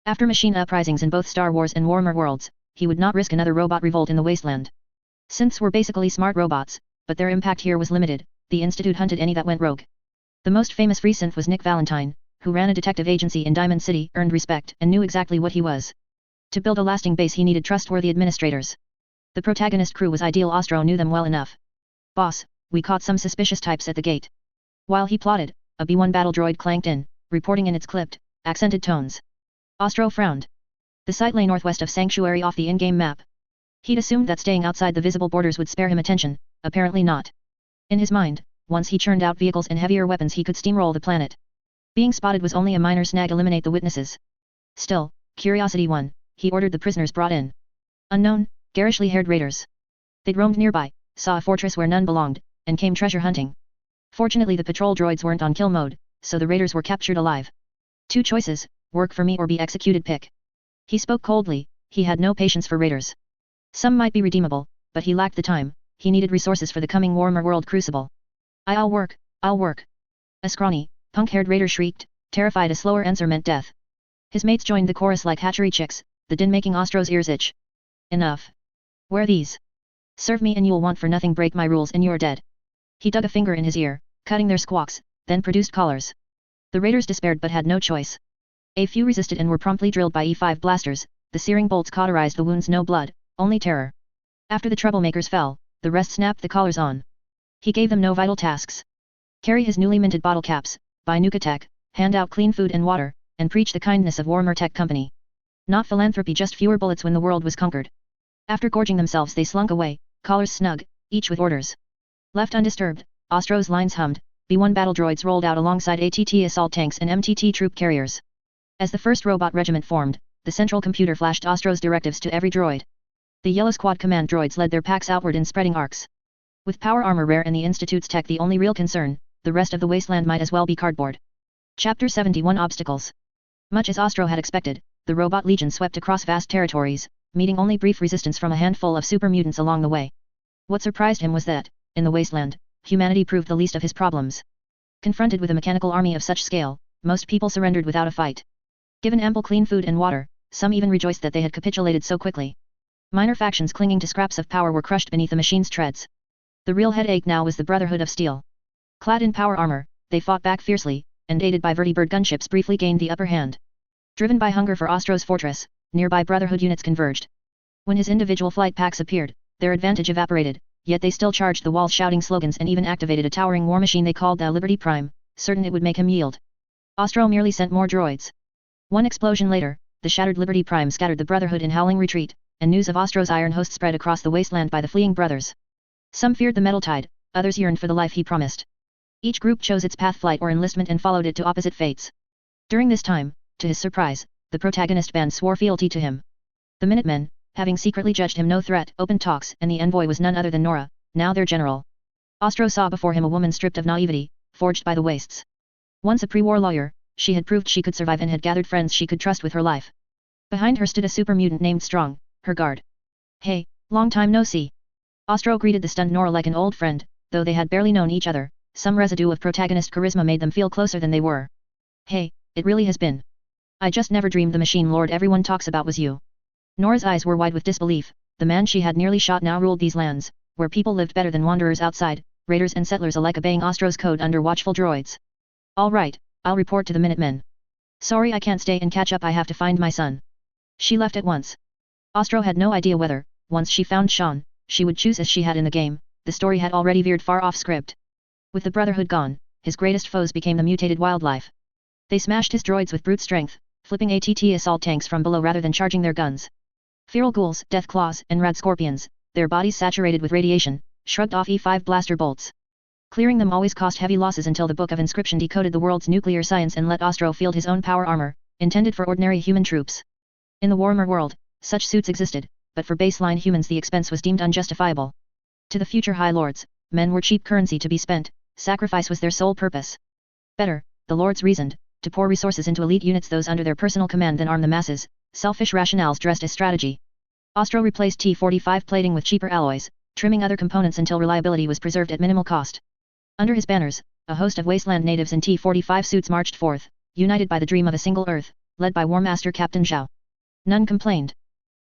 After machine uprisings in both Star Wars and Warhammer worlds, he would not risk another robot revolt in the wasteland. Synths were basically smart robots, but their impact here was limited. The Institute hunted any that went rogue. The most famous free synth was Nick Valentine, who ran a detective agency in Diamond City, earned respect, and knew exactly what he was. To build a lasting base he needed trustworthy administrators. The protagonist crew was ideal. Ostro knew them well enough. Boss, we caught some suspicious types at the gate. While he plotted, a B-1 battle droid clanked in, reporting in its clipped, accented tones. Ostro frowned. The site lay northwest of Sanctuary off the in-game map. He'd assumed that staying outside the visible borders would spare him attention, apparently not. In his mind, once he churned out vehicles and heavier weapons he could steamroll the planet. Being spotted was only a minor snag. Eliminate the witnesses. Still, curiosity won. He ordered the prisoners brought in. Unknown, garishly haired raiders. They'd roamed nearby, saw a fortress where none belonged, and came treasure hunting. Fortunately the patrol droids weren't on kill mode, so the raiders were captured alive. Two choices, work for me or be executed. Pick. He spoke coldly. He had no patience for raiders. Some might be redeemable, but he lacked the time. He needed resources for the coming Warhammer World Crucible. I'll work, I'll work. A scrawny, punk-haired raider shrieked, terrified a slower answer meant death. His mates joined the chorus like hatchery chicks, the din making Ostro's ears itch. Enough. Wear these. Serve me and you'll want for nothing. Break my rules and you're dead. He dug a finger in his ear, cutting their squawks, then produced collars. The raiders despaired but had no choice. A few resisted and were promptly drilled by E5 blasters. The searing bolts cauterized the wounds. No blood, only terror. After the troublemakers fell, the rest snapped the collars on. He gave them no vital tasks. Carry his newly minted bottle caps, buy Nuka-Tech, hand out clean food and water, and preach the kindness of Warhammer Tech Company. Not philanthropy, just fewer bullets when the world was conquered. After gorging themselves they slunk away, collars snug, each with orders. Left undisturbed, Ostro's lines hummed. B-1 battle droids rolled out alongside ATT assault tanks and MTT troop carriers. As the first robot regiment formed, the central computer flashed Ostro's directives to every droid. The Yellow Squad command droids led their packs outward in spreading arcs. With power armor rare and the Institute's tech the only real concern, the rest of the wasteland might as well be cardboard. Chapter 71 Obstacles. Much as Ostro had expected, the robot legion swept across vast territories, meeting only brief resistance from a handful of super mutants along the way. What surprised him was that, in the wasteland, humanity proved the least of his problems. Confronted with a mechanical army of such scale, most people surrendered without a fight. Given ample clean food and water, some even rejoiced that they had capitulated so quickly. Minor factions clinging to scraps of power were crushed beneath the machine's treads. The real headache now was the Brotherhood of Steel. Clad in power armor, they fought back fiercely, and aided by vertibird gunships briefly gained the upper hand. Driven by hunger for Ostro's fortress, nearby Brotherhood units converged. When his individual flight packs appeared, their advantage evaporated, yet they still charged the walls shouting slogans and even activated a towering war machine they called the Liberty Prime, certain it would make him yield. Ostro merely sent more droids. One explosion later, the shattered Liberty Prime scattered the Brotherhood in howling retreat, and news of Ostro's iron host spread across the wasteland by the fleeing brothers. Some feared the metal tide, others yearned for the life he promised. Each group chose its path flight or enlistment and followed it to opposite fates. During this time, to his surprise, the protagonist band swore fealty to him. The Minutemen, having secretly judged him no threat, opened talks, and the envoy was none other than Nora, now their general. Ostro saw before him a woman stripped of naivety, forged by the wastes. Once a pre-war lawyer, she had proved she could survive and had gathered friends she could trust with her life. Behind her stood a super mutant named Strong, her guard. Hey, long time no see. Ostro greeted the stunned Nora like an old friend, though they had barely known each other. Some residue of protagonist charisma made them feel closer than they were. Hey, it really has been. I just never dreamed the machine lord everyone talks about was you. Nora's eyes were wide with disbelief. The man she had nearly shot now ruled these lands, where people lived better than wanderers outside, raiders and settlers alike obeying Ostro's code under watchful droids. All right, I'll report to the Minutemen. Sorry I can't stay and catch up, I have to find my son. She left at once. Ostro had no idea whether, once she found Sean, she would choose as she had in the game. The story had already veered far off script. With the Brotherhood gone, his greatest foes became the mutated wildlife. They smashed his droids with brute strength, flipping ATT assault tanks from below rather than charging their guns. Feral ghouls, death claws, and rad scorpions, their bodies saturated with radiation, shrugged off E5 blaster bolts. Clearing them always cost heavy losses until the Book of Inscription decoded the world's nuclear science and let Ostro field his own power armor, intended for ordinary human troops. In the Warhammer world, such suits existed, but for baseline humans the expense was deemed unjustifiable. To the future High Lords, men were cheap currency to be spent, sacrifice was their sole purpose. Better, the Lords reasoned, to pour resources into elite units, those under their personal command, than arm the masses. Selfish rationales dressed as strategy. Ostro replaced T-45 plating with cheaper alloys, trimming other components until reliability was preserved at minimal cost. Under his banners, a host of wasteland natives in T-45 suits marched forth, united by the dream of a single Earth, led by War Master Captain Zhao. None complained.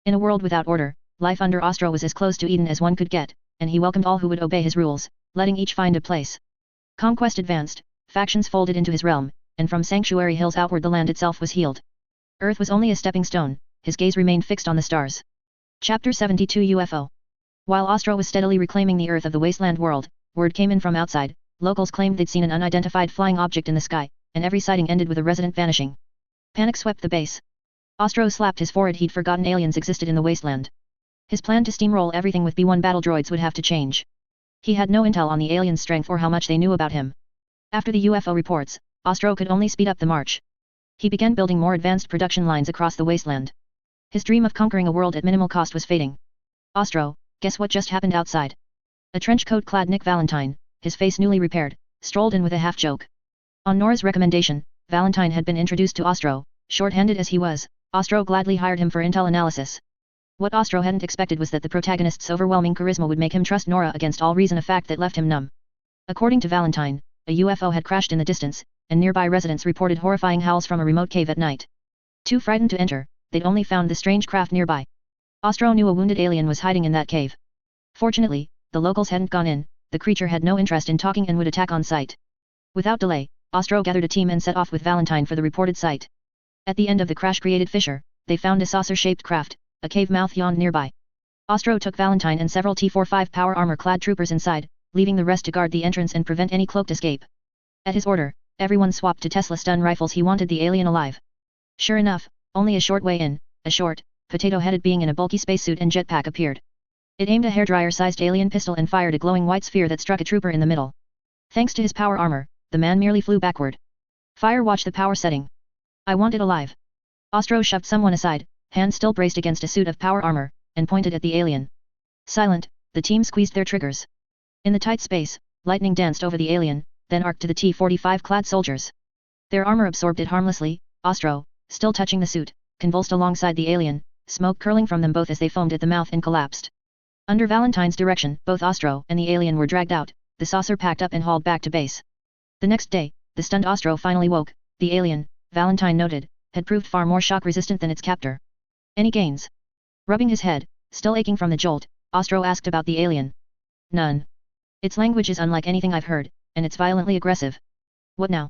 In a world without order, life under Ostro was as close to Eden as one could get, and he welcomed all who would obey his rules, letting each find a place. Conquest advanced, factions folded into his realm, and from Sanctuary Hills outward the land itself was healed. Earth was only a stepping stone, his gaze remained fixed on the stars. Chapter 72 UFO. While Ostro was steadily reclaiming the Earth of the wasteland world, word came in from outside. Locals claimed they'd seen an unidentified flying object in the sky, and every sighting ended with a resident vanishing. Panic swept the base. Ostro slapped his forehead. He'd forgotten aliens existed in the wasteland. His plan to steamroll everything with B-1 battle droids would have to change. He had no intel on the aliens' strength or how much they knew about him. After the UFO reports, Ostro could only speed up the march. He began building more advanced production lines across the wasteland. His dream of conquering a world at minimal cost was fading. Ostro, guess what just happened outside? A trenchcoat-clad Nick Valentine, his face newly repaired, strolled in with a half-joke. On Nora's recommendation, Valentine had been introduced to Ostro. Short-handed as he was, Ostro gladly hired him for intel analysis. What Ostro hadn't expected was that the protagonist's overwhelming charisma would make him trust Nora against all reason, a fact that left him numb. According to Valentine, a UFO had crashed in the distance, and nearby residents reported horrifying howls from a remote cave at night. Too frightened to enter, they'd only found the strange craft nearby. Ostro knew a wounded alien was hiding in that cave. Fortunately, the locals hadn't gone in. The creature had no interest in talking and would attack on sight. Without delay, Ostro gathered a team and set off with Valentine for the reported site. At the end of the crash-created fissure, they found a saucer-shaped craft. A cave mouth yawned nearby. Ostro took Valentine and several T-45 power armor-clad troopers inside, leaving the rest to guard the entrance and prevent any cloaked escape. At his order, everyone swapped to Tesla stun rifles. He wanted the alien alive. Sure enough, only a short way in, a short, potato-headed being in a bulky spacesuit and jetpack appeared. It aimed a hairdryer-sized alien pistol and fired a glowing white sphere that struck a trooper in the middle. Thanks to his power armor, the man merely flew backward. Fire, watch the power setting. I want it alive. Ostro shoved someone aside, hand still braced against a suit of power armor, and pointed at the alien. Silent, the team squeezed their triggers. In the tight space, lightning danced over the alien, then arced to the T-45 clad soldiers. Their armor absorbed it harmlessly. Ostro, still touching the suit, convulsed alongside the alien, smoke curling from them both as they foamed at the mouth and collapsed. Under Valentine's direction, both Ostro and the alien were dragged out, the saucer packed up and hauled back to base. The next day, the stunned Ostro finally woke. The alien, Valentine noted, had proved far more shock-resistant than its captor. Any gains? Rubbing his head, still aching from the jolt, Ostro asked about the alien. None. Its language is unlike anything I've heard, and it's violently aggressive. What now?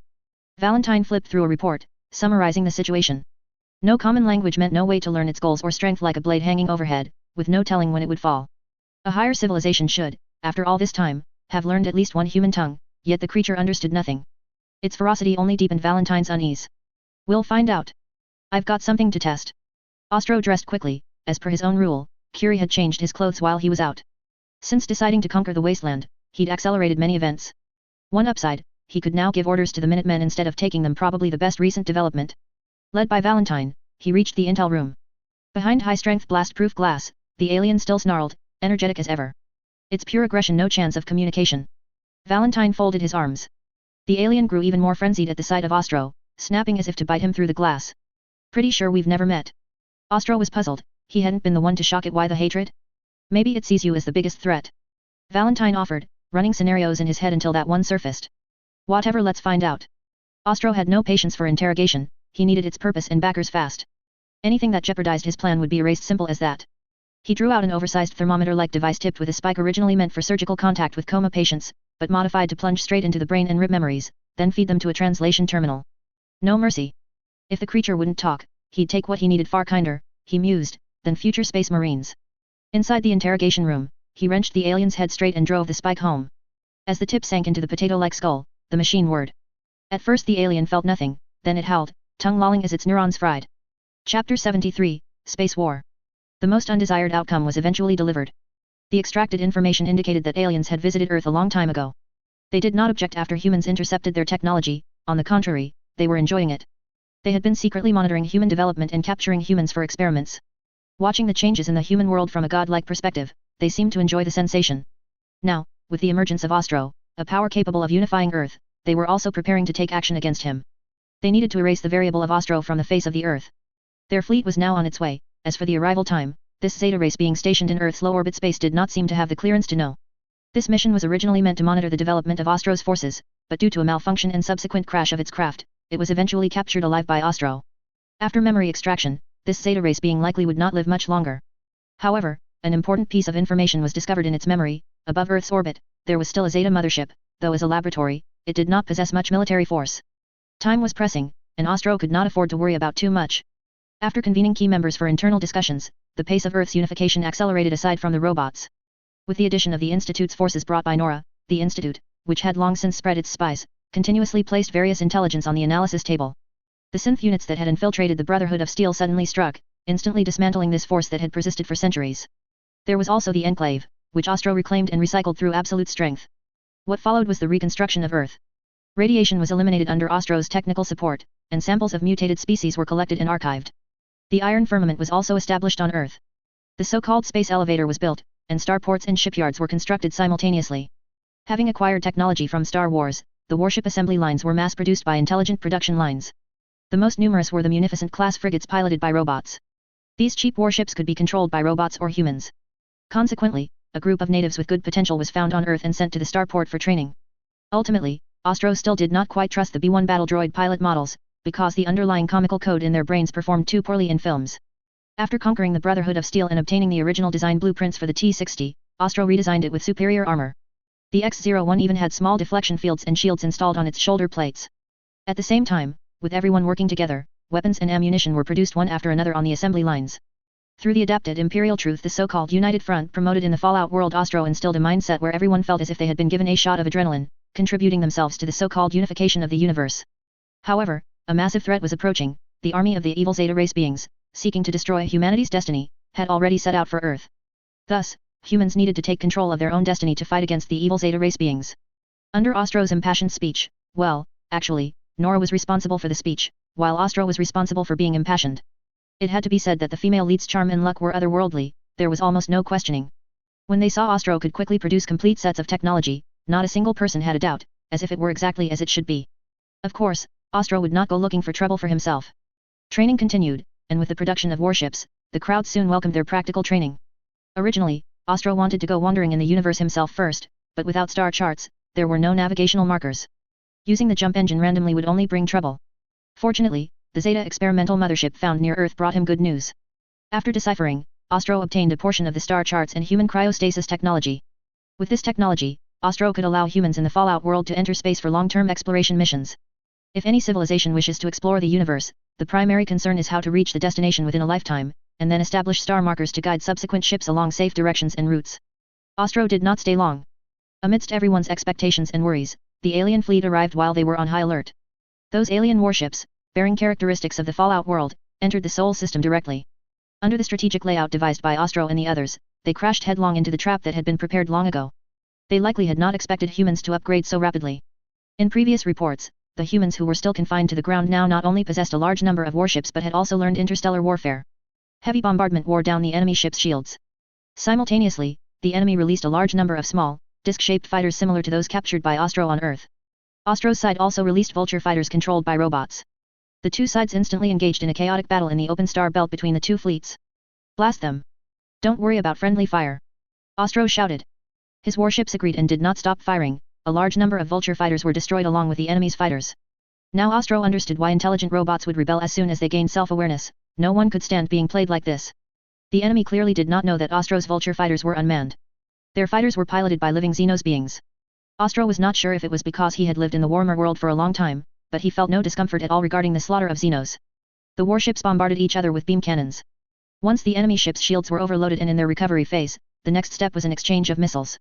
Valentine flipped through a report, summarizing the situation. No common language meant no way to learn its goals or strength like a blade hanging overhead, with no telling when it would fall. A higher civilization should, after all this time, have learned at least one human tongue, yet the creature understood nothing. Its ferocity only deepened Valentine's unease. We'll find out. I've got something to test. Ostro dressed quickly, as per his own rule. Curie had changed his clothes while he was out. Since deciding to conquer the wasteland, he'd accelerated many events. One upside, he could now give orders to the Minutemen instead of taking them, probably the best recent development. Led by Valentine, he reached the intel room. Behind high-strength blast-proof glass, the alien still snarled, energetic as ever. Its pure aggression, no chance of communication. Valentine folded his arms. The alien grew even more frenzied at the sight of Ostro, snapping as if to bite him through the glass. Pretty sure we've never met. Ostro was puzzled. He hadn't been the one to shock it. Why the hatred? Maybe it sees you as the biggest threat. Valentine offered, running scenarios in his head until that one surfaced. Whatever, let's find out. Ostro had no patience for interrogation. He needed its purpose and backers fast. Anything that jeopardized his plan would be erased, simple as that. He drew out an oversized thermometer-like device tipped with a spike originally meant for surgical contact with coma patients, but modified to plunge straight into the brain and rib memories, then feed them to a translation terminal. No mercy. If the creature wouldn't talk, he'd take what he needed far kinder, he mused, than future space marines. Inside the interrogation room, he wrenched the alien's head straight and drove the spike home. As the tip sank into the potato-like skull, the machine whirred. At first the alien felt nothing, then it howled, tongue lolling as its neurons fried. Chapter 73, Space War. The most undesired outcome was eventually delivered. The extracted information indicated that aliens had visited Earth a long time ago. They did not object after humans intercepted their technology, on the contrary, they were enjoying it. They had been secretly monitoring human development and capturing humans for experiments. Watching the changes in the human world from a godlike perspective, they seemed to enjoy the sensation. Now, with the emergence of Ostro, a power capable of unifying Earth, they were also preparing to take action against him. They needed to erase the variable of Ostro from the face of the Earth. Their fleet was now on its way. As for the arrival time, this Zeta race being stationed in Earth's low-orbit space did not seem to have the clearance to know. This mission was originally meant to monitor the development of Ostro's forces, but due to a malfunction and subsequent crash of its craft, it was eventually captured alive by Ostro. After memory extraction, this Zeta race being likely would not live much longer. However, an important piece of information was discovered in its memory. Above Earth's orbit, there was still a Zeta mothership, though as a laboratory, it did not possess much military force. Time was pressing, and Ostro could not afford to worry about too much. After convening key members for internal discussions, the pace of Earth's unification accelerated aside from the robots. With the addition of the Institute's forces brought by Nora, the Institute, which had long since spread its spies, continuously placed various intelligence on the analysis table. The synth units that had infiltrated the Brotherhood of Steel suddenly struck, instantly dismantling this force that had persisted for centuries. There was also the Enclave, which Ostro reclaimed and recycled through absolute strength. What followed was the reconstruction of Earth. Radiation was eliminated under Ostro's technical support, and samples of mutated species were collected and archived. The Iron Firmament was also established on Earth. The so-called space elevator was built, and starports and shipyards were constructed simultaneously. Having acquired technology from Star Wars, the warship assembly lines were mass-produced by intelligent production lines. The most numerous were the Munificent-class frigates piloted by robots. These cheap warships could be controlled by robots or humans. Consequently, a group of natives with good potential was found on Earth and sent to the starport for training. Ultimately, Ostro still did not quite trust the B-1 battle droid pilot models, because the underlying comical code in their brains performed too poorly in films. After conquering the Brotherhood of Steel and obtaining the original design blueprints for the T-60, Ostro redesigned it with superior armor. The X-01 even had small deflection fields and shields installed on its shoulder plates. At the same time, with everyone working together, weapons and ammunition were produced one after another on the assembly lines. Through the adapted Imperial Truth, the so-called United Front promoted in the Fallout world, Ostro instilled a mindset where everyone felt as if they had been given a shot of adrenaline, contributing themselves to the so-called unification of the universe. However, a massive threat was approaching. The army of the evil Zeta race beings, seeking to destroy humanity's destiny, had already set out for Earth. Thus, humans needed to take control of their own destiny to fight against the evil Zeta race beings. Under Ostro's impassioned speech, well, actually, Nora was responsible for the speech, while Ostro was responsible for being impassioned. It had to be said that the female lead's charm and luck were otherworldly, there was almost no questioning. When they saw Ostro could quickly produce complete sets of technology, not a single person had a doubt, as if it were exactly as it should be. Of course, Ostro would not go looking for trouble for himself. Training continued, and with the production of warships, the crowd soon welcomed their practical training. Originally, Ostro wanted to go wandering in the universe himself first, but without star charts, there were no navigational markers. Using the jump engine randomly would only bring trouble. Fortunately, the Zeta experimental mothership found near Earth brought him good news. After deciphering, Ostro obtained a portion of the star charts and human cryostasis technology. With this technology, Ostro could allow humans in the Fallout world to enter space for long-term exploration missions. If any civilization wishes to explore the universe, the primary concern is how to reach the destination within a lifetime, and then establish star markers to guide subsequent ships along safe directions and routes. Ostro did not stay long. Amidst everyone's expectations and worries, the alien fleet arrived while they were on high alert. Those alien warships, bearing characteristics of the Fallout world, entered the Sol system directly. Under the strategic layout devised by Ostro and the others, they crashed headlong into the trap that had been prepared long ago. They likely had not expected humans to upgrade so rapidly. In previous reports, the humans who were still confined to the ground now not only possessed a large number of warships but had also learned interstellar warfare. Heavy bombardment wore down the enemy ship's shields. Simultaneously, the enemy released a large number of small, disc-shaped fighters similar to those captured by Ostro on Earth. Ostro's side also released vulture fighters controlled by robots. The two sides instantly engaged in a chaotic battle in the open star belt between the two fleets. Blast them! Don't worry about friendly fire. Ostro shouted. His warships agreed and did not stop firing. A large number of vulture fighters were destroyed along with the enemy's fighters. Now Ostro understood why intelligent robots would rebel as soon as they gained self-awareness. No one could stand being played like this. The enemy clearly did not know that Ostro's vulture fighters were unmanned. Their fighters were piloted by living Xenos beings. Ostro was not sure if it was because he had lived in the Warhammer world for a long time, but he felt no discomfort at all regarding the slaughter of Xenos. The warships bombarded each other with beam cannons. Once the enemy ship's shields were overloaded and in their recovery phase, the next step was an exchange of missiles.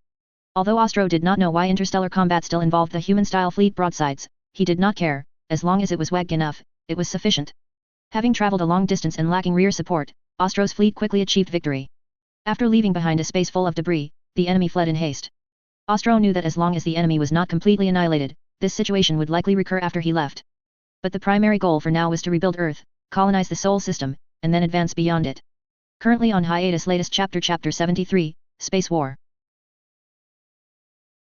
Although Ostro did not know why interstellar combat still involved the human-style fleet broadsides, he did not care. As long as it was wag enough, it was sufficient. Having traveled a long distance and lacking rear support, Ostro's fleet quickly achieved victory. After leaving behind a space full of debris, the enemy fled in haste. Ostro knew that as long as the enemy was not completely annihilated, this situation would likely recur after he left. But the primary goal for now was to rebuild Earth, colonize the Sol system, and then advance beyond it. Currently on hiatus, latest chapter 73, Space War.